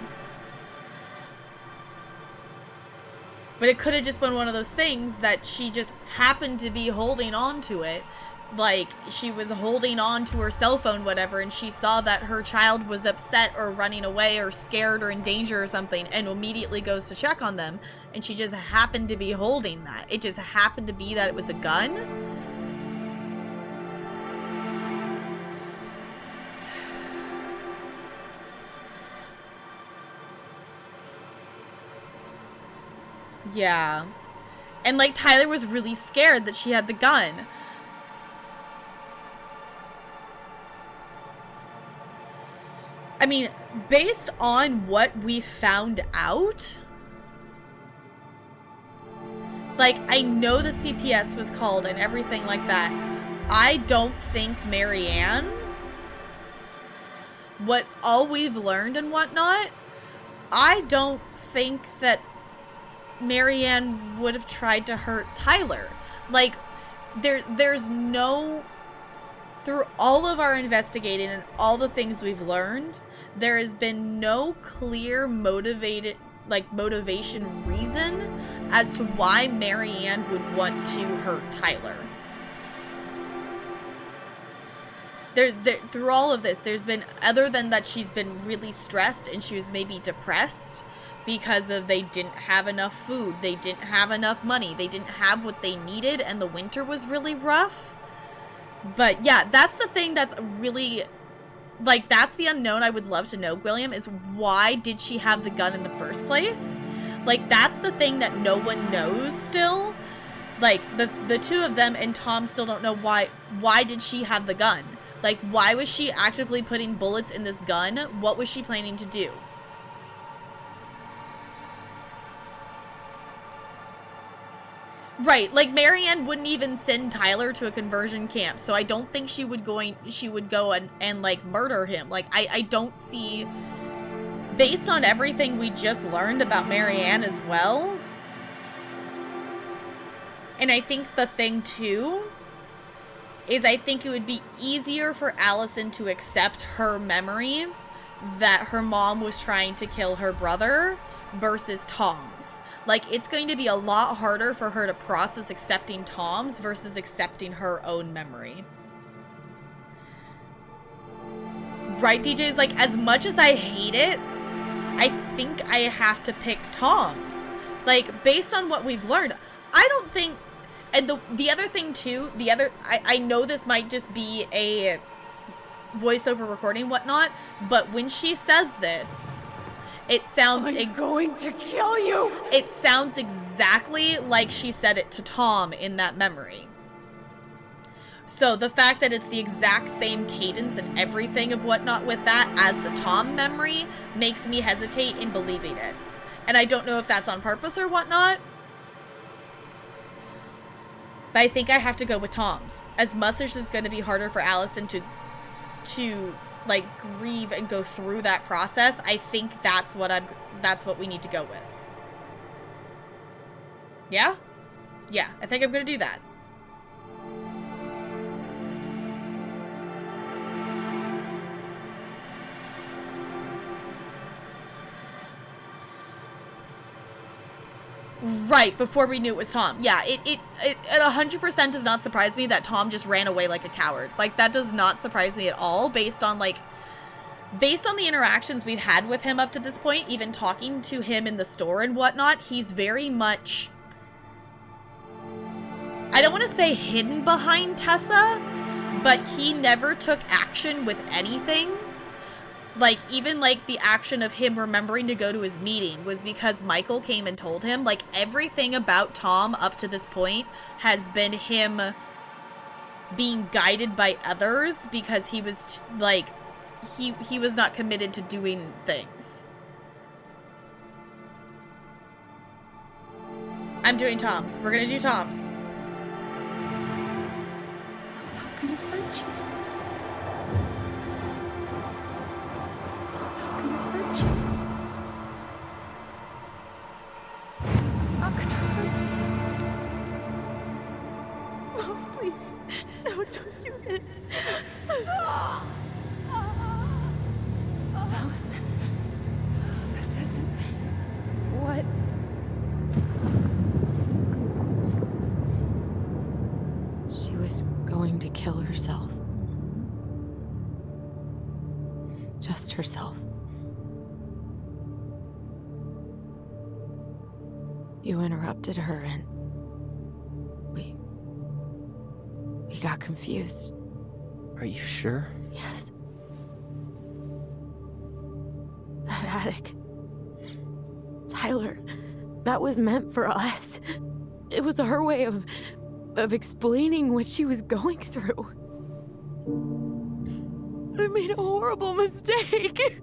But it could have just been one of those things that she just happened to be holding on to it. Like, she was holding on to her cell phone, whatever, and she saw that her child was upset or running away or scared or in danger or something, and immediately goes to check on them. And she just happened to be holding that. It just happened to be that it was a gun. Yeah. And like, Tyler was really scared that she had the gun. I mean, based on what we found out, like, I know the CPS was called and everything like that. I don't think Marianne all we've learned and whatnot, I don't think that Marianne would have tried to hurt Tyler. Like, there's no, through all of our investigating and all the things we've learned, there has been no clear motivation reason as to why Marianne would want to hurt Tyler. Through all of this, there's been, other than that she's been really stressed and she was maybe depressed because of they didn't have enough food, they didn't have enough money, they didn't have what they needed, and the winter was really rough. But yeah, that's the thing that's really, like, that's the unknown I would love to know, William, is why did she have the gun in the first place? Like, that's the thing that no one knows still. Like, the two of them and Tom still don't know why did she have the gun? Like, why was she actively putting bullets in this gun? What was she planning to do? Right, like, Marianne wouldn't even send Tyler to a conversion camp, so I don't think she would go and like, murder him. Like, I don't see, based on everything we just learned about Marianne as well, and I think the thing, too, is I think it would be easier for Allison to accept her memory that her mom was trying to kill her brother versus Tom's. Like, it's going to be a lot harder for her to process accepting Tom's versus accepting her own memory. Right, DJ's like, as much as I hate it, I think I have to pick Tom's. Like, based on what we've learned, I don't think... And the other thing, too, I know this might just be a voiceover recording, whatnot, but when she says this, it sounds... I'm going to kill you! It sounds exactly like she said it to Tom in that memory. So the fact that it's the exact same cadence and everything of whatnot with that as the Tom memory makes me hesitate in believing it. And I don't know if that's on purpose or whatnot, but I think I have to go with Tom's. As much as it's going to be harder for Allison to like grieve and go through that process, I think that's what we need to go with. Yeah? Yeah, I think I'm going to do that. Right, before we knew it was Tom. Yeah, it 100% does not surprise me that Tom just ran away like a coward. Like, that does not surprise me at all, based on the interactions we've had with him up to this point, even talking to him in the store and whatnot. He's very much, I don't want to say hidden behind Tessa, but he never took action with anything. Like, even, like, the action of him remembering to go to his meeting was because Michael came and told him. Like, everything about Tom up to this point has been him being guided by others because he was, like, he was not committed to doing things. I'm doing Tom's. We're gonna do Tom's. I'm not gonna hurt you. Don't do this. Allison, this isn't what... She was going to kill herself. Just herself. You interrupted her and we got confused. Are you sure? Yes. That attic. Tyler, that was meant for us. It was her way of explaining what she was going through. I made a horrible mistake.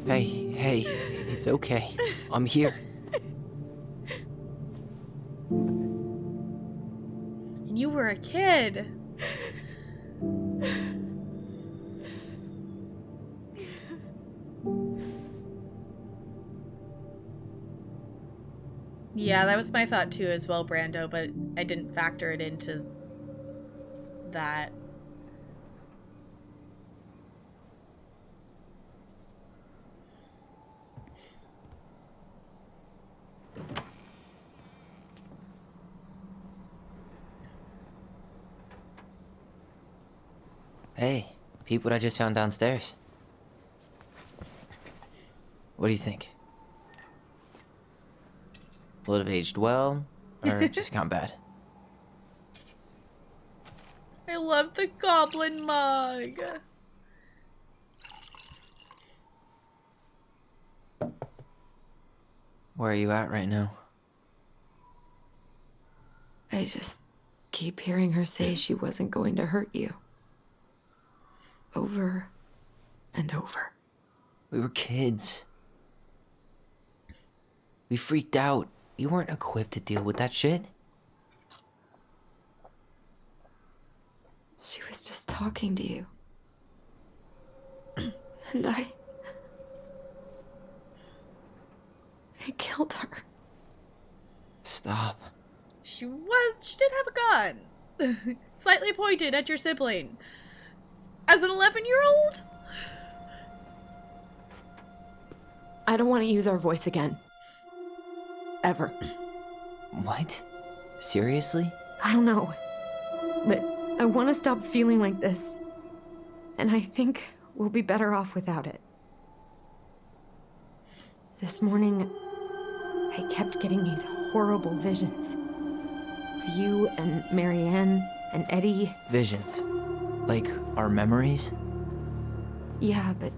Hey, it's okay. I'm here. You were a kid. Yeah, that was my thought too as well, Brando, but I didn't factor it into that. Hey, peep what I just found downstairs. What do you think? Will it have aged well, or just gone bad? I love the goblin mug. Where are you at right now? I just keep hearing her say she wasn't going to hurt you. Over and over. We were kids. We freaked out. You weren't equipped to deal with that shit. She was just talking to you. And I killed her. Stop. She did have a gun. Slightly pointed at your sibling. As an 11-year-old? I don't want to use our voice again. Ever. What? Seriously? I don't know. But I want to stop feeling like this. And I think we'll be better off without it. This morning, I kept getting these horrible visions. Of you and Marianne and Eddie. Visions. Like our memories? Yeah, but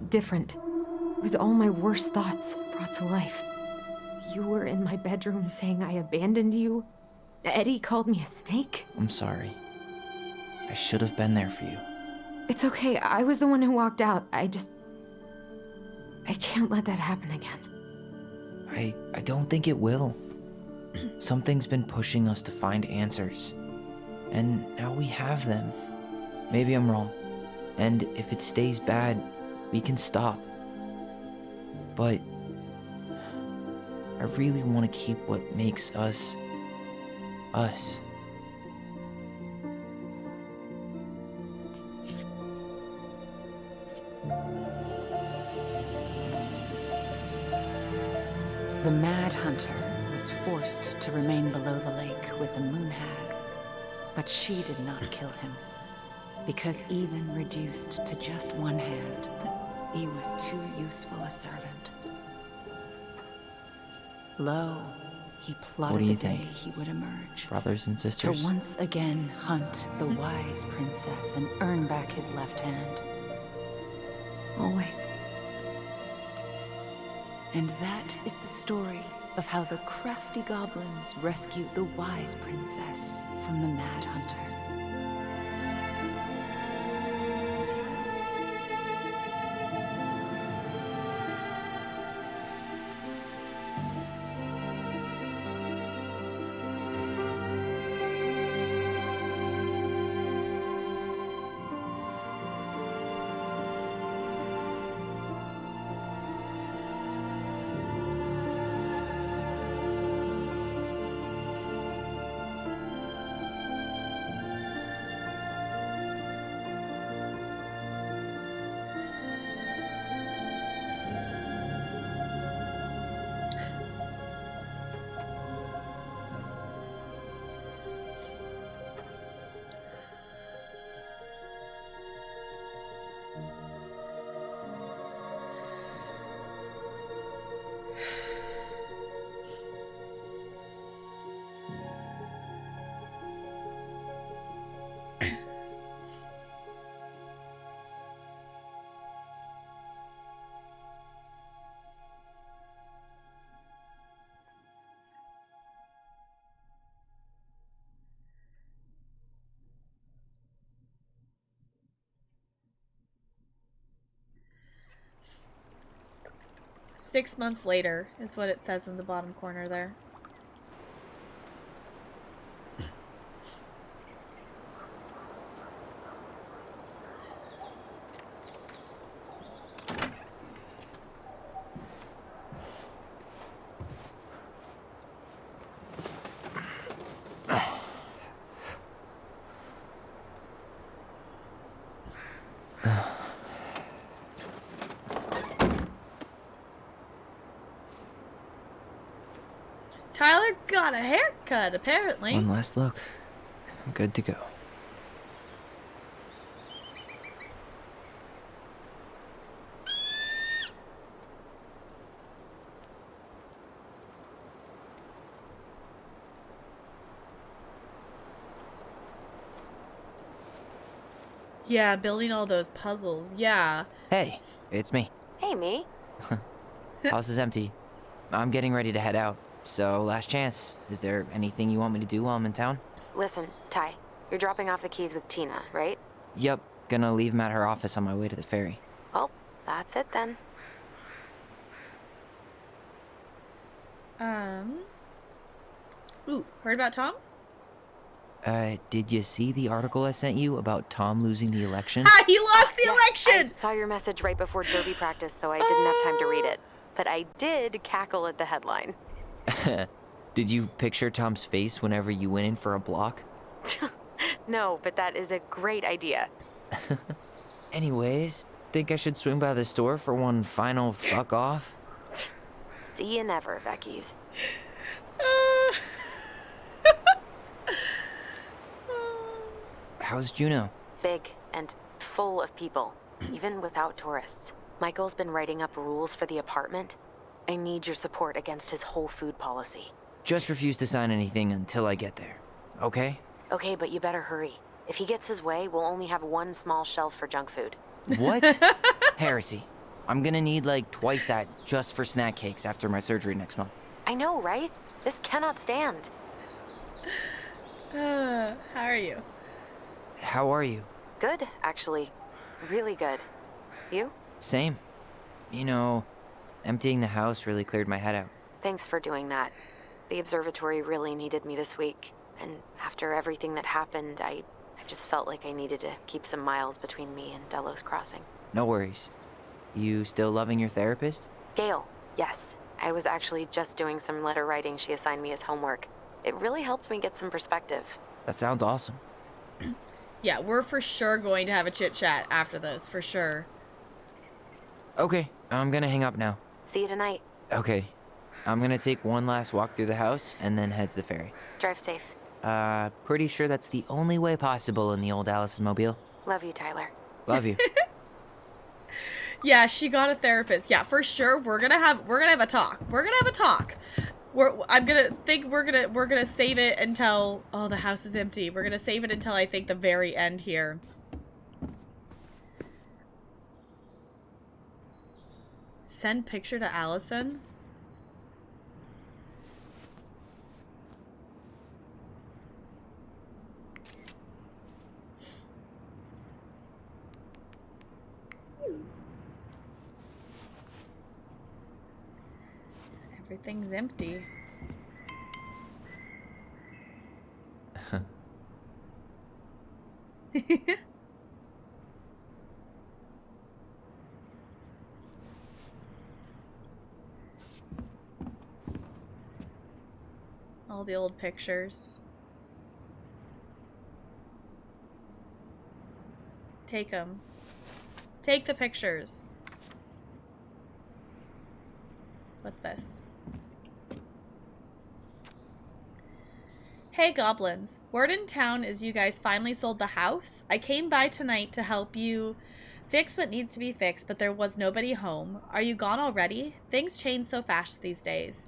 different. It was all my worst thoughts brought to life. You were in my bedroom saying I abandoned you. Eddie called me a snake. I'm sorry. I should have been there for you. It's okay. I was the one who walked out. I can't let that happen again. I don't think it will. Something's been pushing us to find answers. And now we have them. Maybe I'm wrong. And if it stays bad, we can stop. But I really want to keep what makes us, us. The Mad Hunter was forced to remain below the lake with the Moon Hag, but she did not kill him, because even reduced to just one hand, he was too useful a servant. Lo, he plotted What do you the day think? he would emerge. Brothers and sisters? To once again hunt the wise princess and earn back his left hand. Always. And that is the story of how the crafty goblins rescued the wise princess from the Mad Hunter. "6 months later" is what it says in the bottom corner there. Tyler got a haircut, apparently. One last look. Good to go. Yeah, building all those puzzles. Yeah. Hey, it's me. Hey, me. House is empty. I'm getting ready to head out. So, last chance. Is there anything you want me to do while I'm in town? Listen, Ty, you're dropping off the keys with Tina, right? Yep. Gonna leave them at her office on my way to the ferry. Well, that's it then. Ooh, heard about Tom? Did you see the article I sent you about Tom losing the election? Ah, he lost the election! I saw your message right before Derby practice, so I didn't have time to read it. But I did cackle at the headline. Did you picture Tom's face whenever you went in for a block? No, but that is a great idea. Anyways, think I should swing by the store for one final fuck off? See you never, Vecchies. How's Juno? Big and full of people, even without tourists. Michael's been writing up rules for the apartment. I need your support against his whole food policy. Just refuse to sign anything until I get there, okay? Okay, but you better hurry. If he gets his way, we'll only have one small shelf for junk food. What? Heresy. I'm gonna need like twice that just for snack cakes after my surgery next month. I know, right? This cannot stand. How are you? How are you? Good, actually. Really good. You? Same. You know, emptying the house really cleared my head out. Thanks for doing that. The observatory really needed me this week. And after everything that happened, I just felt like I needed to keep some miles between me and Delos Crossing. No worries. You still loving your therapist? Gail, yes. I was actually just doing some letter writing she assigned me as homework. It really helped me get some perspective. That sounds awesome. Yeah, we're for sure going to have a chit chat after this, for sure. Okay, I'm gonna hang up now. See you tonight. Okay. I'm gonna take one last walk through the house and then head to the ferry. Drive safe. Pretty sure that's the only way possible in the old Allison Mobile. Love you, Tyler. Love you. Yeah, she got a therapist. Yeah, for sure. We're gonna have a talk. We're gonna save it until the house is empty. We're gonna save it until I think the very end here. Send picture to Allison. Everything's empty. All the old pictures. Take them. Take the pictures. What's this? Hey goblins, word in town is you guys finally sold the house. I came by tonight to help you fix what needs to be fixed, but there was nobody home. Are you gone already? Things change so fast these days.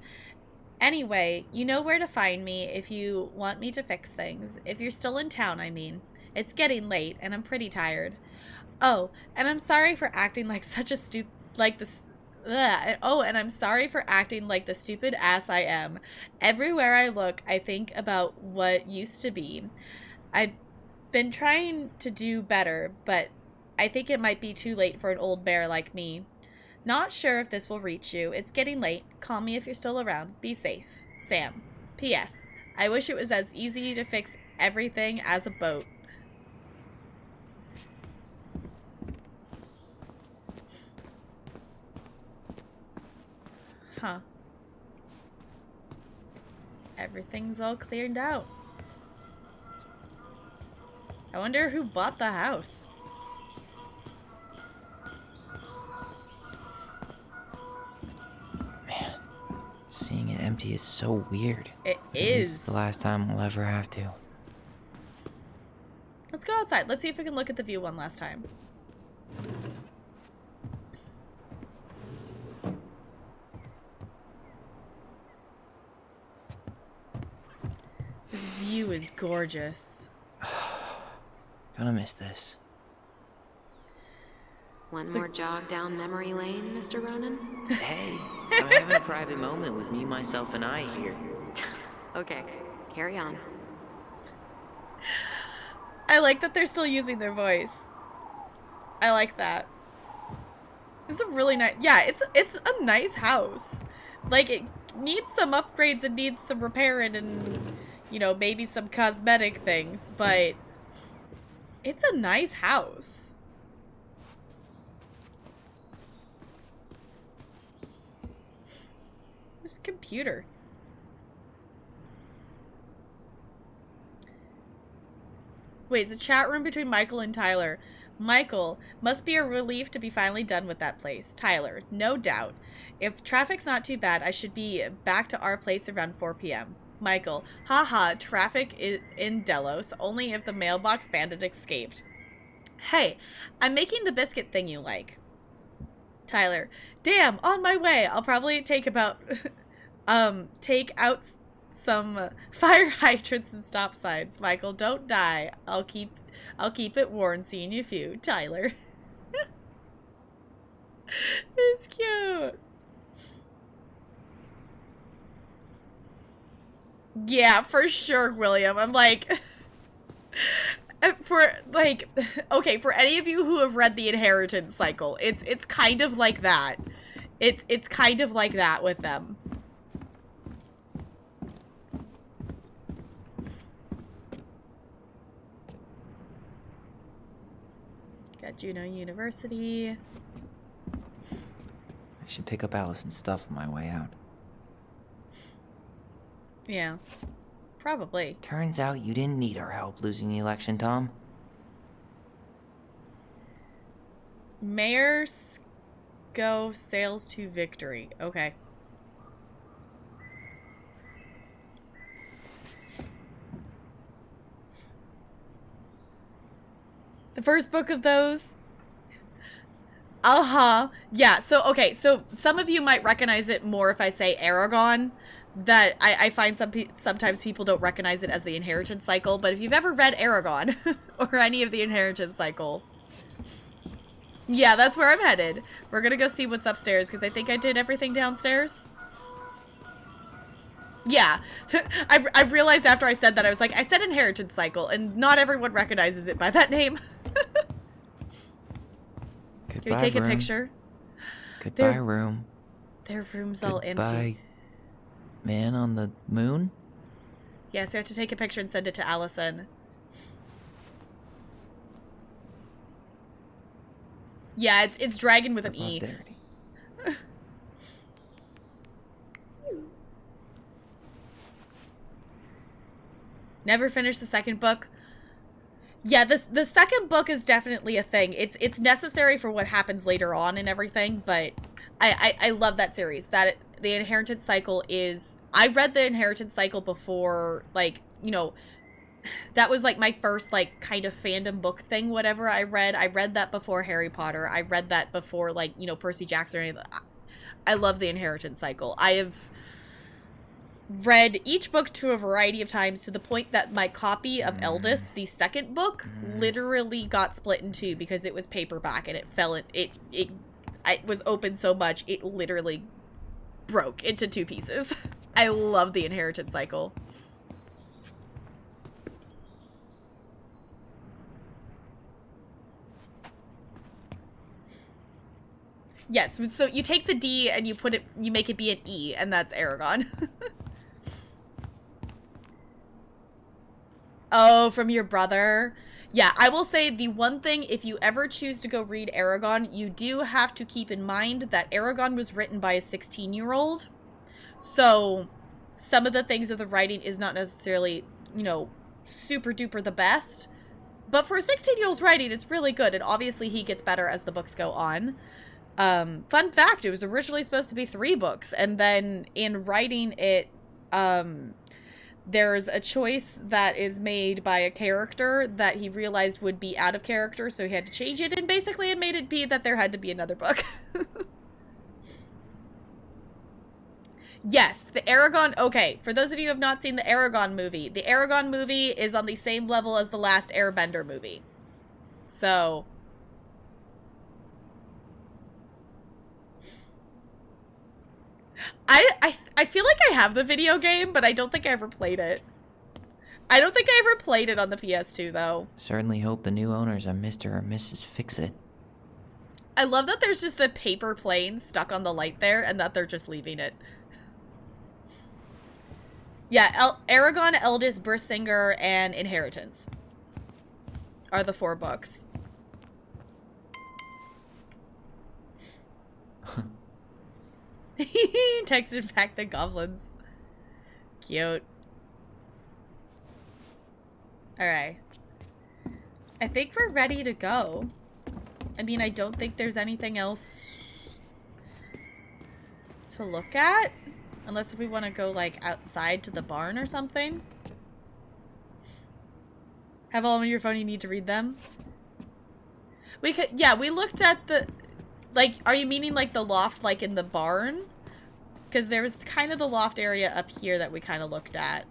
Anyway, you know where to find me if you want me to fix things. If you're still in town, I mean. It's getting late and I'm pretty tired. Oh, and I'm sorry for acting like such a and I'm sorry for acting like the stupid ass I am. Everywhere I look, I think about what used to be. I've been trying to do better, but I think it might be too late for an old bear like me. Not sure if this will reach you. It's getting late. Call me if you're still around. Be safe. Sam. P.S. I wish it was as easy to fix everything as a boat. Huh. Everything's all cleared out. I wonder who bought the house. Man, seeing it empty is so weird. It Maybe this is. is the last time we'll ever have to. Let's go outside. Let's see if we can look at the view one last time. This view is gorgeous. Gonna miss this. One more jog down memory lane, Mr. Ronan? Hey, I'm having a private moment with me, myself, and I here. Okay, carry on. I like that they're still using their voice. I like that. It's a really nice, yeah, it's a nice house. Like, it needs some upgrades and needs some repairing and, you know, maybe some cosmetic things, but it's a nice house. Where's the computer? Wait, it's a chat room between Michael and Tyler. Michael, must be a relief to be finally done with that place. Tyler, no doubt. If traffic's not too bad, I should be back to our place around 4 p.m. Michael, haha, traffic is in Delos, only if the mailbox bandit escaped. Hey, I'm making the biscuit thing you like. Tyler, damn, on my way. I'll probably take out some fire hydrants and stop signs. Michael, don't die. I'll keep it warm. Seeing you few. Tyler. It's cute. Yeah, for sure, William. I'm like, okay, for any of you who have read the Inheritance Cycle, it's kind of like that. It's kind of like that with them. Got Juneau University. I should pick up Allison's stuff on my way out. Yeah, probably. Turns out you didn't need our help losing the election, Tom. Mayor Go sails to victory. Okay. The first book of those. Yeah, so, okay, so some of you might recognize it more if I say Aragon. That I find sometimes people don't recognize it as the Inheritance Cycle, but if you've ever read Aragon or any of the Inheritance Cycle, yeah, that's where I'm headed. We're gonna go see what's upstairs because I think I did everything downstairs. Yeah, I realized after I said that, I was like, I said Inheritance Cycle, and not everyone recognizes it by that name. Can we take a picture? Goodbye, room. Their room's all empty. Goodbye, man on the moon? Yeah, so I have to take a picture and send it to Allison. Yeah, it's dragon with an E. Never finished the second book. Yeah, the second book is definitely a thing. It's necessary for what happens later on and everything, but I love that series. The Inheritance Cycle is... I read the Inheritance Cycle before, like, you know, that was, like, my first, like, kind of fandom book thing, whatever I read. I read that before Harry Potter. I read that before, like, you know, Percy Jackson or anything. I love the Inheritance Cycle. I have read each book to a variety of times to the point that my copy of Eldest, the second book, literally got split in two because it was paperback and it fell in... It was open so much, it literally broke into two pieces. I love the Inheritance Cycle. Yes, so you take the D and you make it be an E, and that's Aragon. Oh, from your brother? Yeah, I will say the one thing, if you ever choose to go read Aragon, you do have to keep in mind that Aragon was written by a 16-year-old. So, some of the things of the writing is not necessarily, you know, super duper the best. But for a 16-year-old's writing, it's really good. And obviously he gets better as the books go on. Fun fact, it was originally supposed to be 3 books, and then in writing it, there's a choice that is made by a character that he realized would be out of character, so he had to change it, and basically it made it be that there had to be another book. Yes, the Aragon... Okay, for those of you who have not seen the Aragon movie, the Aragon movie is on the same level as the last Airbender movie. So... I feel like I have the video game, but I don't think I ever played it. I don't think I ever played it on the PS2, though. Certainly hope the new owners are Mr. or Mrs. Fix-It. I love that there's just a paper plane stuck on the light there, and that they're just leaving it. Yeah, Aragon, Eldest, Bersinger, and Inheritance are the 4 books. He texted back the goblins. Cute. Alright. I think we're ready to go. I mean, I don't think there's anything else to look at. Unless if we want to go, like, outside to the barn or something. Have all on your phone, you need to read them? We could, yeah, we looked at the, like, are you meaning, like, the loft, like, in the barn? Because there was kind of the loft area up here that we kind of looked at.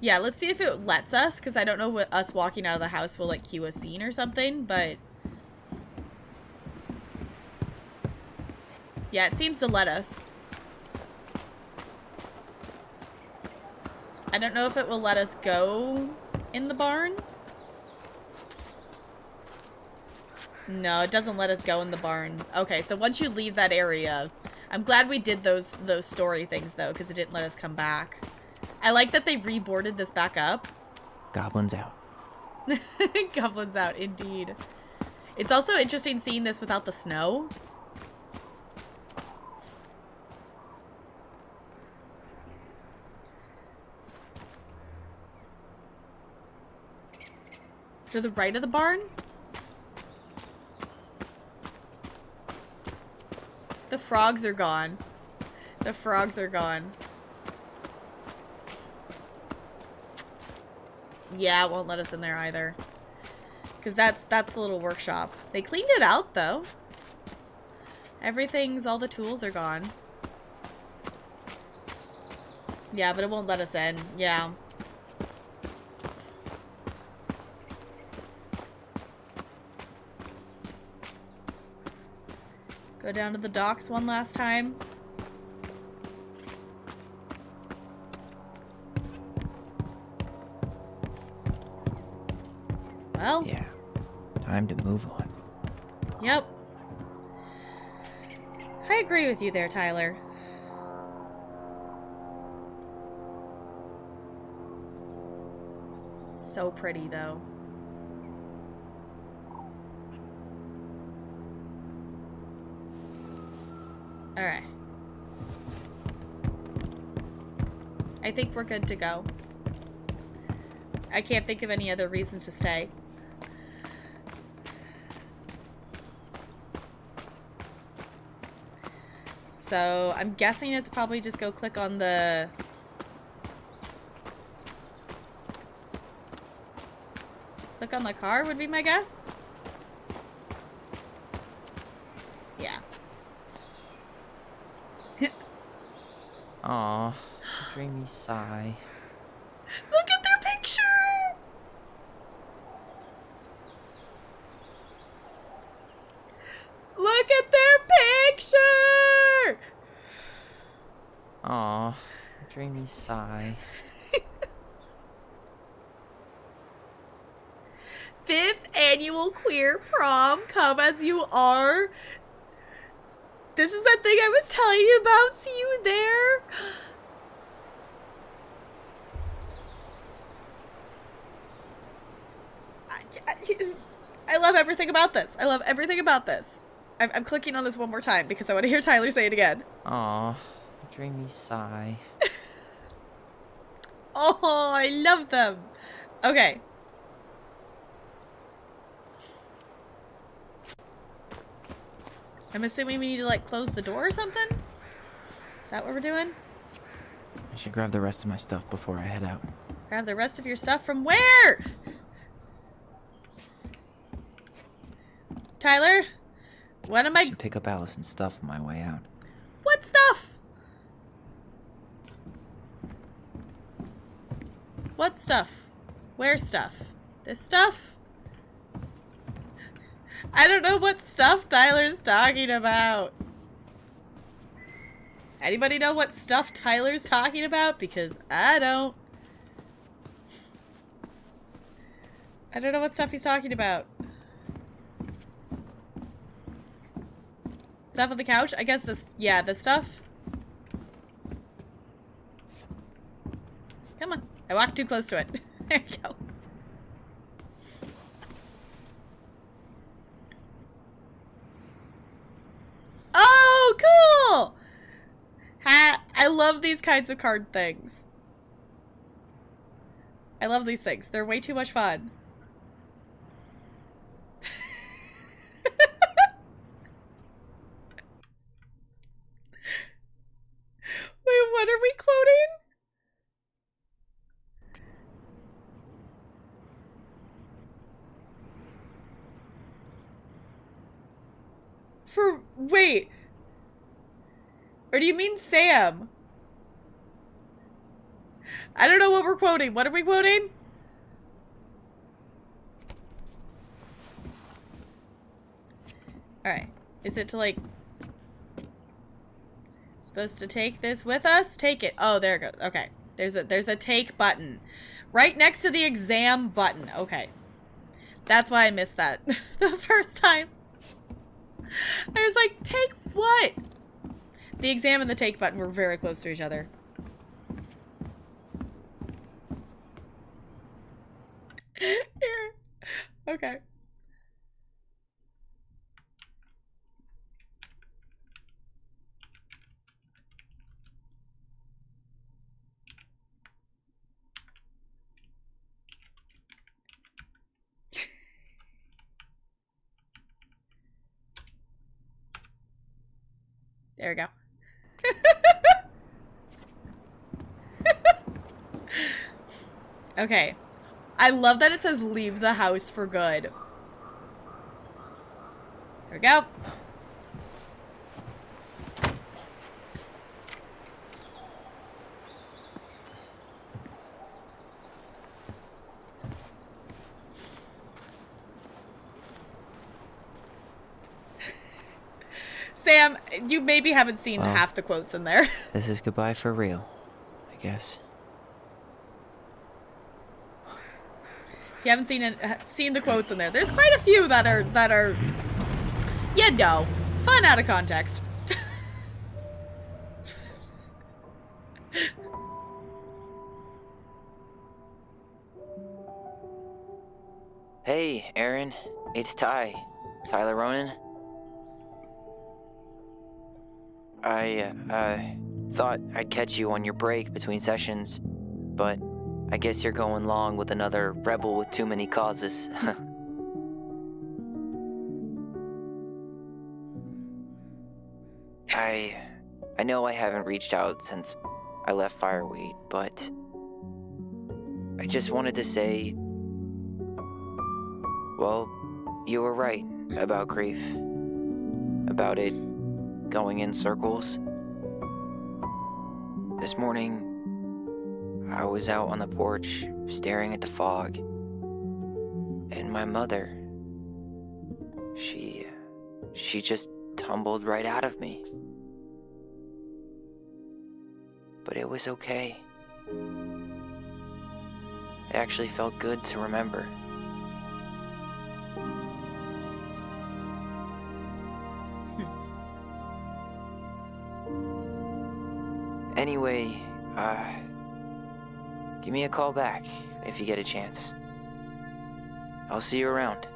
Yeah, let's see if it lets us, because I don't know what us walking out of the house will, like, cue a scene or something, but... Yeah, it seems to let us. I don't know if it will let us go in the barn. No, it doesn't let us go in the barn. Okay, so once you leave that area... I'm glad we did those story things, though, because it didn't let us come back. I like that they reboarded this back up. Goblins out. Goblins out, indeed. It's also interesting seeing this without the snow. To the right of the barn? The frogs are gone. The frogs are gone. Yeah, it won't let us in there either. Because that's the little workshop. They cleaned it out, though. All the tools are gone. Yeah, but it won't let us in. Yeah. Go down to the docks one last time. Well. Yeah. Time to move on. Yep. I agree with you there, Tyler. So pretty, though. Alright. I think we're good to go. I can't think of any other reasons to stay. So, I'm guessing it's probably just go click on the... Click on the car would be my guess? Yeah. Aw, dreamy sigh. Look at their picture! Look at their picture! Aw, dreamy sigh. 5th annual queer prom, come as you are. This is that thing I was telling you about. See you there. I love everything about this. I love everything about this. I'm clicking on this one more time because I want to hear Tyler say it again. Aw, dreamy sigh. Oh, I love them. Okay. I'm assuming we need to, like, close the door or something? Is that what we're doing? I should grab the rest of my stuff before I head out. Grab the rest of your stuff from where? Tyler? What am I I... should pick up Allison's stuff on my way out. What stuff? What stuff? Where stuff? This stuff? I don't know what stuff Tyler's talking about. Anybody know what stuff Tyler's talking about? Because I don't. I don't know what stuff he's talking about. Stuff on the couch? I guess this, yeah, this stuff. Come on. I walked too close to it. There you go. Oh, cool! I love these kinds of card things. I love these things. They're way too much fun. Wait, what are we quoting? Wait. Or do you mean Sam? I don't know what we're quoting. What are we quoting? Alright. Is it to, like... Supposed to take this with us? Take it. Oh, there it goes. Okay. There's a take button. Right next to the exam button. Okay. That's why I missed that the first time. I was like, take what? The exam and the take button were very close to each other. Here. Okay. There we go. Okay. I love that it says leave the house for good. There we go. Sam, you maybe haven't seen half the quotes in there. This is goodbye for real, I guess. If you haven't seen the quotes in there, there's quite a few that are, you know, fun out of context. Hey, Aaron. It's Ty. Tyler Ronan. I thought I'd catch you on your break between sessions, but I guess you're going long with another rebel with too many causes. I know I haven't reached out since I left Fireweed, but I just wanted to say, well, you were right about grief, about it going in circles. This morning, I was out on the porch staring at the fog, and my mother, she just tumbled right out of me. But it was okay. It actually felt good to remember. Anyway, give me a call back if you get a chance. I'll see you around.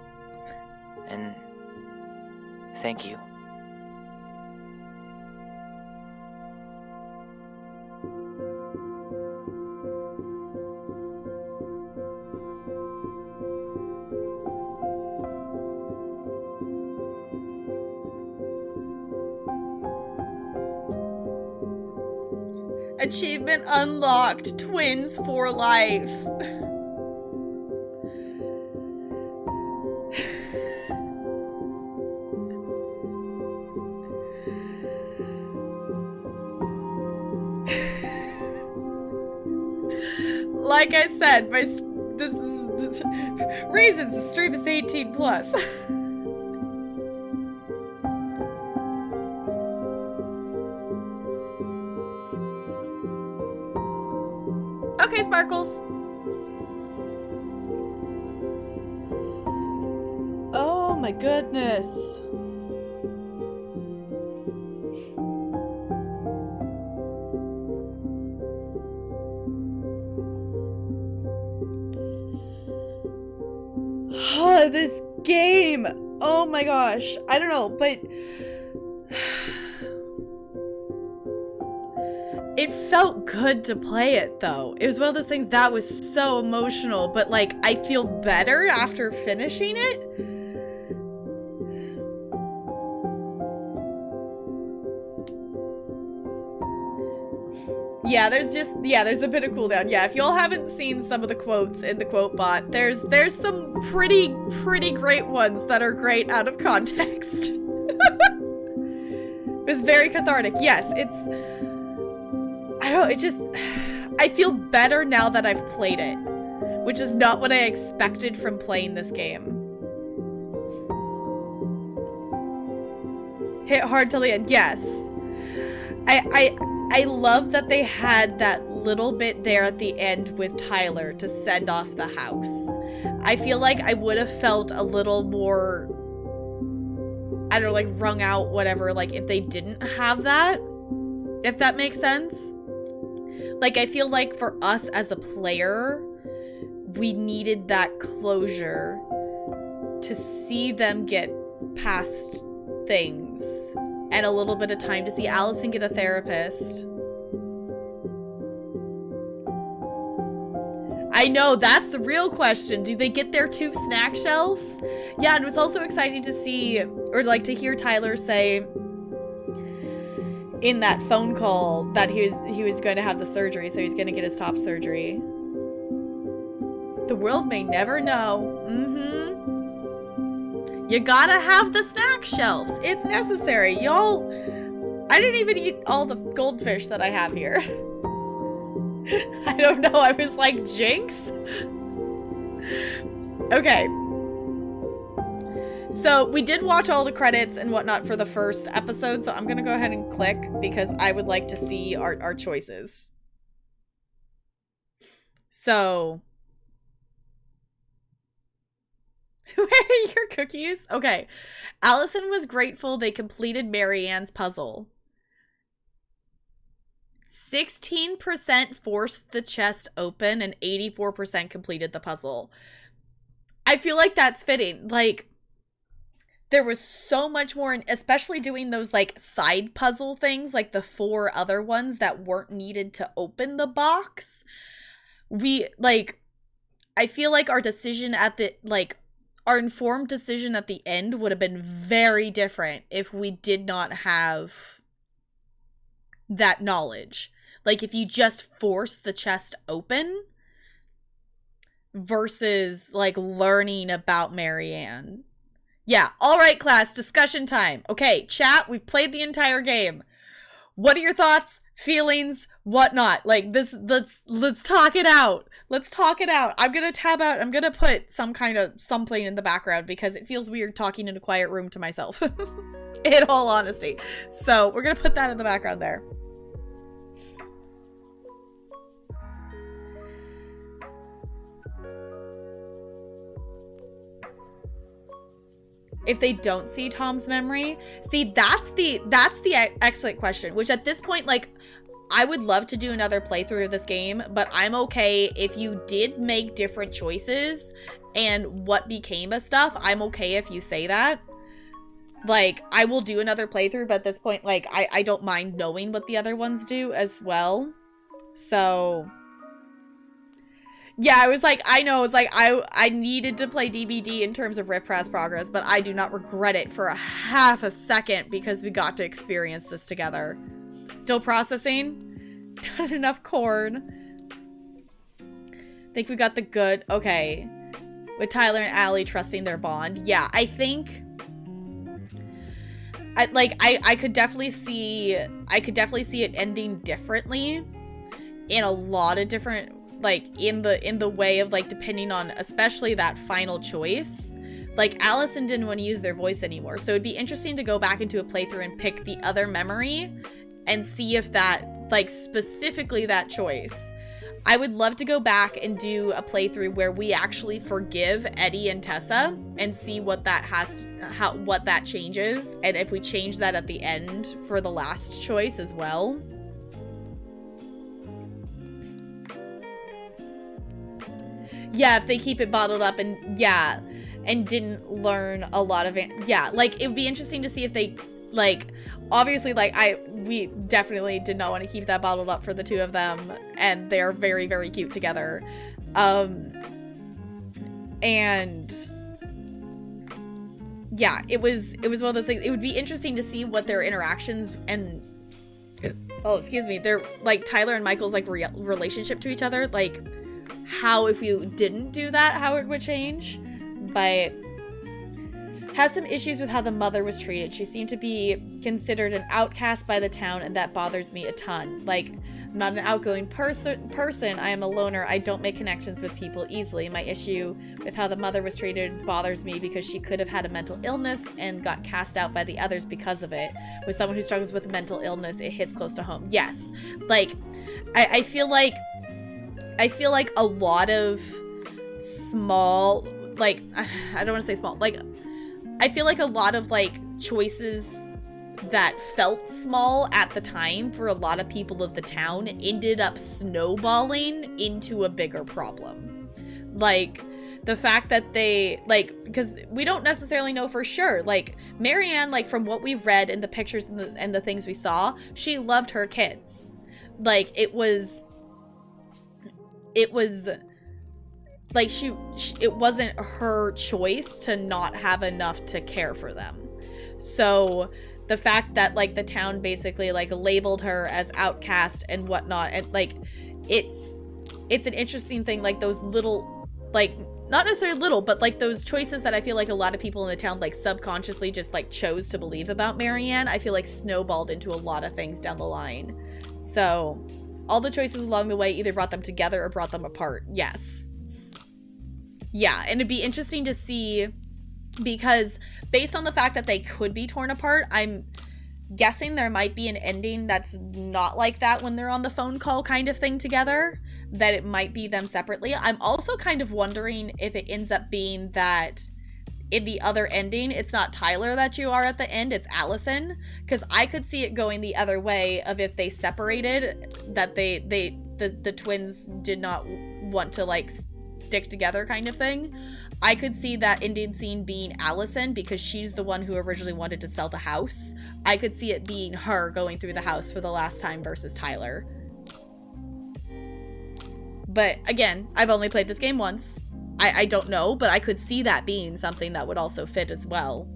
And thank you. Achievement unlocked. Twins for life. Like I said, this reasons the stream is 18 plus. Okay, Sparkles. Oh my goodness. Oh, this game. Oh my gosh. I don't know, but it felt good to play it though. It was one of those things that was so emotional, but like I feel better after finishing it. Yeah, there's a bit of cooldown. Yeah, if y'all haven't seen some of the quotes in the quote bot, there's some pretty great ones that are great out of context. It was very cathartic. Yes, I feel better now that I've played it, which is not what I expected from playing this game. Hit hard till the end. Yes. I love that they had that little bit there at the end with Tyler to send off the house. I feel like I would have felt a little more, I don't know, like wrung out, whatever, like if they didn't have that, if that makes sense. Like, I feel like for us as a player, we needed that closure to see them get past things. And a little bit of time to see Allison get a therapist. I know, that's the real question. Do they get their 2 snack shelves? Yeah, and it was also exciting to see, or like to hear Tyler say in that phone call that he was going to have the surgery, so he's going to get his top surgery. The world may never know. You gotta have the snack shelves. It's necessary. Y'all, I didn't even eat all the goldfish that I have here. I don't know. I was like, Jinx? Okay. So we did watch all the credits and whatnot for the first episode, so I'm gonna go ahead and click because I would like to see our choices. So... where are your cookies? Okay. Allison was grateful they completed Mary Ann's puzzle. 16% forced the chest open and 84% completed the puzzle. I feel like that's fitting. Like, there was so much more, especially doing those like side puzzle things, like the 4 other ones that weren't needed to open the box. I feel like our decision at the, like, our informed decision at the end would have been very different if we did not have that knowledge. Like, if you just force the chest open versus, like, learning about Mary Ann. Yeah, all right, class, discussion time. Okay, chat, we've played the entire game. What are your thoughts, feelings, whatnot? Like, let's talk it out. Let's talk it out. I'm gonna tab out. I'm gonna put some kind of something in the background because it feels weird talking in a quiet room to myself. In all honesty. So we're gonna put that in the background there. If they don't see Tom's memory, see, that's the excellent question, which at this point, like, I would love to do another playthrough of this game, but I'm okay if you did make different choices and what became of stuff. I'm okay if you say that. Like, I will do another playthrough, but at this point, like, I don't mind knowing what the other ones do as well. So, yeah, I was like, I know, it's like, I needed to play DBD in terms of Rift Pass progress, but I do not regret it for a half a second because we got to experience this together. Still processing? Not enough corn. Think we got the good. Okay. With Tyler and Allie trusting their bond. Yeah, I think I could definitely see it ending differently in a lot of different, like, in the way of, like, depending on especially that final choice. Like, Allison didn't want to use their voice anymore, so it'd be interesting to go back into a playthrough and pick the other memory and see if that, like, specifically that choice. I would love to go back and do a playthrough where we actually forgive Eddie and Tessa and see what that changes, and if we change that at the end for the last choice as well. Yeah, if they keep it bottled up and didn't learn a lot of it. Yeah, like, it would be interesting to see if they, like, obviously, like, we definitely did not want to keep that bottled up for the two of them, and they're very, very cute together. And yeah, it was one of those things. It would be interesting to see what their interactions and their, like, Tyler and Michael's, like, relationship to each other, like, how, if you didn't do that, how it would change. But has some issues with how the mother was treated. She seemed to be considered an outcast by the town, and that bothers me a ton. Like, I'm not an outgoing person. I am a loner. I don't make connections with people easily. My issue with how the mother was treated bothers me because she could have had a mental illness and got cast out by the others because of it. With someone who struggles with a mental illness, it hits close to home. Yes. Like, I feel like a lot of small, like, I don't want to say small, like, I feel like a lot of, like, choices that felt small at the time for a lot of people of the town ended up snowballing into a bigger problem. Like, the fact that they, like, because we don't necessarily know for sure. Like, Marianne, like, from what we've read in the pictures and the things we saw, she loved her kids. Like, it was like, it wasn't her choice to not have enough to care for them. So the fact that, like, the town basically, like, labeled her as outcast and whatnot, and, like, it's an interesting thing, like, those little, like, not necessarily little, but, like, those choices that I feel like a lot of people in the town, like, subconsciously just, like, chose to believe about Marianne, I feel like snowballed into a lot of things down the line. So all the choices along the way either brought them together or brought them apart. Yes. Yeah, and it'd be interesting to see, because based on the fact that they could be torn apart, I'm guessing there might be an ending that's not like that when they're on the phone call kind of thing together, that it might be them separately. I'm also kind of wondering if it ends up being that in the other ending, it's not Tyler that you are at the end, it's Allison, because I could see it going the other way of if they separated, that the twins did not want to, like, stick together kind of thing. I could see that ending scene being Allison because she's the one who originally wanted to sell the house. I could see it being her going through the house for the last time versus Tyler. But again, I've only played this game once. I don't know, but I could see that being something that would also fit as well.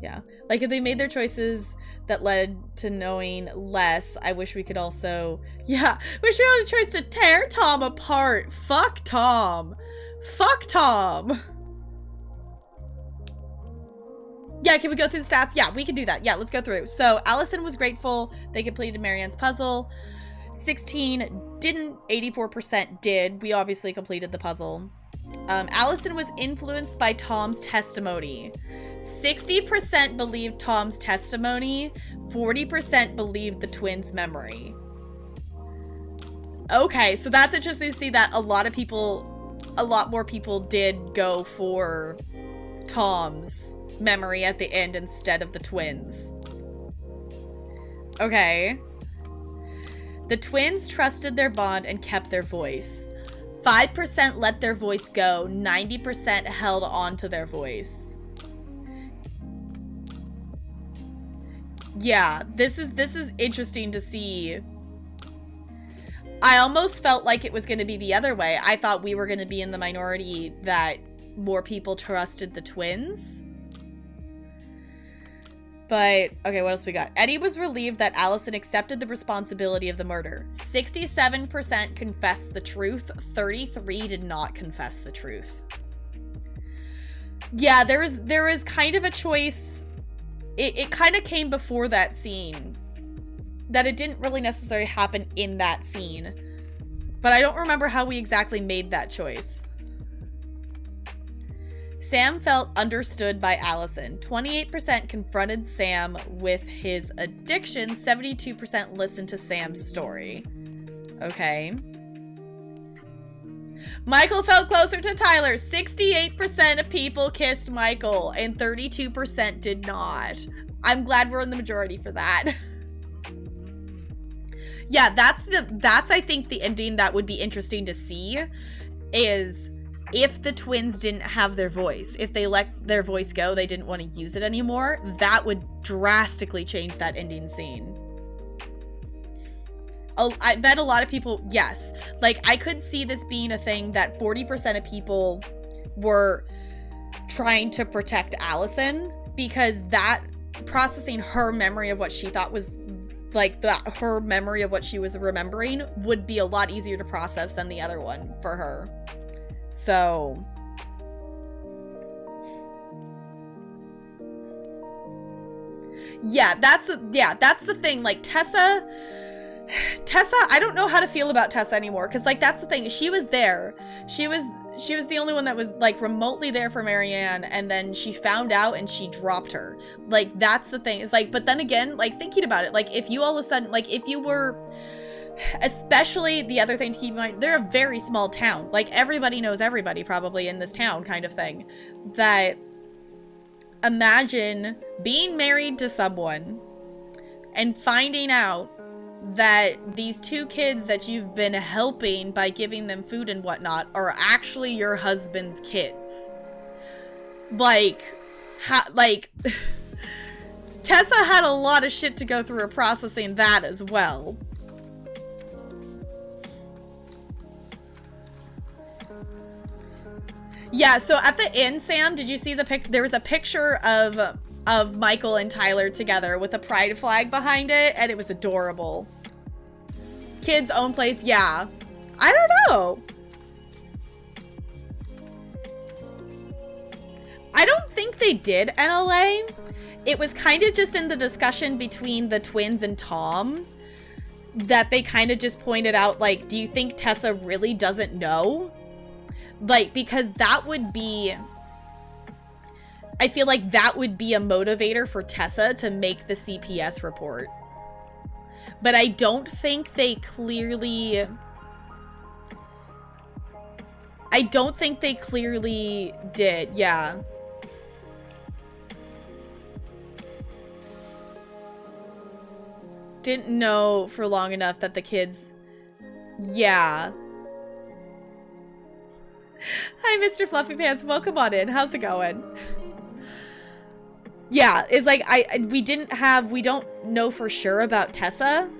Yeah, like, if they made their choices that led to knowing less, I wish we could also, yeah, wish we had a choice to tear Tom apart. Fuck Tom. Fuck Tom. Yeah, can we go through the stats? Yeah, we can do that. Yeah, let's go through. So Allison was grateful they completed Marianne's puzzle. 16 didn't, 84% did. We obviously completed the puzzle. Allison was influenced by Tom's testimony. 60% believed Tom's testimony, 40% believed the twins' memory. Okay, so that's interesting to see that a lot more people did go for Tom's memory at the end instead of the twins. Okay. The twins trusted their bond and kept their voice. 5% let their voice go, 90% held on to their voice. Yeah, this is interesting to see. I almost felt like it was going to be the other way. I thought we were going to be in the minority that more people trusted the twins. But, okay, what else we got? Eddie was relieved that Allison accepted the responsibility of the murder. 67% confessed the truth. 33 did not confess the truth. Yeah, there was kind of a choice. It kind of came before that scene. That it didn't really necessarily happen in that scene. But I don't remember how we exactly made that choice. Sam felt understood by Allison. 28% confronted Sam with his addiction. 72% listened to Sam's story. Okay. Michael felt closer to Tyler. 68% of people kissed Michael and 32% did not. I'm glad we're in the majority for that. Yeah, that's I think the ending that would be interesting to see is if the twins didn't have their voice, if they let their voice go, they didn't want to use it anymore, that would drastically change that ending scene. Oh, I bet a lot of people, yes. Like, I could see this being a thing that 40% of people were trying to protect Allison because that processing her memory of what she thought was like her memory of what she was remembering would be a lot easier to process than the other one for her. So yeah, that's the thing. Like Tessa, I don't know how to feel about Tessa anymore because like that's the thing. She was there. She was the only one that was like remotely there for Marianne, and then she found out and she dropped her. Like that's the thing. It's like, but then again, like thinking about it, like if you all of a sudden, like if you were, especially the other thing to keep in mind, they're a very small town. Like everybody knows everybody probably in this town kind of thing. That imagine being married to someone and finding out that these two kids that you've been helping by giving them food and whatnot are actually your husband's kids. Like, Tessa had a lot of shit to go through processing that as well. Yeah, so at the end, Sam, did you see there was a picture of Michael and Tyler together with a pride flag behind it, and it was adorable. Kids' own place, yeah. I don't know. I don't think they did NLA. It was kind of just in the discussion between the twins and Tom that they kind of just pointed out, like, do you think Tessa really doesn't know? Like, because that would be, I feel like that would be a motivator for Tessa to make the CPS report. But I don't think they clearly, did, yeah. Didn't know for long enough that the kids, yeah. Hi, Mr. Fluffy Pants. Welcome on in. How's it going? Yeah, it's like we don't know for sure about Tessa.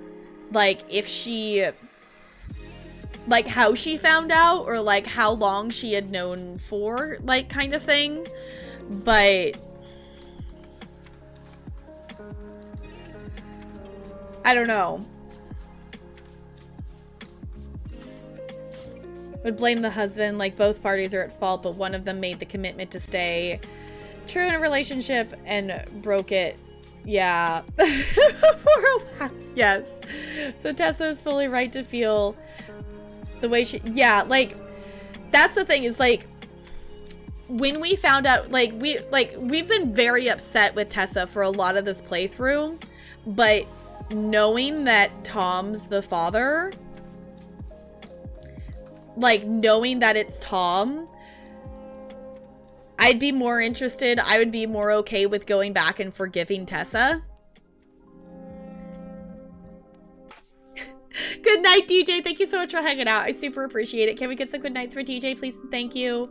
Like if she, like how she found out or like how long she had known for, like kind of thing. But I don't know. Would blame the husband, like both parties are at fault, but one of them made the commitment to stay true in a relationship and broke it. Yeah. For a while. Yes. So Tessa is fully right to feel the way she, yeah, like that's the thing is like when we found out, like we've been very upset with Tessa for a lot of this playthrough, but knowing that Tom's the father, like knowing that it's Tom, I'd be more interested. I would be more okay with going back and forgiving Tessa. Good night, DJ. Thank you so much for hanging out. I super appreciate it. Can we get some good nights for DJ, please? Thank you.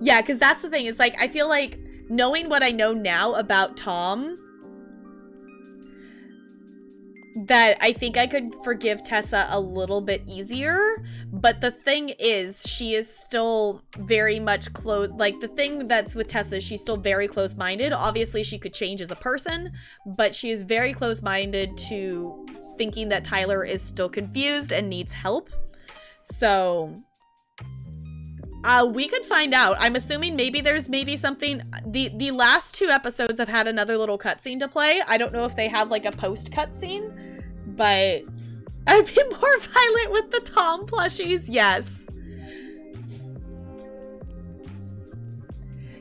Yeah, because that's the thing. Is like, I feel like knowing what I know now about Tom, that I think I could forgive Tessa a little bit easier, but the thing is, she is still very much close. Like, the thing that's with Tessa is she's still very close-minded. Obviously, she could change as a person, but she is very close-minded to thinking that Tyler is still confused and needs help. So, we could find out. I'm assuming there's something. The last 2 episodes have had another little cutscene to play. I don't know if they have like a post cutscene, but I'd be more violent with the Tom plushies. Yes.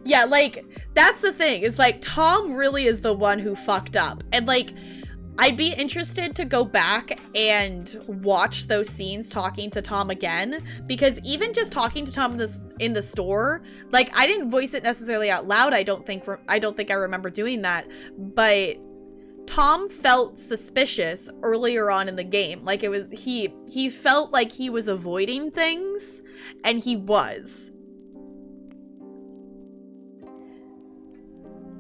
Yeah, like, that's the thing, is like, Tom really is the one who fucked up. And like, I'd be interested to go back and watch those scenes talking to Tom again, because even just talking to Tom in the store, like, I didn't voice it necessarily out loud. I don't think I remember doing that, but Tom felt suspicious earlier on in the game. Like, it was, he felt like he was avoiding things, and he was.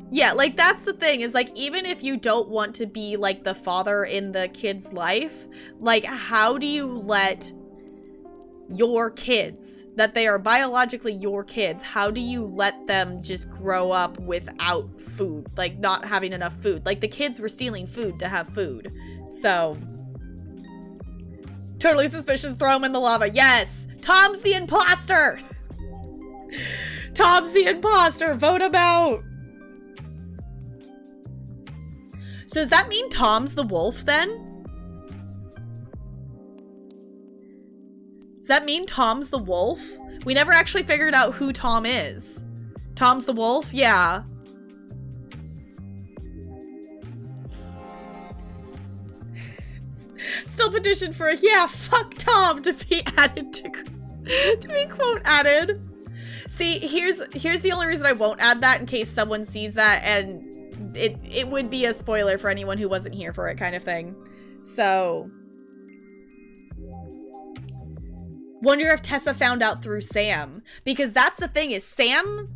Yeah, like, that's the thing, is like, even if you don't want to be like the father in the kid's life, like, how do you let your kids, that they are biologically your kids, how do you let them just grow up without food, like not having enough food? Like, the kids were stealing food to have food. So, totally suspicious, throw him in the lava. Yes, Tom's the imposter. Tom's the imposter, vote him out. So does that mean Tom's the wolf then? Does that mean Tom's the wolf? We never actually figured out who Tom is. Tom's the wolf? Yeah. Still petition for a yeah, fuck Tom to be added to be quote added. See, here's the only reason I won't add that, in case someone sees that, and it would be a spoiler for anyone who wasn't here for it, kind of thing. So, wonder if Tessa found out through Sam, because that's the thing, is Sam,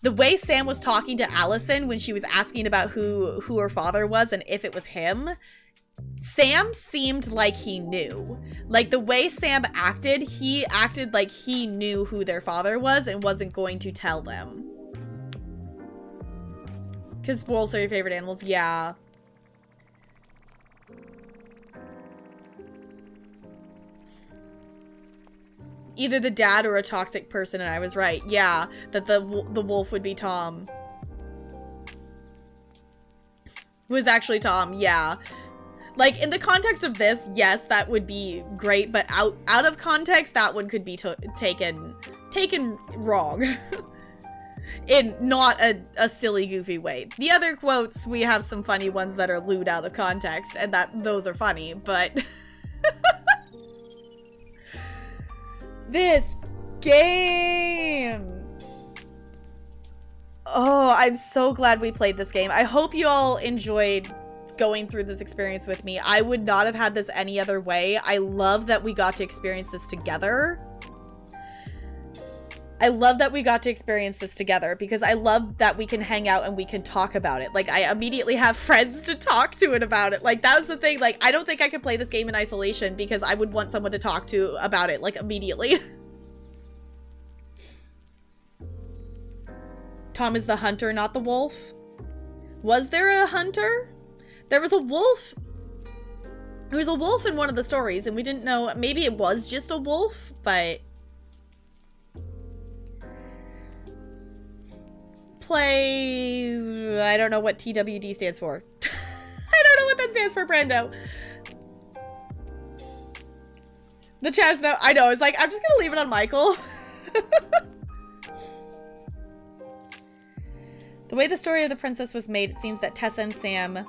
the way Sam was talking to Allison when she was asking about who her father was and if it was him, Sam seemed like he knew. Like, the way Sam acted, he acted like he knew who their father was and wasn't going to tell them. Because wolves are your favorite animals? Yeah. Either the dad or a toxic person, and I was right. Yeah, that the wolf would be Tom. It was actually Tom, yeah. Like, in the context of this, yes, that would be great, but out of context, that one could be taken wrong. In not a silly, goofy way. The other quotes, we have some funny ones that are lewd out of context, and those are funny, but... This game! Oh, I'm so glad we played this game. I hope you all enjoyed going through this experience with me. I would not have had this any other way. I love that we got to experience this together. I love that we got to experience this together, because I love that we can hang out and we can talk about it. Like, I immediately have friends to talk to it about it. Like, that was the thing. Like, I don't think I could play this game in isolation, because I would want someone to talk to about it, like, immediately. Tom is the hunter, not the wolf. Was there a hunter? There was a wolf. There was a wolf in one of the stories, and we didn't know. Maybe it was just a wolf, but... Play... I don't know what TWD stands for. I don't know what that stands for, Brando. The chat's no... I know, I was like, I'm just gonna leave it on Michael. The way the story of the princess was made, it seems that Tessa and Sam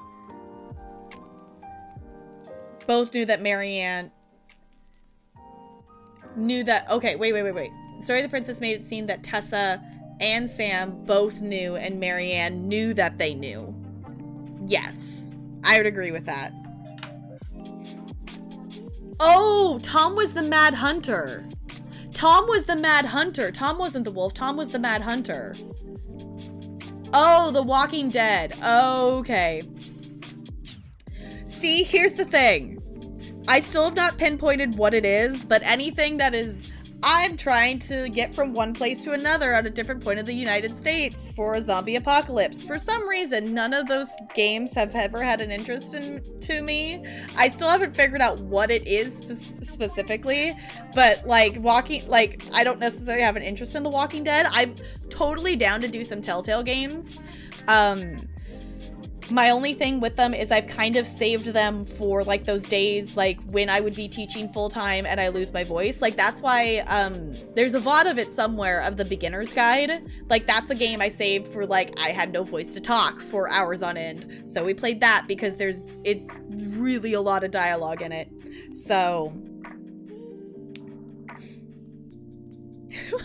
both knew that Marianne knew that... Okay, wait. The story of the princess made it seem that Tessa and Sam both knew, and Marianne knew that they knew. Yes, I would agree with that. Oh, Tom was the Mad Hunter. Tom was the Mad Hunter. Tom wasn't the wolf. Tom was the Mad Hunter. Oh, The Walking Dead. Okay. See, here's the thing. I still have not pinpointed what it is, but anything that is... I'm trying to get from one place to another at a different point of the United States for a zombie apocalypse. For some reason, none of those games have ever had an interest to me. I still haven't figured out what it is specifically, but like I don't necessarily have an interest in The Walking Dead. I'm totally down to do some Telltale games. My only thing with them is I've kind of saved them for like those days like when I would be teaching full-time and I lose my voice. Like that's why there's a VOD of it somewhere of the beginner's guide. Like that's a game I saved for like I had no voice to talk for hours on end. So we played that because it's really a lot of dialogue in it. So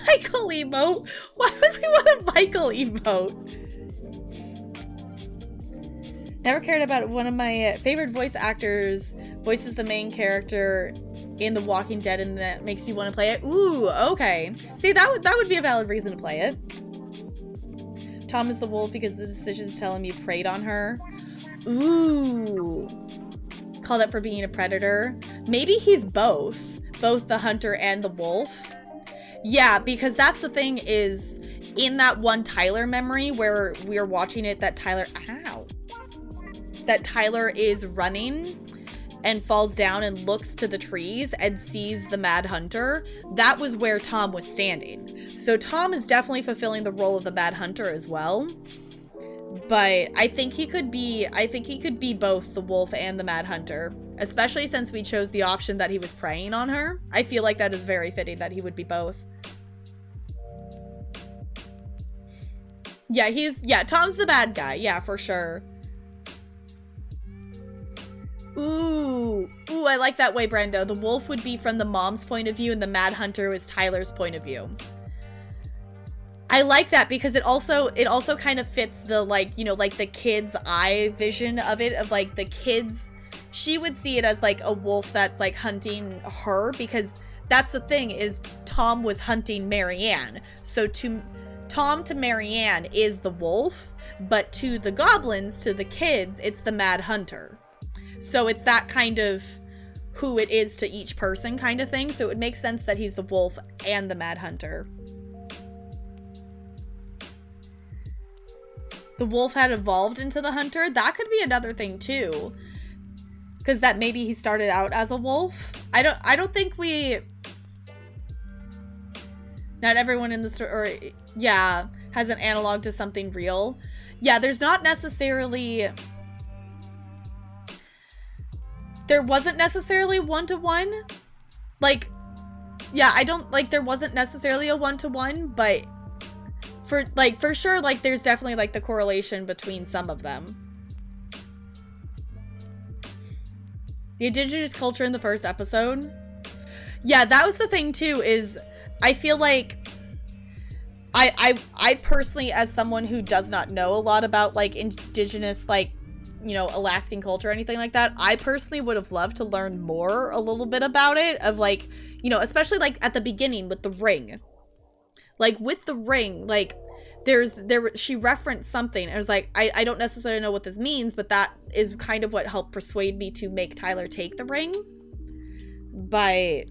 Michael emote? Why would we want a Michael emote? Never cared about it. One of my favorite voice actors voices the main character in The Walking Dead, and that makes you want to play it. Ooh, okay. See, that would be a valid reason to play it. Tom is the wolf because the decisions tell him you preyed on her. Ooh. Called up for being a predator. Maybe he's both the hunter and the wolf. Yeah, because that's the thing is, in that one Tyler memory where we're watching it, that Tyler is running and falls down and looks to the trees and sees the Mad Hunter. That was where Tom was standing. So Tom is definitely fulfilling the role of the Mad Hunter as well. But I think he could be both the wolf and the Mad Hunter, especially since we chose the option that he was preying on her. I feel like that is very fitting that he would be both. Yeah, Tom's the bad guy. Yeah, for sure. Ooh, I like that way, Brendo. The wolf would be from the mom's point of view and the Mad Hunter was Tyler's point of view. I like that because it also kind of fits the like, you know, like the kid's eye vision of it, of like the kids. She would see it as like a wolf that's like hunting her, because that's the thing is Tom was hunting Marianne. So Tom to Marianne is the wolf, but to the goblins, to the kids, it's the Mad Hunter. So it's that kind of who it is to each person kind of thing. So it makes sense that he's the wolf and the Mad Hunter. The wolf had evolved into the hunter. That could be another thing too. Because that maybe he started out as a wolf. I don't think not everyone in the story, yeah, has an analog to something real. Yeah, there's not necessarily... There wasn't necessarily one-to-one. Like, yeah, there wasn't necessarily a one-to-one, but for sure, like, there's definitely, like, the correlation between some of them. The indigenous culture in the first episode. Yeah, that was the thing, too, is I feel like I personally, as someone who does not know a lot about, like, indigenous, like, you know, Alaskan culture or anything like that, I personally would have loved to learn more a little bit about it, of like, you know, especially like at the beginning with the ring. Like with the ring, like she referenced something. It was like, I don't necessarily know what this means, but that is kind of what helped persuade me to make Tyler take the ring. But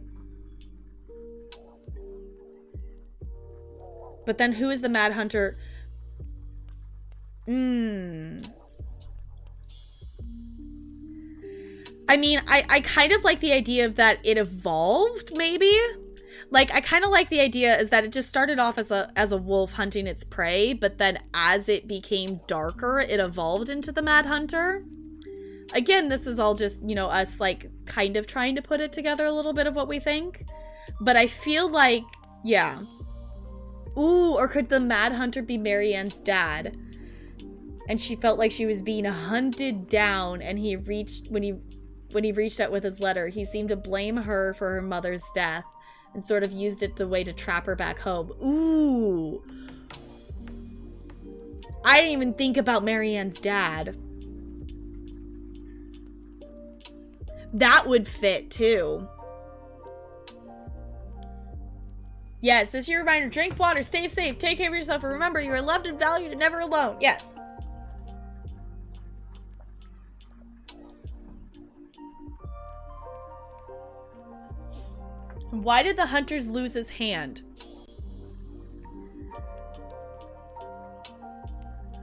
then who is the Mad Hunter? I mean, I kind of like the idea of that it evolved, maybe. Like, I kind of like the idea is that it just started off as a wolf hunting its prey, but then as it became darker, it evolved into the Mad Hunter. Again, this is all just, you know, us, like, kind of trying to put it together a little bit of what we think. But I feel like, yeah. Ooh, or could the Mad Hunter be Marianne's dad? And she felt like she was being hunted down, and when he reached out with his letter, he seemed to blame her for her mother's death and sort of used it the way to trap her back home. Ooh. I didn't even think about Marianne's dad. That would fit too. Yes, this is your reminder. Drink water, stay safe, take care of yourself, and remember you are loved and valued and never alone. Yes. Why did the hunters lose his hand?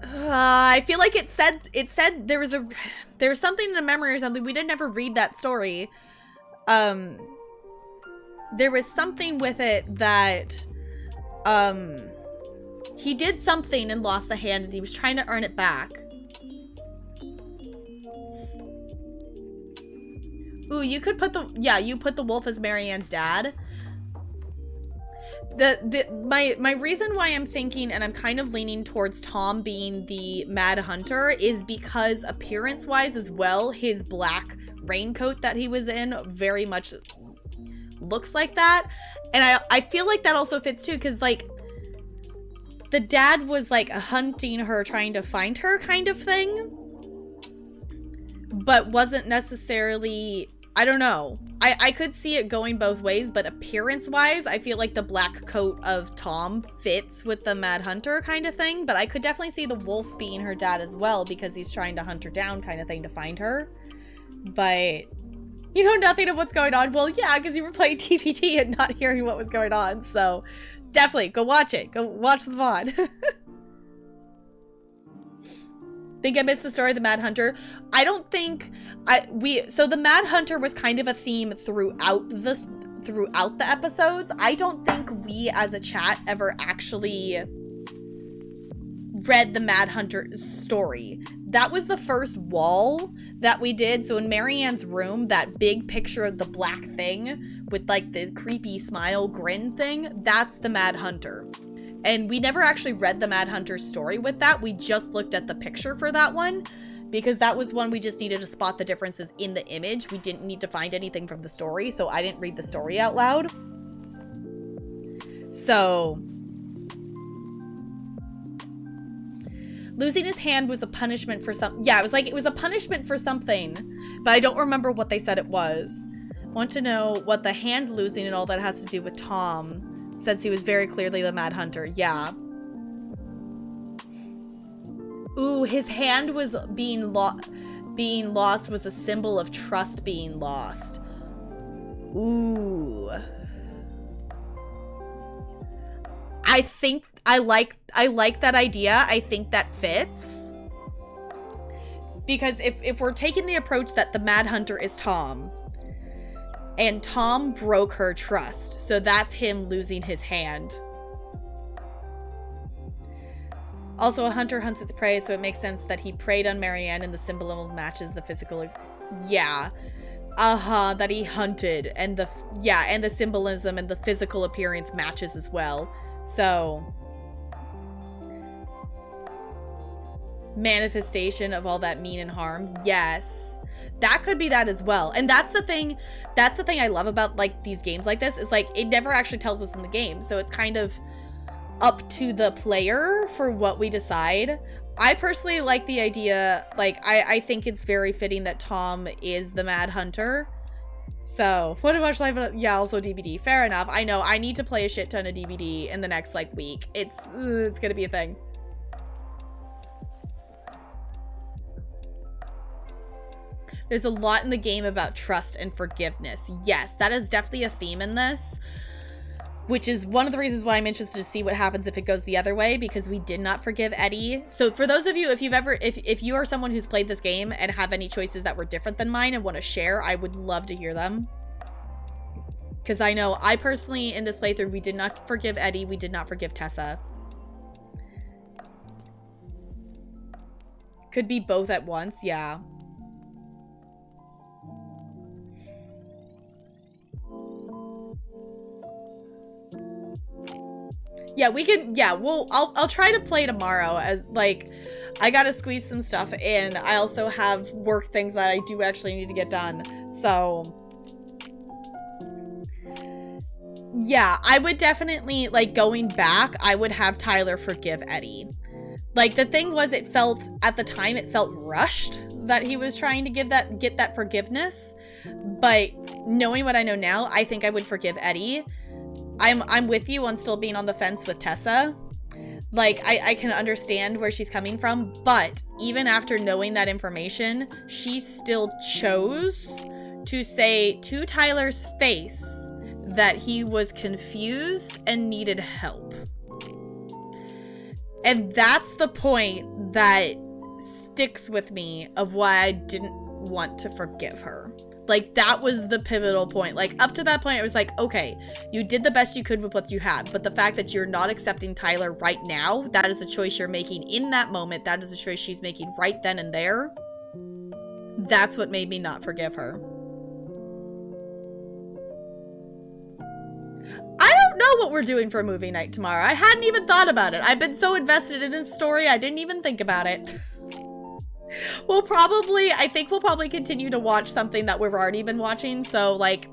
I feel like it said there was something in a memory or something. We didn't ever read that story. There was something with it that he did something and lost the hand, and he was trying to earn it back. Ooh, you could put you put the wolf as Marianne's dad. My reason why I'm thinking, and I'm kind of leaning towards Tom being the Mad Hunter, is because appearance-wise as well, his black raincoat that he was in very much looks like that. And I feel like that also fits too, because like the dad was like hunting her, trying to find her kind of thing, but wasn't necessarily, I don't know. I could see it going both ways, but appearance-wise, I feel like the black coat of Tom fits with the Mad Hunter kind of thing, but I could definitely see the wolf being her dad as well, because he's trying to hunt her down kind of thing to find her. But you know nothing of what's going on. Well, yeah, because you were playing TPT and not hearing what was going on, so definitely go watch it. Go watch the VOD. Think I missed the story of the Mad Hunter? I don't think so the Mad Hunter was kind of a theme throughout the episodes. I don't think we as a chat ever actually read the Mad Hunter story. That was the first wall that we did. So in Marianne's room, that big picture of the black thing with like the creepy smile grin thing, that's the Mad Hunter. And we never actually read the Mad Hunter's story with that. We just looked at the picture for that one, because that was one we just needed to spot the differences in the image. We didn't need to find anything from the story, so I didn't read the story out loud. So losing his hand was a punishment for something. Yeah, it was a punishment for something, but I don't remember what they said it was. Want to know what the hand losing and all that has to do with Tom, since he was very clearly the Mad Hunter. Yeah. Ooh, his hand was being lost was a symbol of trust being lost. Ooh. I think I like that idea. I think that fits. Because if we're taking the approach that the Mad Hunter is Tom, and Tom broke her trust, so that's him losing his hand. Also, a hunter hunts its prey, so it makes sense that he preyed on Marianne, and the symbolism matches the physical. Yeah. That he hunted, and the symbolism and the physical appearance matches as well. So, manifestation of all that mean and harm. Yes. That could be that as well. And that's the thing I love about like these games like this, is like it never actually tells us in the game. So it's kind of up to the player for what we decide. I personally like the idea, like I think it's very fitting that Tom is the Mad Hunter. So, what a much life, yeah, also DBD. Fair enough. I know I need to play a shit ton of DBD in the next like week. It's gonna be a thing. There's a lot in the game about trust and forgiveness. Yes, that is definitely a theme in this, which is one of the reasons why I'm interested to see what happens if it goes the other way, because we did not forgive Eddie. So for those of you, if you are someone who's played this game and have any choices that were different than mine and want to share, I would love to hear them. Because I know I personally, in this playthrough, we did not forgive Eddie. We did not forgive Tessa. Could be both at once, yeah. Yeah, we can, yeah, I'll try to play tomorrow, as like I gotta squeeze some stuff in. I also have work things that I do actually need to get done. So yeah, I would definitely, like, going back, I would have Tyler forgive Eddie. Like, the thing was, it felt, at the time, it felt rushed that he was trying to get that forgiveness. But knowing what I know now, I think I would forgive Eddie. I'm with you on still being on the fence with Tessa. Like, I can understand where she's coming from, but even after knowing that information, she still chose to say to Tyler's face that he was confused and needed help. And that's the point that sticks with me of why I didn't want to forgive her. Like, that was the pivotal point. Like, up to that point, it was like, okay, you did the best you could with what you had, but the fact that you're not accepting Tyler right now, that is a choice you're making in that moment. That is a choice she's making right then and there. That's what made me not forgive her. I don't know what we're doing for movie night tomorrow. I hadn't even thought about it. I've been so invested in this story, I didn't even think about it. I think we'll probably continue to watch something that we've already been watching. So like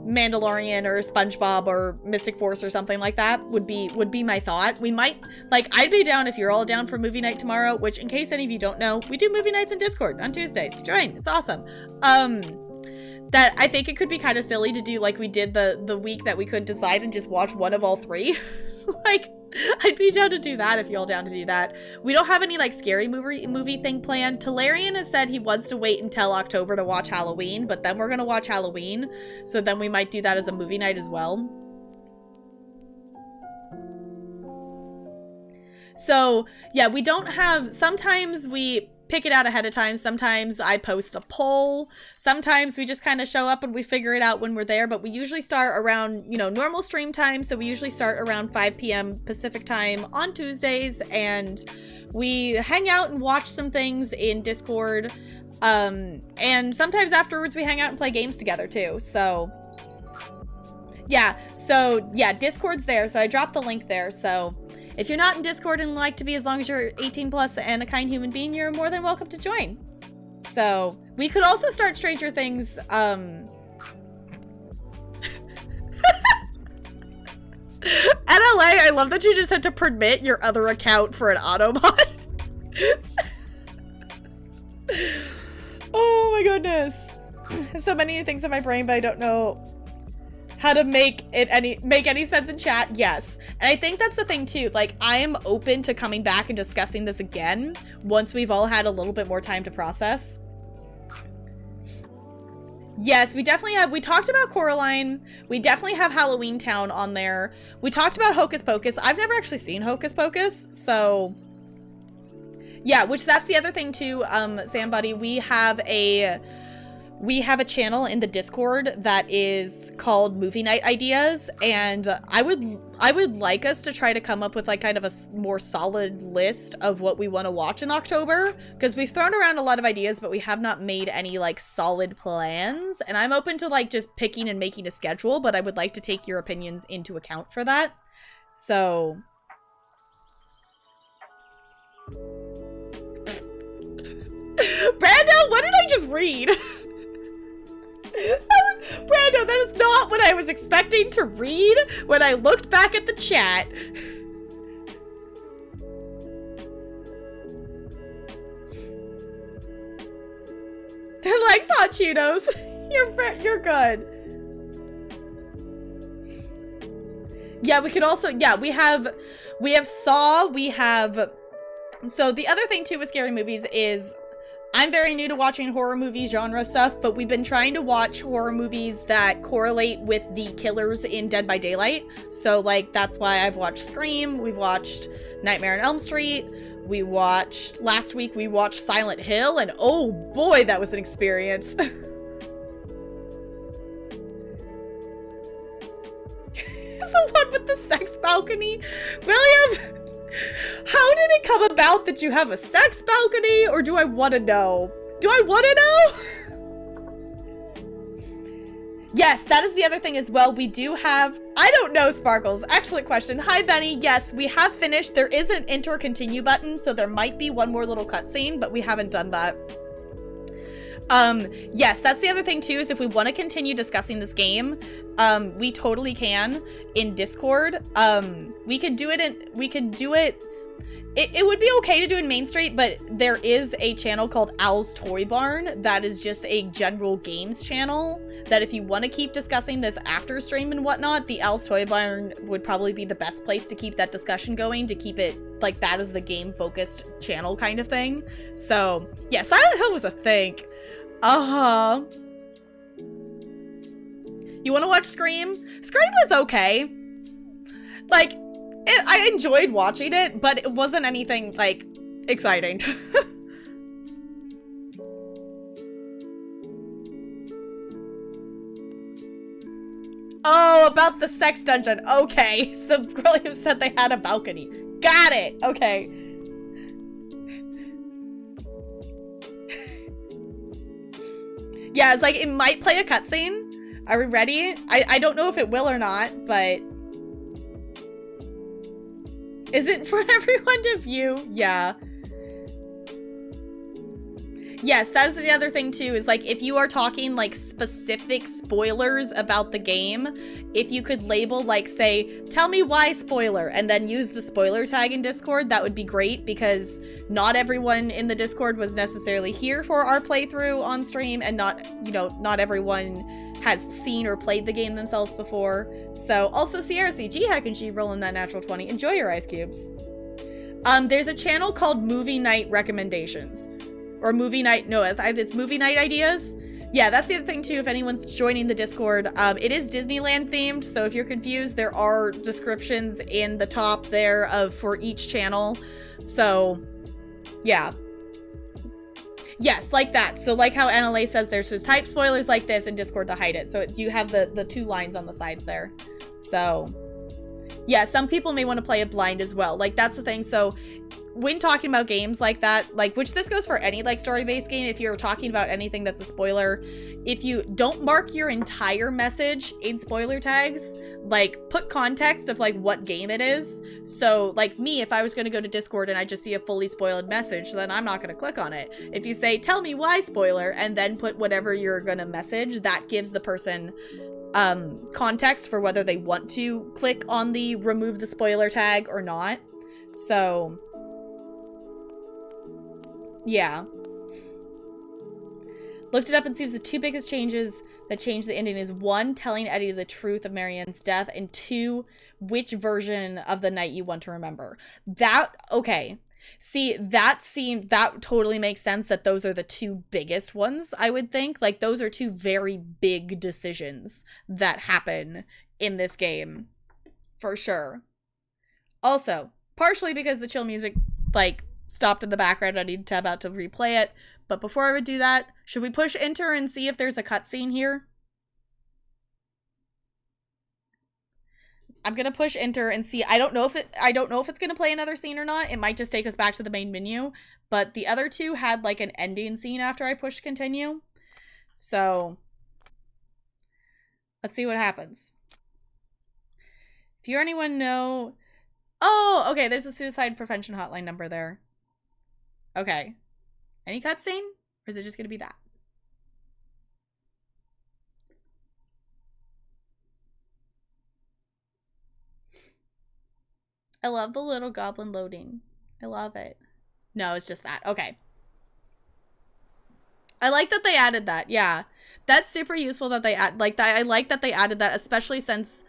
Mandalorian or SpongeBob or Mystic Force or something like that would be my thought. We might, like, I'd be down if you're all down for movie night tomorrow, which in case any of you don't know, we do movie nights in Discord on Tuesdays. Join, it's awesome. That I think it could be kind of silly to do like we did the week that we couldn't decide and just watch one of all three. Like, I'd be down to do that if you're all down to do that. We don't have any like scary movie thing planned. Talarian has said he wants to wait until October to watch Halloween, but then we're gonna watch Halloween, so then we might do that as a movie night as well. So yeah, we don't have, sometimes we pick it out ahead of time. Sometimes I post a poll. Sometimes we just kind of show up and we figure it out when we're there. But we usually start around, you know, normal stream time. So we usually start around 5 p.m. Pacific time on Tuesdays. And we hang out and watch some things in Discord. And sometimes afterwards we hang out and play games together too. So yeah, Discord's there. So I dropped the link there. So if you're not in Discord and like to be, as long as you're 18 plus and a kind human being, you're more than welcome to join. So we could also start Stranger Things. NLA, I love that you just had to permit your other account for an Autobot. Oh my goodness. I have so many things in my brain, but I don't know how to make any sense in chat. Yes. And I think that's the thing too. Like, I am open to coming back and discussing this again once we've all had a little bit more time to process. Yes, we definitely have. We talked about Coraline. We definitely have Halloween Town on there. We talked about Hocus Pocus. I've never actually seen Hocus Pocus, so yeah, which that's the other thing too, Sam Buddy. We have a channel in the Discord that is called Movie Night Ideas, and I would like us to try to come up with like kind of a more solid list of what we want to watch in October, because we've thrown around a lot of ideas, but we have not made any like solid plans, and I'm open to like just picking and making a schedule, but I would like to take your opinions into account for that. So Brando, what did I just read? Brando, that is not what I was expecting to read when I looked back at the chat. That likes hot Cheetos. You're good. Yeah, we could also, yeah, we have Saw, so the other thing too with scary movies is I'm very new to watching horror movie genre stuff, but we've been trying to watch horror movies that correlate with the killers in Dead by Daylight. So like, that's why I've watched Scream, we've watched Nightmare on Elm Street, last week we watched Silent Hill, and oh boy, that was an experience. The one with the sex balcony? William! How did it come about that you have a sex balcony, or do I want to know? Do I want to know? Yes, that is the other thing as well. We do have, I don't know, Sparkles. Excellent question. Hi, Benny. Yes, we have finished. There is an enter continue button, so there might be one more little cutscene, but we haven't done that. Yes, that's the other thing too, is if we want to continue discussing this game, we totally can in Discord. We could do it, it would be okay to do in Main Street, but there is a channel called Owl's Toy Barn that is just a general games channel that if you want to keep discussing this after stream and whatnot, the Owl's Toy Barn would probably be the best place to keep that discussion going, to keep it like that as the game focused channel kind of thing. So yeah, Silent Hill was a thing. You want to watch Scream? Scream was okay. Like, I enjoyed watching it, but it wasn't anything, like, exciting. Oh, about the sex dungeon. Okay, so Grilliam said they had a balcony. Got it. Okay. Yeah, it's like, it might play a cutscene. Are we ready? I don't know if it will or not, but... Is it for everyone to view? Yeah. Yes, that is the other thing too, is like, if you are talking like specific spoilers about the game, if you could label like, say, tell me why spoiler, and then use the spoiler tag in Discord, that would be great, because not everyone in the Discord was necessarily here for our playthrough on stream, and not, you know, not everyone has seen or played the game themselves before. So, also Sierra CG, Heck and G rolling that natural 20. Enjoy your ice cubes. There's a channel called Movie Night Recommendations. Or Movie Night, no, it's Movie Night Ideas. Yeah, that's the other thing too, if anyone's joining the Discord. It is Disneyland themed, so if you're confused, there are descriptions in the top there for each channel. So, yeah. Yes, like that. So like how NLA says there's just type spoilers like this in Discord to hide it. So you have the two lines on the sides there. So, yeah, some people may want to play it blind as well. Like, that's the thing. So when talking about games like that, like, which this goes for any like story-based game, if you're talking about anything that's a spoiler, if you don't mark your entire message in spoiler tags, like, put context of like what game it is. So like me, if I was going to go to Discord and I just see a fully spoiled message, then I'm not going to click on it. If you say, tell me why spoiler, and then put whatever you're going to message, that gives the person context for whether they want to click on the remove the spoiler tag or not. So yeah. Looked it up and sees the two biggest changes that change the ending is 1, telling Eddie the truth of Marianne's death, and 2, which version of the night you want to remember. That, okay. See, that totally makes sense that those are the two biggest ones, I would think. Like, those are two very big decisions that happen in this game. For sure. Also, partially because the chill music, like, stopped in the background. I need to tab out to replay it. But before I would do that, should we push enter and see if there's a cutscene here? I'm gonna push enter and see. I don't know if it's gonna play another scene or not. It might just take us back to the main menu. But the other two had like an ending scene after I pushed continue. So let's see what happens. If you or anyone know, oh, okay, there's a suicide prevention hotline number there. Okay. Any cutscene? Or is it just gonna be that? I love the little goblin loading. I love it. No, it's just that. Okay. I like that they added that. Yeah. That's super useful that they add like that. I like that they added that, especially since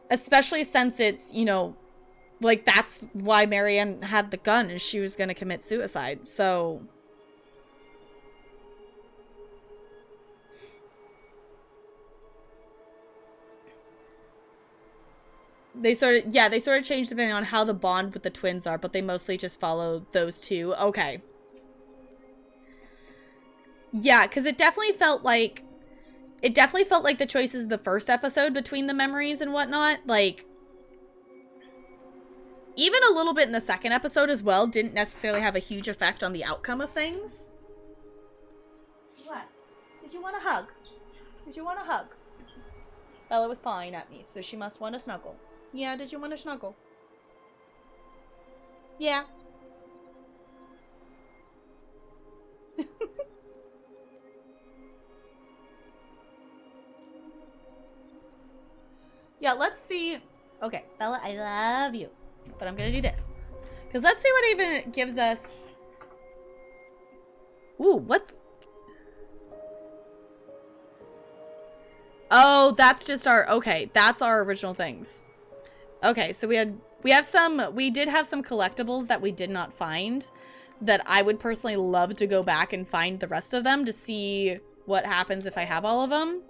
it's, you know, like, that's why Marianne had the gun, is she was going to commit suicide. So they sort of changed depending on how the bond with the twins are, but they mostly just follow those two. Okay. Yeah, because it definitely felt like the choices of the first episode between the memories and whatnot, like, even a little bit in the second episode as well, didn't necessarily have a huge effect on the outcome of things. What? Did you want a hug? Did you want a hug? Bella was pawing at me, so she must want a snuggle. Yeah, did you want a snuggle? Yeah. Yeah, let's see. Okay, Bella, I love you. But I'm gonna do this. Because let's see what even gives us. Ooh, what's. Oh, that's just our. Okay, that's our original things. Okay, so we did have some collectibles that we did not find. That I would personally love to go back and find the rest of them to see what happens if I have all of them.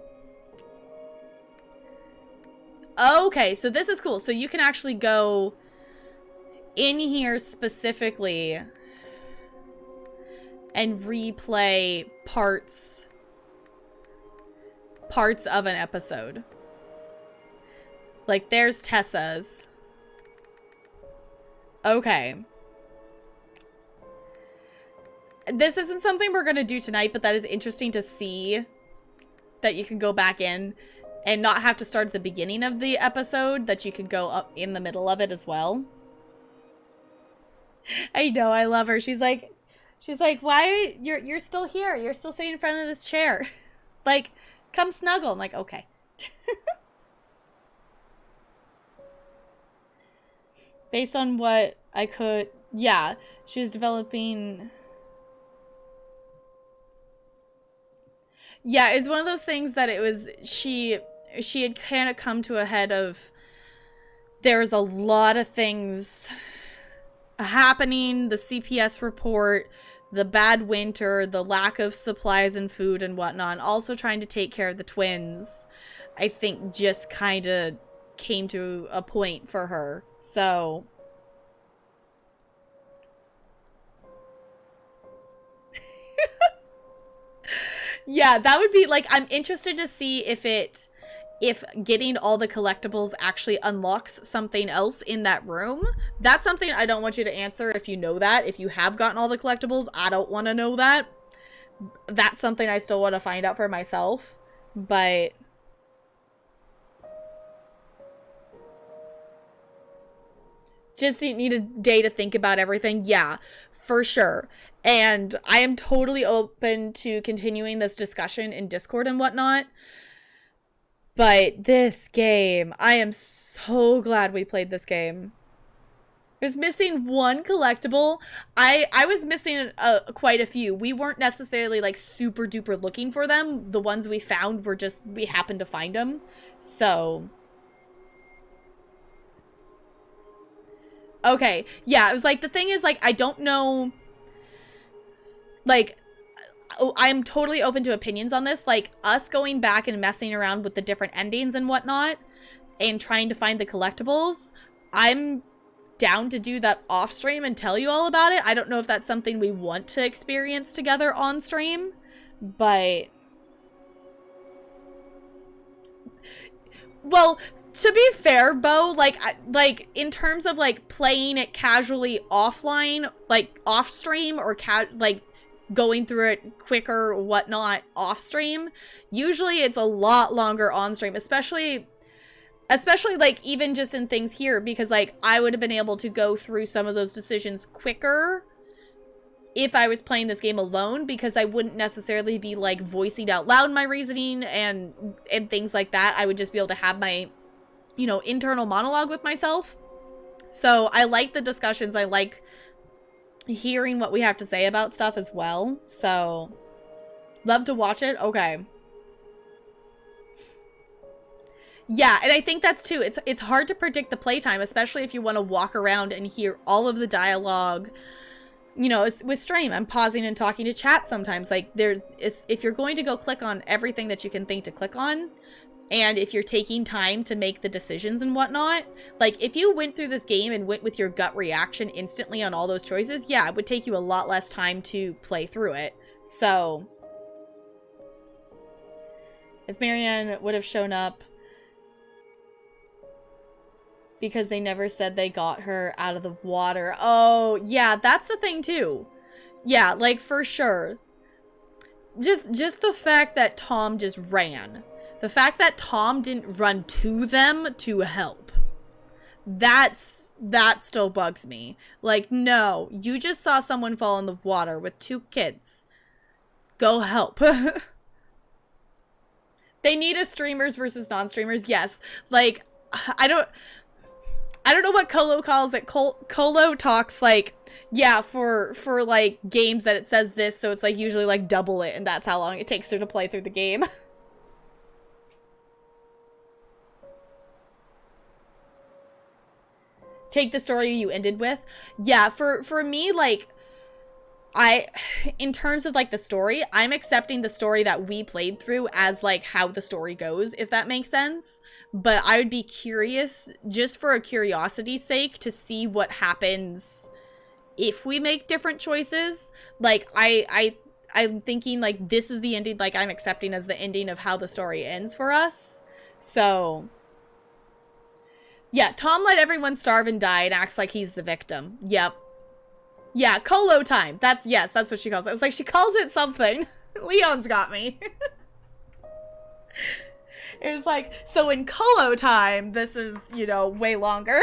Okay, so this is cool. So you can actually go in here specifically and replay parts of an episode. Like, there's Tessa's. Okay. This isn't something we're gonna do tonight, but that is interesting to see that you can go back in and not have to start at the beginning of the episode, that you can go up in the middle of it as well. I know, I love her. She's like, why you're still here? You're still sitting in front of this chair. Like, come snuggle. I'm like, okay. Based on what I could, yeah, she was developing. Yeah, it's one of those things that it was, she had kind of come to a head of, there's a lot of things happening, the CPS report, the bad winter, the lack of supplies and food and whatnot, also trying to take care of the twins, I think just kind of came to a point for her. So yeah, that would be like, I'm interested to see if getting all the collectibles actually unlocks something else in that room. That's something I don't want you to answer if you know that. If you have gotten all the collectibles, I don't want to know that. That's something I still want to find out for myself. But just need a day to think about everything. Yeah, for sure. And I am totally open to continuing this discussion in Discord and whatnot. But this game, I am so glad we played this game. There's missing one collectible. I was missing quite a few. We weren't necessarily like super duper looking for them. The ones we found were just, we happened to find them. So. Okay. Yeah, it was like, the thing is like, I don't know. Like, I'm totally open to opinions on this. Like, us going back and messing around with the different endings and whatnot and trying to find the collectibles, I'm down to do that off stream and tell you all about it. I don't know if that's something we want to experience together on stream, but well, to be fair, Bo, like in terms of like playing it casually offline, like off stream, or like going through it quicker, whatnot, off stream, usually it's a lot longer on stream, especially like even just in things here, because like I would have been able to go through some of those decisions quicker if I was playing this game alone, because I wouldn't necessarily be like voicing out loud my reasoning and things like that. I would just be able to have my, you know, internal monologue with myself. So I like the discussions. I like hearing what we have to say about stuff as well. So love to watch it. Okay. Yeah, and I think that's too, it's hard to predict the playtime, especially if you want to walk around and hear all of the dialogue. You know, with stream, I'm pausing and talking to chat sometimes. Like, if you're going to go click on everything that you can think to click on, and if you're taking time to make the decisions and whatnot, like, if you went through this game and went with your gut reaction instantly on all those choices, yeah, it would take you a lot less time to play through it. So, if Marianne would have shown up, because they never said they got her out of the water. Oh, yeah, that's the thing too. Yeah, like, for sure. Just the fact that Tom just ran. The fact that Tom didn't run to them to help. That still bugs me. Like, no, you just saw someone fall in the water with 2 kids. Go help. They need a streamers versus non-streamers. Yes. Like, I don't know what Colo calls it. Colo talks like, yeah, for like games that it says this, so it's like usually like double it, and that's how long it takes her to play through the game. Take the story you ended with. Yeah, for me, like, in terms of like the story, I'm accepting the story that we played through as like how the story goes, if that makes sense. But I would be curious, just for a curiosity's sake, to see what happens if we make different choices. Like I'm thinking like this is the ending, like I'm accepting as the ending of how the story ends for us. So yeah, Tom let everyone starve and die and acts like he's the victim. Yep. Yeah, Colo time. That's what she calls it. I was like, she calls it something. Leon's got me. It was like, so in Colo time, this is, you know, way longer.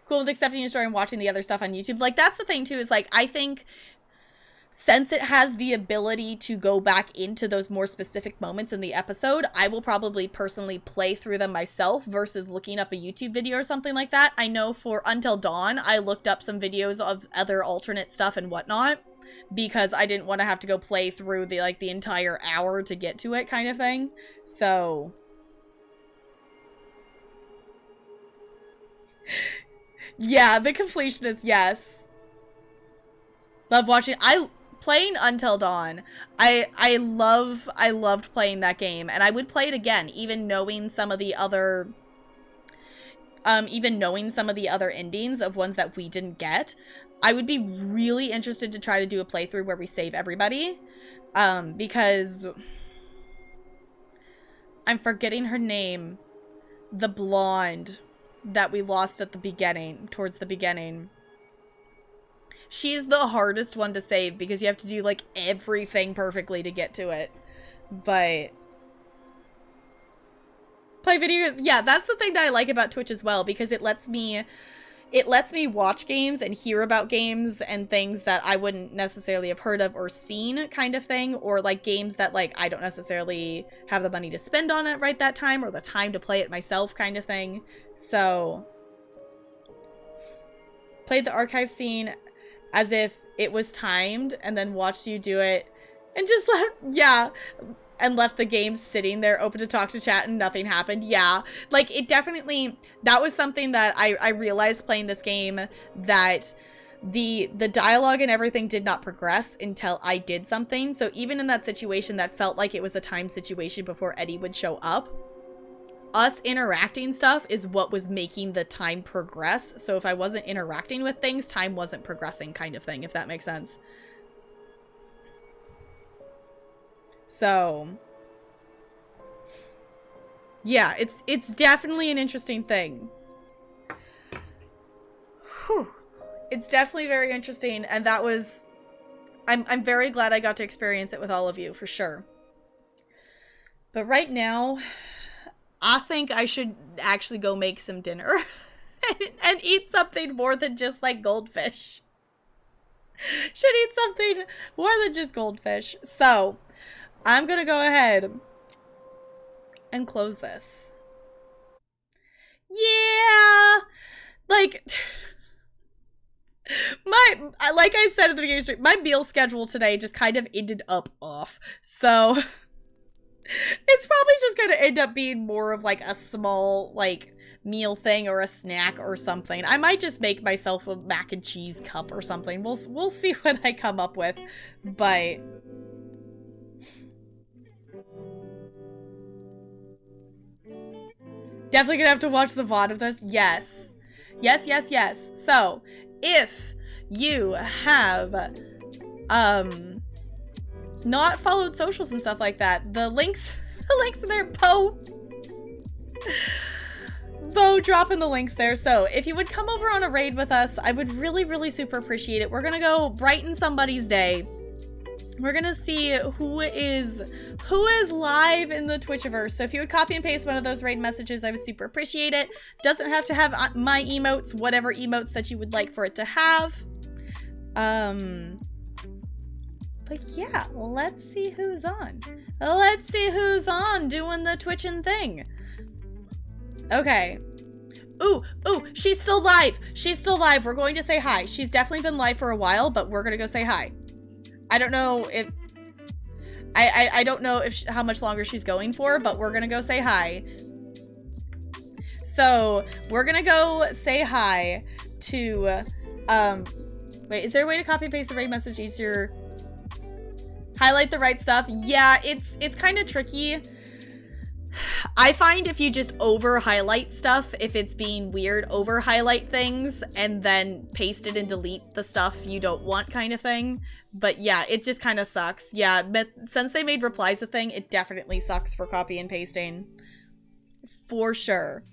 Cool with accepting your story and watching the other stuff on YouTube. Like, that's the thing, too, is, like, I think since it has the ability to go back into those more specific moments in the episode, I will probably personally play through them myself versus looking up a YouTube video or something like that. I know for Until Dawn, I looked up some videos of other alternate stuff and whatnot because I didn't want to have to go play through the, like, the entire hour to get to it kind of thing. So yeah, the completionist, yes. Love watching. Playing Until Dawn, I loved playing that game, and I would play it again, even knowing some of the other endings of ones that we didn't get. I would be really interested to try to do a playthrough where we save everybody, because I'm forgetting her name, the blonde that we lost at the beginning, towards the beginning. She's the hardest one to save because you have to do, like, everything perfectly to get to it. But play videos, yeah, that's the thing that I like about Twitch as well, because it lets me watch games and hear about games and things that I wouldn't necessarily have heard of or seen, kind of thing, or like games that like I don't necessarily have the money to spend on it right that time or the time to play it myself, kind of thing. So played the archive scene as if it was timed and then watched you do it and just left the game sitting there open to talk to chat and nothing happened. Yeah, like it definitely, that was something that I realized playing this game, that the dialogue and everything did not progress until I did something. So even in that situation that felt like it was a time situation before Eddie would show up, us interacting stuff is what was making the time progress. So if I wasn't interacting with things, time wasn't progressing, kind of thing, if that makes sense. So yeah, it's definitely an interesting thing. Whew. It's definitely very interesting, and that was, I'm very glad I got to experience it with all of you, for sure. But right now, I think I should actually go make some dinner and eat something more than just like goldfish. Should eat something more than just goldfish. So I'm gonna go ahead and close this. Yeah, like like I said at the beginning of the stream, my meal schedule today just kind of ended up off. So it's probably just going to end up being more of like a small like meal thing or a snack or something. I might just make myself a mac and cheese cup or something. We'll see what I come up with. But definitely gonna have to watch the VOD of this. Yes. Yes. So if you have not followed socials and stuff like that, the links are there. Bo dropping the links there. So if you would come over on a raid with us, I would really super appreciate it. We're gonna go brighten somebody's day. We're gonna see who is live in the Twitchiverse. So if you would copy and paste one of those raid messages, I would super appreciate it. Doesn't have to have my emotes, whatever emotes that you would like for it to have. But yeah, let's see who's on. Let's see who's on doing the twitching thing. Okay. Ooh, she's still live. She's still live. We're going to say hi. She's definitely been live for a while, but we're gonna go say hi. I don't know if I don't know if how much longer she's going for, but we're gonna go say hi. So we're gonna go say hi. to, wait, is there a way to copy and paste the raid message easier? Highlight the right stuff. Yeah, it's kind of tricky. I find if you just over highlight stuff, if it's being weird, over highlight things and then paste it and delete the stuff you don't want kind of thing. But yeah, it just kind of sucks. Yeah, but since they made replies a thing, it definitely sucks for copy and pasting. For sure.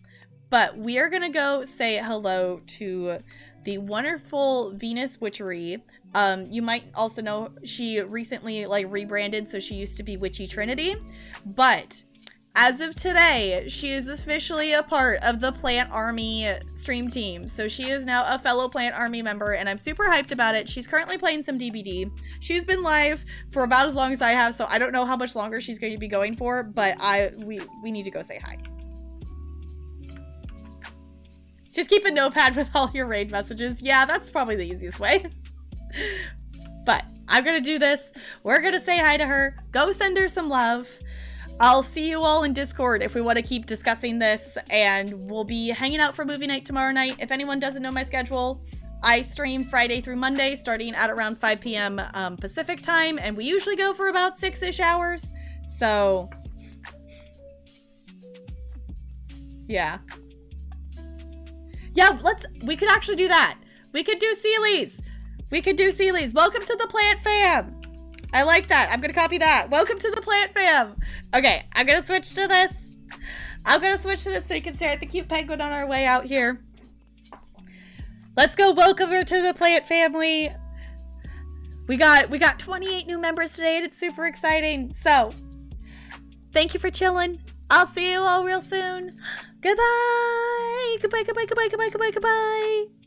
But we are gonna go say hello to the wonderful Venus Witchery. You might also know she recently like rebranded, so she used to be Witchy Trinity. But as of today, she is officially a part of the Plant Army stream team. So she is now a fellow Plant Army member, and I'm super hyped about it. She's currently playing some DBD. She's been live for about as long as I have, so I don't know how much longer she's going to be going for, but we need to go say hi. Just keep a notepad with all your raid messages. Yeah, that's probably the easiest way. But I'm gonna do this. We're gonna say hi to her. Go send her some love. I'll see you all in Discord if we want to keep discussing this, and we'll be hanging out for movie night tomorrow night. If anyone doesn't know my schedule, I stream Friday through Monday starting at around 5 p.m. Pacific time, and we usually go for about 6-ish hours. So yeah. Yeah, we could actually do that. We could do Seelies. We could do Seelies. Welcome to the Plant Fam. I like that. I'm gonna copy that. Welcome to the Plant Fam. Okay, I'm gonna switch to this. So you can stare at the cute penguin on our way out here. Let's go welcome her to the Plant family. We got 28 new members today, and it's super exciting. So, thank you for chilling. I'll see you all real soon. Goodbye. Goodbye, goodbye, goodbye, goodbye, goodbye, goodbye.